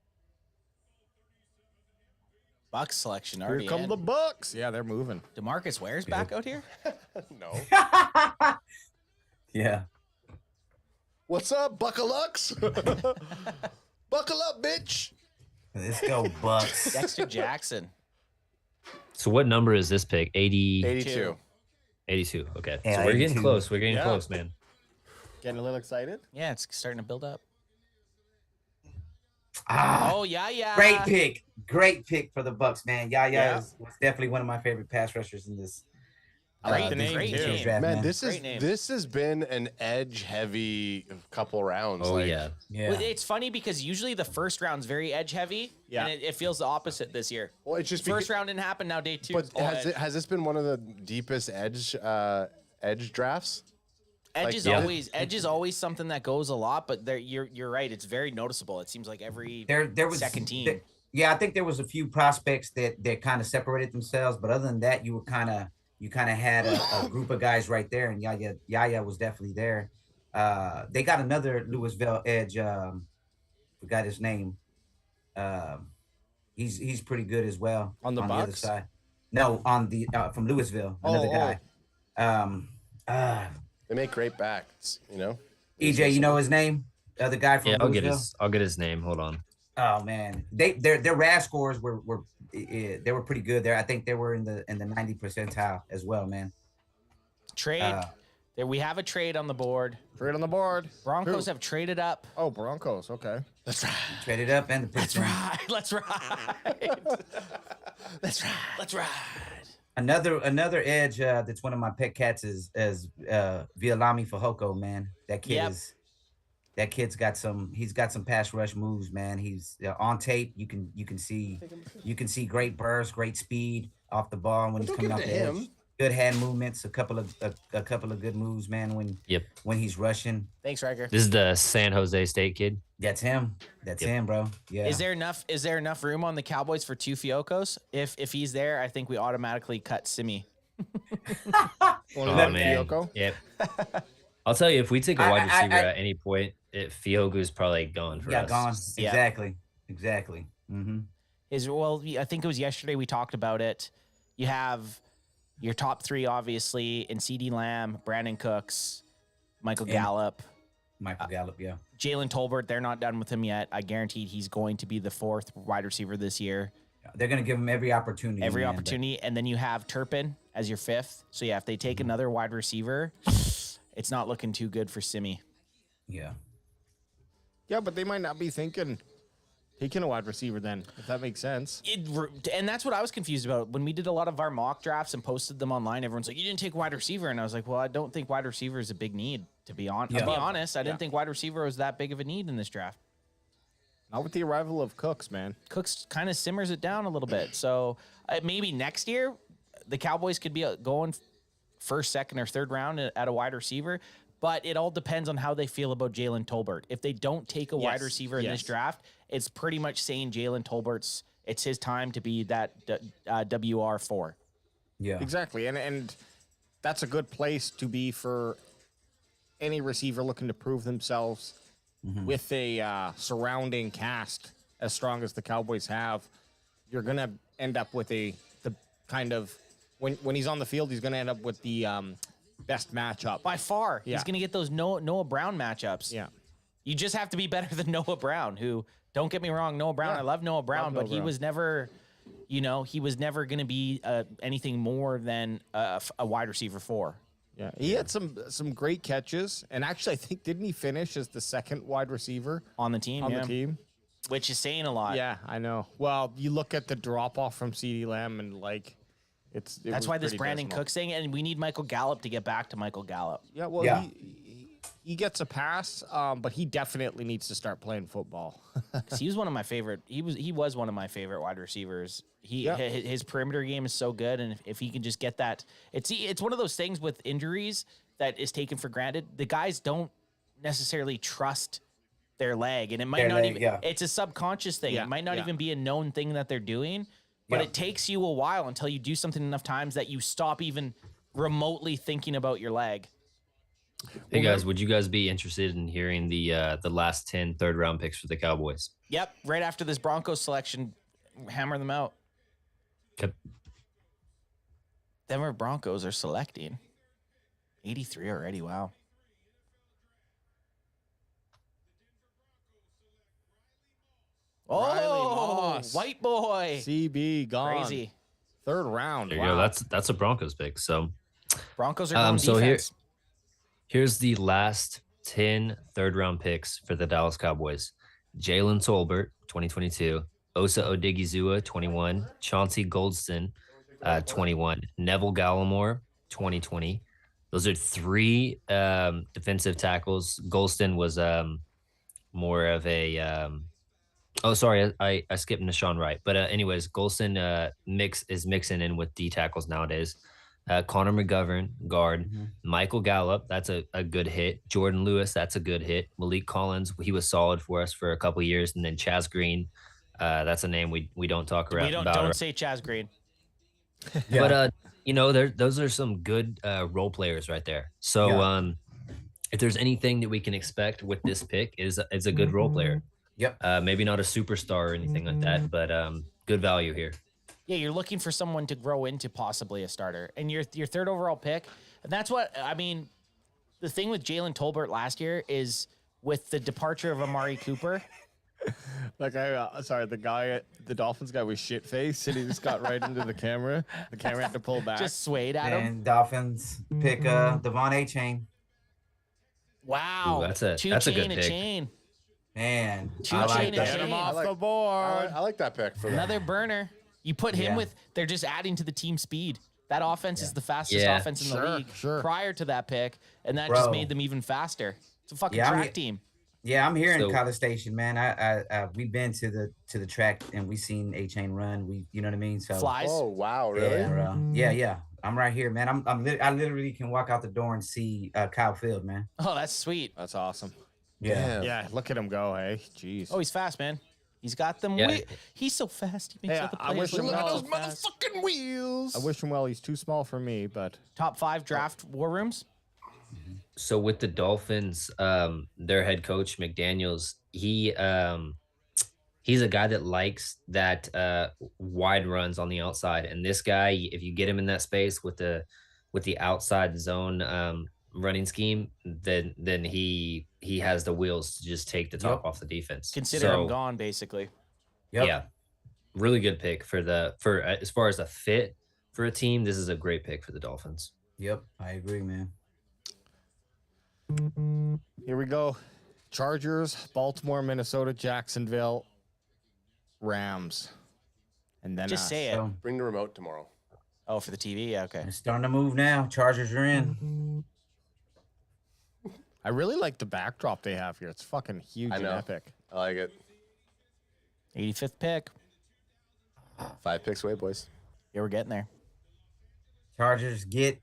Bucks selection Here already come in. the Bucks. Yeah, they're moving. DeMarcus Ware's back out here. No. Yeah. What's up, Buckalux? Buckle up, bitch. Let's go, Bucks. Dexter Jackson. So what number is this pick? 82. 82. Okay. Yeah, so we're getting 82. close. We're getting Yeah. close, man. Getting a little excited. Yeah, it's starting to build up. Ah, Oh yeah. great pick. Great pick for the Bucks, man. Yeah. Yeah. Was definitely one of my favorite pass rushers in this. I like the Great name, great too. name. Draft, Man, this Great name. has been an edge heavy couple rounds. Oh like, yeah. Yeah. Well, it's funny because usually the first round's very edge heavy, Yeah. and it feels the opposite this year. Well, it's just First round didn't happen. Now day 2. But is all edge. has this been one of the deepest edge drafts? Edge is yeah. always something that goes a lot, but you're right. It's very noticeable. It seems like every There was second team. Yeah, I think there was a few prospects that kind of separated themselves, but other than that, you kind of had a group of guys right there, and Yaya was definitely there. They got another Louisville edge. Forgot his name. He's pretty good as well on the other side. No, on the from Louisville, another guy. They make great backs, you know. EJ, you know his name? The guy from Louisville? I'll get his name. Hold on. Oh man, their RAS scores were they were pretty good there. I think they were in the 90 percentile as well, man. Trade. There we have a trade on the board. Trade on the board. Broncos have traded up. Oh, Broncos. Okay. That's right. Traded up and the That's right. Let's ride. Let's ride. Let's ride. Another edge that's one of my pet cats is Vialami Fehoko, man. That kid's got some pass rush moves, man. He's on tape. You can see great burst, great speed off the ball when he's coming off the edge. Good hand movements, a couple of good moves, man. When he's rushing. Thanks, Riker. This is the San Jose State kid. That's him. That's him, bro. Yeah. Is there enough room on the Cowboys for 2 Fiocos? If he's there, I think we automatically cut Simi. Man. Fiocco? Yep. I'll tell you, if we take a wide receiver at any point, Fiogo's probably gone for us. Yeah, gone. Exactly. Mm-hmm. I think it was yesterday we talked about it. You have your top 3, obviously, in CeeDee Lamb, Brandon Cooks, Michael Gallup. Yeah. Jalen Tolbert, they're not done with him yet. I guarantee he's going to be the 4th wide receiver this year. They're going to give him every opportunity. And then you have Turpin as your 5th. So, yeah, if they take another wide receiver, it's not looking too good for Simi. Yeah. Yeah, but they might not be thinking taking a wide receiver then, if that makes sense. And that's what I was confused about. When we did a lot of our mock drafts and posted them online, everyone's like, you didn't take wide receiver. And I was like, well, I don't think wide receiver is a big need, to be honest. Yeah. To be honest, I didn't think wide receiver was that big of a need in this draft. Not with the arrival of Cooks, man. Cooks kind of simmers it down a little bit. So maybe next year, the Cowboys could be going first, second, or third round at a wide receiver. But it all depends on how they feel about Jalen Tolbert. If they don't take a wide receiver in this draft, it's pretty much saying Jalen Tolbert's, it's his time to be that WR4. Yeah. Exactly. And that's a good place to be for any receiver looking to prove themselves with a surrounding cast as strong as the Cowboys have. You're going to end up with the kind of, when he's on the field, he's going to end up with the best matchup. By far. Yeah. He's going to get those Noah Brown matchups. Yeah. You just have to be better than Noah Brown, who, don't get me wrong, Noah Brown, I love Noah Brown, but he was never, he was never going to be anything more than a wide receiver 4. Yeah, he had some great catches, and actually, I think, didn't he finish as the 2nd wide receiver on the team? The team, which is saying a lot. Yeah, I know. Well, you look at the drop off from CeeDee Lamb, and that's why this Brandon Cooks thing, and we need Michael Gallup to get back to Michael Gallup. Yeah, well, he gets a pass, but he definitely needs to start playing football. He was one of my favorite. He was one of my favorite wide receivers. His perimeter game is so good, and if he can just get that, it's one of those things with injuries that is taken for granted. The guys don't necessarily trust their leg, and it might not even. Yeah. It's a subconscious thing. It might not even be a known thing that they're doing, but it takes you a while until you do something enough times that you stop even remotely thinking about your leg. Hey guys, would you guys be interested in hearing the last 10 third-round picks for the Cowboys? Yep, right after this Broncos selection, hammer them out. Okay. Denver Broncos are selecting 83 already. Wow. Oh, white boy. CB gone. Crazy. 3rd round. There you go. That's a Broncos pick. So Broncos are going defense. Here's the last 10 third-round picks for the Dallas Cowboys. Jalen Tolbert, 2022. Osa Odigizua, 21. Chauncey Goldston, 21. Neville Gallimore, 2020. Those are 3 defensive tackles. Goldston was more of a I skipped Nashawn Wright. But anyways, Golston is mixing in with D tackles nowadays. Connor McGovern, guard. Michael Gallup, that's a good hit. Jordan Lewis, that's a good hit. Malik Collins, he was solid for us for a couple of years. And then Chaz Green, That's a name we don't talk around. Don't say Chaz Green. But those are some good role players right there. So if there's anything that we can expect with this pick is a good role player. Yep. Maybe not a superstar or anything like that, but good value here. Yeah, you're looking for someone to grow into possibly a starter, and your third overall pick. And that's what I mean. The thing with Jalen Tolbert last year is with the departure of Amari Cooper. The Dolphins guy was shit faced and he just got right into the camera. The camera had to pull back. Just swayed at him. And Dolphins pick Devon A-Chain. Wow. Ooh, that's a good pick. Chain. Man, Two I chain like and that. chain. Get him off the board. I like that pick for Another burner. You put him with. They're just adding to the team speed. That offense is the fastest offense in the league prior to that pick, and that just made them even faster. It's a fucking track team. Yeah, I'm here in College Station, man. I we've been to the track and we seen A-Chain run. You know what I mean? So Flies. Oh wow, really? Yeah. I'm right here, man. I literally can walk out the door and see Kyle Field, man. Oh, that's sweet. That's awesome. Yeah. Yeah, look at him go, hey. Jeez. Oh, he's fast, man. He's got them. Yeah. He's so fast. He makes all the I plays wish him look well. so fast. Motherfucking wheels. I wish him well. He's too small for me, but Top 5 draft war rooms. So with the Dolphins, their head coach McDaniels, he's a guy that likes that wide runs on the outside. And this guy, if you get him in that space with the outside zone running scheme, then he has the wheels to just take the top off the defense. Consider him gone, basically. Yeah, really good pick for as far as a fit for a team. This is a great pick for the Dolphins. Yep, I agree, man. here we go. Chargers, Baltimore, Minnesota, Jacksonville, Rams. And then Just say it. So, Bring the remote tomorrow. Oh, for the TV? Yeah, okay. it's starting to move now. Chargers are in. I really like the backdrop they have here. It's fucking huge and epic. I like it. 85th pick. 5 picks away, boys. Yeah, we're getting there. Chargers get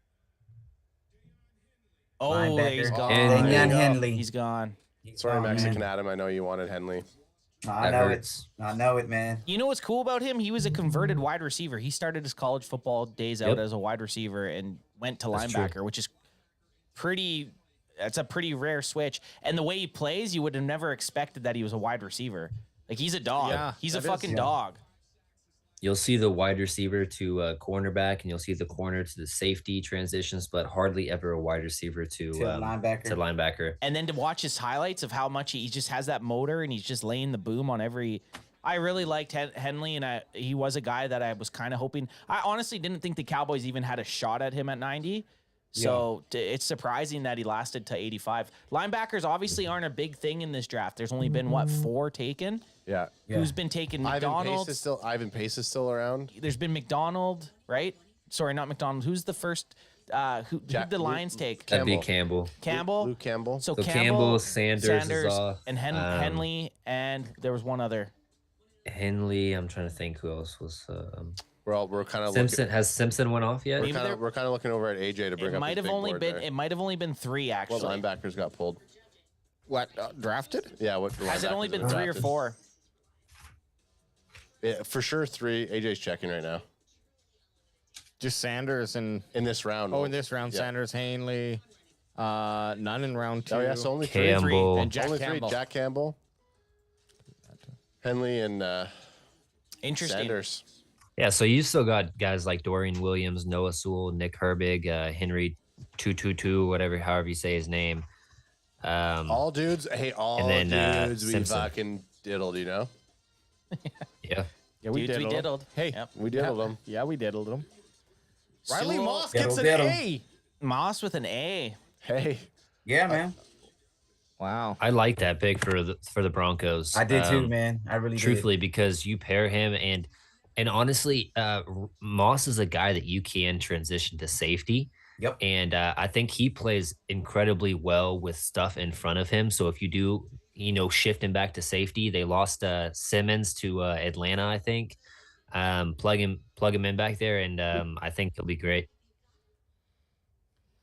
Oh, he's gone. Damian Henley. He's gone. Sorry, Mexican Adam. I know you wanted Henley. I know it. I know it, man. You know what's cool about him? He was a converted wide receiver. He started his college football days out as a wide receiver and went to linebacker, which is that's a pretty rare switch. And the way he plays, you would have never expected that he was a wide receiver. Like, he's a dog. Yeah, he's a fucking dog. You'll see the wide receiver to cornerback, and you'll see the corner to the safety transitions, but hardly ever a wide receiver to linebacker. And then to watch his highlights of how much he just has that motor and he's just laying the boom on every. I really liked Henley, and he was a guy that I was kind of hoping. I honestly didn't think the Cowboys even had a shot at him at 90. So it's surprising that he lasted to 85. Linebackers obviously aren't a big thing in this draft. There's only been, 4 taken? Yeah. Who's been taken? McDonald. Ivan Pace is still around. There's been McDonald, right? Sorry, not McDonald. Who's the first? Who did the Lions take? That'd be Campbell. Luke Campbell. So Campbell, Sanders is off. and Henley, and there was one other. Henley. I'm trying to think who else was. We're kind of Simpson. Has Simpson went off yet? We're kind of looking over at AJ to bring up. It might have only been 3 actually. What linebackers got pulled? What, drafted? Yeah. What has it only been 3 or 4? Yeah, for sure 3. AJ's checking right now. Just Sanders and in this round. Oh, in this round, Sanders, Hanley, none in round 2. Oh yeah, so only Campbell. 3. And Jack only Campbell. 3. Jack Campbell, Henley, and Interesting. Sanders. Yeah, so you still got guys like Dorian Williams, Noah Sewell, Nick Herbig, Henry 222, however you say his name. All dudes. Hey, all and then, dudes. We Simpson. fucking diddled, you know. Yeah. Yeah, we Dudes, diddled. we diddled. Hey, we diddled them. Yeah, we diddled them. Riley Sewell- Moss gets an Diddle. A. Moss with an A. Hey. Yeah, man. Wow. I like that pick for the Broncos. I did too, man. I really truthfully, because you pair him and honestly, Moss is a guy that you can transition to safety. Yep. And I think he plays incredibly well with stuff in front of him. So if you do, shift him back to safety, they lost Simmons to Atlanta, I think. Plug him in back there, and I think he'll be great.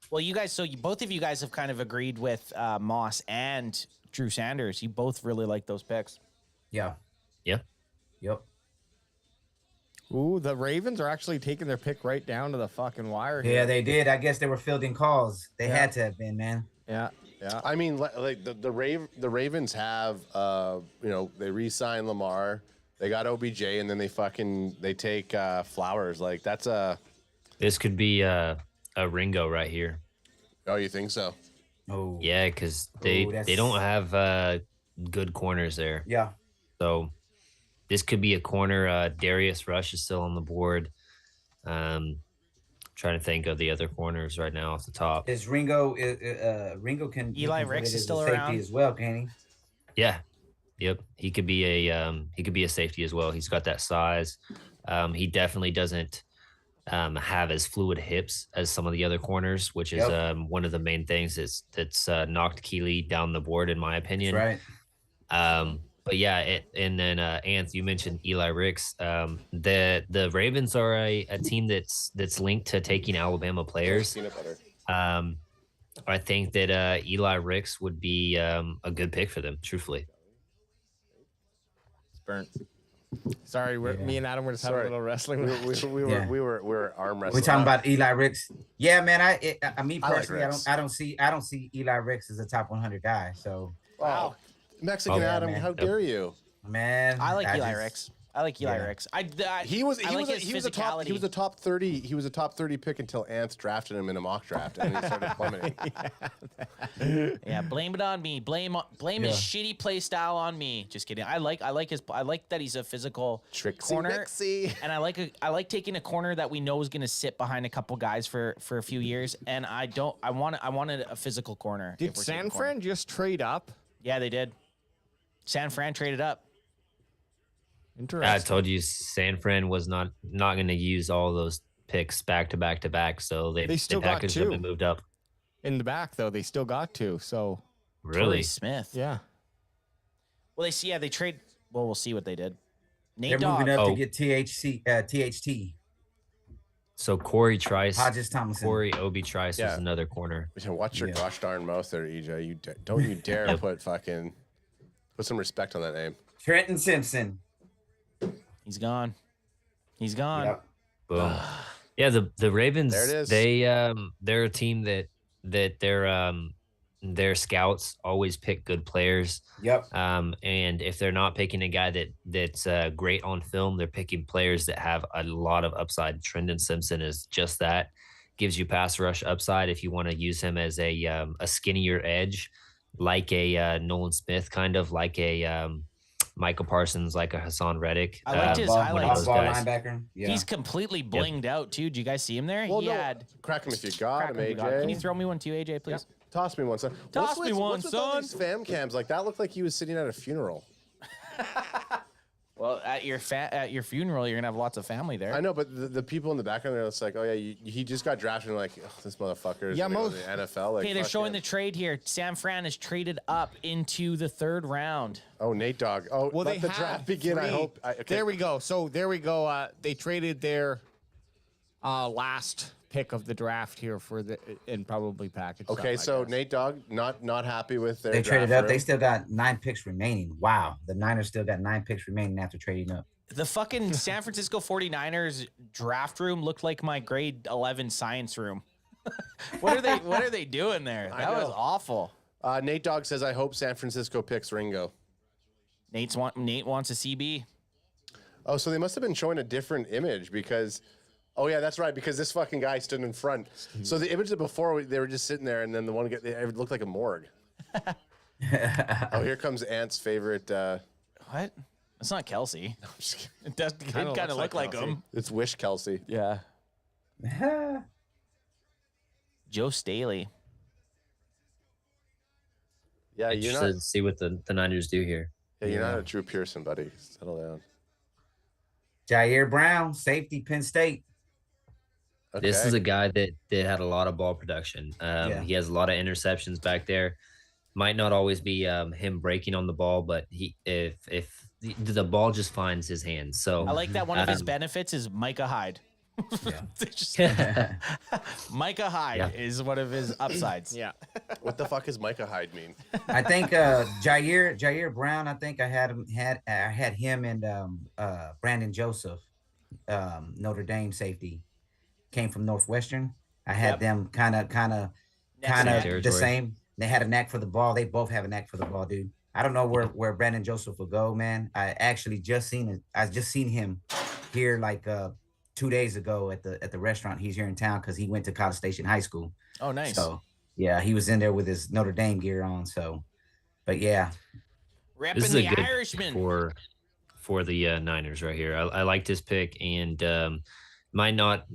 Well, you guys, both of you guys have kind of agreed with Moss and Drew Sanders. You both really like those picks. Yeah. Yeah. Yep. Ooh, the Ravens are actually taking their pick right down to the fucking wire. Yeah, here. they did. I guess they were fielding calls. They had to have been, man. Yeah. Yeah. I mean, like the Ravens have, they re-sign Lamar. They got OBJ, and then they take Flowers. Like that's This could be a Ringo right here. Oh, you think so? Oh. Yeah, because they don't have good corners there. Yeah. So this could be a corner. Darius Rush is still on the board. Trying to think of the other corners right now off the top. Is Ringo? Ringo can Eli can Ricks play is as still a safety around as well, can he? Yeah. Yep. He could be a safety as well. He's got that size. He definitely doesn't have as fluid hips as some of the other corners, which is one of the main things that's knocked Keeley down the board, in my opinion. That's right. But yeah, and then Anth, you mentioned Eli Ricks. The Ravens are a team that's linked to taking Alabama players. Peanut butter. I think that Eli Ricks would be a good pick for them, truthfully. It's burnt. Sorry, me and Adam were just having a little wrestling. We were arm wrestling. We're talking about Eli Ricks. Yeah, man. Me I like personally, Ricks. I don't see Eli Ricks as a top 100 guy. So, Wow, Mexican Adam, man. how dare you? man, I like Eli just- Ricks. I like Eli Ricks. He was I like his a top physicality. 30 pick until Ants drafted him in a mock draft, and then he started plummeting. Yeah, blame it on me. Blame his shitty play style on me. Just kidding. I like that he's a physical Trixie corner, Rixie. and I like taking a corner that we know is going to sit behind a couple guys for a few years. And I wanted a physical corner. Did San Fran just trade up? Yeah, they did. San Fran traded up. Interesting. I told you San Fran was not going to use all those picks back to back to back, so they still got packaged two. them and moved up. In the back though, they still got two. So Really? Torrey Smith. yeah. Well, they trade. Well, we'll see what they did. Nate They're Dogg. moving up Oh. to get THT. So Corey Trice, Hodges Thomason. Corey Obi Trice Yeah. is another corner. Watch your gosh darn mouth there, EJ. Don't you dare put some respect on that name. Trenton Simpson. He's gone. He's gone. Yep. Boom. Yeah, the Ravens. There it is. They're a team that their scouts always pick good players. Yep. And if they're not picking a guy that's great on film, they're picking players that have a lot of upside. Trenton Simpson is just that. Gives you pass rush upside if you want to use him as a skinnier edge, like a Nolan Smith, kind of like a Michael Parsons, like a Hassan Reddick. I liked his one of highlights. those Ball guys. linebacker. Yeah. He's completely blinged out too. Did you guys see him there? Well, he no, had. crack him if you got Crack him, him if you AJ. got him. Can you throw me one too, AJ, please? Toss me one, son. Toss me one, what's with all son. these fam cams? Like that looked like he was sitting at a funeral. Well, at your funeral, you're gonna have lots of family there. I know, but the people in the background are just like, oh yeah, he just got drafted. And like, this motherfucker is gonna go to the NFL. Like, Okay, they're fuck showing him. the trade here. San Fran is traded up into the 3rd round. Oh, Nate Dogg. Oh, Well, let they the draft begin. I three. hope. Okay. There we go. So there we go. They traded their last pick of the draft here and probably packaged. Okay, up, I so guess. Nate Dogg not happy with their. They traded draft up. They room. still got 9 picks remaining. Wow. The Niners still got 9 picks remaining after trading up. The fucking San Francisco 49ers draft room looked like my grade 11 science room. What are they doing there? That was awful. Nate Dogg says, "I hope San Francisco picks Ringo." Nate wants a CB. Oh, so they must have been showing a different image because. Oh yeah, that's right. Because this fucking guy stood in front. So the image of before they were just sitting there, and then the one it looked like a morgue. Oh, here comes Ant's favorite. What? It's not Kelsey. I'm just kidding. It does kind of look like Kelsey. him. It's Wish Kelsey. Yeah. Joe Staley. Yeah, you're Interested not. to see what the Niners do here. Yeah, you're not a Drew Pearson, buddy. Settle down. Jair Brown, safety, Penn State. Okay. This is a guy that had a lot of ball production. He has a lot of interceptions back there. Might not always be him breaking on the ball, but if the ball just finds his hands. So I like that one of his benefits is Micah Hyde. Micah Hyde is one of his upsides. Yeah. What the fuck does Micah Hyde mean? I think Jair Brown. I think I had him and Brandon Joseph, Notre Dame safety, came from Northwestern. I had them kind of the same. They had a knack for the ball. They both have a knack for the ball, dude. I don't know where Brandon Joseph will go, man. I actually just seen it. I just seen him here like 2 days ago at the restaurant. He's here in town because he went to College Station High School. Oh, nice. So yeah, he was in there with his Notre Dame gear on. So, but yeah, repping the Irishman for the Niners right here. I like this pick, and might not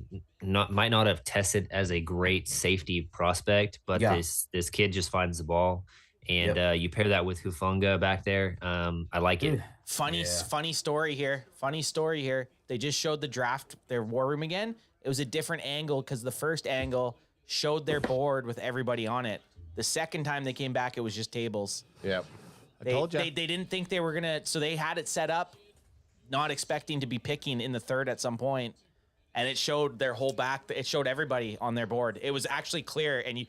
have tested as a great safety prospect, but this kid just finds the ball, and you pair that with Hufanga back there. I like it. Funny story here. Funny story here. They just showed the draft, their war room again. It was a different angle because the first angle showed their board with everybody on it. The second time they came back, it was just tables. Yep. I told you. They didn't think they were going to, so they had it set up, not expecting to be picking in the third at some point, and it showed their whole back. It showed everybody on their board. It was actually clear, and you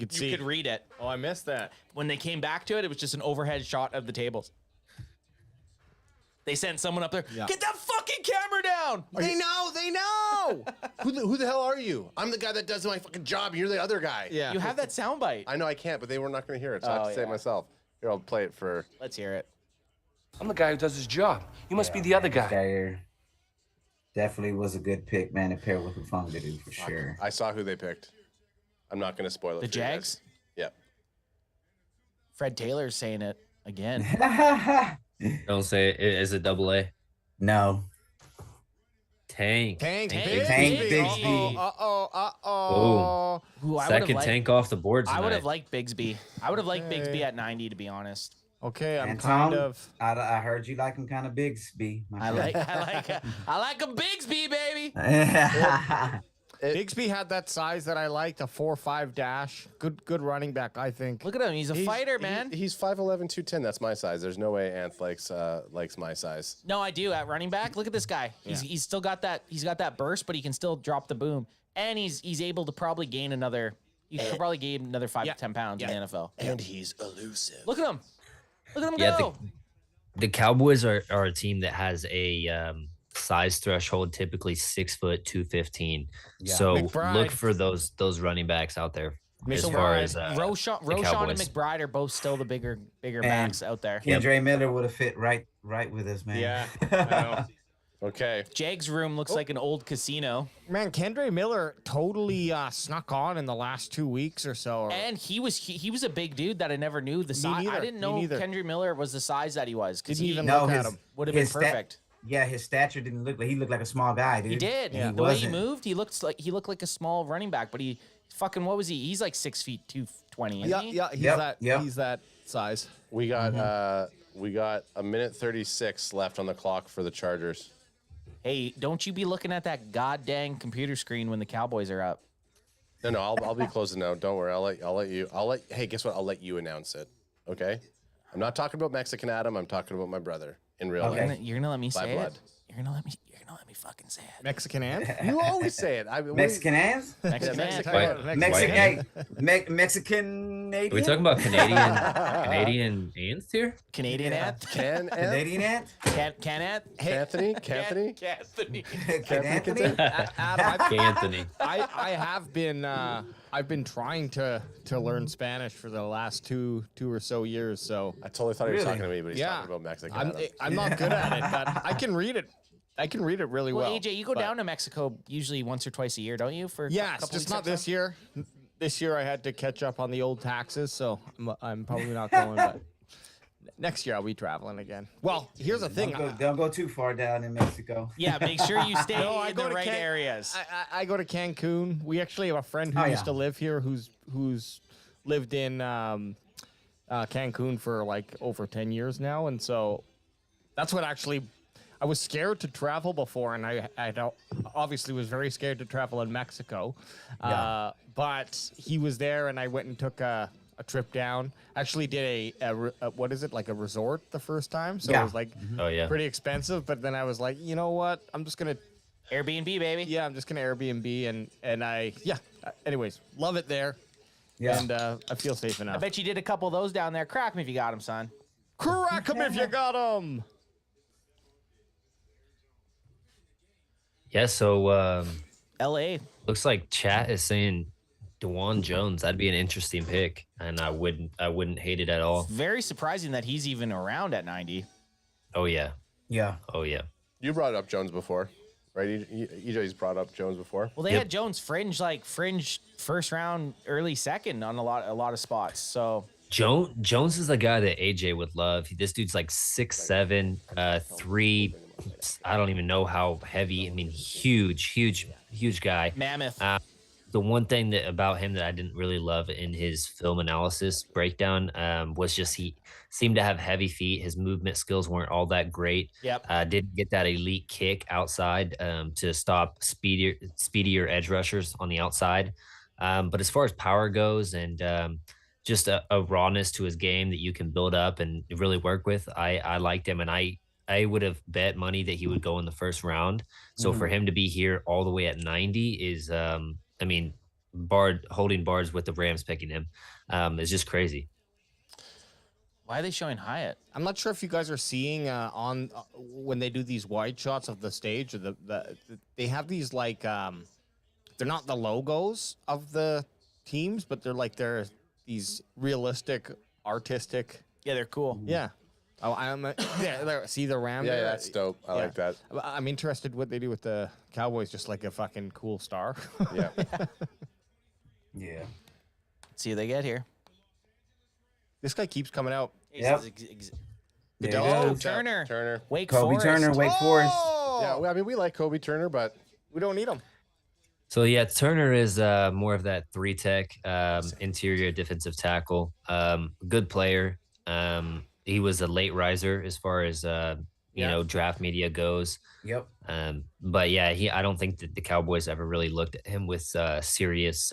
could read it. Oh, I missed that. When they came back to it, it was just an overhead shot of the tables. They sent someone up there. Yeah. Get that fucking camera down. They know. Who the hell are you? I'm the guy that does my fucking job. And you're the other guy. Yeah. You have that soundbite. I know I can't, but they were not going to hear it, so I have to say it myself. Here, I'll play it for. Let's hear it. I'm the guy who does his job. You must be the other guy. Jair definitely was a good pick, man, to pair with Hufanga, dude, for sure. I saw who they picked. I'm not going to spoil it. The Jags? Yep. Fred Taylor's saying it again. Don't say it. Is it double A? No. Tank Bigsby. Oh. Second tank off the board tonight. I would have liked Bigsby. I would have liked Bigsby at 90, to be honest. Okay, I'm I heard you like him kind of Bigsby. I like him Bigsby, baby. Bigsby had that size that I liked, a 4.5 dash. Good running back, I think. Look at him. He's a fighter, man. He's 5'11", 210. That's my size. There's no way Anth likes my size. No, I do at running back. Look at this guy. He's still got that. He's got that burst, but he can still drop the boom. And he's able to probably gain another. He could probably gain another 5 to 10 pounds in the NFL. And he's elusive. Look at him. Look at him go. The Cowboys are a team that has a size threshold, typically 6 foot 215. So McBride. look for those running backs out there. As far as Roschon and McBride are both still the bigger backs out there. Kendra Miller would have fit right with us, man. Yeah, I know. Okay. Jags' room looks like an old casino. Man, Kendre Miller totally snuck on in the last 2 weeks or so. And he was a big dude that I never knew the size. I didn't know Kendre Miller was the size that he was. Didn't even look at him. Would have been perfect. Yeah, his stature didn't look like he looked like a small guy, dude. He did. Yeah. The way he moved, he looked like a small running back, but he fucking what was he? He's like 6 feet 220, isn't he? Yeah, he's that size. We got a minute 36 left on the clock for the Chargers. Hey, don't you be looking at that goddamn computer screen when the Cowboys are up. No, I'll be closing out. Don't worry. Hey, guess what? I'll let you announce it. Okay? I'm not talking about Mexican Adam. I'm talking about my brother in real life. You're gonna let me say blood. it. You're gonna let me fucking say it. Mexican Ant? You always say it. Mexican Ants? Mexican. Are we talking about Canadian ants here? Canadian Ant? Canadian Ant? Can Ant? Anthony? Anthony. I have been I've been trying to learn Spanish for the last two or so years. So I totally thought he was talking to me, but he's talking about Mexican. I'm not good at it, but I can read it. I can read it really well. Well, AJ, you go down to Mexico usually once or twice a year, don't you? For yes, just not this year. This year I had to catch up on the old taxes, so I'm probably not going. But next year I'll be traveling again. Well, here's the thing. Don't go too far down in Mexico. Yeah, make sure you stay in the right areas. I go to Cancun. We actually have a friend who used to live here who's lived in Cancun for like over 10 years now, and so that's what actually. I was scared to travel before, and I obviously was very scared to travel in Mexico. But he was there, and I went and took a trip down. Actually did a what is it, like a resort the first time? So it was like pretty expensive. But then I was like, you know what? I'm just going to... Airbnb, baby. Yeah, I'm just going to Airbnb. And anyways, love it there. Yeah. And I feel safe enough. I bet you did a couple of those down there. Crack 'em if you got them, son. Crack 'em if you got 'em. Yeah, so L.A. looks like chat is saying DeJuan Jones. That'd be an interesting pick, and I wouldn't hate it at all. Very surprising that he's even around at 90. Oh yeah. Yeah. Oh yeah. You brought up Jones before, right? EJ's brought up Jones before. Well, they had Jones fringe first round, early second on a lot of spots. So Jones is the guy that AJ would love. This dude's like 6'7", 3. I don't even know how heavy. I mean, huge guy. Mammoth. The one thing about him that I didn't really love in his film analysis breakdown was just he seemed to have heavy feet. His movement skills weren't all that great. Yep. Didn't get that elite kick outside to stop speedier edge rushers on the outside. But as far as power goes and just a rawness to his game that you can build up and really work with, I liked him, and I would have bet money that he would go in the first round. So for him to be here all the way at 90 is I mean, holding bars with the Rams picking him is just crazy. Why are they showing Hyatt? I'm not sure if you guys are seeing on when they do these wide shots of the stage, or they have these like they're not the logos of the teams, but they're these realistic, artistic. Yeah, they're cool. Yeah. Oh, see the Ram. Yeah, that's dope. I like that. I'm interested what they do with the Cowboys, just like a fucking cool star. Yeah. Yeah. See what they get here. This guy keeps coming out. Yep. Oh, Turner. Turner. Wake Kobe Forest. Turner, Wake Forest. Yeah, well, I mean, we like Kobe Turner, but we don't need him. So yeah, Turner is more of that 3-tech interior defensive tackle. Good player. He was a late riser as far as you know, draft media goes. Yep. But yeah, I don't think that the Cowboys ever really looked at him with serious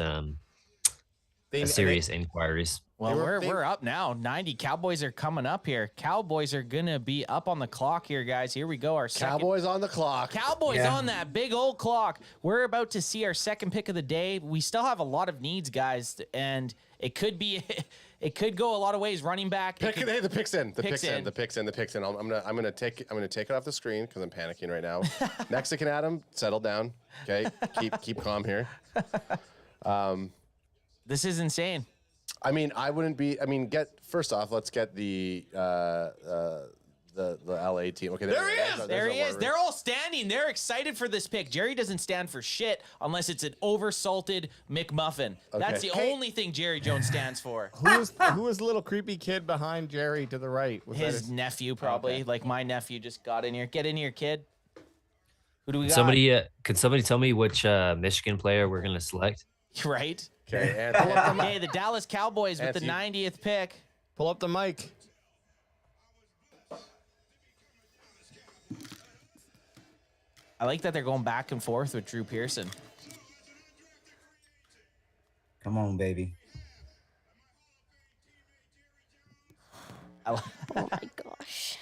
inquiries. Well, we're up now. 90 Cowboys are coming up here. Cowboys are gonna be up on the clock here, guys. Here we go. Our Cowboys on the clock. Cowboys on that big old clock. We're about to see our second pick of the day. We still have a lot of needs, guys, and it could be, it could go a lot of ways. Running back. The pick's in. The pick's in. I'm gonna take it off the screen because I'm panicking right now. Mexican Adam, settle down. Okay, keep calm here. This is insane. I mean, first off, let's get the LA team. Okay, there he is. They're all standing. They're excited for this pick. Jerry doesn't stand for shit unless it's an oversalted McMuffin. Okay. That's the only thing Jerry Jones stands for. Who was the little creepy kid behind Jerry to the right? Was his nephew, probably. Okay. Like my nephew just got in here. Get in here, kid. Who do we got? Could somebody tell me which Michigan player we're gonna select? Right. Okay, Hey, the Dallas Cowboys with the 90th pick. Pull up the mic. I like that they're going back and forth with Drew Pearson. Come on, baby. Oh my gosh.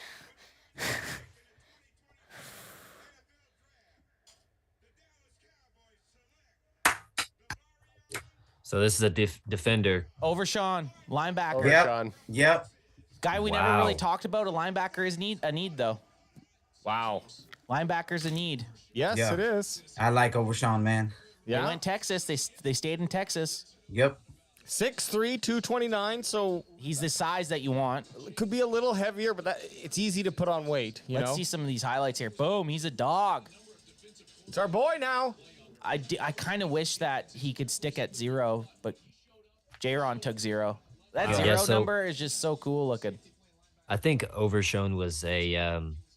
So this is a defender. Overshawn, linebacker. Yep. Guy we never really talked about. A linebacker is a need though. Wow. Linebacker's a need. Yes, Yeah. it is. I like Overshawn, man. Yeah. They went Texas. They stayed in Texas. Yep. 6'3", 229. So he's the size that you want. Could be a little heavier, but it's easy to put on weight. Let's see some of these highlights here. Boom, he's a dog. It's our boy now. I kind of wish that he could stick at 0, but J-Ron took 0. That 0 number is just so cool looking. I think Overshown was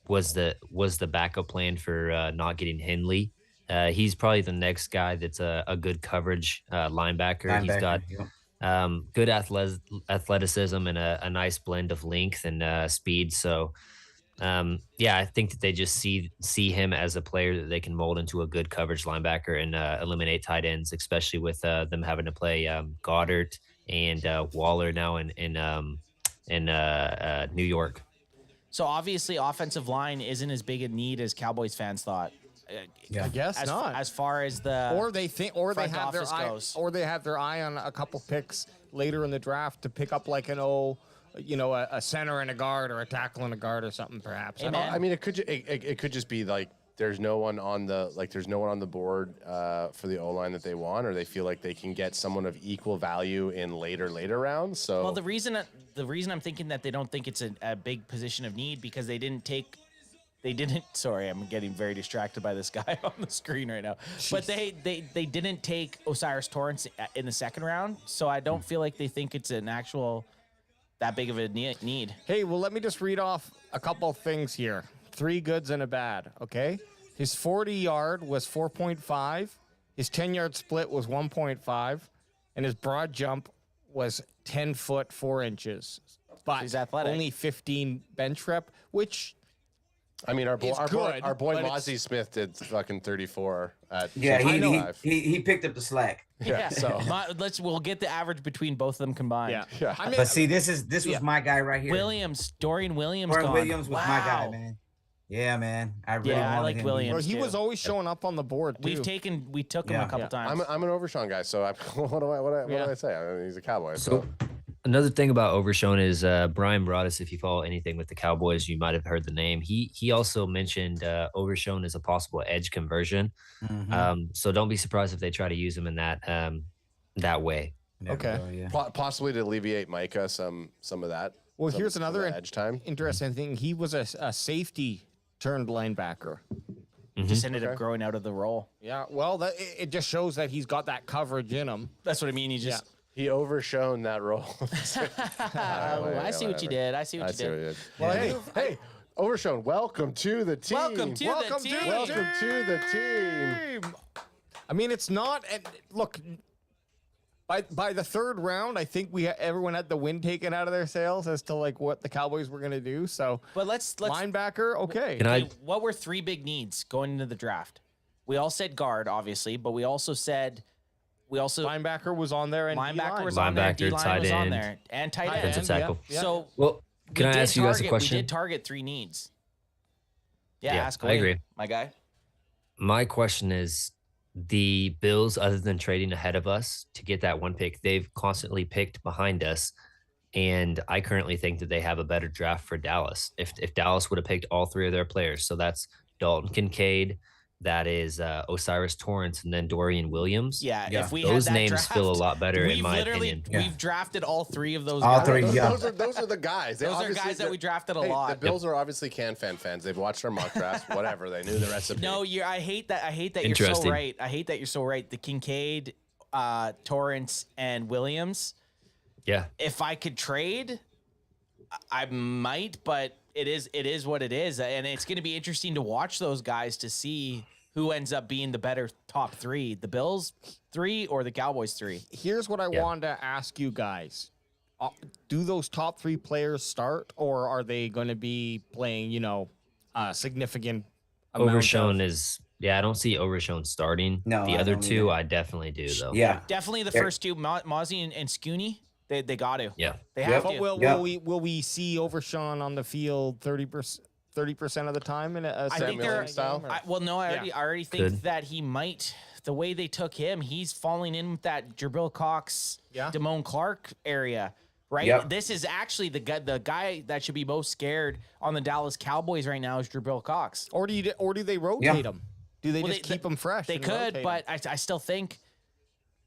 was the backup plan for not getting Henley. He's probably the next guy that's a good coverage linebacker. He's got good athleticism and a nice blend of length and speed. So I think that they just see him as a player that they can mold into a good coverage linebacker and eliminate tight ends, especially with them having to play Goddard and Waller now in New York. So obviously offensive line isn't as big a need as Cowboys fans thought. I guess not. As far as the or they think, or they front have their office eye, goes. or they have their eye on a couple picks later in the draft to pick up like a center and a guard or a tackle and a guard or something perhaps. I mean, it could just be like there's no one on the board for the O-line that they want, or they feel like they can get someone of equal value in later rounds. So Well, the reason I'm thinking that they don't think it's a big position of need because they didn't. Sorry, I'm getting very distracted by this guy on the screen right now. But they didn't take Osiris Torrance in the second round, so I don't feel like they think it's an actual that big of a need. Hey, well, let me just read off a couple of things here. 3 goods and a bad, okay? His 40-yard was 4.5. His 10-yard split was 1.5. And his broad jump was 10 foot 4 inches. But he's athletic. Only 15 bench rep, which... I mean, our boy but Mozzie Smith did fucking 34 at he picked up the slack. Yeah. So we'll get the average between both of them combined. Yeah. I mean, But see, this was my guy right here. Dorian Williams. Dorian gone. Williams was my guy, Wow. man. Yeah, man. I really I wanted like him. Williams. Well, he was always showing up on the board, too. We took him a couple times. I'm an Overshown guy, so what do I say? I mean, he's a Cowboy. So another thing about Overshown is Brian Broaddus. If you follow anything with the Cowboys, you might have heard the name. He also mentioned Overshown as a possible edge conversion. So don't be surprised if they try to use him in that way. Okay. Possibly to alleviate Micah some of that. Well, here's another edge time. Interesting thing. He was a safety turned linebacker. Just ended up growing out of the role. Yeah, well, it just shows that he's got that coverage in him. That's what I mean. He just he overshown that role. I see what you did. I see what you did. Well, hey, Overshown, welcome to the team. Welcome to the team. Welcome to the team. I mean, it's not. Look, by the third round, I think everyone had the wind taken out of their sails as to like what the Cowboys were going to do. So, but let's linebacker. Okay. What were 3 big needs going into the draft? We all said guard, obviously, but we also linebacker was on there and linebacker was on there, D-line was on there, and tight end. Defensive tackle. Yeah. So, well, can I ask you guys a question? We did target 3 needs. Yeah, ask away, I agree. My guy. My question is, the Bills, other than trading ahead of us to get that 1 pick, they've constantly picked behind us. And I currently think that they have a better draft for Dallas. If Dallas would have picked all 3 of their players, so that's Dalton Kincaid, that is Osiris Torrance, and then Dorian Williams. Yeah. If we those had that names draft, feel a lot better in my opinion. We've drafted all 3 of those. All guys. 3, yeah. Those are the guys. Those are guys that we drafted a lot. The Bills are obviously CanFan fans. They've watched our mock drafts. Whatever. They knew the recipe. No, I hate that. You're so right. I hate that you're so right. The Kincaid, Torrance, and Williams. Yeah. If I could trade, I might, but it is what it is, and it's going to be interesting to watch those guys to see who ends up being the better top 3, the Bills 3 or the Cowboys 3. Here's what I wanted to ask you guys. Do those top 3 players start, or are they going to be playing, significant Overshown is, I don't see Overshown starting. No, the other 2, I definitely do, though. Yeah. Definitely the first 2, Mozzie and Scooney, they got to. Yeah. They have But to. will we see Overshown on the field 30% of the time in a I think they're style? I already think that he might. The way they took him, he's falling in with that Jabril Cox, Damone Clark area, right? Yep. This is actually the guy that should be most scared on the Dallas Cowboys right now is Jabril Cox. Or do they rotate him? Do they just keep him fresh? They could, but I still think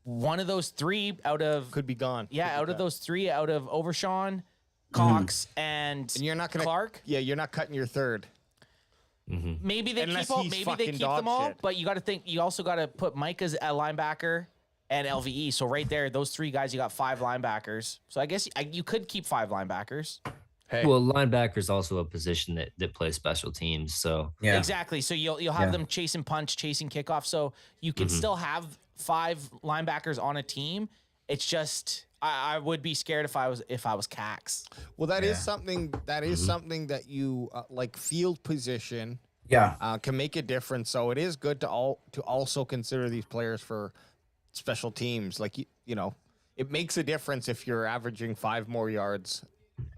one of those 3 out of could be gone. Yeah, out of those 3, out of Overshown, Cox, and you're not gonna Clark. Yeah, you're not cutting your third. Maybe they Unless keep all, he's maybe fucking they keep dog them all, shit. but you got to think. You also got to put Micah's a linebacker and LVE. So right there, those 3 guys, you got 5 linebackers. So I guess you could keep 5 linebackers. Hey. Well, linebacker is also a position that plays special teams. So Exactly. So you'll have them chasing punch, chasing kickoff. So you can still have 5 linebackers on a team. It's just I would be scared if I was Cax. Well, that is something something that you like field position. Can make a difference. So it is good to also consider these players for special teams. Like it makes a difference if you're averaging 5 more yards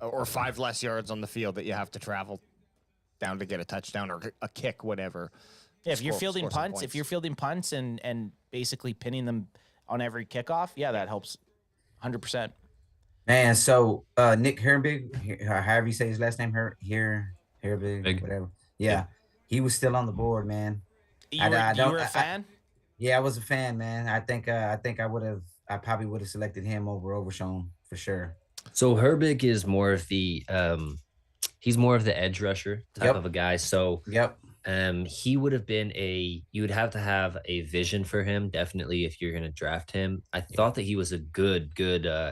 or 5 less yards on the field that you have to travel down to get a touchdown or a kick, whatever. Yeah, if you're fielding punts, and basically pinning them on every kickoff, yeah, that helps 100%. Man, so Nick Herbig, however you say his last name, Herbig, whatever. Yeah, he was still on the board, man. You were a fan? Yeah, I was a fan, man. I think I probably would have selected him over Overshown for sure. So Herbig is more of the he's more of the edge rusher type of a guy. So he would have been you would have to have a vision for him, definitely, if you're going to draft him. I thought that he was a good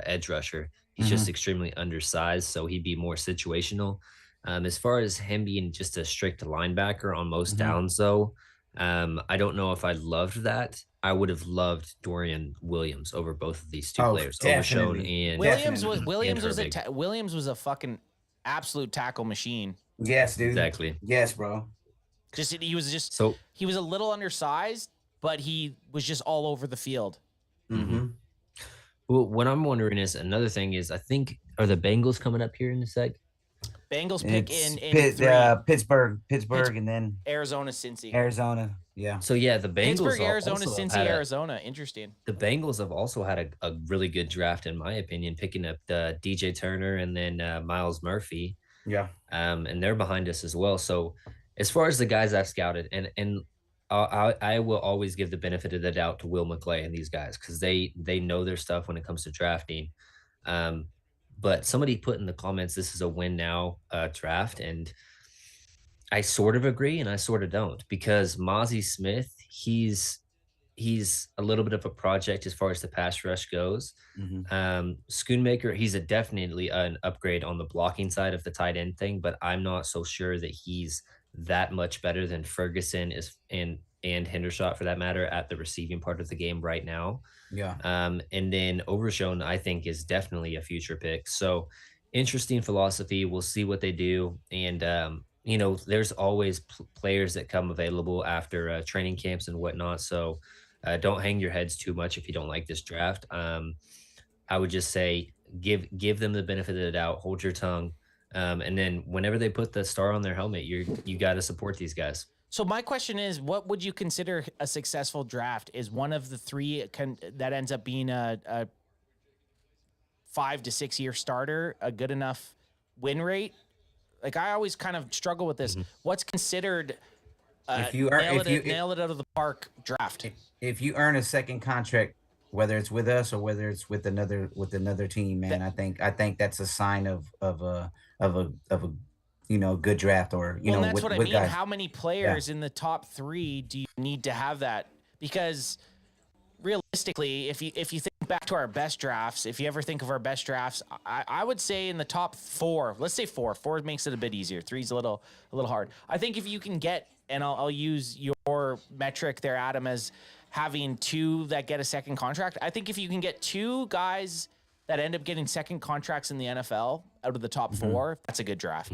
edge rusher. He's just extremely undersized, so he'd be more situational. As far as him being just a strict linebacker on most downs, though, I don't know if I loved that. I would have loved Dorian Williams over both of these two players, Overshown and Williams was a fucking absolute tackle machine. Yes, dude. Exactly. Yes, bro. He was a little undersized, but he was just all over the field. Well, what I'm wondering is another thing is I think are the Bengals coming up here in a sec? Bengals pick in Pittsburgh, and then Arizona, Cincy. Arizona, yeah. So yeah, the Bengals. Pittsburgh, Arizona, Cincy, Arizona. Interesting. The Bengals have also had a really good draft, in my opinion, picking up DJ Turner and then Miles Murphy. Yeah. And they're behind us as well. So as far as the guys I've scouted, and I will always give the benefit of the doubt to Will McClay and these guys because they know their stuff when it comes to drafting. But somebody put in the comments, this is a win now draft. And I sort of agree and I sort of don't because Mozzie Smith, he's a little bit of a project as far as the pass rush goes. Schoonmaker, he's definitely an upgrade on the blocking side of the tight end thing, but I'm not so sure that he's that much better than Ferguson and Hendershot for that matter at the receiving part of the game right now. Yeah. And then Overshown, I think, is definitely a future pick. So interesting philosophy. We'll see what they do. And, there's always players that come available after training camps and whatnot. So don't hang your heads too much if you don't like this draft. I would just say give them the benefit of the doubt, hold your tongue. And then whenever they put the star on their helmet, you got to support these guys. So my question is, what would you consider a successful draft? Is one of the three that ends up being a 5 to 6 year starter a good enough win rate? Like I always kind of struggle with this. What's considered nail it out of the park draft? If you earn a second contract, whether it's with us or whether it's with another team, man, I think that's a sign of a good draft or that's what I mean. Guys. How many players in the top 3 do you need to have that? Because realistically, if you think back to our best drafts, if you ever think of our best drafts, I would say in the top 4, let's say 4 makes it a bit easier. 3's a little hard. I think if you can get, and I'll use your metric there, Adam, as having 2 that get a second contract. I think if you can get 2 guys that end up getting second contracts in the NFL out of the top 4, that's a good draft.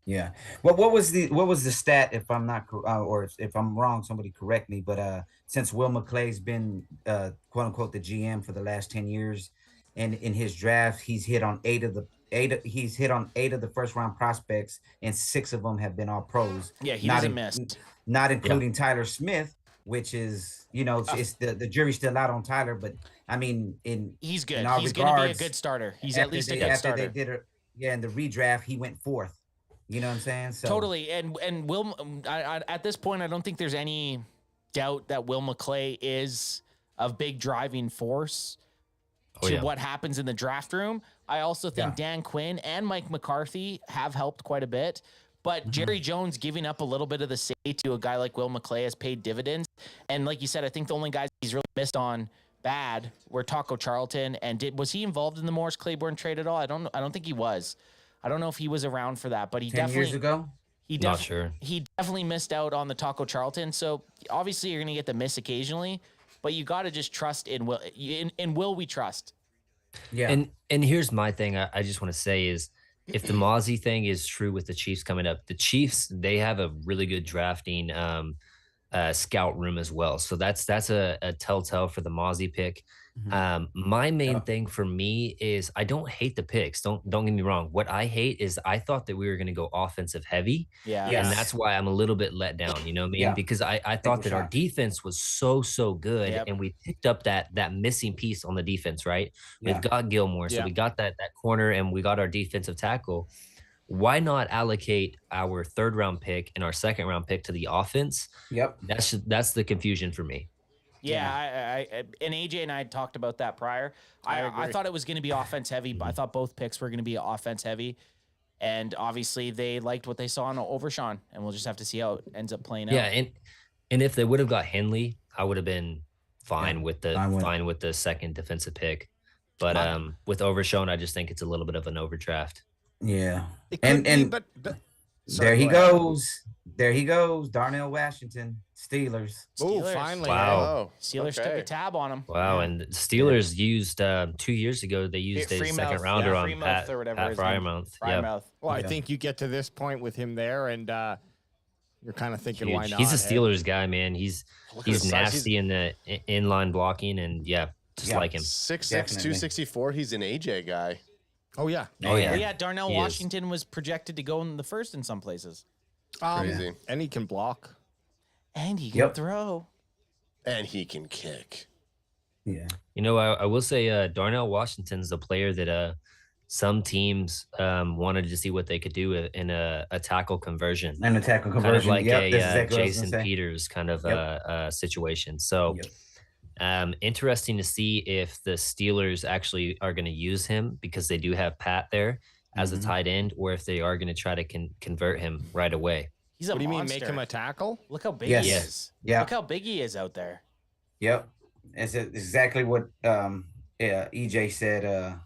Yeah. Well, what was the stat? If I'm not or if I'm wrong, somebody correct me. But since Will McClay's been quote unquote the GM for the last 10 years, and in his draft, he's hit on 8 of the first round prospects, and 6 of them have been all pros. Yeah, he doesn't miss. Not including Tyler Smith, which is it's the jury's still out on Tyler, but I mean he's good. He's going to be a good starter. He's at least a good starter. They did in the redraft, he went 4th. You know what I'm saying? So totally. And Will, at this point, I don't think there's any doubt that Will McClay is a big driving force to what happens in the draft room. I also think Dan Quinn and Mike McCarthy have helped quite a bit. But Jerry Jones giving up a little bit of the say to a guy like Will McClay has paid dividends. And like you said, I think the only guys he's really missed on bad were Taco Charlton. And was he involved in the Morris Claiborne trade at all? I don't think he was. I don't know if he was around for that, but he 10 years ago. Not sure. He definitely missed out on the Taco Charlton. So obviously you're gonna get the miss occasionally, but you got to just trust in Will. In Will we trust. Yeah. And here's my thing. I just want to say is if the Mozzie thing is true with the Chiefs coming up, the Chiefs, they have a really good drafting scout room as well. So that's a telltale for the Mozzie pick. My main thing for me is I don't hate the picks. Don't get me wrong. What I hate is I thought that we were going to go offensive heavy. Yeah. And that's why I'm a little bit let down, you know what I mean? Yeah. Because I thought that our defense was so good, Yep. and we picked up that missing piece on the defense, right? Yeah. We've got Gilmore, so we got that corner, and we got our defensive tackle. Why not allocate our 3rd round pick and our 2nd round pick to the offense? Yep. That's the confusion for me. Yeah, I and AJ and I had talked about that prior. I thought it was going to be offense heavy, but I thought both picks were going to be offense heavy. And obviously they liked what they saw in Overshown, and we'll just have to see how it ends up playing out. Yeah, and if they would have got Henley, I would have been fine with the 2nd defensive pick. But with Overshown, I just think it's a little bit of an overdraft. Yeah. But there he goes. There he goes. Darnell Washington, Steelers. Oh, finally. Wow. Steelers took a tab on him. Wow, and the Steelers used 2 years ago. They used a Freemouth, 2nd rounder on Freemouth Pat, or whatever Pat his name- Freiermuth. Freiermuth. Well, I think you get to this point with him there, and you're kind of thinking, why not? He's a hey? Steelers guy, man. He's nasty in the inline blocking, and just like him. 6'6", 264. He's an AJ guy. Oh yeah. Oh yeah. Well, yeah, Darnell He is. Washington was projected to go in the 1st in some places. Crazy. And he can block. And he can throw. And he can kick. Yeah. You know, I will say Darnell Washington's a player that some teams wanted to see what they could do in a tackle conversion. And a tackle Kind of conversion. like Yep, a that's exactly what I was Jason gonna say. Peters kind of situation. So interesting to see if the Steelers actually are going to use him, because they do have Pat there as a tight end, or if they are going to try to convert him right away. He's a What do you mean, monster. make him a tackle? Look how big Yes. he is. Yeah. Look how big he is out there. Yep. It's exactly what EJ said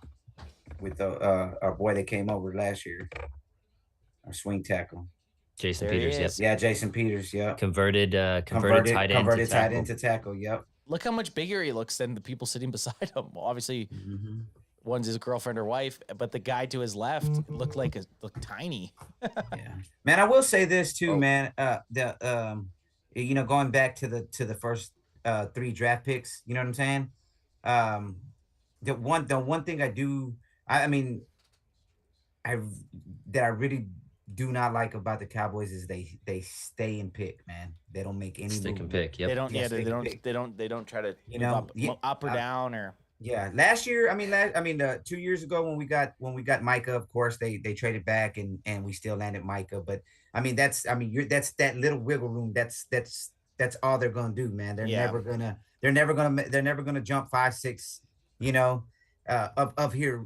with our boy that came over last year. Our swing tackle. Jason There he Peters, yep. is. Yeah, Jason Peters, yep. Converted tight end. Converted to tight tackle. end to tackle, yep. Look how much bigger he looks than the people sitting beside him. Well, obviously, one's his girlfriend or wife, but the guy to his left looked tiny. Yeah, man. I will say this too, man. Going back to the first 3 draft picks, you know what I'm saying? The one thing I really do not like about the Cowboys is they stay and pick, man. They don't make any Stick and move. pick. Yep. They don't. Yeah, Yeah, stick and pick. they don't try to You move know, up or down or. Yeah, last year, 2 years ago when we got Micah, of course they traded back and we still landed Micah, but that's that little wiggle room. That's all they're gonna do, man. They're never gonna jump 5-6, up here.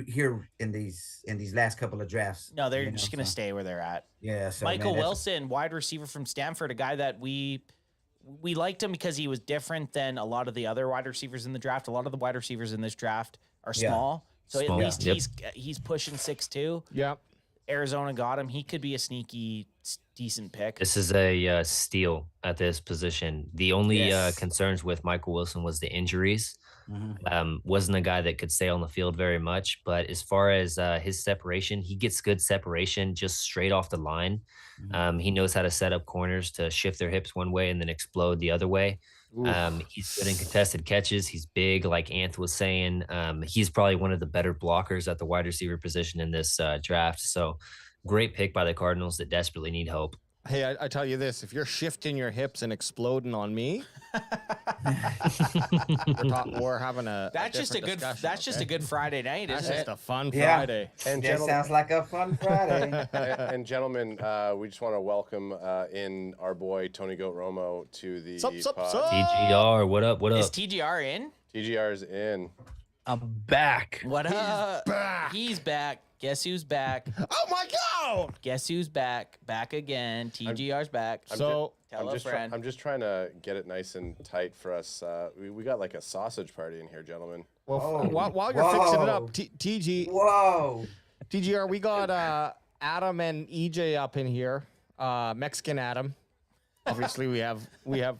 Here in these last couple of drafts. No, they're just gonna stay where they're at. Yeah, so Michael man, Wilson, wide receiver from Stanford, a guy that we liked him because he was different than a lot of the other wide receivers in the draft. A lot of the wide receivers in this draft are small. So Small. at least Yep. he's pushing 6'2". Yep. Arizona got him. He could be a sneaky, decent pick. This is a steal at this position. The only Yes. concerns with Michael Wilson was the injuries. Mm-hmm. Wasn't a guy that could stay on the field very much, but as far as his separation, he gets good separation just straight off the line. He knows how to set up corners to shift their hips one way and then explode the other way. He's good in contested catches. He's big, like Anth was saying. He's probably one of the better blockers at the wide receiver position in this draft. So great pick by the Cardinals that desperately need help. Hey, I tell you this: if you're shifting your hips and exploding on me, we're having a. That's just a good. discussion, That's just a good Friday night, That's isn't just it? a fun Yeah. Friday. And That sounds like a fun Friday. and gentlemen, we just want to welcome in our boy Tony Goat Romo to the Sup. pod. TGR, what up? What Is up? TGR in? TGR's in. I'm back. What up? back. He's back. Guess who's back? Oh my God! Guess who's back? Back again. TGR's back. So Tell a friend. I'm just trying to get it nice and tight for us. We got like a sausage party in here, gentlemen. well, while you're fixing it up, TG. Whoa. TGR, we got Adam and EJ up in here. Mexican Adam. Obviously, we have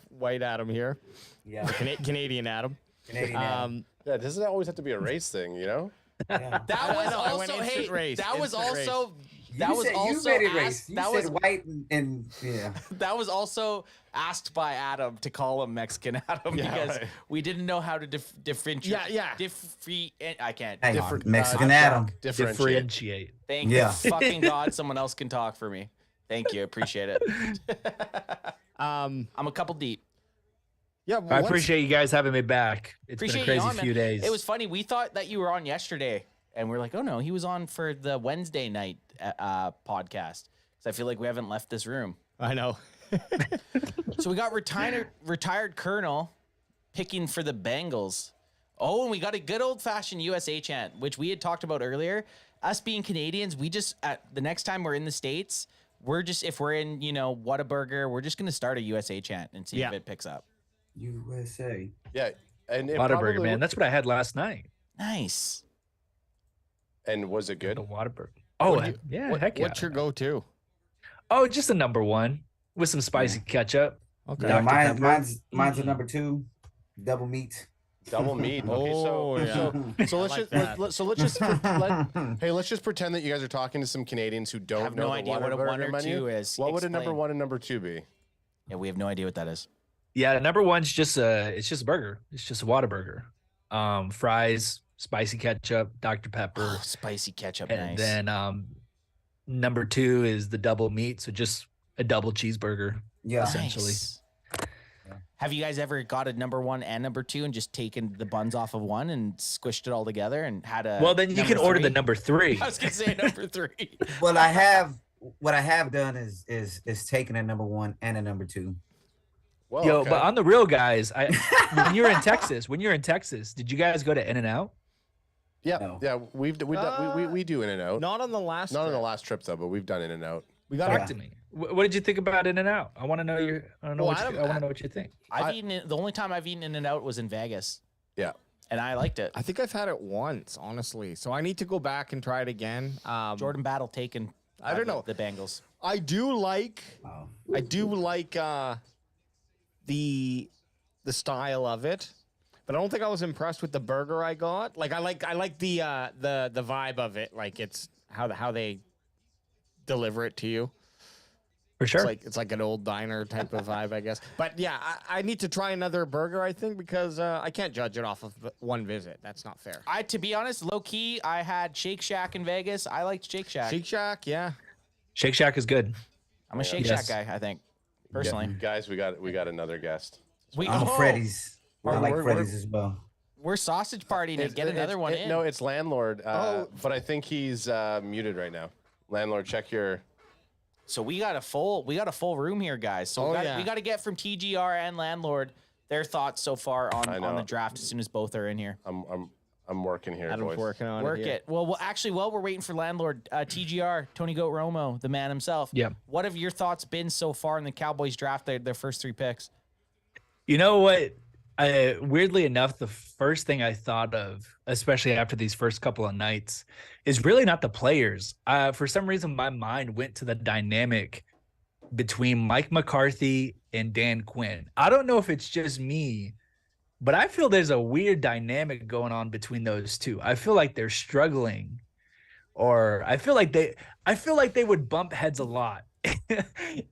white Adam here. Yeah. Canadian Adam. Canadian Adam. Yeah, it doesn't always have to be a race thing, you know? Yeah. That was I went also instant hey. race, That was instant also That was also you asked, You said white and yeah. That was also asked by Adam to call him Mexican Adam because we didn't know how to differentiate. I can't. Hang on, Mexican Adam. Differentiate. Thank you, fucking God. Someone else can talk for me. Thank you. Appreciate it. I'm a couple deep. Yeah, I appreciate you guys having me back. It's been a crazy on, few days. It was funny. We thought that you were on yesterday, and we're like, oh no, he was on for the Wednesday night podcast. So I feel like we haven't left this room. I know. So we got retired Colonel picking for the Bengals. Oh, and we got a good old fashioned USA chant, which we had talked about earlier. Us being Canadians, we just the next time we're in the States, we're just if we're in Whataburger, we're just gonna start a USA chant and see if it picks up. USA. Yeah, and Whataburger, man. That's what I had last night. Nice. And was it good? The Whataburger. Oh, heck yeah. What's your go-to? Oh, just a number one with some spicy ketchup. Okay. Yeah, mine's a number 2, double meat. Double meat. Okay, so let's just pretend that you guys are talking to some Canadians who don't know no idea what a 1 or 2 is. What would a number 1 and number 2 be? Yeah, we have no idea what that is. Yeah, number one's just a burger. It's just a Whataburger. Fries, spicy ketchup, Dr. Pepper. Oh, spicy ketchup, and nice. then number 2 is the double meat, so just a double cheeseburger. Yeah, essentially. Nice. Have you guys ever got a number 1 and number 2 and just taken the buns off of one and squished it all together and had a? Well, then you can order the number 3. I was gonna say number 3. Well, what I have done is taken a number 1 and a number 2. Well, Yo, okay. but on the real, guys, when you're in Texas, did you guys go to In-N-Out? Yeah, yeah, we do In-N-Out. Not on the last. Not on the last trip though, but we've done In-N-Out. We got Talk to me. What did you think about In-N-Out? I want to know I want to know what you think. The only time I've eaten In-N-Out was in Vegas. Yeah. And I liked it. I think I've had it once, honestly. So I need to go back and try it again. Jordan Battle taken. I don't know the Bengals. I do like the style of it, but I don't think I was impressed with the burger I got. Like I like the vibe of it. Like it's how they deliver it to you. For sure. It's like an old diner type of vibe, I guess. But yeah, I need to try another burger, I think, because I can't judge it off of one visit. That's not fair. To be honest, low key, I had Shake Shack in Vegas. I liked Shake Shack. Shake Shack, yeah. Shake Shack is good. I'm a Shake Shack guy, I think. Personally. Yeah, guys, we got another guest. I'm a Freddy's. I like Freddy's as well. We're sausage partying to get another one in. No, it's landlord. But I think he's muted right now. Landlord, check your. So we got a full room here, guys. So we got to get from TGR and landlord their thoughts so far on the draft as soon as both are in here. I'm working here, Adam's boys. working on Work it. Well, actually, while we're waiting for landlord, TGR, Tony Goat Romo, the man himself. Yeah. What have your thoughts been so far in the Cowboys draft? Their first 3 picks. You know what? Weirdly enough, the first thing I thought of, especially after these first couple of nights, is really not the players. For some reason, my mind went to the dynamic between Mike McCarthy and Dan Quinn. I don't know if it's just me, but I feel there's a weird dynamic going on between those two. I feel like they're struggling, or I feel like they would bump heads a lot.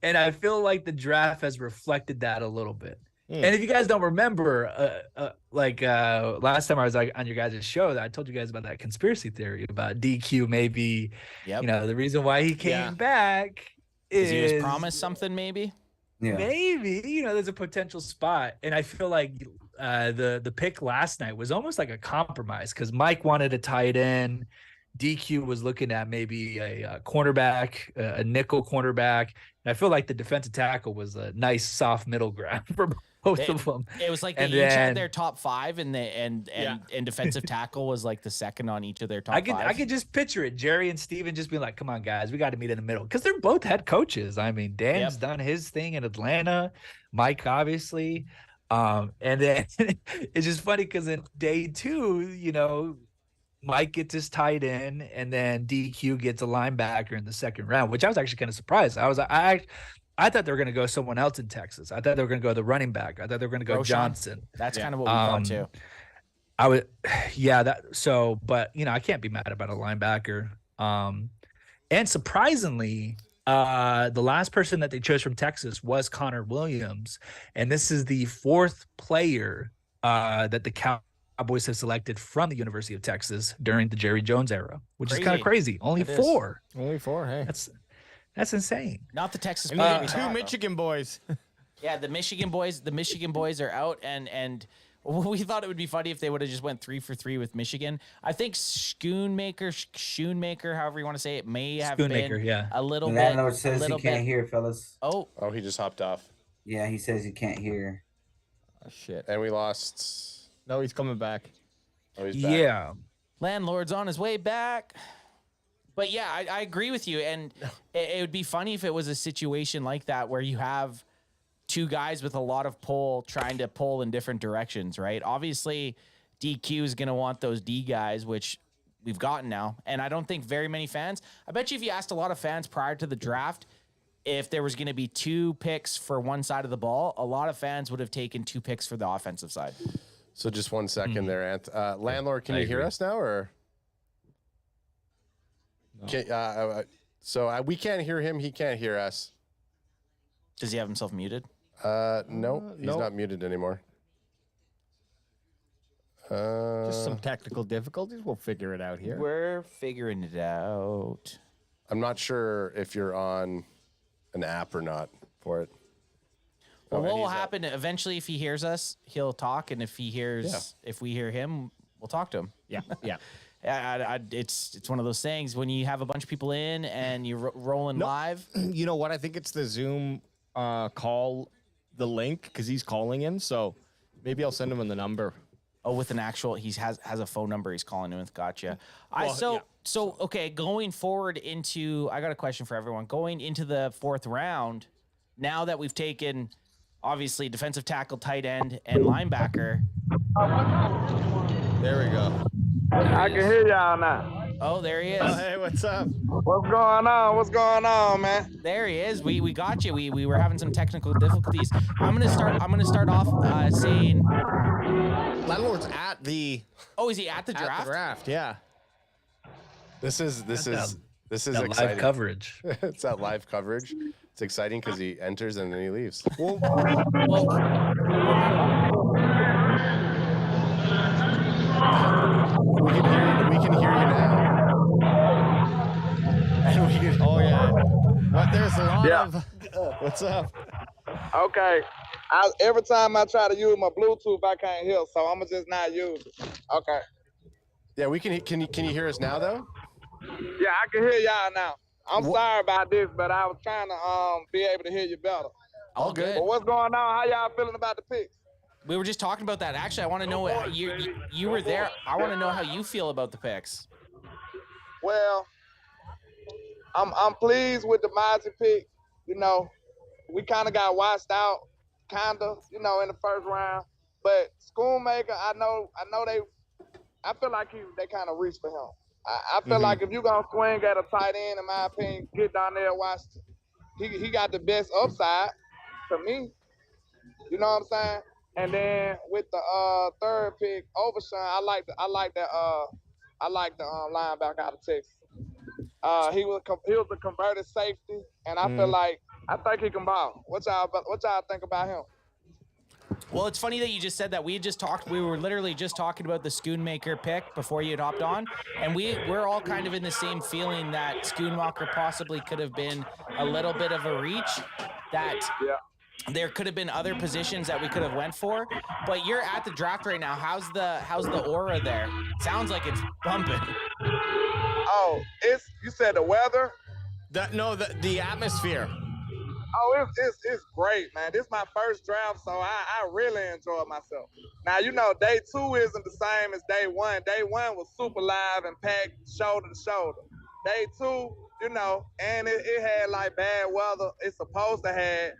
And I feel like the draft has reflected that a little bit. And if you guys don't remember, last time I was on your guys' show, I told you guys about that conspiracy theory about DQ maybe, the reason why he came back is he was promised something maybe? Yeah. Maybe, there's a potential spot. And I feel like the pick last night was almost like a compromise because Mike wanted to tie it in. DQ was looking at maybe a cornerback, a nickel cornerback. And I feel like the defensive tackle was a nice soft middle ground for both of them. It was like they each had their top 5 and defensive tackle was like the second on each of their top 5. I could just picture it. Jerry and Steven just being like, come on, guys, we got to meet in the middle. Because they're both head coaches. I mean, Dan's done his thing in Atlanta. Mike, obviously. And then it's just funny because in day 2, Mike gets his tight end, and then DQ gets a linebacker in the second round, which I was actually kind of surprised. I thought they were going to go someone else in Texas. I thought they were going to go the running back. I thought they were going to go Johnson. That's kind of what we thought too. But I can't be mad about a linebacker. And surprisingly, the last person that they chose from Texas was Connor Williams. And this is the 4th player that the Cowboys have selected from the University of Texas during the Jerry Jones era, which is kind of crazy. Only 4. Only 4, hey. That's insane. Not the Texas. And you got 2 Michigan boys. Yeah, the Michigan boys. The Michigan boys are out, and we thought it would be funny if they would have just went 3 for 3 with Michigan. I think Schoonmaker, however you want to say it, may have been a little bit. Landlord says he can't hear, fellas. Oh, he just hopped off. Yeah, he says he can't hear. Oh, shit. And we lost. No, he's coming back. Oh, he's back. Yeah. Landlord's on his way back. But yeah, I agree with you. And it would be funny if it was a situation like that where you have 2 guys with a lot of pull trying to pull in different directions, right? Obviously, DQ is going to want those D guys, which we've gotten now. And I don't think very many fans, I bet you if you asked a lot of fans prior to the draft, if there was going to be 2 picks for one side of the ball, a lot of fans would have taken 2 picks for the offensive side. So just 1 second there, Ant. Landlord, can you hear us now, or? No. We can't hear him. He can't hear us. Does he have himself muted? No, he's not muted anymore. Just some technical difficulties. We'll figure it out here. We're figuring it out. I'm not sure if you're on an app or not for it. Well, what will happen eventually if he hears us, he'll talk, and if he hears, if we hear him, we'll talk to him. Yeah, yeah. It's one of those things when you have a bunch of people in and you're rolling live. You know what? I think it's the Zoom call, the link, because he's calling in. So maybe I'll send him the number. Oh, with an actual, he has a phone number he's calling in with. Gotcha. Well, So okay, going forward into, I got a question for everyone. Going into the 4th round, now that we've taken, obviously, defensive tackle, tight end, and linebacker. There we go. I can hear y'all now. Oh, there he is. Oh, hey, what's up? What's going on? What's going on, man? There he is. We got you. We were having some technical difficulties. I'm gonna start off saying Landlord's at the. Oh, is he at the draft? At the draft, yeah. This is that exciting. live coverage. It's that live coverage. It's exciting because he enters and then he leaves. We can hear you now. And we can, oh yeah. But there's a lot of. What's up? Okay. Every time I try to use my Bluetooth, I can't hear, so I'm gonna just not use it. Okay. Yeah, we can. Can you hear us now though? Yeah, I can hear y'all now. I'm sorry about this, but I was trying to be able to hear you better. All good. But what's going on? How y'all feeling about the picks? We were just talking about that. Actually, I want to know what you were there. I want to know how you feel about the picks. Well, I'm pleased with the Mozzie pick. You know, we kind of got washed out, in the first round. But Schoonmaker, I feel like they kind of reached for him. I feel like if you're gonna swing at a tight end, in my opinion, get down there and watch. He got the best upside to me. You know what I'm saying? And then with the 3rd pick, Overshown, I like the linebacker out of Texas. He was a converted safety, and I feel like I think he can ball. What y'all think about him? Well, it's funny that you just said that. We were literally just talking about the Schoonmaker pick before you had hopped on, and we're all kind of in the same feeling that Schoonmaker possibly could have been a little bit of a reach. There could have been other positions that we could have went for, but you're at the draft right now. How's the aura there? Sounds like it's bumping. Oh, you said the weather? The atmosphere. Oh, it's great, man. This is my first draft, so I really enjoyed myself. Now, day 2 isn't the same as day 1. Day 1 was super live and packed shoulder to shoulder. Day 2, and it had like bad weather. It's supposed to have.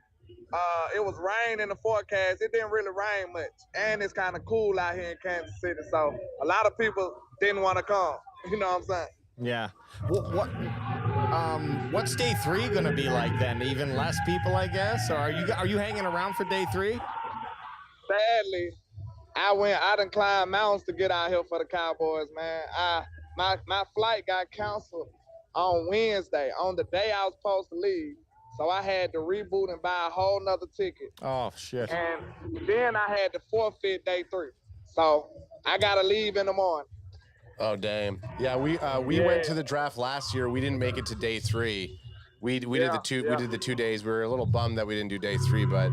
It was rain in the forecast. It didn't really rain much, and it's kind of cool out here in Kansas City. So a lot of people didn't want to come. You know what I'm saying? Yeah. What's day 3 gonna be like then? Even less people, I guess. Or are you hanging around for day 3? Sadly, I done climbed mountains to get out here for the Cowboys, man. My flight got canceled on Wednesday, on the day I was supposed to leave. So I had to reboot and buy a whole nother ticket. Oh, shit. And then I had to forfeit day 3. So I got to leave in the morning. Oh, damn. Yeah, we went to the draft last year. We didn't make it to day 3. We did the 2 days. We were a little bummed that we didn't do day 3, but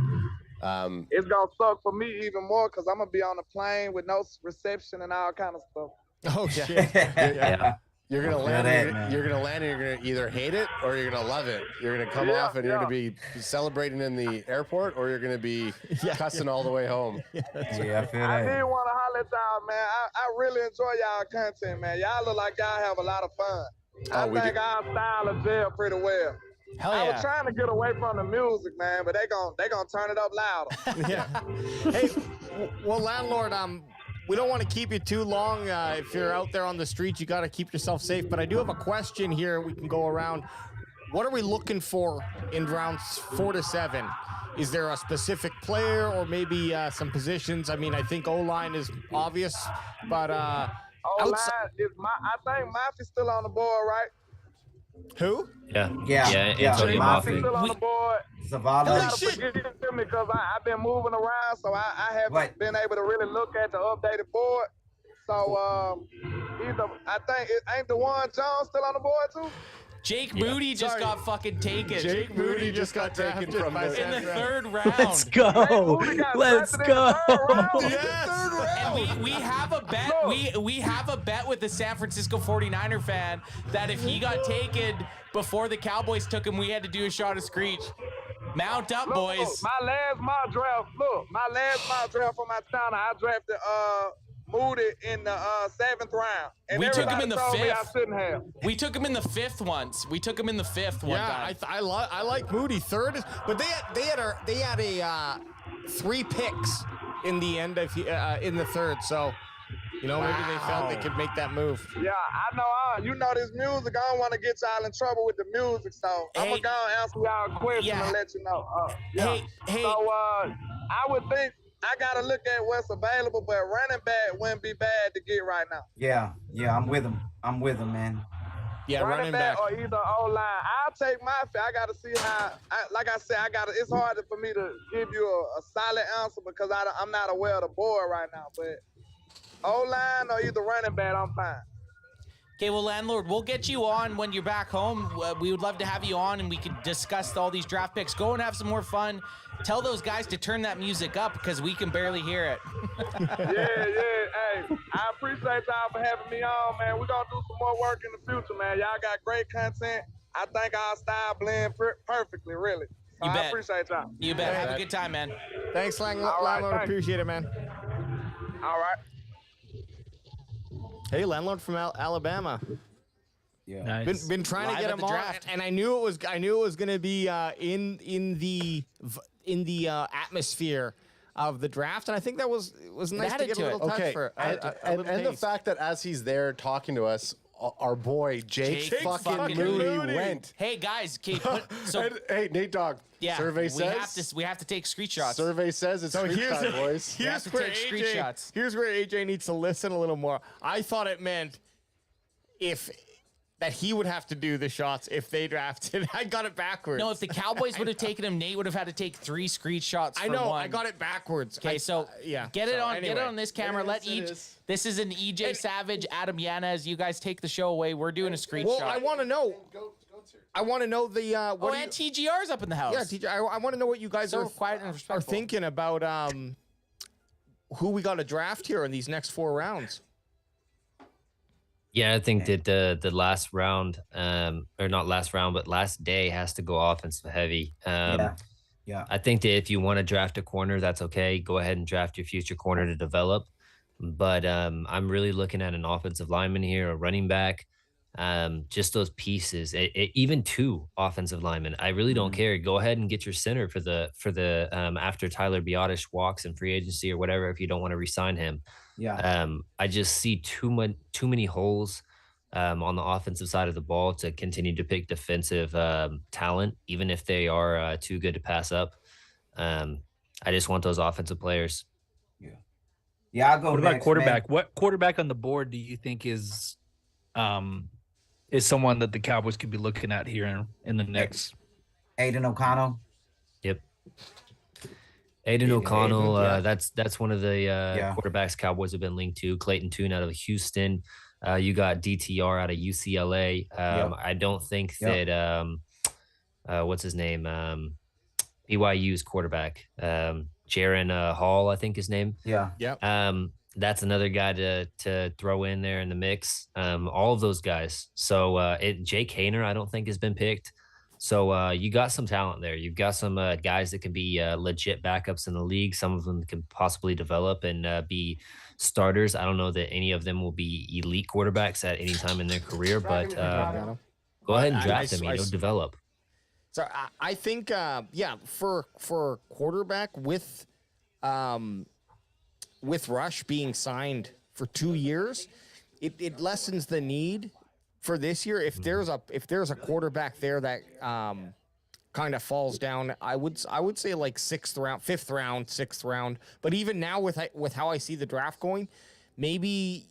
it's gonna suck for me even more because I'm gonna be on the plane with no reception and all kind of stuff. Oh shit! Yeah. You're gonna land. You're gonna land, and you're gonna either hate it or you're gonna love it. You're gonna come off, and you're gonna be celebrating in the airport, or you're gonna be cussing all the way home. I feel that. I did want to holler at y'all, man. I really enjoy y'all content, man. Y'all look like y'all have a lot of fun. I think our style of jail pretty well. Hell I yeah. was trying to get away from the music, man, but they gonna turn it up louder. Yeah. Hey, well, landlord, we don't want to keep you too long. If you're out there on the streets, you got to keep yourself safe. But I do have a question here. We can go around. What are we looking for in rounds 4 to 7? Is there a specific player or maybe some positions? I mean, I think O-line is obvious, but O-line is I think Maffi's still on the board, right? Who? Yeah. Antonio Maffi. still on the board. Zavala. You gotta forgive me because I've been moving around, so I haven't been able to really look at the updated board. So either I think ain't DeJuan Jones still on the board too? Jake Moody just got fucking taken. Jake Moody just got taken from in the 3rd round. Let's go. Let's go. And we have a bet. We have a bet with the San Francisco 49er fan that if he got taken before the Cowboys took him, we had to do a shot of Screech. Mount up, boys. Look, my last mock draft for my town, I drafted Moody in the 7th round. And we took him in the 5th. I shouldn't have. We took him in the 5th once. We took him in the 5th one time. I like Moody 3rd, but they had a 3 picks in the end of in the 3rd. So, maybe they felt they could make that move. Yeah, I know. You know this music. I don't want to get y'all in trouble with the music, so I'm gonna go and answer y'all a question and let you know. Hey. So I would think. I gotta look at what's available, but running back wouldn't be bad to get right now. Yeah, I'm with him, man. Yeah, running back or either O-line. I'll take my. I gotta see how. Like I said, it's hard for me to give you a solid answer because I'm not aware of the board right now. But O-line or either running back, I'm fine. Okay, well, landlord, we'll get you on when you're back home. We would love to have you on, and we could discuss all these draft picks. Go and have some more fun. Tell those guys to turn that music up because we can barely hear it. Yeah. Hey, I appreciate y'all for having me on, man. We're going to do some more work in the future, man. Y'all got great content. I think our style blend perfectly, really. So I appreciate y'all. You bet. Have a good time, man. Thanks, landlord. Appreciate it, man. All right. Hey, landlord from Alabama. Yeah, nice. Been trying Live to get at him the on, draft. and I knew it was going to be in the atmosphere of the draft, and I think that was nice to get a little touch for. And the fact that as he's there talking to us, our boy Jake fucking Moody went. Hey guys, hey Nate Dogg. Yeah, survey says we have to take screenshots. Survey says it's screen time, boys. Here's where AJ needs to listen a little more. I thought it meant that he would have to do the shots if they drafted. I got it backwards. No, if the Cowboys would have taken him, Nate would have had to take 3 screenshots. I know. I got it backwards. Okay, so get it on this camera. This is an EJ Savage, Adam Yanez. You guys take the show away. We're doing a screenshot. Well, I want to know. I want to know the. and TGR's up in the house. Yeah, TGR. I want to know what you guys are quiet and respectful. Are thinking about who we got to draft here in these next 4 rounds. Yeah, I think that the last round, or not last round, but last day has to go offensive heavy. Yeah. I think that if you want to draft a corner, that's okay. Go ahead and draft your future corner to develop. But I'm really looking at an offensive lineman here, a running back, just those pieces. Even 2 offensive linemen. I really don't care. Go ahead and get your center for the after Tyler Biotish walks in free agency or whatever. If you don't want to re-sign him. Yeah. I just see too many holes on the offensive side of the ball to continue to pick defensive talent, even if they are too good to pass up. I just want those offensive players. Yeah, I'll go. What about next, quarterback? Man. What quarterback on the board do you think is is someone that the Cowboys could be looking at here in the next. Aiden O'Connell. Yep. Aiden O'Connell, yeah. that's one of the quarterbacks Cowboys have been linked to. Clayton Tune out of Houston. You got DTR out of UCLA. I don't think that what's his name? BYU's quarterback, Jaron Hall, I think his name. Yeah. That's another guy to throw in there in the mix. All of those guys. So Jake Haener, I don't think has been picked. So you got some talent there. You've got some guys that can be legit backups in the league. Some of them can possibly develop and be starters. I don't know that any of them will be elite quarterbacks at any time in their career, but go ahead and draft them. Develop. So I think, for quarterback with Rush being signed for 2 years, it lessens the need for this year. If there's a quarterback there that kind of falls down, I would say like 6th round, 5th round, 6th round. But even now with how I see the draft going, maybe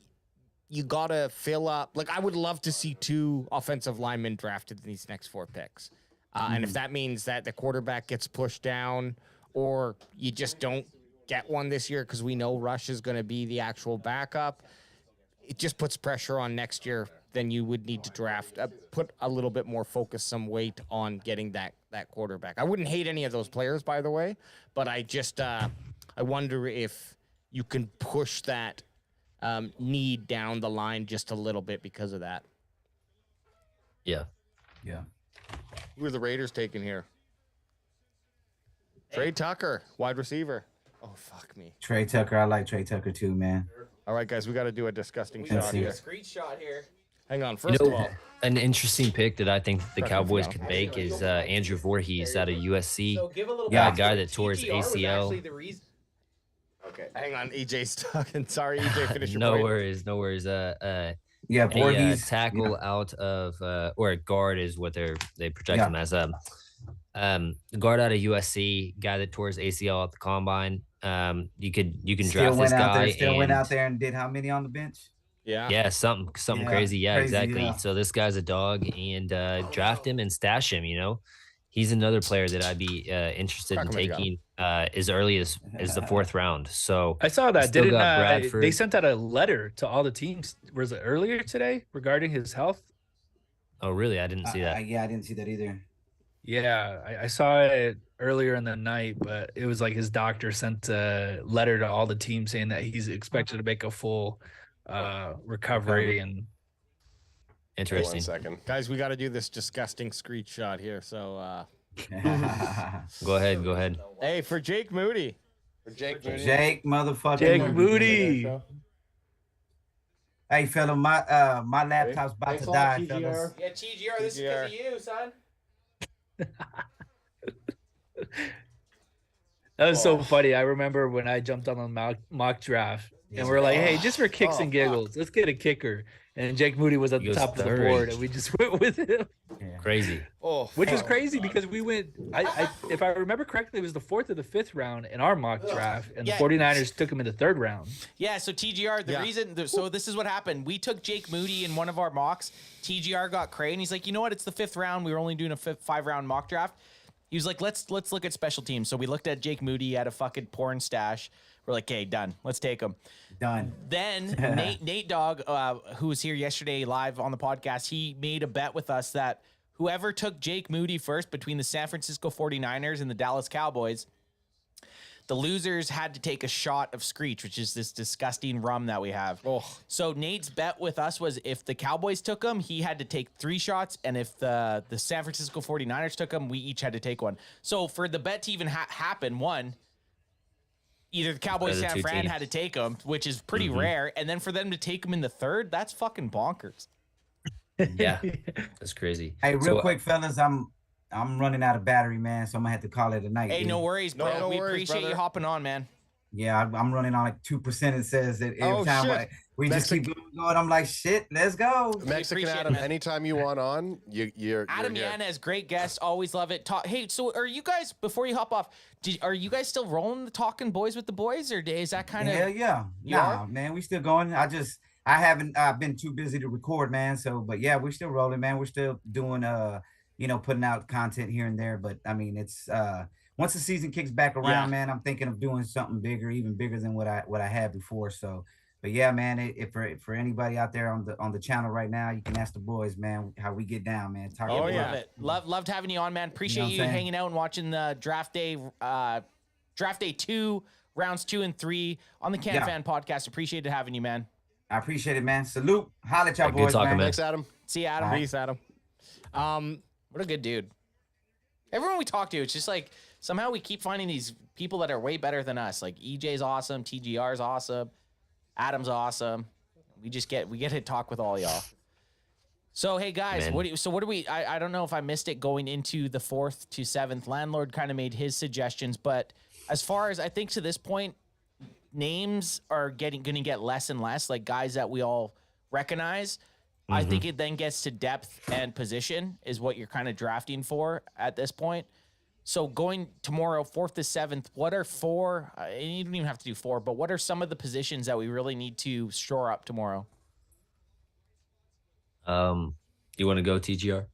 you gotta fill up. Like I would love to see 2 offensive linemen drafted in these next 4 picks. And if that means that the quarterback gets pushed down, or you just don't get one this year because we know Rush is going to be the actual backup, it just puts pressure on next year. Then you would need to draft, put a little bit more focus, some weight on getting that quarterback. I wouldn't hate any of those players, by the way, but I just I wonder if you can push that need down the line just a little bit because of that. Yeah. Who are the Raiders taking here? Trey Tucker, wide receiver. Oh, fuck me. Trey Tucker. I like Trey Tucker too, man. All right, guys, we got to do a disgusting shot here. Screenshot here. Hang on. First of all, an interesting pick that I think the Cowboys could make is Andrew Voorhees out of USC. So give a little a guy that tore his TGR was ACL. actually the reason. Okay, hang on. EJ's talking. Sorry, EJ, finish your No point. worries. Voorhees. Tackle out of or a guard is what they project him as. Guard out of USC, guy that tore his ACL at the combine. You can draft this guy. Went out there and did how many on the bench? Yeah, something crazy. Yeah, exactly. Yeah. So this guy's a dog, and draft him and stash him. He's another player that I'd be interested in taking as early as the 4th round. So I saw that. Still got Bradford. They sent out a letter to all the teams? Was it earlier today regarding his health? Oh, really? I didn't see that. I didn't see that either. Yeah, I saw it earlier in the night, but it was like his doctor sent a letter to all the teams saying that he's expected to make a full recovery. And interesting. 1 second, guys, we got to do this disgusting screenshot here. So go ahead. Hey, for Jake Moody. Jake motherfucking Jake Moody. Hey, fella, my laptop's about to die, fellas. Yeah, TGR, this is because of you, son. That was so funny. I remember when I jumped on the mock draft and we're like, hey, just for kicks and giggles, let's get a kicker. And Jake Moody was at the top of the board, and we just went with him. Crazy. Which was crazy because we went, if I remember correctly, it was the 4th or the 5th round in our mock draft, and the 49ers took him in the 3rd round. Yeah, so TGR, the reason, so this is what happened. We took Jake Moody in one of our mocks. TGR got Cray, and he's like, you know what? It's the 5th round. We were only doing a 5-round mock draft. He was like, let's look at special teams. So we looked at Jake Moody. He had a fucking porn stash. We're like, okay, done. Let's take him. Done. Then Nate Dogg, who was here yesterday live on the podcast, he made a bet with us that whoever took Jake Moody first between the San Francisco 49ers and the Dallas Cowboys, the losers had to take a shot of Screech, which is this disgusting rum that we have. So Nate's bet with us was if the Cowboys took him, he had to take 3 shots. And if the San Francisco 49ers took him, we each had to take 1. So for the bet to even happen, either the Cowboys San Fran had to take him, which is pretty rare. And then for them to take him in the 3rd, that's fucking bonkers. Yeah, that's crazy. Hey, real quick, fellas, I'm running out of battery, man, so I'm gonna have to call it a night. Hey, dude. no worries, bro. No we worries, appreciate you hopping on, man. Yeah, I'm running on like 2%. It says that every time we just keep going. I'm like, shit, let's go. Mexican Adam, anytime you want on, you're Adam Yanez, great guest. Always love it. Hey, so are you guys, before you hop off, are you guys still rolling the Talking Boys with the Boys, or is that kind of? Hell yeah. Nah, man, we still going. I haven't been too busy to record, man. So, but yeah, we're still rolling, man. We're still doing, putting out content here and there. But I mean, it's once the season kicks back around, man, I'm thinking of doing something bigger, even bigger than what I had before. So, but yeah, man, if for anybody out there on the channel right now, you can ask the boys, man, how we get down, man. Love it. Loved having you on, man. Appreciate you hanging out and watching the draft day 2, rounds 2 and 3 on the CanFan podcast. Appreciate having you, man. I appreciate it, man. Salute. Holla at y'all boys, man. Thanks, Adam. See you, Adam. Right. Peace, Adam. What a good dude. Everyone we talk to, it's just like somehow we keep finding these people that are way better than us. Like EJ's awesome, TGR's awesome, Adam's awesome. We get to talk with all y'all. So hey guys, what do we? I don't know if I missed it going into the 4th to 7th. Landlord kind of made his suggestions, but as far as I think to this point, names are going to get less and less, like guys that we all recognize. I think it then gets to depth and position is what you're kind of drafting for at this point. So going tomorrow, 4th to 7th, what are 4? And you don't even have to do 4, but what are some of the positions that we really need to shore up tomorrow? You want to go, TGR?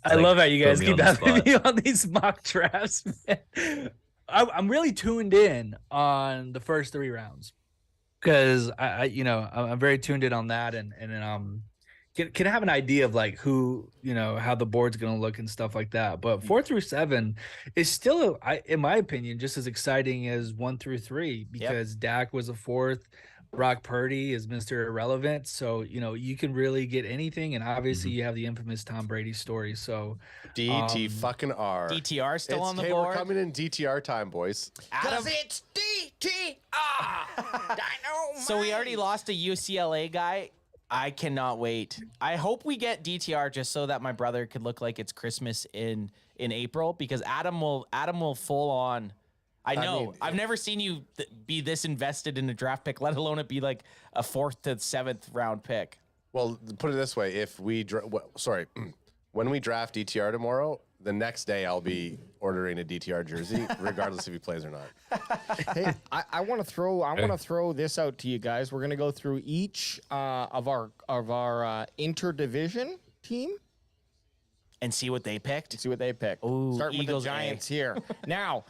I love how you guys keep having me on these mock drafts, man. I'm really tuned in on the first 3 rounds because I'm very tuned in on that and can have an idea of like who, how the board's going to look and stuff like that. But 4 through 7 is still, in my opinion, just as exciting as 1 through 3 because Dak was a 4th. Brock Purdy is Mr. Irrelevant. So, you can really get anything. And obviously you have the infamous Tom Brady story. So DT fucking R. DTR still on the board. We're coming in DTR time, boys. Because it's DTR. So we already lost a UCLA guy. I cannot wait. I hope we get DTR just so that my brother could look like it's Christmas in April because Adam will full on. I know. I've never seen you be this invested in a draft pick, let alone it be like a 4th to 7th round pick. Well, put it this way: if we, when we draft DTR tomorrow, the next day I'll be ordering a DTR jersey, regardless if he plays or not. Hey, I want to throw this out to you guys. We're gonna go through each of our interdivision team and see what they picked. Ooh, starting with the Giants here now.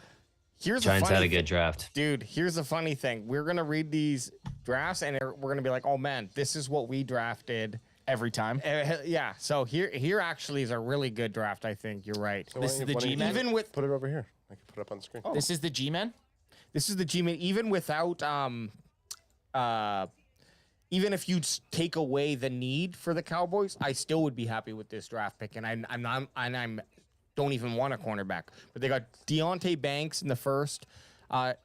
Giants had a good draft. Dude, here's the funny thing. We're going to read these drafts, and we're going to be like, oh, man, this is what we drafted. Every time? Yeah. So here actually is a really good draft, I think. You're right. So this is the G-Men? Even with... Put it over here. I can put it up on the screen. Oh. This is the G-Men? This is the G-Men. Even without... even if you take away the need for the Cowboys, I still would be happy with this draft pick, and I'm don't even want a cornerback. But they got Deontay Banks in the first,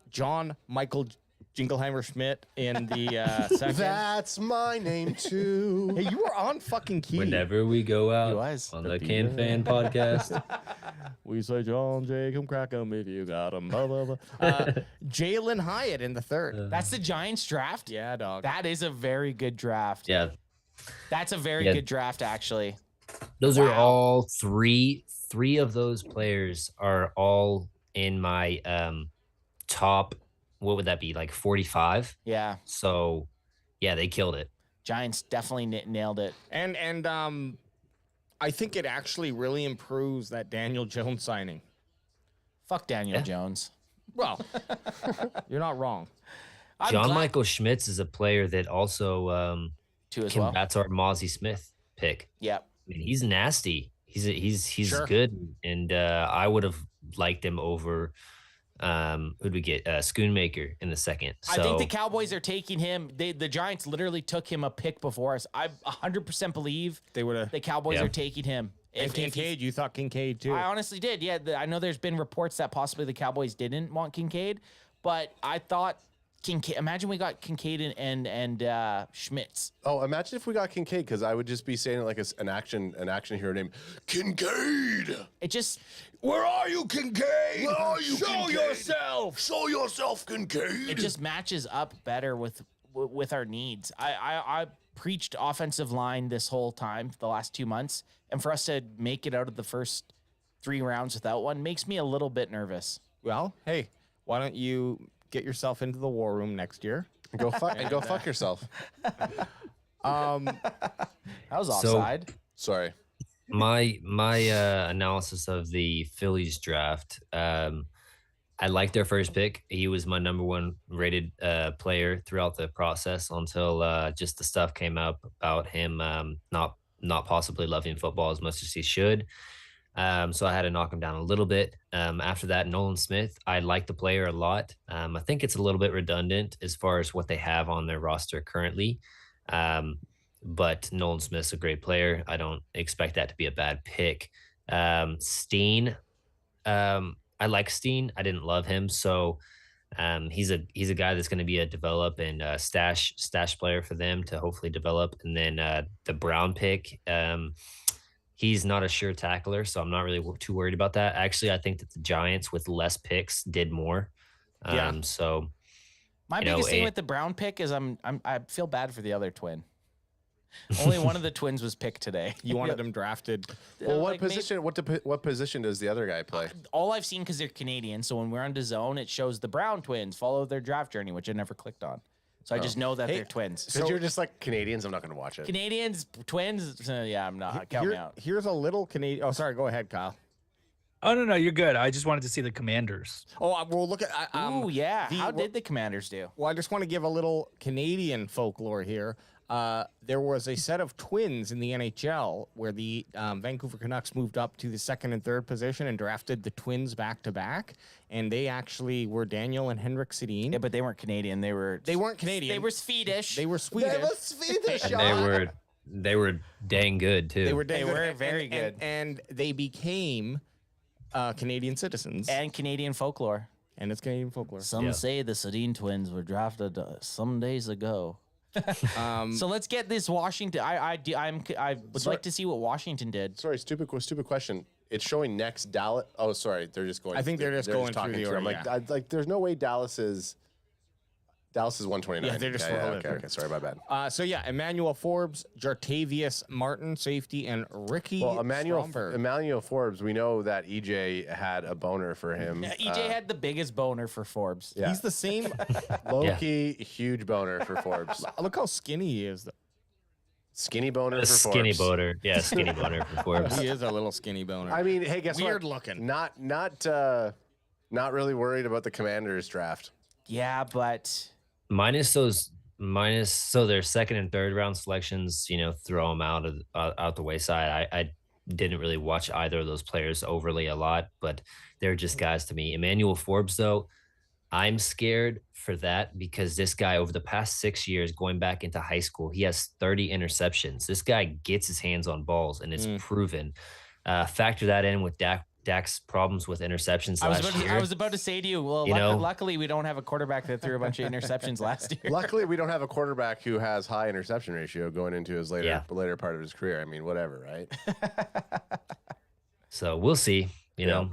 John Michael Jingleheimer Schmidt in the second. That's my name too. Hey, you were on fucking key. Whenever we go out on the CanFan podcast. We say John Jacob Crackham if you got him. Blah, blah, blah. Jalen Hyatt in the third. That's the Giants draft? Yeah, dog. That is a very good draft. Yeah. That's a very good draft, actually. Those are all three of those players are all in my top, what would that be, like 45? Yeah. So, yeah, they killed it. Giants definitely nailed it. And I think it actually really improves that Daniel Jones signing. Fuck Daniel Jones. Well, you're not wrong. John Michael Schmitz is a player that also that's our Mozzie Smith pick. Yeah. I mean, he's nasty. He's Sure. good, and I would have liked him over who'd we get? Schoonmaker in the second. So, I think the Cowboys are taking him. The Giants literally took him a pick before us. I 100% believe they would have. The Cowboys are taking him. And Kincaid, you thought Kincaid too. I honestly did. Yeah, I know there's been reports that possibly the Cowboys didn't want Kincaid, but I thought Kincaid. Imagine we got Kincaid and Schmitz. Oh, imagine if we got Kincaid, because I would just be saying it like an action hero named Kincaid. It just. Where are you, Kincaid? Where are you, Show Kincaid? yourself. Show yourself, Kincaid. It just matches up better with our needs. I preached offensive line this whole time, the last 2 months, and for us to make it out of the first 3 rounds without one makes me a little bit nervous. Well, hey, why don't you get yourself into the war room next year. Go fuck yourself. That was offside. Sorry. My analysis of the Phillies draft. I liked their first pick. He was my number one rated player throughout the process until just the stuff came up about him not possibly loving football as much as he should. So I had to knock him down a little bit. After that, Nolan Smith, I like the player a lot. I think it's a little bit redundant as far as what they have on their roster currently. But Nolan Smith's a great player. I don't expect that to be a bad pick. Steen, I like Steen. I didn't love him. So he's a guy that's going to be a develop and stash player for them to hopefully develop. And then the Brown pick, he's not a sure tackler, so I'm not really too worried about that. Actually, I think that the Giants with less picks did more. So my biggest thing with the Brown pick is I feel bad for the other twin. Only one of the twins was picked today. You wanted him drafted. Well, what position? What position does the other guy play? All I've seen, because they're Canadian, so when we're on DAZN, it shows the Brown twins follow their draft journey, which I never clicked on. So I just know that they're twins. So you're just like Canadians. I'm not going to watch it. Canadians, twins. Yeah, I'm not. Count me out. Here's a little Canadian. Oh, sorry. Go ahead, Kyle. Oh no, you're good. I just wanted to see the Commanders. Oh, we'll look at. Oh yeah. How did the Commanders do? Well, I just want to give a little Canadian folklore here. There was a set of twins in the NHL where the Vancouver Canucks moved up to the second and third position and drafted the twins back to back, and they actually were Daniel and Henrik Sedin. Yeah, but they weren't Canadian. They weren't Canadian. They were Swedish. They were Swedish. They were Swedish. And they were dang good too. They were very good, and they became Canadian citizens and Canadian folklore. And it's Canadian folklore. Some say the Sedin twins were drafted some days ago. So let's get this Washington. I would like to see what Washington did. Sorry, stupid question. It's showing next Dallas. Oh, sorry, they're just going. I think they're just going through the order. I'm like, there's no way Dallas is 129. Yeah, they're just okay. Sorry, my bad. So yeah, Emmanuel Forbes, Jartavius Martin, safety, and Ricky. Well, Emmanuel Forbes, we know that EJ had a boner for him. EJ had the biggest boner for Forbes. Yeah. He's the same low-key huge boner for Forbes. Look how skinny he is. Skinny boner for Forbes. Skinny boner. Yeah, skinny boner for Forbes. He is a little skinny boner. I mean, hey, guess Weird what? looking. Not really worried about the Commanders draft. Yeah, but minus their second and third round selections, throw them out the wayside. I didn't really watch either of those players overly a lot, but they're just guys to me. Emmanuel Forbes, though, I'm scared for that because this guy over the past 6 years, going back into high school, he has 30 interceptions. This guy gets his hands on balls, and it's proven. Factor that in with Dak's problems with interceptions last year. I was about to say to you, well, luckily we don't have a quarterback that threw a bunch of interceptions last year. Luckily, we don't have a quarterback who has high interception ratio going into his later part of his career. I mean, whatever, right? So we'll see, you know.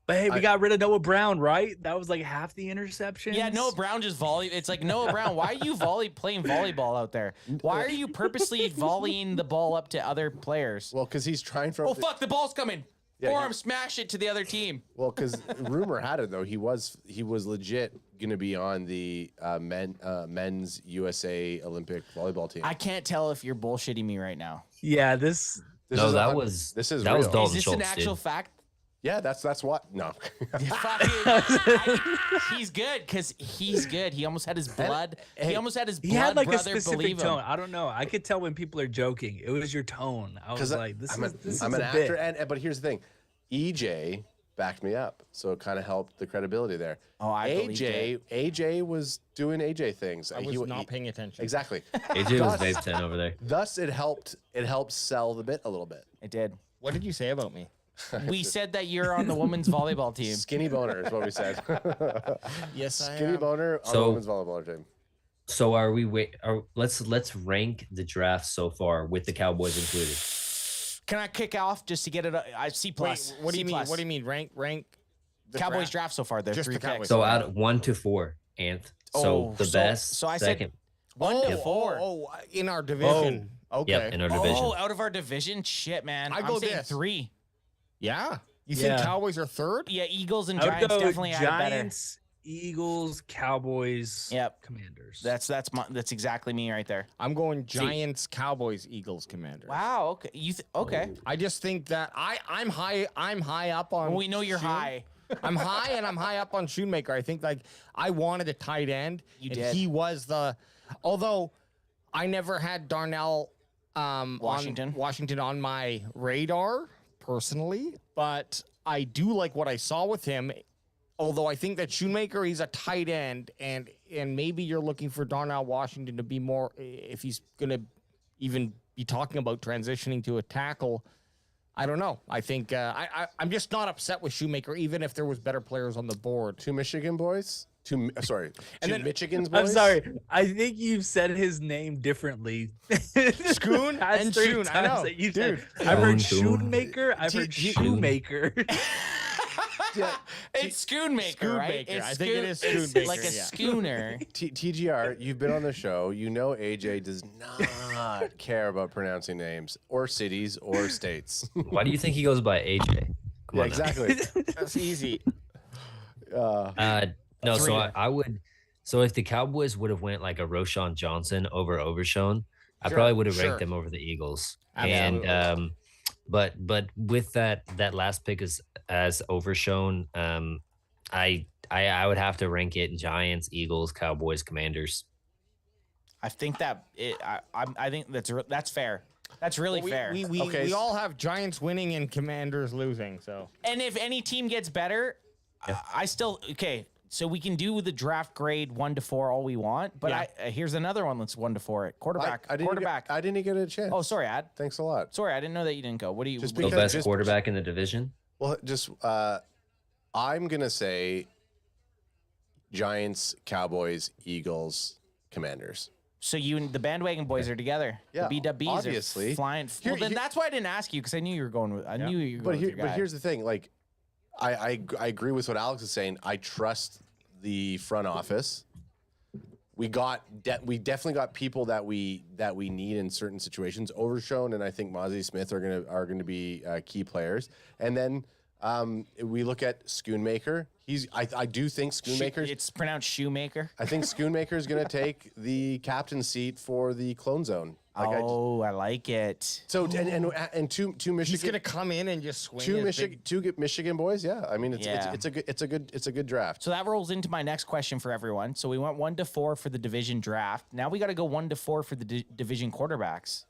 But hey, we got rid of Noah Brown, right? That was like half the interceptions. Yeah, Noah Brown just It's like, Noah Brown, why are you playing volleyball out there? Why are you purposely volleying the ball up to other players? Well, because he's trying for... Oh, fuck, the ball's coming. Or smash it to the other team. Well, because rumor had it, though, he was legit going to be on the men's USA Olympic volleyball team. I can't tell if you're bullshitting me right now. Yeah, this is real. Dalton Is this Schultz, an actual fact? Yeah, that's what. No. He's good because he's good. He almost had his blood. He almost had his blood. He had like a brother specific tone. him. I don't know. I could tell when people are joking. It was your tone. I was like, I'm an actor, but here's the thing. EJ backed me up, so it kind of helped the credibility there. Oh, AJ was doing AJ things. I was not paying attention. Exactly. AJ was vape 10 over there. Thus, it helped sell the bit a little bit. It did. What did you say about me? We said that you're on the women's volleyball team. Skinny boner is what we said. Yes, I am. Skinny boner on the women's volleyball team. So let's rank the draft so far with the Cowboys included. Can I kick off just to get it? C plus. Wait, what do you mean? What do you mean? Rank. The Cowboys draft so far. There's Just 3 the Cowboys. picks. So out of 1 to 4, Anth. So the best. So I second. said 1 to 4. Oh, in our division. Okay. Yep, in our division. Oh, out of our division, shit, man. I'm saying 3. Yeah. You think Cowboys are third? Yeah, Eagles and Giants definitely had better. Eagles, Cowboys, Commanders. That's exactly me right there. I'm going Giants, Cowboys, Eagles, Commanders. Wow. Okay. Okay. I just think that I'm high up on. Well, we know you're high. I'm high, and I'm high up on Shoemaker. I think I wanted a tight end. You did. He was although I never had Darnell Washington on my radar personally, but I do like what I saw with him. Although I think that Shoemaker, he's a tight end, and maybe you're looking for Darnell Washington to be more, if he's going to even be talking about transitioning to a tackle. I don't know. I think I'm just not upset with Shoemaker, even if there was better players on the board. Two Michigan boys? Two Michigan's boys? I'm sorry. I think you've said his name differently. Schoon and Shoon. I know. Dude, I've heard Shoemaker. I've heard Shoemaker. It's Schoonmaker, right? It's I think it is Schoonmaker. Like a schooner. TGR, you've been on the show. You know AJ does not care about pronouncing names or cities or states. Why do you think he goes by AJ? Come on exactly. That's easy. No, so I would. So if the Cowboys would have went like a Roschon Johnson over Overshown, I probably would have ranked them over the Eagles. Absolutely. And but with that last pick as Overshown, I would have to rank it Giants, Eagles, Cowboys, Commanders. I think I think that's fair. That's really fair. We all have Giants winning and Commanders losing. So, and if any team gets better, I still So we can do the draft grade 1 to 4 all we want, but here's another one that's 1 to 4. Quarterback. I didn't get a chance. Oh, sorry, Ad. Thanks a lot. Sorry, I didn't know that you didn't go. What do you? The best quarterback in the division? Well, I'm gonna say Giants, Cowboys, Eagles, Commanders. So you and the bandwagon boys are together. Yeah, the BWs obviously are flying. That's why I didn't ask you because I knew you were going with. I knew you were going with your guy. But here's the thing, like. I agree with what Alex is saying. I trust the front office. We definitely got people that we need in certain situations. Overshown and I think Mazi Smith are gonna be key players. And then we look at Schoonmaker. I do think Schoonmaker. It's pronounced Shoemaker. I think Schoonmaker is gonna take the captain seat for the clone zone. I like it. So and two Michigan. He's gonna come in and just swing. Two Michigan boys. Yeah, I mean it's a good draft. So that rolls into my next question for everyone. So we went 1 to 4 for the division draft. Now we got to go 1 to 4 for the division quarterbacks.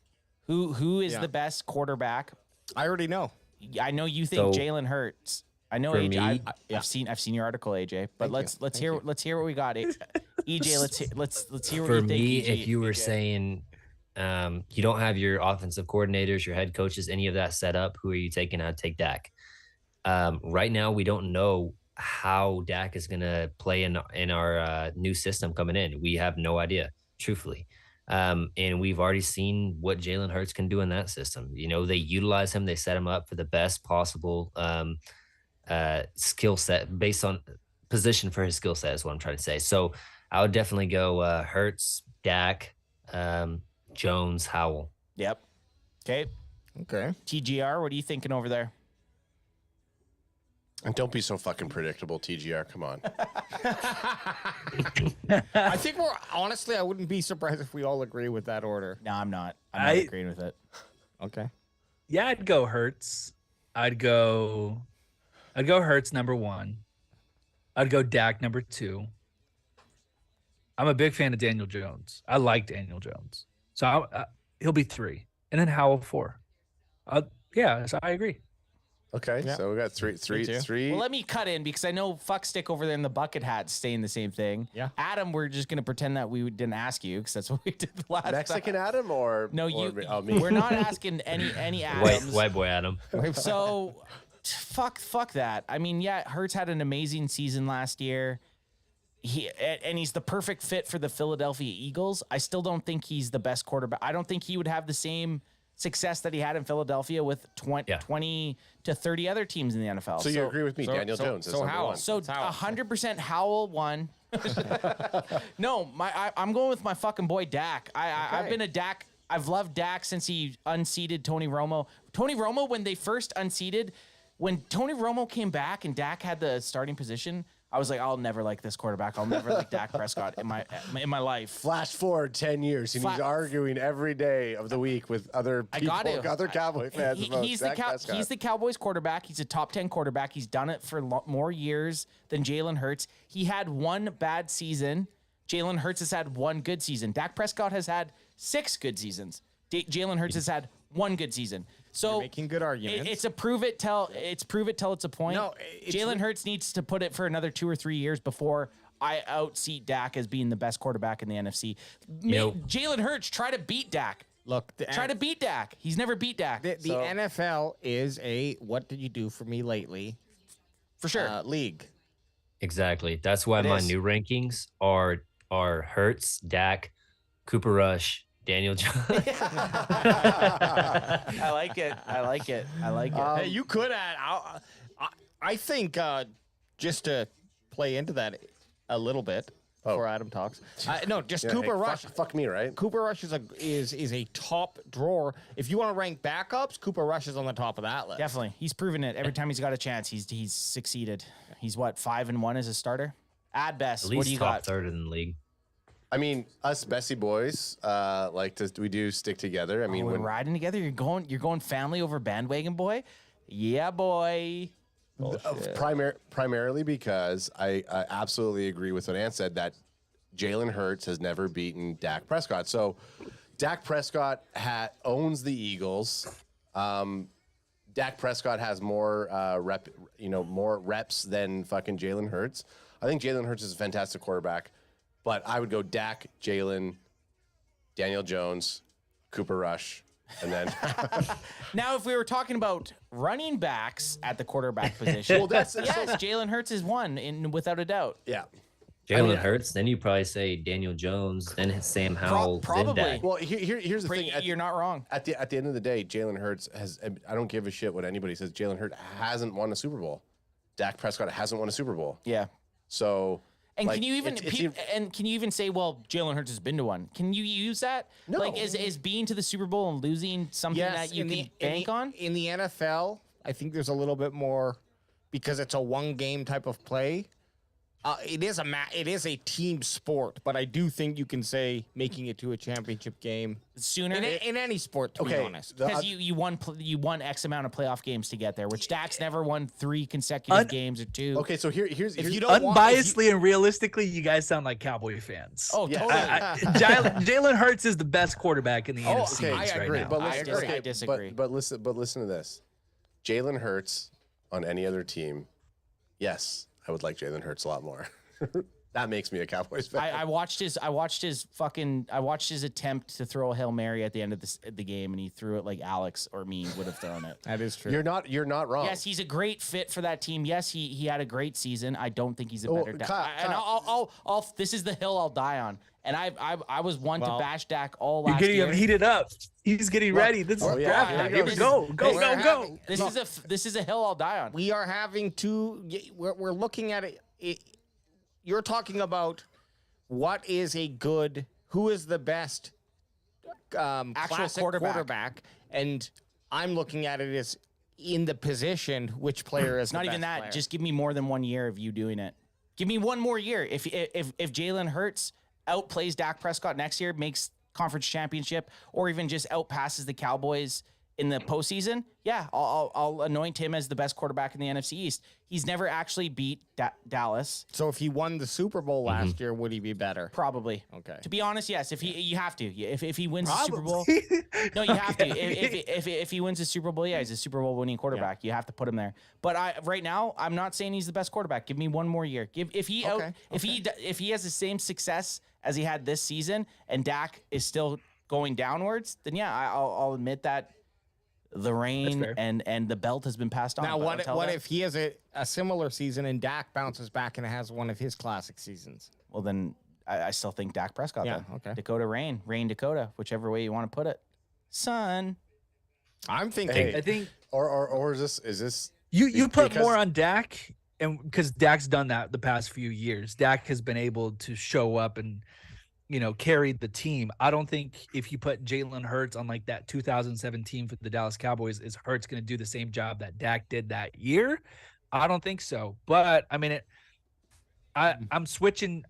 Who is the best quarterback? I already know. I know you think Jalen Hurts. I know AJ. I've seen your article, AJ. But let's hear what we got. EJ, let's hear what you think. For me, EJ, if you were saying you don't have your offensive coordinators, your head coaches, any of that set up, who are you taking? I'd take Dak. Right now, we don't know how Dak is going to play in our new system coming in. We have no idea, truthfully. And we've already seen what Jalen Hurts can do in that system. You know, they utilize him. They set him up for the best possible skill set based on position for his skill set is what I'm trying to say. So I would definitely go Hurts, Dak, Jones, Howell. Yep. Okay. TGR, what are you thinking over there? And don't be so fucking predictable, TGR. Come on. I think honestly, I wouldn't be surprised if we all agree with that order. No, I'm not. I'm not agreeing with it. Okay. Yeah, I'd go Hurts. I'd go Hurts number 1. I'd go Dak number 2. I'm a big fan of Daniel Jones. I like Daniel Jones. So he'll be 3. And then Howell 4. So I agree. Okay, so we got three. Well, let me cut in because I know Fuckstick over there in the bucket hat saying the same thing. Yeah. Adam, we're just gonna pretend that we didn't ask you because that's what we did the last Mexican time. Adam or no, me? We're not asking any Adams. White boy Adam. So fuck that. I mean, yeah, Hurts had an amazing season last year. He's the perfect fit for the Philadelphia Eagles. I still don't think he's the best quarterback. I don't think he would have the same success that he had in Philadelphia with 20 to 30 other teams in the NFL. So you agree with me, Daniel Jones? So Howell. So 100% Howell 1. No, I'm going with my fucking boy Dak. I've been a Dak. I've loved Dak since he unseated Tony Romo. Tony Romo, when they first unseated, when Tony Romo came back and Dak had the starting position, I was like, I'll never like this quarterback. I'll never like Dak Prescott in my life. Flash forward 10 years, and he's arguing every day of the week with other people, other Cowboy fans. He's the Cowboys quarterback. He's a top 10 quarterback. He's done it for more years than Jalen Hurts. He had one bad season. Jalen Hurts has had one good season. Dak Prescott has had 6 good seasons. Jalen Hurts has had one good season. So you're making good arguments. It's a prove it till it's a point. No, Jalen Hurts needs to put it for another 2 or 3 years before I outseat Dak as being the best quarterback in the NFC. Jalen Hurts try to beat Dak. Look, try to beat Dak. He's never beat Dak. The NFL is a what did you do for me lately? For sure, league. Exactly. That's why my new rankings are Hurts, Dak, Cooper Rush, Daniel Jones. I like it. Hey, you could add. I think just to play into that a little bit before Adam talks. No, just Cooper Rush. Fuck me, right? Cooper Rush is a top drawer. If you want to rank backups, Cooper Rush is on the top of that list. Definitely, he's proven it every time he's got a chance. He's succeeded. He's what 5-1 as a starter. At best, At least what do you top got? third in the league. I mean, us Bessie boys, we do stick together. I mean, we're riding together. You're going family over bandwagon, boy. Yeah, boy. Primarily because I absolutely agree with what Ann said that Jalen Hurts has never beaten Dak Prescott. So Dak Prescott owns the Eagles. Dak Prescott has more more reps than fucking Jalen Hurts. I think Jalen Hurts is a fantastic quarterback. But I would go Dak, Jalen, Daniel Jones, Cooper Rush, and then. Now, if we were talking about running backs at the quarterback position, yes, Jalen Hurts is one, without a doubt. Yeah. Jalen Hurts, then you probably say Daniel Jones, then Sam Howell, probably. then Dak. Well, here's the thing. You're not wrong. At the end of the day, Jalen Hurts has. I don't give a shit what anybody says. Jalen Hurts hasn't won a Super Bowl. Dak Prescott hasn't won a Super Bowl. Yeah. So. And can you even say, well, Jalen Hurts has been to one? Can you use that? No. Like, is being to the Super Bowl and losing something that you can bank on? In the NFL, I think there's a little bit more because it's a one game type of play. It is a team sport, but I do think you can say making it to a championship game sooner in any sport. To be honest, because you won X amount of playoff games to get there, which Dak's never won 3 consecutive games or 2. Okay, so here's if you don't unbiasedly and realistically, you guys sound like Cowboy fans. Oh, totally. Jalen Hurts is the best quarterback in the NFC I agree, right now. but I disagree. But listen to this. Jalen Hurts on any other team, yes. I would like Jalen Hurts a lot more. That makes me a Cowboys fan. I watched his attempt to throw a Hail Mary at the end of the game, and he threw it like Alex or me would have thrown it. That is true. You're not wrong. Yes, he's a great fit for that team. Yes, he had a great season. I don't think he's a better Dak. This is the hill I'll die on. And I was one to bash Dak all last year. You're getting him heated up. He's getting ready. This is draft day. Here we go. Go. This is a hill I'll die on. We are having to. We're looking at it. You're talking about what is who is the best actual quarterback, and I'm looking at it as in the position which player is. It's not even that. Player. Just give me more than 1 year of you doing it. Give me one more year. If Jalen Hurts outplays Dak Prescott next year, makes conference championship, or even just outpasses the Cowboys in the postseason, I'll anoint him as the best quarterback in the NFC East. He's never actually beat Dallas. So if he won the Super Bowl last year, would he be better? Probably. Okay. To be honest, yes. You have to. If he wins the Super Bowl, no, you have to. If he wins the Super Bowl, he's a Super Bowl winning quarterback. Yeah. You have to put him there. But right now, I'm not saying he's the best quarterback. Give me one more year. If he has the same success as he had this season, and Dak is still going downwards, then I'll admit that. The reign and the belt has been passed on. Now, what if he has a similar season and Dak bounces back and has one of his classic seasons? Well, then I still think Dak Prescott. Yeah, then. okay. Dakota Rain Dakota, whichever way you want to put it. Son, I'm thinking. I think, or is this you put more on Dak, and because Dak's done that the past few years, Dak has been able to show up and carried the team. I don't think if you put Jalen Hurts on like that 2017 for the Dallas Cowboys, is Hurts going to do the same job that Dak did that year? I don't think so. But I mean, I'm switching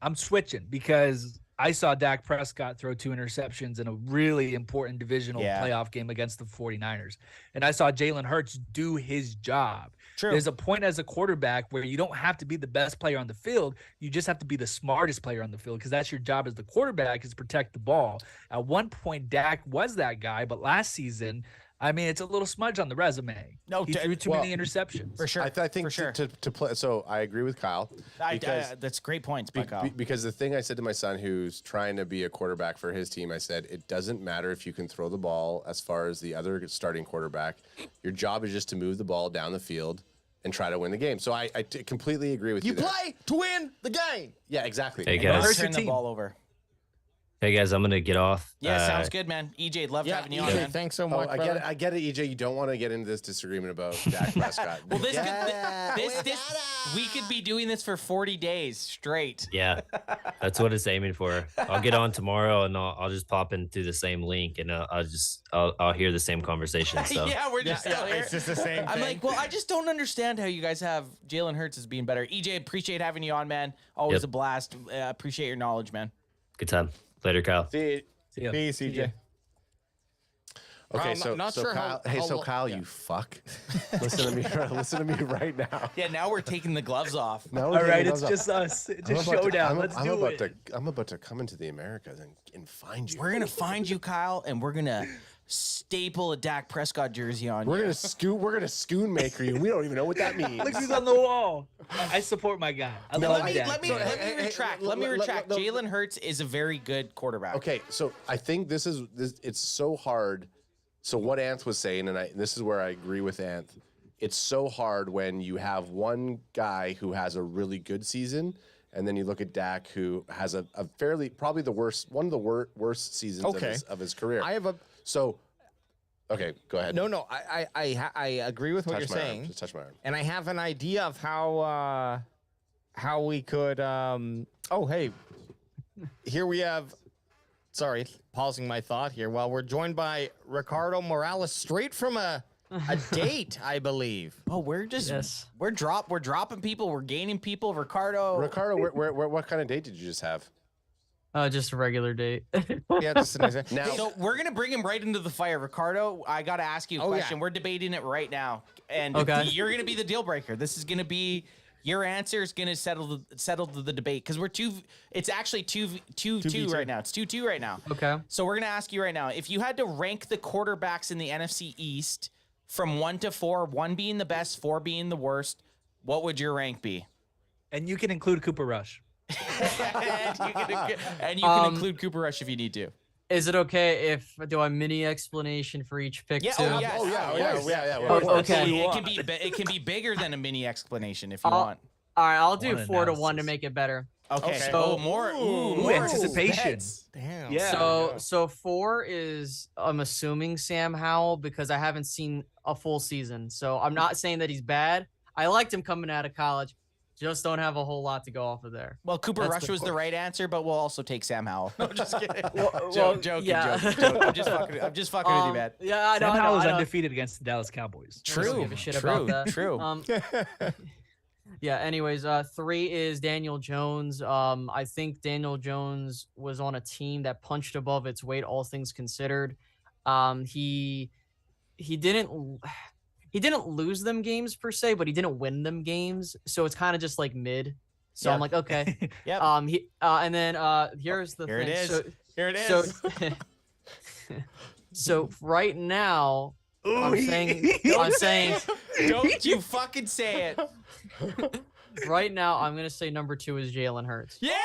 because I saw Dak Prescott throw 2 interceptions in a really important divisional playoff game against the 49ers. And I saw Jalen Hurts do his job. True. There's a point as a quarterback where you don't have to be the best player on the field. You just have to be the smartest player on the field because that's your job as the quarterback, is to protect the ball. At one point, Dak was that guy, but last season, I mean, it's a little smudge on the resume. No, he threw too many interceptions. For sure. I think for sure. to play. So I agree with Kyle. That's great points, by Kyle. Because the thing I said to my son, who's trying to be a quarterback for his team, I said, it doesn't matter if you can throw the ball as far as the other starting quarterback. Your job is just to move the ball down the field and try to win the game. So I completely agree with you. You play to win the game. Yeah, exactly. Hey, guys. Turn the ball over. Hey guys, I'm gonna get off. Yeah, sounds good, man. EJ, love having you on, man. Thanks so much. I get it, EJ. You don't want to get into this disagreement about Dak Prescott. Well, we could be doing this for 40 days straight. Yeah, that's what it's aiming for. I'll get on tomorrow and I'll just pop in through the same link and I'll hear the same conversation. So. Yeah, we're just still here. It's just the same I'm thing. like, well, I just don't understand how you guys have Jalen Hurts as being better. EJ, appreciate having you on, man. Always a blast. Appreciate your knowledge, man. Good time. Later, Kyle. See ya. Peace, CJ. Okay, so Kyle, you fuck. Listen to me right now. Yeah, now we're taking the gloves off. All right, it's just us. It's a showdown. Let's do it. I'm about to come into the Americas and find you. We're gonna find you, Kyle, and we're gonna staple a Dak Prescott jersey on you. We're gonna Schoon maker you. We don't even know what that means. Look who's on the wall. I support my guy. Let me retract. Jalen Hurts is a very good quarterback. Okay, so I think this it's so hard. So what Anth was saying, and this is where I agree with Anth. It's so hard when you have one guy who has a really good season, and then you look at Dak, who has a fairly, probably one of the worst seasons of his career. Okay, go ahead. No, I agree with what you're saying. Just touch my arm. And I have an idea of how we could. Hey, here we have. Sorry, pausing my thought here. While we're joined by Ricardo Morales, straight from a date, I believe. Oh, we're dropping people. We're gaining people. Ricardo, what kind of date did you just have? Just a regular date. Yeah, just a nice. Now, so we're gonna bring him right into the fire, Ricardo. I gotta ask you a question. Yeah. We're debating it right now, and you're gonna be the deal breaker. This is gonna be your answer is gonna settle the debate because we're two. It's actually 2-2 right now. It's 2-2 right now. Okay. So we're gonna ask you right now, if you had to rank the quarterbacks in the NFC East from 1 to 4, 1 being the best, 4 being the worst, what would your rank be? And you can include Cooper Rush. and you can include Cooper Rush if you need to. Is it okay if I do a mini explanation for each pick? Yeah. too? Okay. It can be bigger than a mini explanation if you want. All right, I'll do 4 to 1 to make it better. Okay. So more anticipation. Damn. Yeah. So 4 is I'm assuming Sam Howell because I haven't seen a full season. So I'm not saying that he's bad. I liked him coming out of college. Just don't have a whole lot to go off of there. Well, Cooper Rush was the right answer, but we'll also take Sam Howell. No, just kidding. Joking. I'm just fucking with you, man. Yeah, I know. Sam Howell is undefeated against the Dallas Cowboys. True. I don't give a shit about that. Yeah. Anyways, 3 is Daniel Jones. I think Daniel Jones was on a team that punched above its weight, all things considered. He didn't lose them games per se, but he didn't win them games. So it's kind of just like mid. So I'm like, okay. Yeah. And then here's the thing. It is. Here it is. So right now, I'm saying, don't you fucking say it. Right now, I'm gonna say number 2 is Jalen Hurts. Yeah.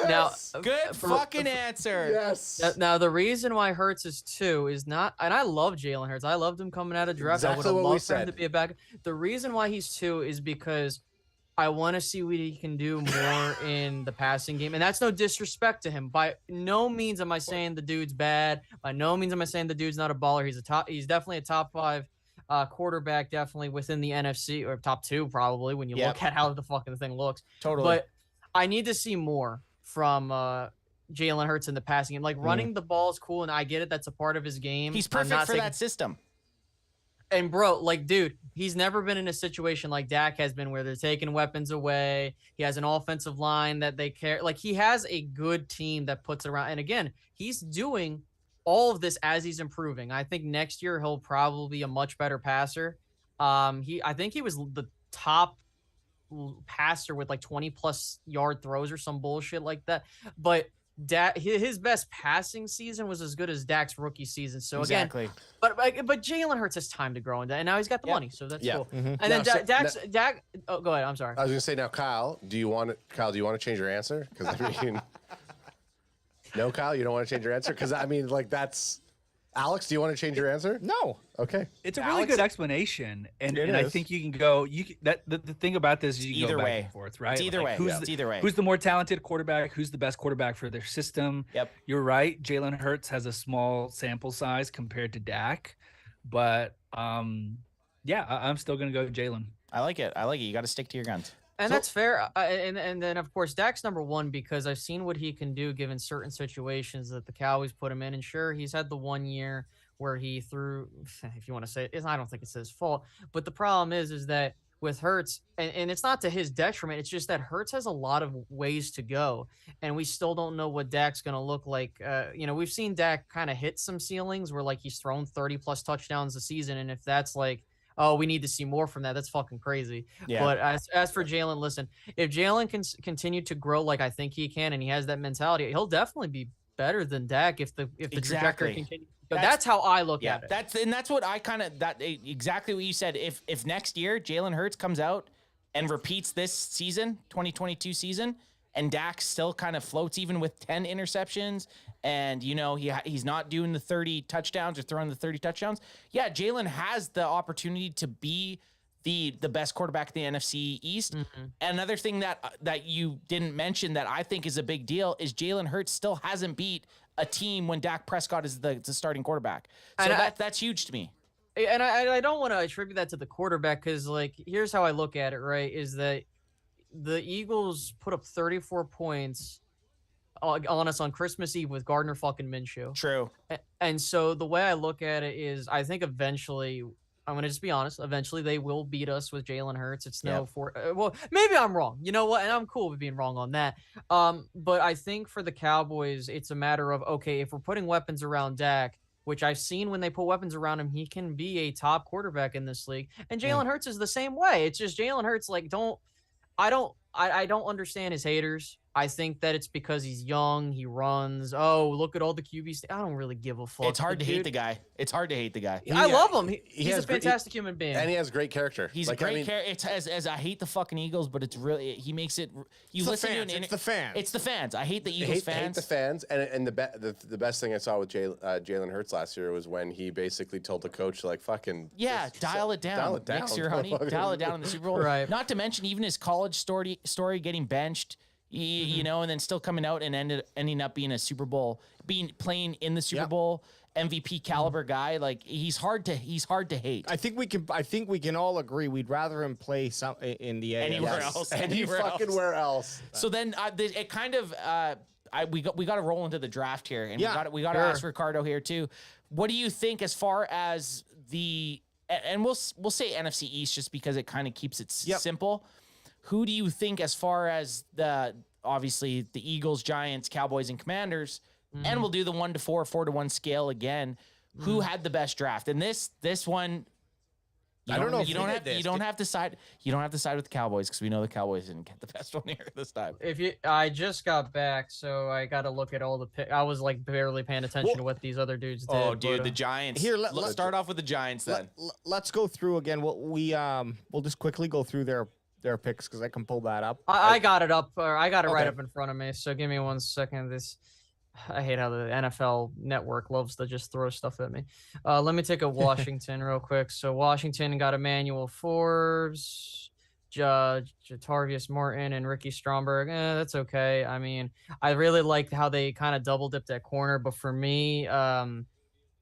Now, good fucking answer. Yes. Now, the reason why Hurts is 2 is not, and I love Jalen Hurts. I loved him coming out of draft. Exactly I would have what we loved for him said. to be a back. The reason why he's 2 is because I want to see what he can do more in the passing game. And that's no disrespect to him. By no means am I saying the dude's bad. By no means am I saying the dude's not a baller. He's definitely a top 5 quarterback, definitely within the NFC, or top 2 probably when you look at how the fucking thing looks. Totally. But I need to see more from Jalen Hurts in the passing game. Like running the ball is cool, and I get it. That's a part of his game. He's perfect for that system. And bro, like, dude, he's never been in a situation like Dak has been where they're taking weapons away. He has an offensive line that they care. Like, he has a good team that puts it around. And again, he's doing all of this as he's improving. I think next year he'll probably be a much better passer. I think he was the top passer with like 20+ yard throws or some bullshit like that. But his best passing season was as good as Dak's rookie season. So again, but Jalen Hurts has time to grow into, and now he's got the money, so that's cool. And then Dak. Oh, go ahead. I'm sorry. I was gonna say now, Kyle. Do you want to change your answer? Because I mean, no, Kyle, you don't want to change your answer because I mean, like that's. Alex, do you want to change your answer? No. Okay. It's a really good explanation, and I think you can go. The thing about this is you can go back and forth, right? It's either way. It's either way. Who's the more talented quarterback? Who's the best quarterback for their system? Yep. You're right. Jalen Hurts has a small sample size compared to Dak, but yeah, I'm still gonna go Jalen. I like it. You got to stick to your guns. And that's fair. And then, of course, Dak's number one because I've seen what he can do given certain situations that the Cowboys put him in. And sure, he's had the 1 year where he threw, if you want to say it, I don't think it's his fault. But the problem is that with Hurts, and it's not to his detriment, it's just that Hurts has a lot of ways to go. And we still don't know what Dak's going to look like. We've seen Dak kind of hit some ceilings where, like, he's thrown 30+ touchdowns a season. And if that's like, oh, we need to see more from that, that's fucking crazy. Yeah. But as for Jalen, listen, if Jalen can continue to grow like I think he can, and he has that mentality, he'll definitely be better than Dak if the trajectory continues. But that's how I look at it. That's what I exactly what you said. If next year Jalen Hurts comes out and repeats this season, 2022 season, and Dak still kind of floats even with 10 interceptions, and he's not doing the 30 touchdowns or throwing the 30 touchdowns. Yeah, Jalen has the opportunity to be the best quarterback in the NFC East. Mm-hmm. And another thing that you didn't mention that I think is a big deal is Jalen Hurts still hasn't beat a team when Dak Prescott is the starting quarterback. So that's huge to me. And I don't want to attribute that to the quarterback because, like, here's how I look at it, right, is that the Eagles put up 34 points on us on Christmas Eve with Gardner fucking Minshew. True. And so the way I look at it is I think eventually, I'm going to just be honest, eventually they will beat us with Jalen Hurts. It's well, maybe I'm wrong. You know what? And I'm cool with being wrong on that. But I think for the Cowboys, it's a matter of, okay, if we're putting weapons around Dak, which I've seen when they put weapons around him, he can be a top quarterback in this league. And Jalen Hurts is the same way. It's just Jalen Hurts, like, I don't understand his haters. I think that it's because he's young, he runs. Oh, look at all the QBs. I don't really give a fuck. It's hard to hate the guy. I love him. He's a fantastic human being. And he has great character. He's a great character. It's as I hate the fucking Eagles, but it's really, he makes it. You listen to it's the fans. It's the fans. I hate the Eagles fans. Hate the fans. And the best thing I saw with Jalen Hurts last year was when he basically told the coach, like, fucking dial it down. Dial it down. Next year, honey. Dial it down in the Super Bowl. Right. Not to mention even his college story getting benched. And then still coming out and ending up being a Super Bowl, playing in the Super Bowl, MVP caliber guy. Like, he's hard to hate. I think we can all agree we'd rather him play in the anywhere else. Anywhere else. So then it kind of we got to roll into the draft here, and we got to ask Ricardo here too. What do you think as far as and we'll say NFC East just because it kind of keeps it simple. Who do you think, as far as obviously the Eagles, Giants, Cowboys, and Commanders, and we'll do the 1 to 4, 4 to 1 scale again. Who had the best draft? And this one, you don't have to side with the Cowboys because we know the Cowboys didn't get the best one here this time. I just got back, so I got to look at all the picks. I was like barely paying attention to what these other dudes did. Oh, dude, the Giants. Here, let's start off with the Giants then. Let's go through again. We'll just quickly go through their picks because I can pull that up. I got it up, or I got it right up in front of me. So give me 1 second. I hate how the NFL Network loves to just throw stuff at me. Let me take a Washington real quick. So Washington got Emmanuel Forbes, Jatavius Martin, and Ricky Stromberg. That's okay. I mean, I really liked how they kind of double dipped at corner, but for me, I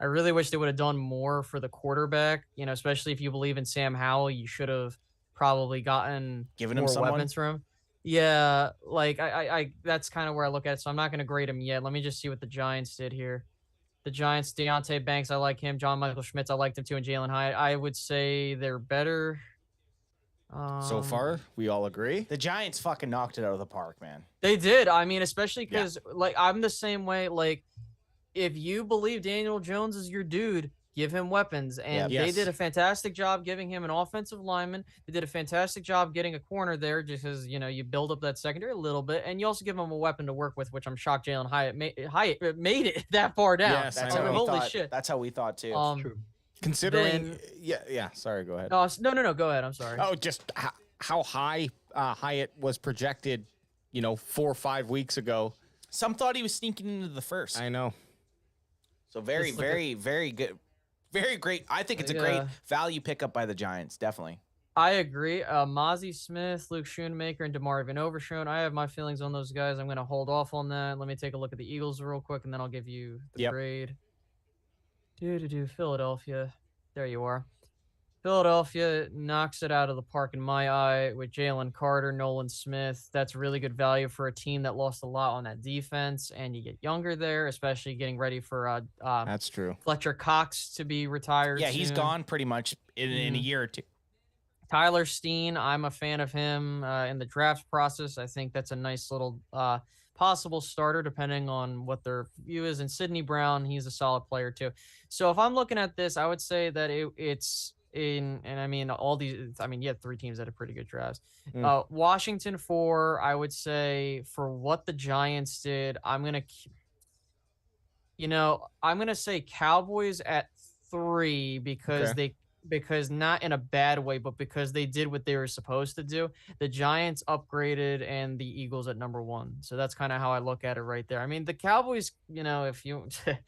really wish they would have done more for the quarterback. Especially if you believe in Sam Howell, you should have probably given him more weapons for him. Yeah, like I that's kind of where I look at it. So I'm not going to grade him yet. Let me just see what the Giants did here. The Giants, Deontay Banks, I like him. John Michael Schmitz, I liked him too. And Jalen Hyatt, I would say they're better. So far, we all agree. The Giants fucking knocked it out of the park, man. They did. I mean, especially because like I'm the same way. Like, if you believe Daniel Jones is your dude, give him weapons. And they did a fantastic job giving him an offensive lineman. They did a fantastic job getting a corner there, just as you build up that secondary a little bit, and you also give him a weapon to work with, which I'm shocked Jalen Hyatt made it that far down. Yes, That's I know. how we Holy thought. shit. That's how we thought too. Considering, sorry, go ahead. No, go ahead. I'm sorry. Oh, just how high Hyatt was projected, 4 or 5 weeks ago. Some thought he was sneaking into the first. I know. So very, Just look very, very good. Very great. I think it's a great value pickup by the Giants, definitely. I agree. Mozzie Smith, Luke Schoonmaker, and DeMar Van Overshown. I have my feelings on those guys. I'm going to hold off on that. Let me take a look at the Eagles real quick, and then I'll give you the grade. Philadelphia. There you are. Philadelphia knocks it out of the park in my eye with Jalen Carter, Nolan Smith. That's really good value for a team that lost a lot on that defense, and you get younger there, especially getting ready for that's true. Fletcher Cox to be retired. Yeah, he's soon. gone pretty much in a year or two. Tyler Steen, I'm a fan of him in the draft process. I think that's a nice little possible starter depending on what their view is. And Sidney Brown, he's a solid player too. So if I'm looking at this, I would say that it's you have 3 teams that have pretty good drafts. Washington 4, I would say for what the Giants did, I'm going to say Cowboys at 3 because not in a bad way, but because they did what they were supposed to do. The Giants upgraded and the Eagles at number 1. So that's kind of how I look at it right there. I mean, the Cowboys, the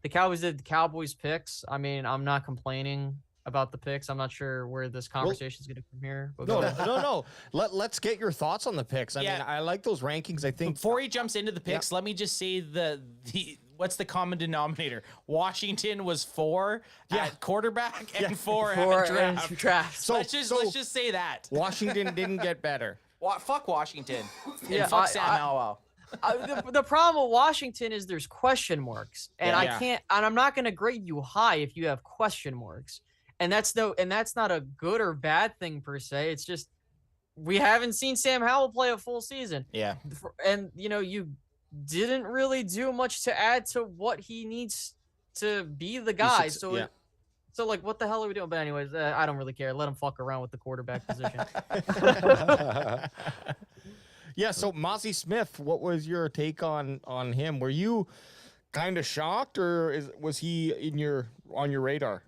Cowboys did the Cowboys picks. I mean, I'm not complaining about the picks. I'm not sure where this conversation is going to come here. But No. Let's get your thoughts on the picks. I mean, I like those rankings. I think before he jumps into the picks, let me just say the what's the common denominator? Washington was 4 at quarterback and 4 at draft. So let's just say that Washington didn't get better. Fuck Washington. And fuck Sam Howell. The problem with Washington is there's question marks, and I'm not going to grade you high if you have question marks. And that's not a good or bad thing per se. It's just we haven't seen Sam Howell play a full season. Yeah. And you didn't really do much to add to what he needs to be the guy. So like, what the hell are we doing? But anyways, I don't really care. Let him fuck around with the quarterback position. So Mozzie Smith, what was your take on him? Were you kind of shocked, or was he on your radar?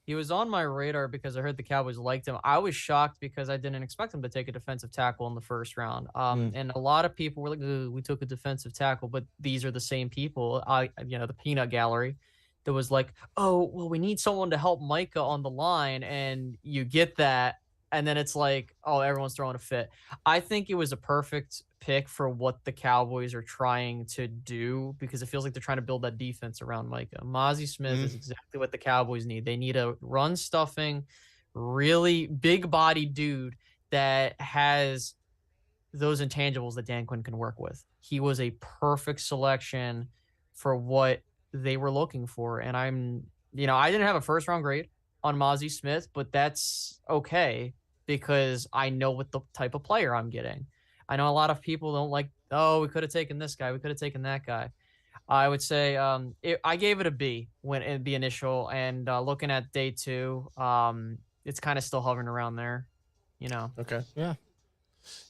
He was on my radar because I heard the Cowboys liked him. I was shocked because I didn't expect him to take a defensive tackle in the first round. And a lot of people were like, we took a defensive tackle, but these are the same people, the peanut gallery that was like, oh, well, we need someone to help Micah on the line. And you get that. And then it's like, oh, everyone's throwing a fit. I think it was a perfect pick for what the Cowboys are trying to do because it feels like they're trying to build that defense around Micah. Mozzie Smith is exactly what the Cowboys need. They need a run stuffing, really big body dude that has those intangibles that Dan Quinn can work with. He was a perfect selection for what they were looking for. And I didn't have a first round grade on Mozzie Smith, but that's okay because I know what the type of player I'm getting. I know a lot of people don't like, we could have taken this guy. We could have taken that guy. I would say I gave it a B when in the initial, and looking at day 2, it's kind of still hovering around there, Okay.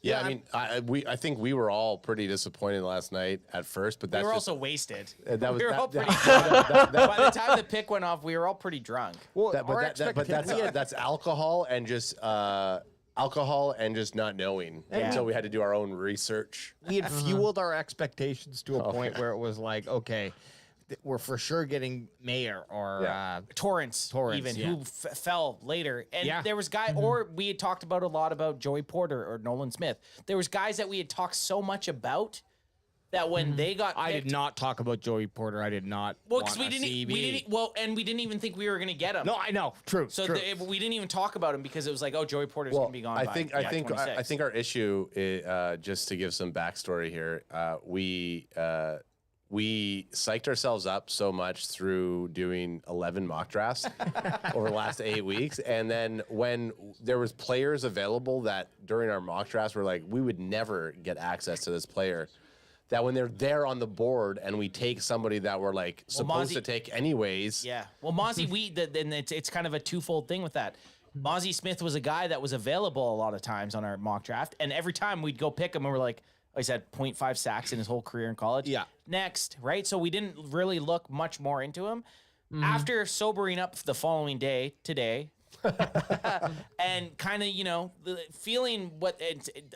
Yeah, I mean, I think we were all pretty disappointed last night at first, but we were also wasted. We were all pretty drunk. By the time the pick went off, we were all pretty drunk. Well, that's alcohol and just not knowing until we had to do our own research. We had fueled our expectations to a point where it was like, okay, we're for sure getting Mayer or Torrance even, who fell later. And there was or we had talked about a lot about Joey Porter or Nolan Smith. There was guys that we had talked so much about that when they got picked, I did not talk about Joey Porter. I did not. Well, because we didn't even think we were going to get him. No, I know. True. So true. We didn't even talk about him because it was like, oh, Joey Porter's going to be gone. I think our issue is, just to give some backstory here, we psyched ourselves up so much through doing 11 mock drafts over the last 8 weeks. And then when there was players available that during our mock drafts were like, we would never get access to this player, that when they're there on the board and we take somebody that we're like supposed to take anyways. Yeah. Well, Mozzie, then it's kind of a twofold thing with that. Mozzie Smith was a guy that was available a lot of times on our mock draft. And every time we'd go pick him and we're like, I said 0.5 sacks in his whole career in college. Yeah. Next, right? So we didn't really look much more into him. After sobering up the following day, today, and kind of, feeling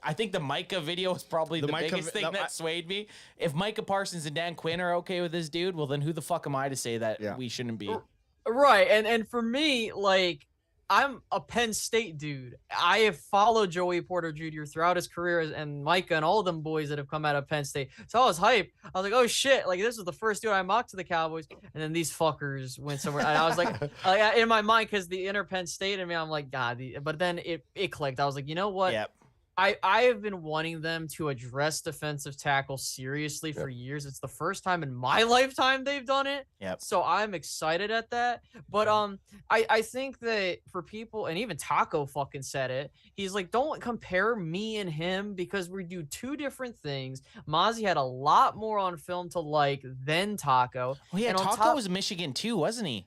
I think the Micah video is probably the biggest thing that swayed me. If Micah Parsons and Dan Quinn are okay with this dude, well, then who the fuck am I to say that we shouldn't be? Right. And for me, like, I'm a Penn State dude. I have followed Joey Porter Jr. throughout his career and Micah and all of them boys that have come out of Penn State. So I was hyped. I was like, oh shit, like this was the first dude I mocked to the Cowboys. And then these fuckers went somewhere. And I was like in my mind, because the inner Penn State in me, I'm like, God, but then it clicked. I was like, you know what? Yep. I have been wanting them to address defensive tackle seriously for years. It's the first time in my lifetime they've done it. Yep. So I'm excited at that. But I think that for people, and even Taco fucking said it, he's like, don't compare me and him because we do two different things. Mozzie had a lot more on film to like than Taco. Oh yeah, and Taco was Michigan too, wasn't he?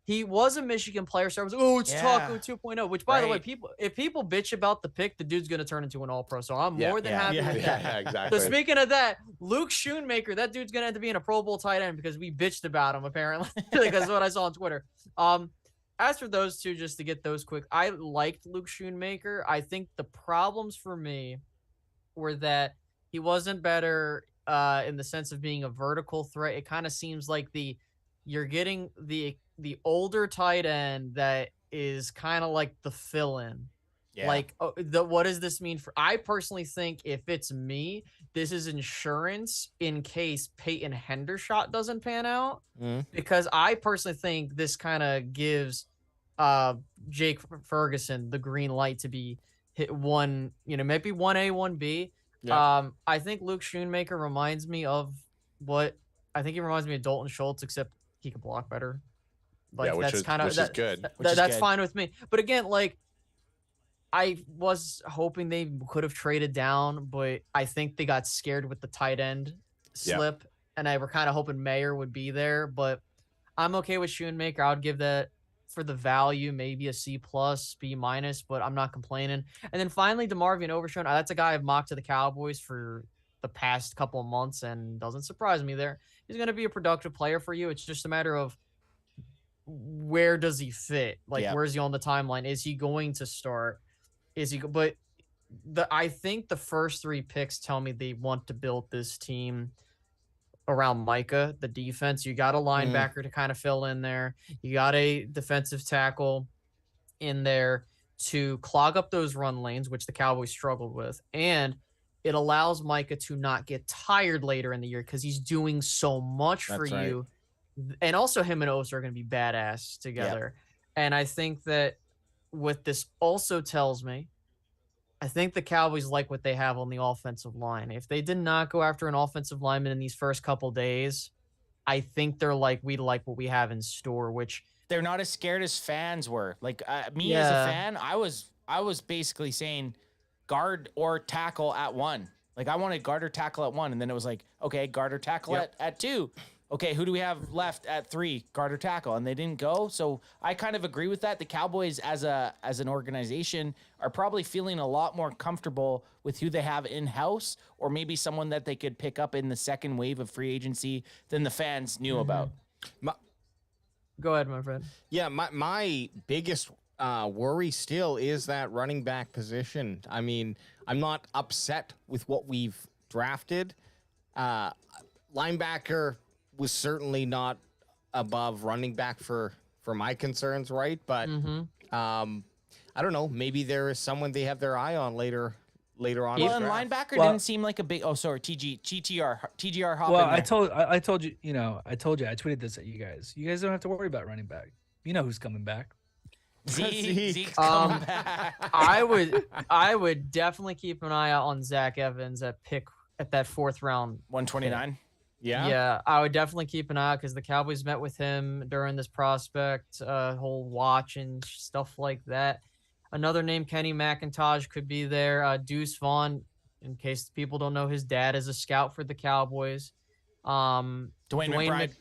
He was a Michigan player, so I was like, oh, it's Taco 2.0, which, by the way, if people bitch about the pick, the dude's going to turn into an all-pro, so I'm more than happy with that. Yeah, exactly. So speaking of that, Luke Schoonmaker, that dude's going to end up being a Pro Bowl tight end because we bitched about him, apparently. Like, that's what I saw on Twitter. As for those two, just to get those quick, I liked Luke Schoonmaker. I think the problems for me were that he wasn't better in the sense of being a vertical threat. It kind of seems like you're getting the older tight end that is kind of like the fill-in. Yeah. Like, what does this mean for? I personally think if it's me, this is insurance in case Peyton Hendershot doesn't pan out. Because I personally think this kind of gives Jake Ferguson the green light to be hit one, maybe 1A, 1B. Yeah. I think Luke Schoonmaker reminds me of Dalton Schultz, except he can block better. Like, which is good. That's fine with me. But again, like, I was hoping they could have traded down, but I think they got scared with the tight end slip, and I were kind of hoping Mayer would be there. But I'm okay with Schoonmaker. I would give that for the value maybe a C+, B-, but I'm not complaining. And then finally, DeMarvion Overshown. That's a guy I've mocked to the Cowboys for the past couple of months, and doesn't surprise me there. He's going to be a productive player for you. It's just a matter of where does he fit? Like, where's he on the timeline? Is he going to start? But I think the first three picks tell me they want to build this team around Micah, the defense. You got a linebacker to kind of fill in there. You got a defensive tackle in there to clog up those run lanes, which the Cowboys struggled with. And it allows Micah to not get tired later in the year because he's doing so much for you. And also him and Osa are going to be badass together. And I think that what this also tells me, I think the Cowboys like what they have on the offensive line. If they did not go after an offensive lineman in these first couple days, I think they're like, we like what we have in store, which they're not as scared as fans were. Like me as a fan, I was basically saying guard or tackle at 1. Like, I wanted guard or tackle at 1. And then it was like, okay, guard or tackle at 2. Okay, who do we have left at 3? Guard or tackle, and they didn't go. So I kind of agree with that. The Cowboys, as an organization, are probably feeling a lot more comfortable with who they have in house, or maybe someone that they could pick up in the second wave of free agency than the fans knew about. Go ahead, my friend. Yeah, my biggest worry still is that running back position. I mean, I'm not upset with what we've drafted. Linebacker was certainly not above running back for my concerns, right? But I don't know. Maybe there is someone they have their eye on later on. Well, and linebacker didn't seem like a big. Oh, sorry, TGR. Hop Well, in there. I told you. I tweeted this at you guys. You guys don't have to worry about running back. You know who's coming back. Zeke's coming back. I would definitely keep an eye out on Zach Evans at that 4th round, 129. Yeah, I would definitely keep an eye out because the Cowboys met with him during this prospect whole watch and stuff like that. Another name, Kenny McIntosh, could be there. Deuce Vaughn, in case people don't know, his dad is a scout for the Cowboys. Dwayne McBride.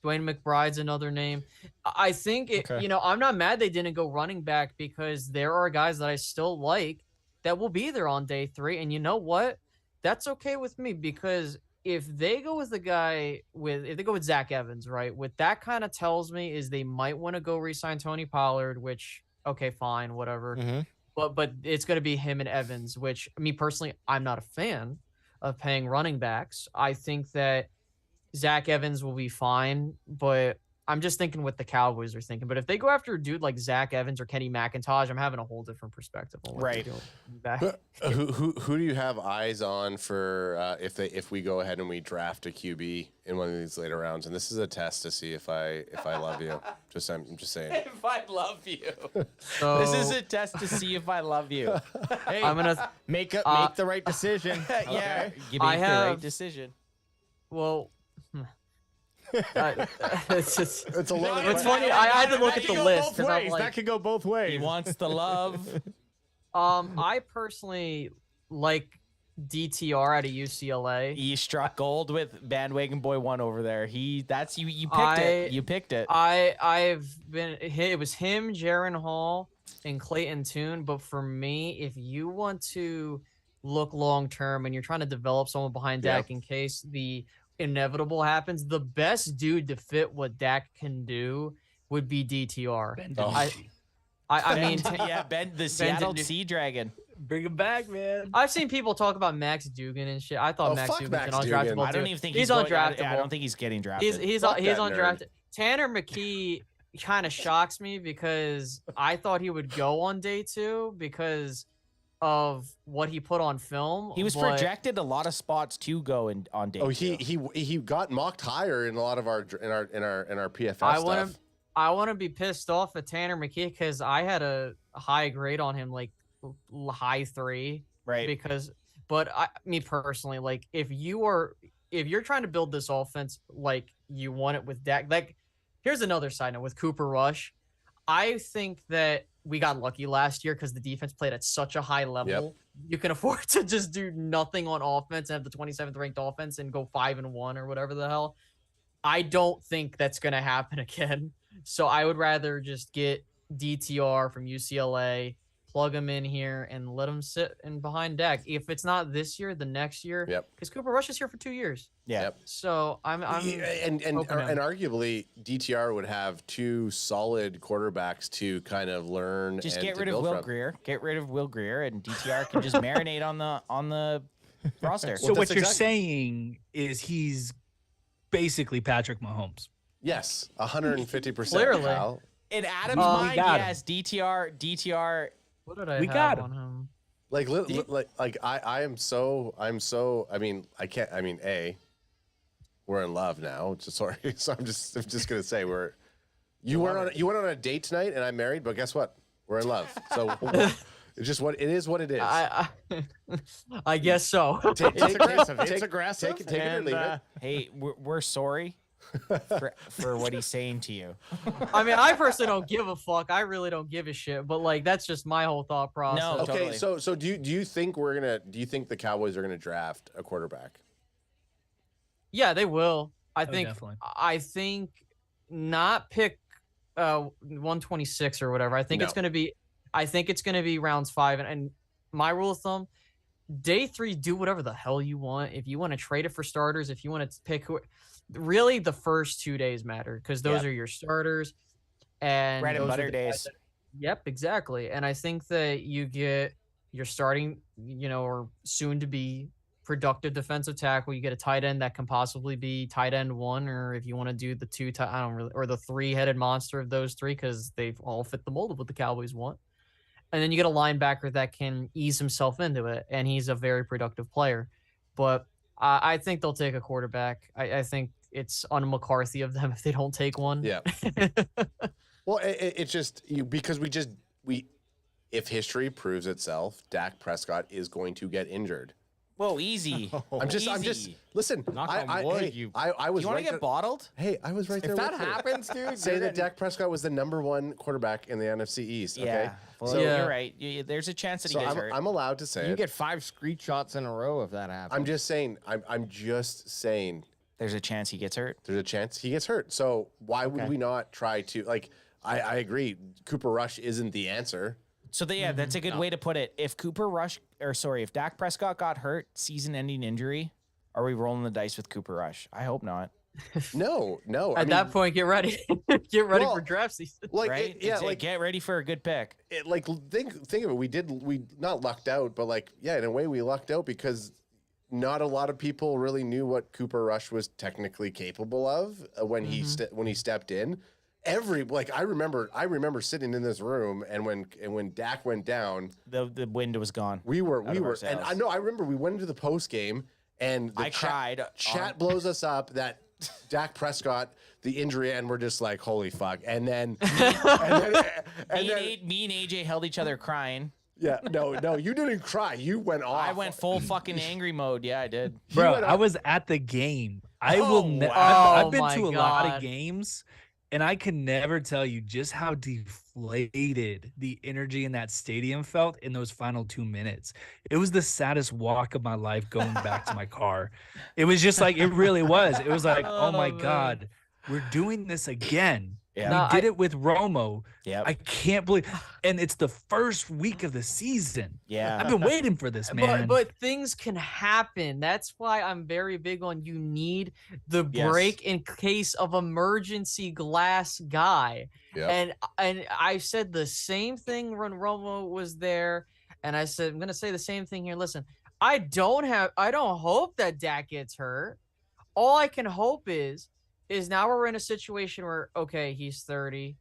Dwayne McBride's another name. I think, I'm not mad they didn't go running back because there are guys that I still like that will be there on day 3. And you know what? That's okay with me because if they go with if they go with Zach Evans, right? What that kind of tells me is they might want to go re-sign Tony Pollard, which, okay, fine, whatever. But it's going to be him and Evans, which me personally, I'm not a fan of paying running backs. I think that Zach Evans will be fine, but I'm just thinking what the Cowboys are thinking. But if they go after a dude like Zach Evans or Kenny McIntosh, I'm having a whole different perspective on what they're doing back. Who do you have eyes on for if we go ahead and we draft a QB in one of these later rounds? And this is a test to see if I love you. I'm just saying. If I love you. So, this is a test to see if I love you. Hey, I'm gonna make the right decision. Yeah, Okay. make the right decision. Well. It's a little. It's funny. I had to look at the list because I'm like, that could go both ways. He wants the love. I personally like DTR out of UCLA. You struck gold with bandwagon boy 1 over there. You picked it. You picked it. It was him, Jaron Hall, and Clayton Tune. But for me, if you want to look long term and you're trying to develop someone behind Dak in case the inevitable happens, the best dude to fit what Dak can do would be DTR. I mean, Ben, the Seattle Sea Dragon. Bring him back, man. I've seen people talk about Max Dugan and shit. I thought Max Dugan's undraftable. I don't even think he's undraftable. I don't think he's getting drafted. He's undrafted. Tanner McKee kind of shocks me because I thought he would go on day 2 because of what he put on film. He was projected a lot of spots to go on day 2. He got mocked higher in a lot of our PFF stuff. I want to be pissed off at Tanner McKee because I had a high grade on him, like high 3, right? But me personally, like if you're trying to build this offense like you want it with Dak, like here's another side note with Cooper Rush. I think that we got lucky last year because the defense played at such a high level. Yep. You can afford to just do nothing on offense and have the 27th ranked offense and go 5-1 or whatever the hell. I don't think that's going to happen again. So I would rather just get DTR from UCLA, plug him in here, and let him sit in behind Dak. If it's not this year, the next year. Yep. Because Cooper Rush is here for 2 years. Yeah. Yep. So I'm and arguably DTR would have 2 solid quarterbacks to kind of learn. Just and get to rid of build Will from. Greer. Get rid of Will Greer, and DTR can just marinate on the roster. So what you're saying is he's basically Patrick Mahomes. Yes, 150%. Clearly. Kyle. In Adam's mind, yes, DTR. What did I We have got on him? We're in love now. Sorry, so I'm just gonna say you went on a date tonight and I'm married, but guess what? We're in love. So it's just what it is. What it is. I guess so. It's aggressive. It's aggressive. Take it or leave it. Hey, we're sorry for what he's saying to you. I mean, I personally don't give a fuck. I really don't give a shit. But like, that's just my whole thought process. No, Okay, totally. so do you think the Cowboys are gonna draft a quarterback? Yeah, they will. Definitely. I think not pick 126 or whatever. I think it's gonna be rounds 5 and my rule of thumb, day 3, do whatever the hell you want. If you want to trade it for starters, if you want to pick really the first 2 days matter because those are your starters and Bread and those are butter the guys days. Yep, exactly. And I think that you get your starting, or soon to be productive defensive tackle. You get a tight end that can possibly be tight end 1, or if you want to do the 2, or the 3-headed monster of those 3 because they've all fit the mold of what the Cowboys want. And then you get a linebacker that can ease himself into it, and he's a very productive player. But I think they'll take a quarterback. I think it's un-McCarthy of them if they don't take one. Yeah. Well, it's just because if history proves itself, Dak Prescott is going to get injured. Whoa, easy. I'm just listen. Knock on wood, I was. You want to get bottled? Hey, I was right there. If that with you. happens, dude, say that Dak Prescott was the #1 quarterback in the NFC East. Okay, Yeah. Well, so you're right. There's a chance that he gets hurt. I'm allowed to say you it. get 5 screenshots in a row if that happens. I'm just saying. I'm just saying. There's a chance he gets hurt. There's a chance he gets hurt. So why would we not try to like? I agree. Cooper Rush isn't the answer. So that's a good way to put it. If if Dak Prescott got hurt, season-ending injury, are we rolling the dice with Cooper Rush? I hope not. No. At that point, get ready. Get ready for draft season. Like, right? Get ready for a good pick. Think of it. We not lucked out, but in a way we lucked out because not a lot of people really knew what Cooper Rush was technically capable of when he stepped in. I remember sitting in this room and when Dak went down, the wind was gone. We were and I remember we went into the post game and I cried. Chat blows us up that Dak Prescott the injury and we're just like holy fuck and then me and AJ held each other crying. Yeah, no, you didn't cry. You went off. I went full fucking angry mode. Yeah, I did. Bro, I was at the game. I've been to a lot of games. And I can never tell you just how deflated the energy in that stadium felt in those final 2 minutes. It was the saddest walk of my life going back to my car. It was just like, it really was. It was like, oh my God, we're doing this again. Yeah. We did it with Romo. Yeah. I can't believe, and it's the first week of the season. Yeah. I've been waiting for this, man. But things can happen. That's why I'm very big on you need the break in case of emergency glass guy. Yep. And I said the same thing when Romo was there. And I said, I'm going to say the same thing here. Listen, I don't hope that Dak gets hurt. All I can hope is now we're in a situation where, okay, he's 30.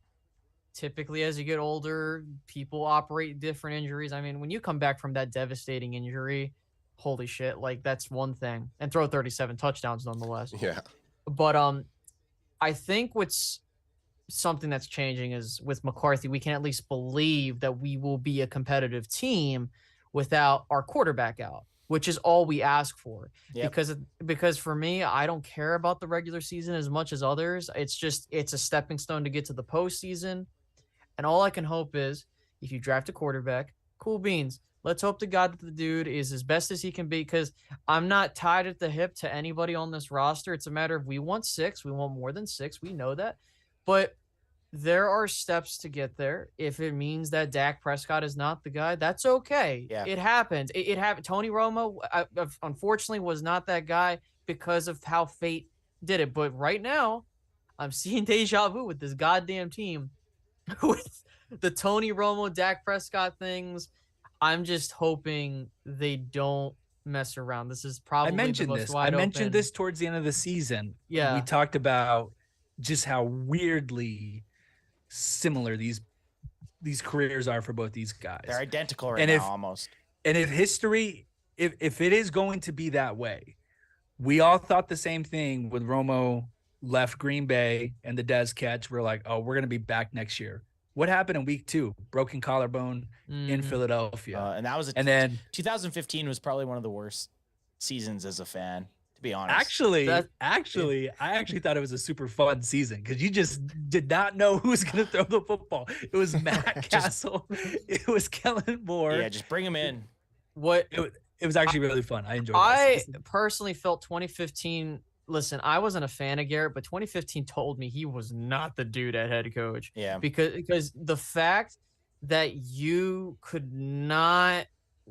Typically, as you get older, people operate different injuries. I mean, when you come back from that devastating injury, holy shit, that's one thing. And throw 37 touchdowns nonetheless. Yeah. But I think what's something that's changing is with McCarthy, we can at least believe that we will be a competitive team without our quarterback out, which is all we ask for. Yep. Because for me, I don't care about the regular season as much as others. It's a stepping stone to get to the postseason. And all I can hope is if you draft a quarterback, cool beans. Let's hope to God that the dude is as best as he can be, because I'm not tied at the hip to anybody on this roster. It's a matter of we want 6. We want more than 6. We know that. But there are steps to get there. If it means that Dak Prescott is not the guy, that's okay. Yeah. It happens. It happened. Tony Romo, unfortunately, was not that guy because of how fate did it. But right now, I'm seeing deja vu with this goddamn team. With the Tony Romo, Dak Prescott things, I'm just hoping they don't mess around. This is probably I mentioned this towards the end of the season. Yeah. We talked about just how weirdly similar these careers are for both these guys. They're identical now almost. And if history, if it is going to be that way, we all thought the same thing when Romo left Green Bay and the Dez catch. We're like, oh, we're going to be back next year. What happened in week 2? Broken collarbone in Philadelphia. And that was then 2015 was probably one of the worst seasons as a fan, to be honest. I actually thought it was a super fun season because you just did not know who was going to throw the football. It was Matt Castle. It was Kellen Moore. Yeah, just bring him in. It was actually really fun. I enjoyed it. I personally felt 2015. Listen, I wasn't a fan of Garrett, but 2015 told me he was not the dude at head coach. Yeah. Because the fact that you could not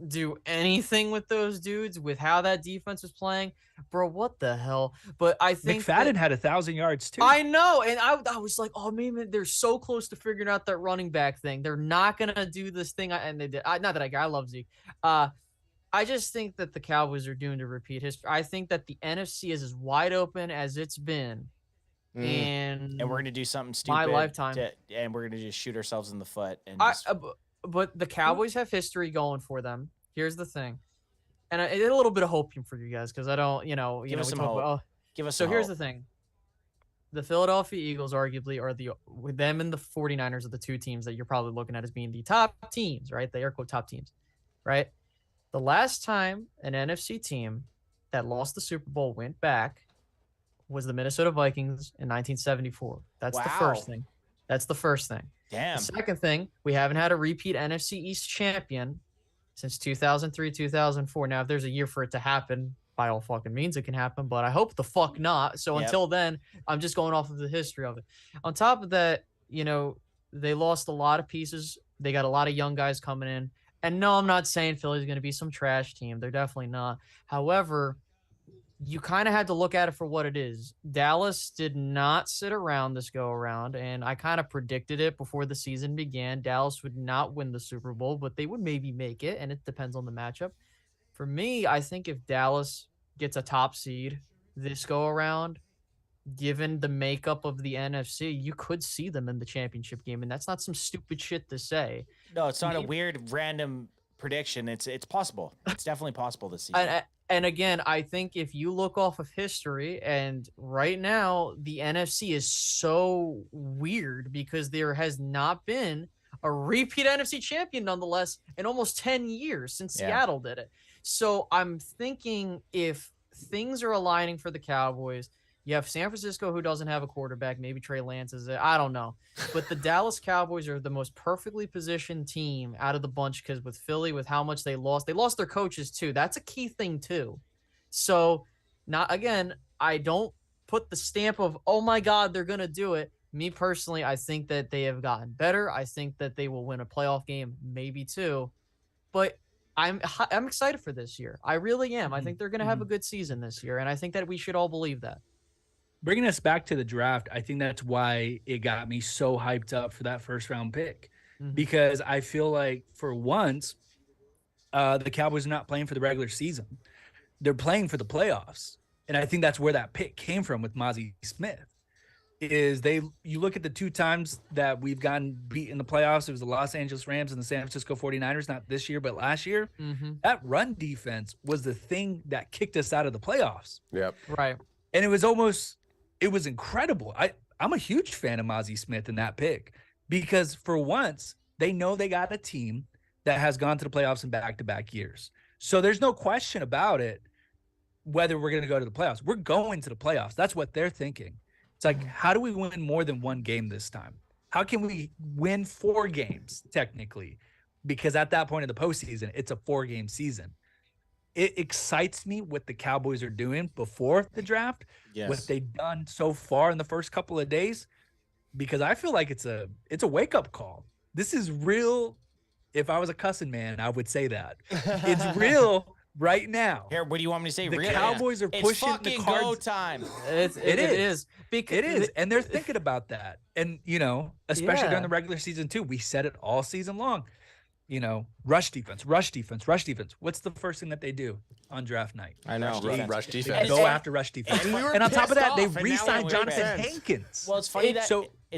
do anything with those dudes with how that defense was playing, bro, what the hell? But I think McFadden had 1,000 yards too. I know, and I was like, oh man, they're so close to figuring out that running back thing. They're not gonna do this thing, and they did. Not that I love Zeke. I just think that the Cowboys are doomed to repeat history. I think that the NFC is as wide open as it's been. And we're going to do something stupid. My lifetime. And we're going to just shoot ourselves in the foot. And but the Cowboys have history going for them. Here's the thing. And a little bit of hope for you guys, because I don't, give us some hope. Give us so here's the thing. The Philadelphia Eagles arguably are with them and the 49ers are the two teams that you're probably looking at as being the top teams, right? The air quote top teams, right? The last time an NFC team that lost the Super Bowl went back was the Minnesota Vikings in 1974. That's the first thing. That's the first thing. Damn. The second thing, we haven't had a repeat NFC East champion since 2003, 2004. Now, if there's a year for it to happen, by all fucking means, it can happen, but I hope the fuck not. So until then, I'm just going off of the history of it. On top of that, you know, they lost a lot of pieces. They got a lot of young guys coming in. And no, I'm not saying Philly's going to be some trash team. They're definitely not. However, you kind of had to look at it for what it is. Dallas did not sit around this go around, and I kind of predicted it before the season began. Dallas would not win the Super Bowl, but they would maybe make it, and it depends on the matchup. For me, I think if Dallas gets a top seed this go around, given the makeup of the NFC, you could see them in the championship game, and that's not some stupid shit to say. No, it's not a weird random prediction. It's possible. It's definitely possible this season. And again, I think if you look off of history, and right now the NFC is so weird because there has not been a repeat NFC champion nonetheless in almost 10 years since Seattle did it. So I'm thinking if things are aligning for the Cowboys, you have San Francisco, who doesn't have a quarterback. Maybe Trey Lance is it. I don't know. But the Dallas Cowboys are the most perfectly positioned team out of the bunch because with Philly, with how much they lost their coaches too. That's a key thing too. So, I don't put the stamp of, oh my God, they're going to do it. Me personally, I think that they have gotten better. I think that they will win a playoff game, maybe two. But I'm excited for this year. I really am. I think they're going to have a good season this year, and I think that we should all believe that. Bringing us back to the draft, I think that's why it got me so hyped up for that first round pick, because I feel like for once, the Cowboys are not playing for the regular season. They're playing for the playoffs. And I think that's where that pick came from with Mozzie Smith. You look at the two times that we've gotten beat in the playoffs, it was the Los Angeles Rams and the San Francisco 49ers, not this year, but last year. That run defense was the thing that kicked us out of the playoffs. Yep. Right. And it was incredible. I'm a huge fan of Mozzie Smith in that pick because for once they know they got a team that has gone to the playoffs in back-to-back years. So there's no question about it whether we're going to go to the playoffs. We're going to the playoffs. That's what they're thinking. It's like, how do we win more than one game this time? How can we win 4 games technically? Because at that point in the postseason, it's a 4-game season. It excites me what the Cowboys are doing before the draft, what they've done so far in the first couple of days, because I feel like it's a wake-up call. This is real. If I was a cussing man, I would say that. It's real right now. Here, what do you want me to say? The Real? Cowboys are pushing fucking the cards. go time. It is. It is. And they're thinking about that. And, especially during the regular season, too. We said it all season long. Rush defense. What's the first thing that they do on draft night? I know. Rush defense. They go after rush defense. And on top of that, they off, and re-signed now Jonathan Hankins. Well, it's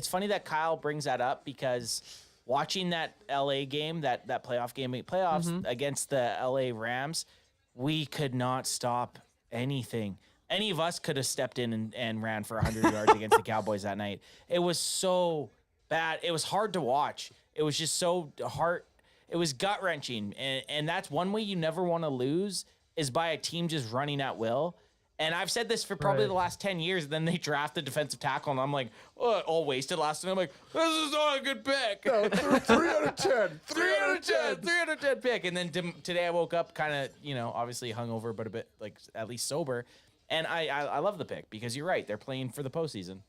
funny that Kyle brings that up because watching that LA game, that playoffs against the LA Rams, we could not stop anything. Any of us could have stepped in and ran for 100 yards against the Cowboys that night. It was so bad. It was hard to watch. It was just so hard. It was gut-wrenching, and that's one way you never want to lose is by a team just running at will. And I've said this for probably the last 10 years, and then they draft the defensive tackle, and I'm like, oh, all wasted last night. I'm like, this is not a good pick. No, 3 out of 10. 3 out of 10. 3 out of 10 pick. And then today I woke up kind of, obviously hungover, but a bit, like, at least sober. And I love the pick because you're right. They're playing for the postseason.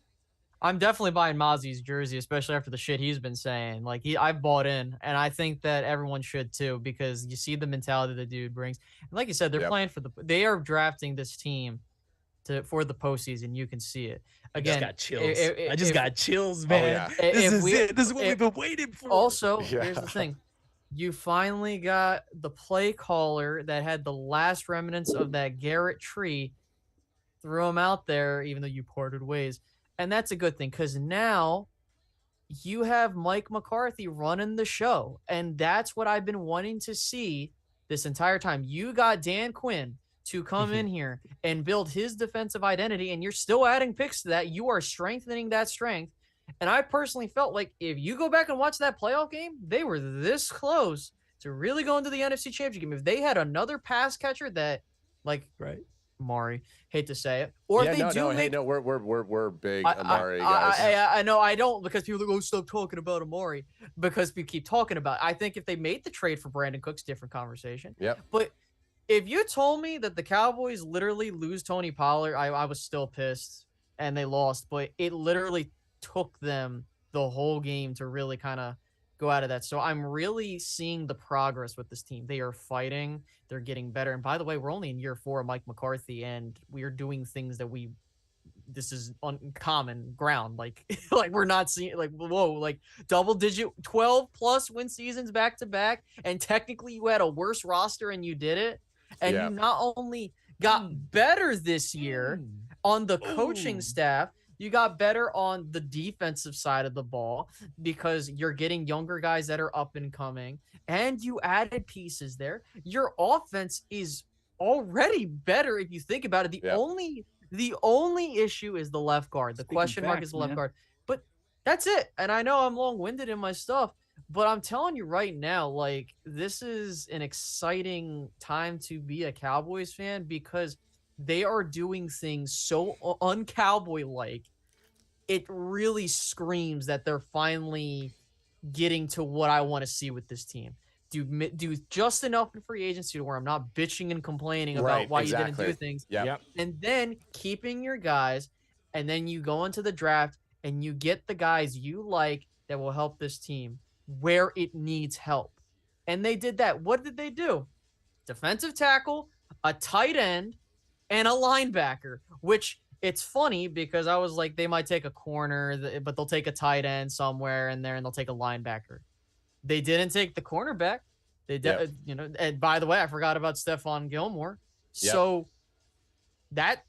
I'm definitely buying Mozzie's jersey, especially after the shit he's been saying. Like I've bought in, and I think that everyone should too, because you see the mentality the dude brings. And like you said, they're playing they are drafting this team for the postseason. You can see it. Again, I just got chills, man. Oh, yeah. This is what we've been waiting for. Also, here's the thing. You finally got the play caller that had the last remnants of that Garrett tree, threw him out there, even though you parted ways. And that's a good thing because now you have Mike McCarthy running the show. And that's what I've been wanting to see this entire time. You got Dan Quinn to come in here and build his defensive identity, and you're still adding picks to that. You are strengthening that strength. And I personally felt like if you go back and watch that playoff game, they were this close to really go into the NFC Championship game. If they had another pass catcher that, like, right, Amari, hate to say it, or if they we're big Amari guys. I know I don't, because people are like, oh, stop talking about Amari, because we keep talking about it. I think if they made the trade for Brandon Cooks, different conversation. Yep. But if you told me that the Cowboys literally lose Tony Pollard, I was still pissed, and they lost, but it literally took them the whole game to really kind of go out of that. So I'm really seeing the progress with this team. They are fighting. They're getting better. And by the way, we're only in year 4 of Mike McCarthy, and we are doing things that this is uncommon ground. Like, like we're not seeing, like, whoa, like double-digit 12+ win seasons back to back. And technically you had a worse roster and you did it. And you not only got better this year on the coaching staff, you got better on the defensive side of the ball because you're getting younger guys that are up and coming, and you added pieces there. Your offense is already better if you think about it. The only issue is the left guard. The question mark is the left guard. But that's it. And I know I'm long-winded in my stuff, but I'm telling you right now, like, this is an exciting time to be a Cowboys fan because they are doing things so un-Cowboy-like. It really screams that they're finally getting to what I want to see with this team. Do just enough in free agency to where I'm not bitching and complaining about why you didn't do things. Yep. And then keeping your guys, and then you go into the draft and you get the guys you like that will help this team where it needs help. And they did that. What did they do? Defensive tackle, a tight end, and a linebacker, which it's funny because I was like, they might take a corner, but they'll take a tight end somewhere in there and they'll take a linebacker. They didn't take the cornerback. They did, you know, and by the way, I forgot about Stephon Gilmore. Yep. So that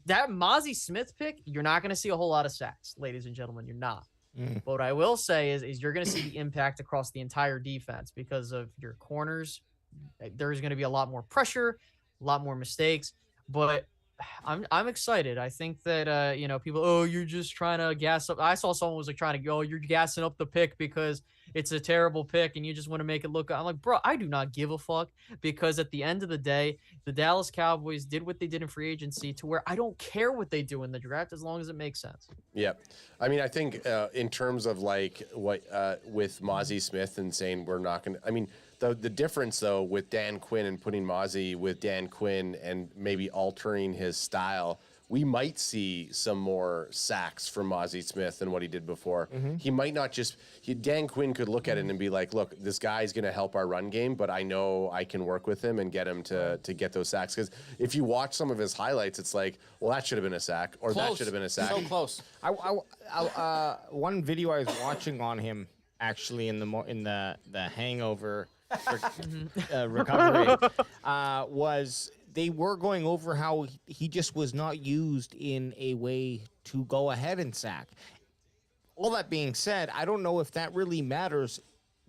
Mozzie Smith pick, you're not going to see a whole lot of sacks, ladies and gentlemen. You're not. But what I will say is you're going to see the impact across the entire defense because of your corners. There's going to be a lot more pressure, a lot more mistakes. But I'm excited. I think that you know, people, oh, you're just trying to gas up. I saw someone was like trying to go, oh, you're gassing up the pick because it's a terrible pick and you just want to make it look. I'm like, bro, I do not give a fuck, because at the end of the day, the Dallas Cowboys did what they did in free agency to where I don't care what they do in the draft as long as it makes sense. Yep. I mean, I think in terms of like what with Mozzie Smith and saying we're not going to, I mean, the difference, though, with Dan Quinn and putting Mozzie with Dan Quinn and maybe altering his style, we might see some more sacks from Mozzie Smith than what he did before. He might not just Dan Quinn could look at it and be like, look, this guy's going to help our run game, but I know I can work with him and get him to get those sacks. Because if you watch some of his highlights, it's like, well, that should have been a sack, or that should have been a sack. So close. One video I was watching on him, actually, in the Hangover recovery was they were going over how he just was not used in a way to go ahead and sack. All that being said, I don't know if that really matters.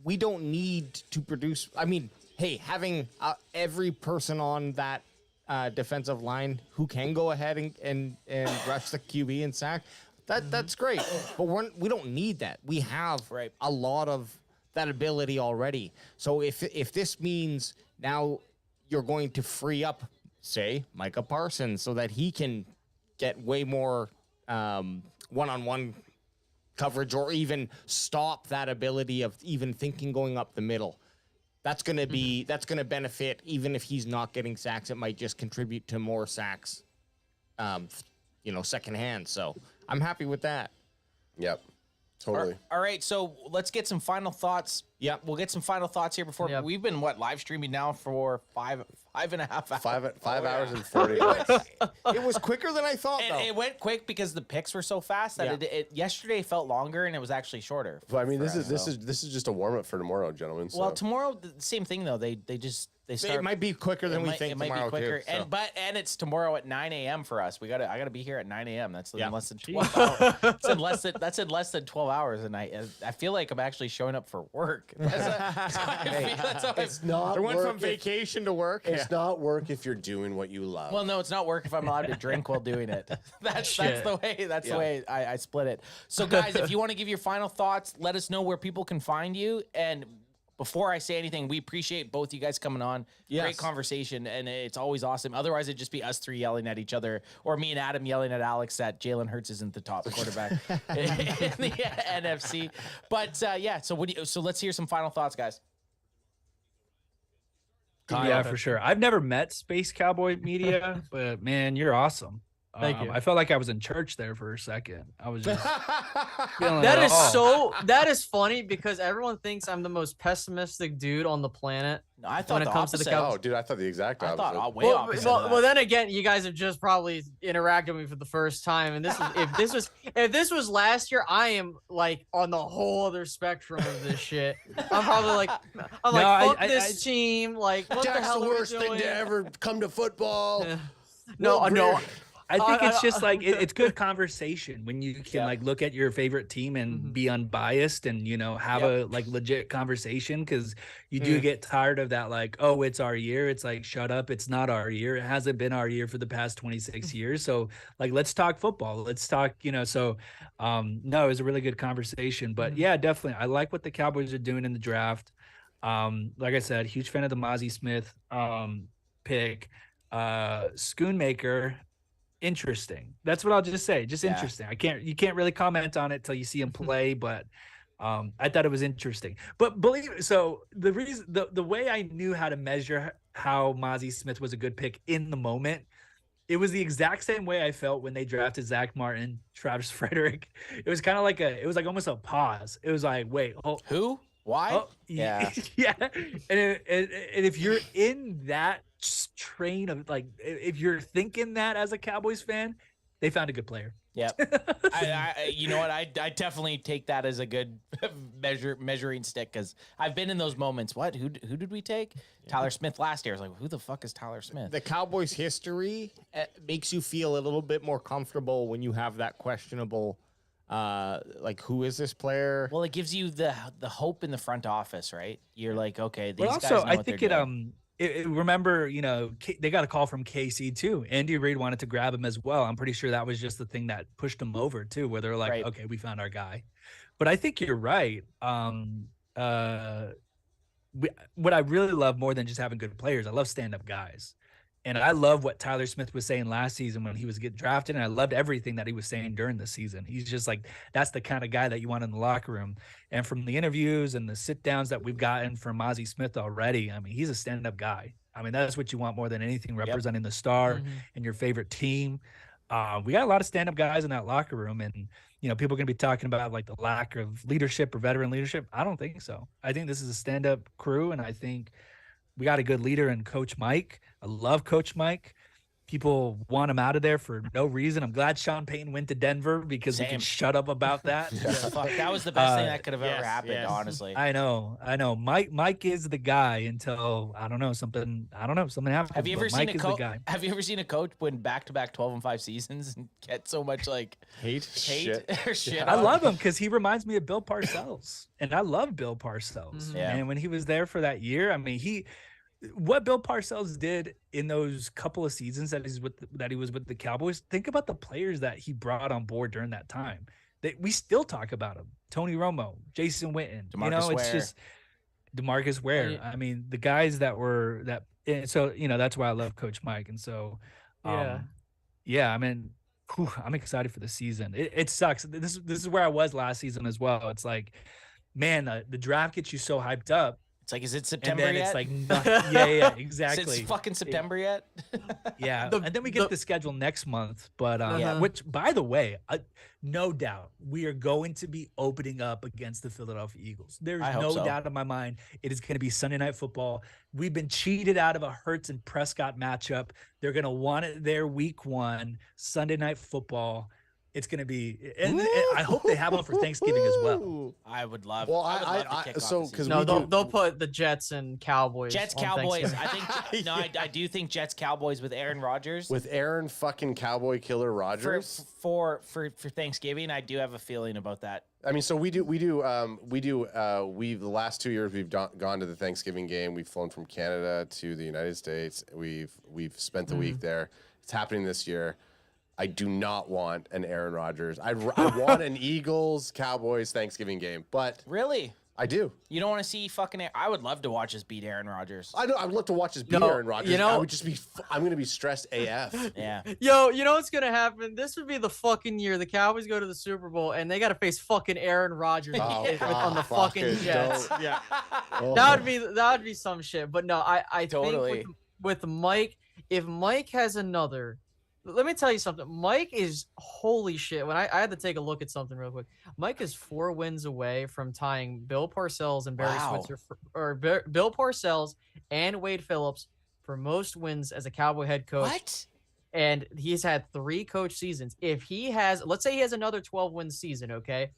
We don't need to produce. I mean, hey, having every person on that defensive line who can go ahead and rush the QB and sack, that's great. But we don't need that. We have a lot of that ability already. So if this means now you're going to free up, say, Micah Parsons so that he can get way more one-on-one coverage, or even stop that ability of even thinking going up the middle, that's going to benefit. Even if he's not getting sacks, it might just contribute to more sacks, secondhand. So I'm happy with that. Yep. Totally. All right, so let's get some final thoughts. Yeah, we'll get some final thoughts here before we've been live streaming now for five and a half hours. 5 hours and 40 minutes. It was quicker than I thought. It went quick because the picks were so fast that it yesterday felt longer and it was actually shorter. Well, I mean, this is just a warm up for tomorrow, gentlemen. So. Well, tomorrow the same thing though. They start. It might be quicker than we think. It might tomorrow be quicker, too, so. and it's tomorrow at 9 a.m. for us. I gotta be here at 9 a.m. That's in less than 12 hours. That's in less than 12 hours, and I feel like I'm actually showing up for work. It's not. They went from vacation to work. It's not work if you're doing what you love. Well, no, it's not work if I'm allowed to drink while doing it. That's the way I split it. So, guys, if you want to give your final thoughts, let us know where people can find you. And before I say anything, we appreciate both you guys coming on. Yes. Great conversation, and it's always awesome. Otherwise, it'd just be us three yelling at each other, or me and Adam yelling at Alex that Jalen Hurts isn't the top quarterback in the NFC. But yeah, so so let's hear some final thoughts, guys. Yeah, for sure. I've never met Space Cowboy Media, but man, you're awesome. Thank you. I felt like I was in church there for a second. I was just feeling That it is all. that is funny because everyone thinks I'm the most pessimistic dude on the planet. No, I thought when it comes to the Cowboys. Oh, dude, I thought the exact opposite. I thought way Well, opposite. well, of that. well, then again, you guys have just probably interacted with me for the first time, and this is if this was last year, I am like on the whole other spectrum of this shit. I'm probably like, fuck this team. Like, what the Jack's hell the are we worst thing doing? to ever come to football. No, no. I think it's just like it's good conversation when you can like look at your favorite team and Mm-hmm. be unbiased and have a like legit conversation, because you do get tired of that, like, oh, it's our year. It's like, shut up, it's not our year. It hasn't been our year for the past 26 years. So like, let's talk football. Let's talk, so no, it was a really good conversation. But yeah, definitely, I like what the Cowboys are doing in the draft. Like I said, huge fan of the Mozzie Smith pick. Schoonmaker, interesting. That's what I'll just say. Just interesting. You can't really comment on it till you see him play, but I thought it was interesting. But the reason, the way I knew how to measure how Mozzie Smith was a good pick in the moment, it was the exact same way I felt when they drafted Zach Martin, Travis Frederick. It was kind of like it was like almost a pause. It was like, wait, who? Why? Oh, yeah. Yeah. And if you're in that train of like, if you're thinking that as a Cowboys fan, they found a good player. Yep. You know what? I definitely take that as a good measuring stick, because I've been in those moments. What? Who did we take? Tyler Smith last year. I was like, who the fuck is Tyler Smith? The Cowboys' history makes you feel a little bit more comfortable when you have that questionable, like, who is this player? Well, it gives you the hope in the front office, right? You're like, okay, these But guys also, know what they're doing. Remember, they got a call from KC too. Andy Reid wanted to grab him as well. I'm pretty sure that was just the thing that pushed him over too, where they're like, okay, we found our guy. But I think you're right. What I really love more than just having good players, I love stand-up guys. And I love what Tyler Smith was saying last season when he was getting drafted. And I loved everything that he was saying during the season. He's just like, that's the kind of guy that you want in the locker room. And from the interviews and the sit downs that we've gotten from Mozzie Smith already, I mean, he's a stand-up guy. I mean, that's what you want more than anything, representing the star and your favorite team. We got a lot of stand-up guys in that locker room. And, people are going to be talking about like the lack of leadership or veteran leadership. I don't think so. I think this is a stand-up crew. And I think we got a good leader in Coach Mike. I love Coach Mike. People want him out of there for no reason. I'm glad Sean Payton went to Denver because we can shut up about that. Fuck, that was the best thing that could have ever happened, honestly. I know. Mike is the guy until something happens. Have you ever Mike is the guy. Have you ever seen a coach win back-to-back 12-5 seasons and get so much like hate or shit? I love him because he reminds me of Bill Parcells, and I love Bill Parcells. Yeah. And when he was there for that year, I mean, what Bill Parcells did in those couple of seasons that he was with the Cowboys, think about the players that he brought on board during that time. We still talk about him. Tony Romo, Jason Witten, DeMarcus Ware. It's just DeMarcus Ware. I mean, the guys that were that. So that's why I love Coach Mike. And so, I mean, I'm excited for the season. It sucks. This is where I was last season as well. It's like, man, the draft gets you so hyped up. It's like, is it September yet? It's like, yeah, exactly. It's fucking September yet? Yeah, and then we get the schedule next month. But which, by the way, no doubt we are going to be opening up against the Philadelphia Eagles. There's no doubt in my mind it is going to be Sunday Night Football. We've been cheated out of a Hurts and Prescott matchup. They're going to want it there week 1, Sunday Night Football. It's going to be, and I hope they have one for Thanksgiving as well. I would love. Well, they'll put the Jets and Cowboys. Jets Cowboys. I think I do think Jets Cowboys with Aaron Rodgers. With Aaron fucking Cowboy Killer Rodgers for Thanksgiving. I do have a feeling about that. I mean, so we the last 2 years we've gone to the Thanksgiving game. We've flown from Canada to the United States. We've spent the week there. It's happening this year. I do not want an Aaron Rodgers. I want an Eagles Cowboys Thanksgiving game, but really, I do. You don't want to see fucking. I would love to watch us beat Aaron Rodgers. I know. I would love to watch us beat Aaron Rodgers. you know- I would just be. I'm going to be stressed AF. Yeah. Yo, you know what's gonna happen? This would be the fucking year the Cowboys go to the Super Bowl and they gotta face fucking Aaron Rodgers on the fucking Jets. Yeah. That would be some shit. But no, I Totally. think with Mike, if Mike has another, let me tell you something. Mike is holy shit. When I had to take a look at something real quick. Mike is 4 wins away from tying Bill Parcells and Barry Switzer Bill Parcells and Wade Phillips for most wins as a Cowboy head coach. What? And he's had 3 coach seasons. If he has, let's say he has another 12-win season, okay?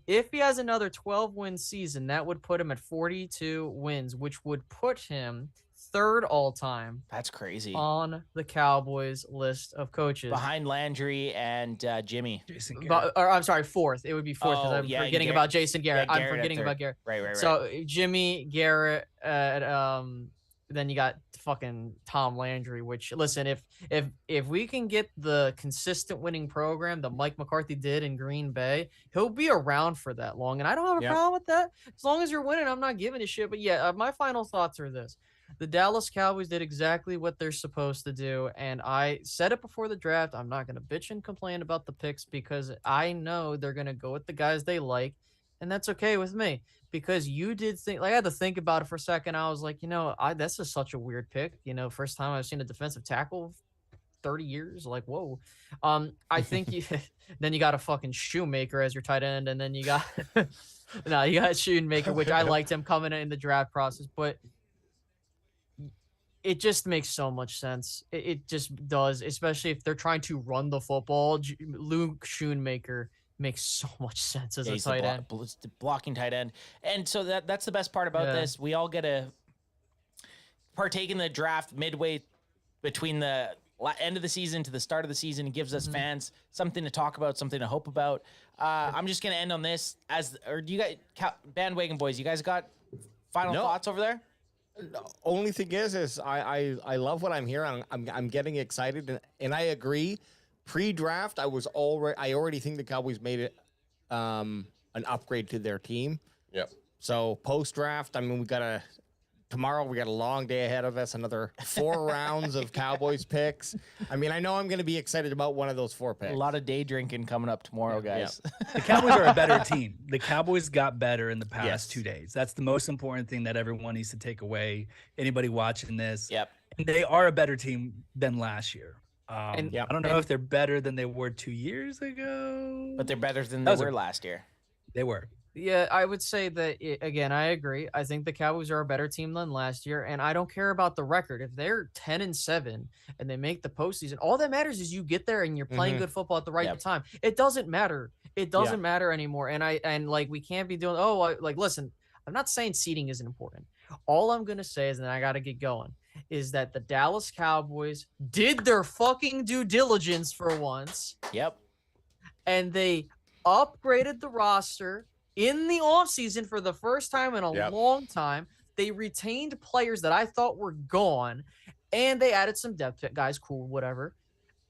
If he has another 12-win season, that would put him at 42 wins, which would put him 3rd all-time. That's crazy. On the Cowboys list of coaches. Behind Landry and Jimmy. Jason Or, I'm sorry, 4th. It would be 4th because Oh, I'm yeah, and forgetting Garrett- about Jason Garrett. yeah, I'm Garrett at forgetting 3rd. about Garrett. Right. So Jimmy, Garrett, then you got fucking Tom Landry, which listen, if we can get the consistent winning program that Mike McCarthy did in Green Bay, he'll be around for that long. And I don't have a problem with that. As long as you're winning, I'm not giving a shit. But yeah, my final thoughts are this. The Dallas Cowboys did exactly what they're supposed to do. And I said it before the draft. I'm not going to bitch and complain about the picks because I know they're going to go with the guys they like. And that's okay with me. Because you did think, like I had to think about it for a second. I was like, that's just such a weird pick. First time I've seen a defensive tackle 30 years. Like, whoa. I think then you got a fucking Shoemaker as your tight end. And then you got, you got Shoemaker, which I liked him coming in the draft process. But it just makes so much sense. It just does, especially if they're trying to run the football. Luke Shoemaker makes so much sense as a tight end. The blocking tight end. And so that's the best part about this. We all get to partake in the draft midway between the end of the season to the start of the season. It gives us fans something to talk about, something to hope about. I'm just going to end on this. Do you guys, bandwagon boys, you guys got final thoughts over there? The only thing is I love what I'm hearing. I'm getting excited, and I agree. Pre-draft, I already think the Cowboys made it an upgrade to their team. Yep. So post-draft, I mean, tomorrow we got a long day ahead of us. Another 4 rounds of Cowboys picks. I mean, I know I'm going to be excited about one of those 4 picks. A lot of day drinking coming up tomorrow, guys. The Cowboys are a better team. The Cowboys got better in the past 2 days. That's the most important thing that everyone needs to take away. Anybody watching this. Yep. And they are a better team than last year. I don't know if they're better than they were 2 years ago. But they're better than they were last year. They were. Yeah, I would say that, again, I agree. I think the Cowboys are a better team than last year, and I don't care about the record. If they're 10-7 and they make the postseason, all that matters is you get there and you're playing good football at the right time. It doesn't matter. It doesn't matter anymore. And we can't be doing, listen, I'm not saying seeding isn't important. All I'm going to say is, and I got to get going, is that the Dallas Cowboys did their fucking due diligence for once. Yep. And they upgraded the roster in the offseason for the first time in a long time. They retained players that I thought were gone, and they added some depth guys, cool, whatever.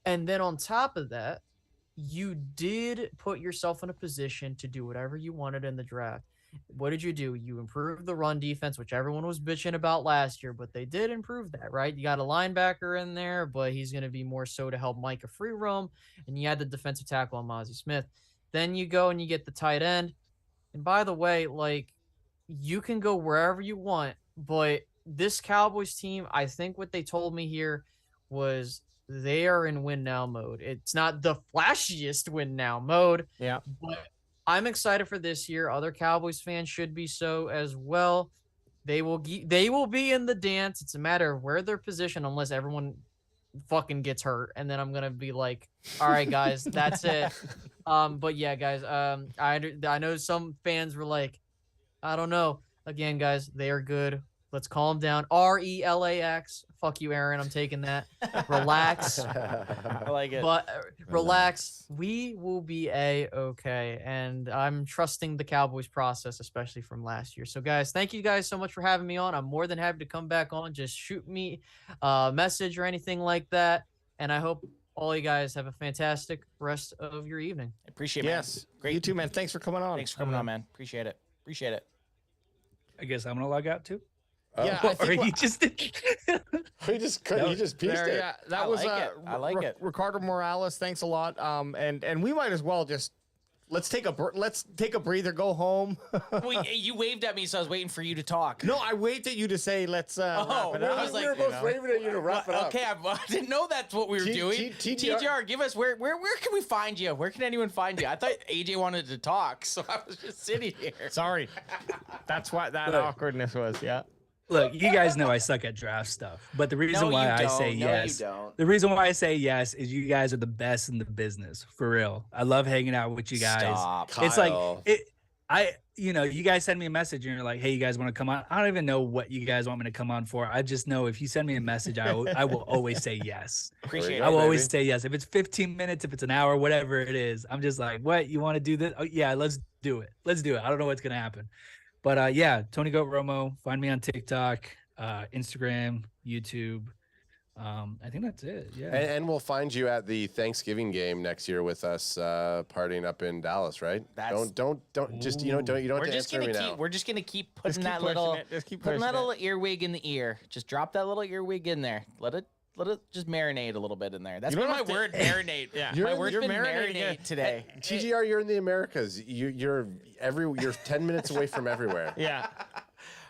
And then on top of that, you did put yourself in a position to do whatever you wanted in the draft. What did you do? You improved the run defense, which everyone was bitching about last year, but they did improve that, right? You got a linebacker in there, but he's going to be more so to help Micah free roam, and you had the defensive tackle on Mozzie Smith. Then you go and you get the tight end. And by the way, you can go wherever you want, but this Cowboys team, I think what they told me here was they are in win now mode. It's not the flashiest win now mode. Yeah. But I'm excited for this year. Other Cowboys fans should be so as well. They will be in the dance. It's a matter of where they're positioned, unless everyone fucking gets hurt, and then I'm gonna be like, all right, guys, that's it. But yeah, guys, I know some fans were like, I don't know. Again, guys, they are good. Let's calm down. RELAX. Fuck you, Aaron. I'm taking that. Relax. I like it. But relax. We will be okay. And I'm trusting the Cowboys process, especially from last year. So, guys, thank you guys so much for having me on. I'm more than happy to come back on. Just shoot me a message or anything like that. And I hope all you guys have a fantastic rest of your evening. Appreciate it, man. Yes. Great. You too, man. Thanks for coming on. Thanks for coming on, man. Appreciate it. I guess I'm gonna log out too. Yeah, I or think you just he just pieced it. Yeah, that was I like it. Ricardo Morales. Thanks a lot. And we might as well just let's take a breather. Go home. You waved at me, so I was waiting for you to talk. No, I waited you to say let's wrap it up. I was like, we were both waving at you to wrap it up. Okay, I didn't know that's what we were doing. TGR, give us where can we find you? Where can anyone find you? I thought AJ wanted to talk, so I was just sitting here. Sorry, that's why that awkwardness was. Yeah. Look, you guys know I suck at draft stuff, but the reason why I say yes, the reason why I say yes is you guys are the best in the business, for real. I love hanging out with you guys. Stop, it's Kyle. like you guys send me a message and you're like, hey, you guys want to come on? I don't even know what you guys want me to come on for. I just know if you send me a message, I will always say yes. Appreciate it. I will always say yes. If it's 15 minutes, if it's an hour, whatever it is, I'm just like, what? You want to do this? Oh, yeah, let's do it. Let's do it. I don't know what's going to happen. But yeah, Tony Goat Romo. Find me on TikTok, Instagram, YouTube. I think that's it. Yeah. And we'll find you at the Thanksgiving game next year with us partying up in Dallas, right? Don't just you don't have to answer me now. We're just gonna keep putting that little earwig in the ear. Just drop that little earwig in there. Let it just marinate a little bit in there. That's been my word, marinate. Yeah, my word's been marinate today. TGR, you're in the Americas. You're 10 minutes away from everywhere. Yeah.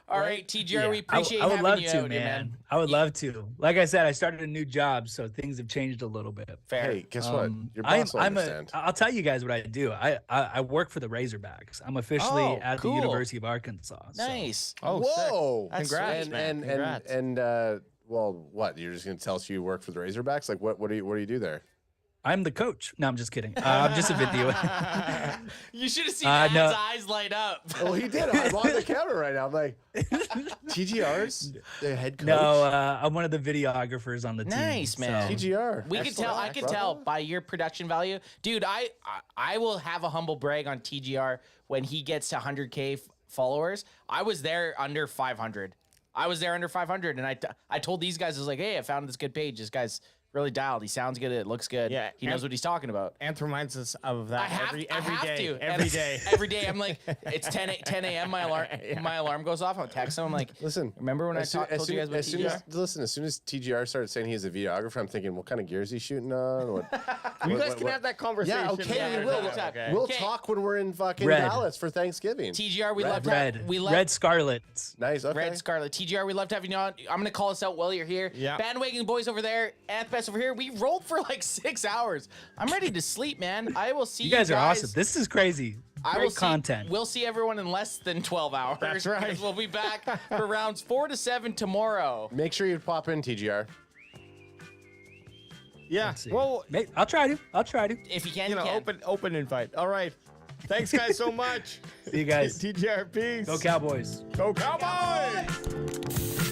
All right, TGR, we appreciate I would having love you to, out here, man. I would love to. Like I said, I started a new job, so things have changed a little bit. Fair. Hey, guess what? Your boss will understand. I'll tell you guys what I do. I work for the Razorbacks. I'm officially at the University of Arkansas. Nice. So. Oh, whoa! Sick. Congrats, man. And well, what? You're just gonna tell us you work for the Razorbacks? Like, what do you do there? I'm the coach. No, I'm just kidding. I'm just a video. You should have seen Ad's eyes light up. Well, he did. I'm on the camera right now. I'm like, TGR's the head coach. No, I'm one of the videographers on the team. Nice, man. So. TGR. We can tell. I can tell by your production value, dude. I will have a humble brag on TGR when he gets to 100K followers. I was there under 500. And I told these guys, I was like, hey, I found this good page. This guy's really dialed. He sounds good. It looks good. Yeah, he knows what he's talking about. Anth reminds us of that every day. Every day. I'm like, it's 10 a.m. My alarm goes off. I'll text him. I'm like, listen. Remember when I told you guys about TGR? As soon as TGR started saying he's a videographer, I'm thinking, what kind of gear is he shooting on? You guys can have that conversation. Yeah, okay, we will. Okay. We'll talk when we're in fucking Dallas for Thanksgiving. TGR, we love Red Scarlets. Nice. Okay. Red Scarlet. TGR, we love having you on. I'm gonna call us out while you're here. Yeah. Bandwagon boys over there. Anthpest over here. We rolled for like 6 hours. I'm ready to sleep, man. I will see you guys. You guys are awesome. This is crazy. Great content. We'll see everyone in less than 12 hours. That's right. We'll be back for rounds 4 to 7 tomorrow. Make sure you pop in, TGR. Yeah. Well, I'll try to. If you can, you can. Open invite. All right. Thanks, guys, so much. See you guys. TGR, peace. Go Cowboys. Go Cowboys.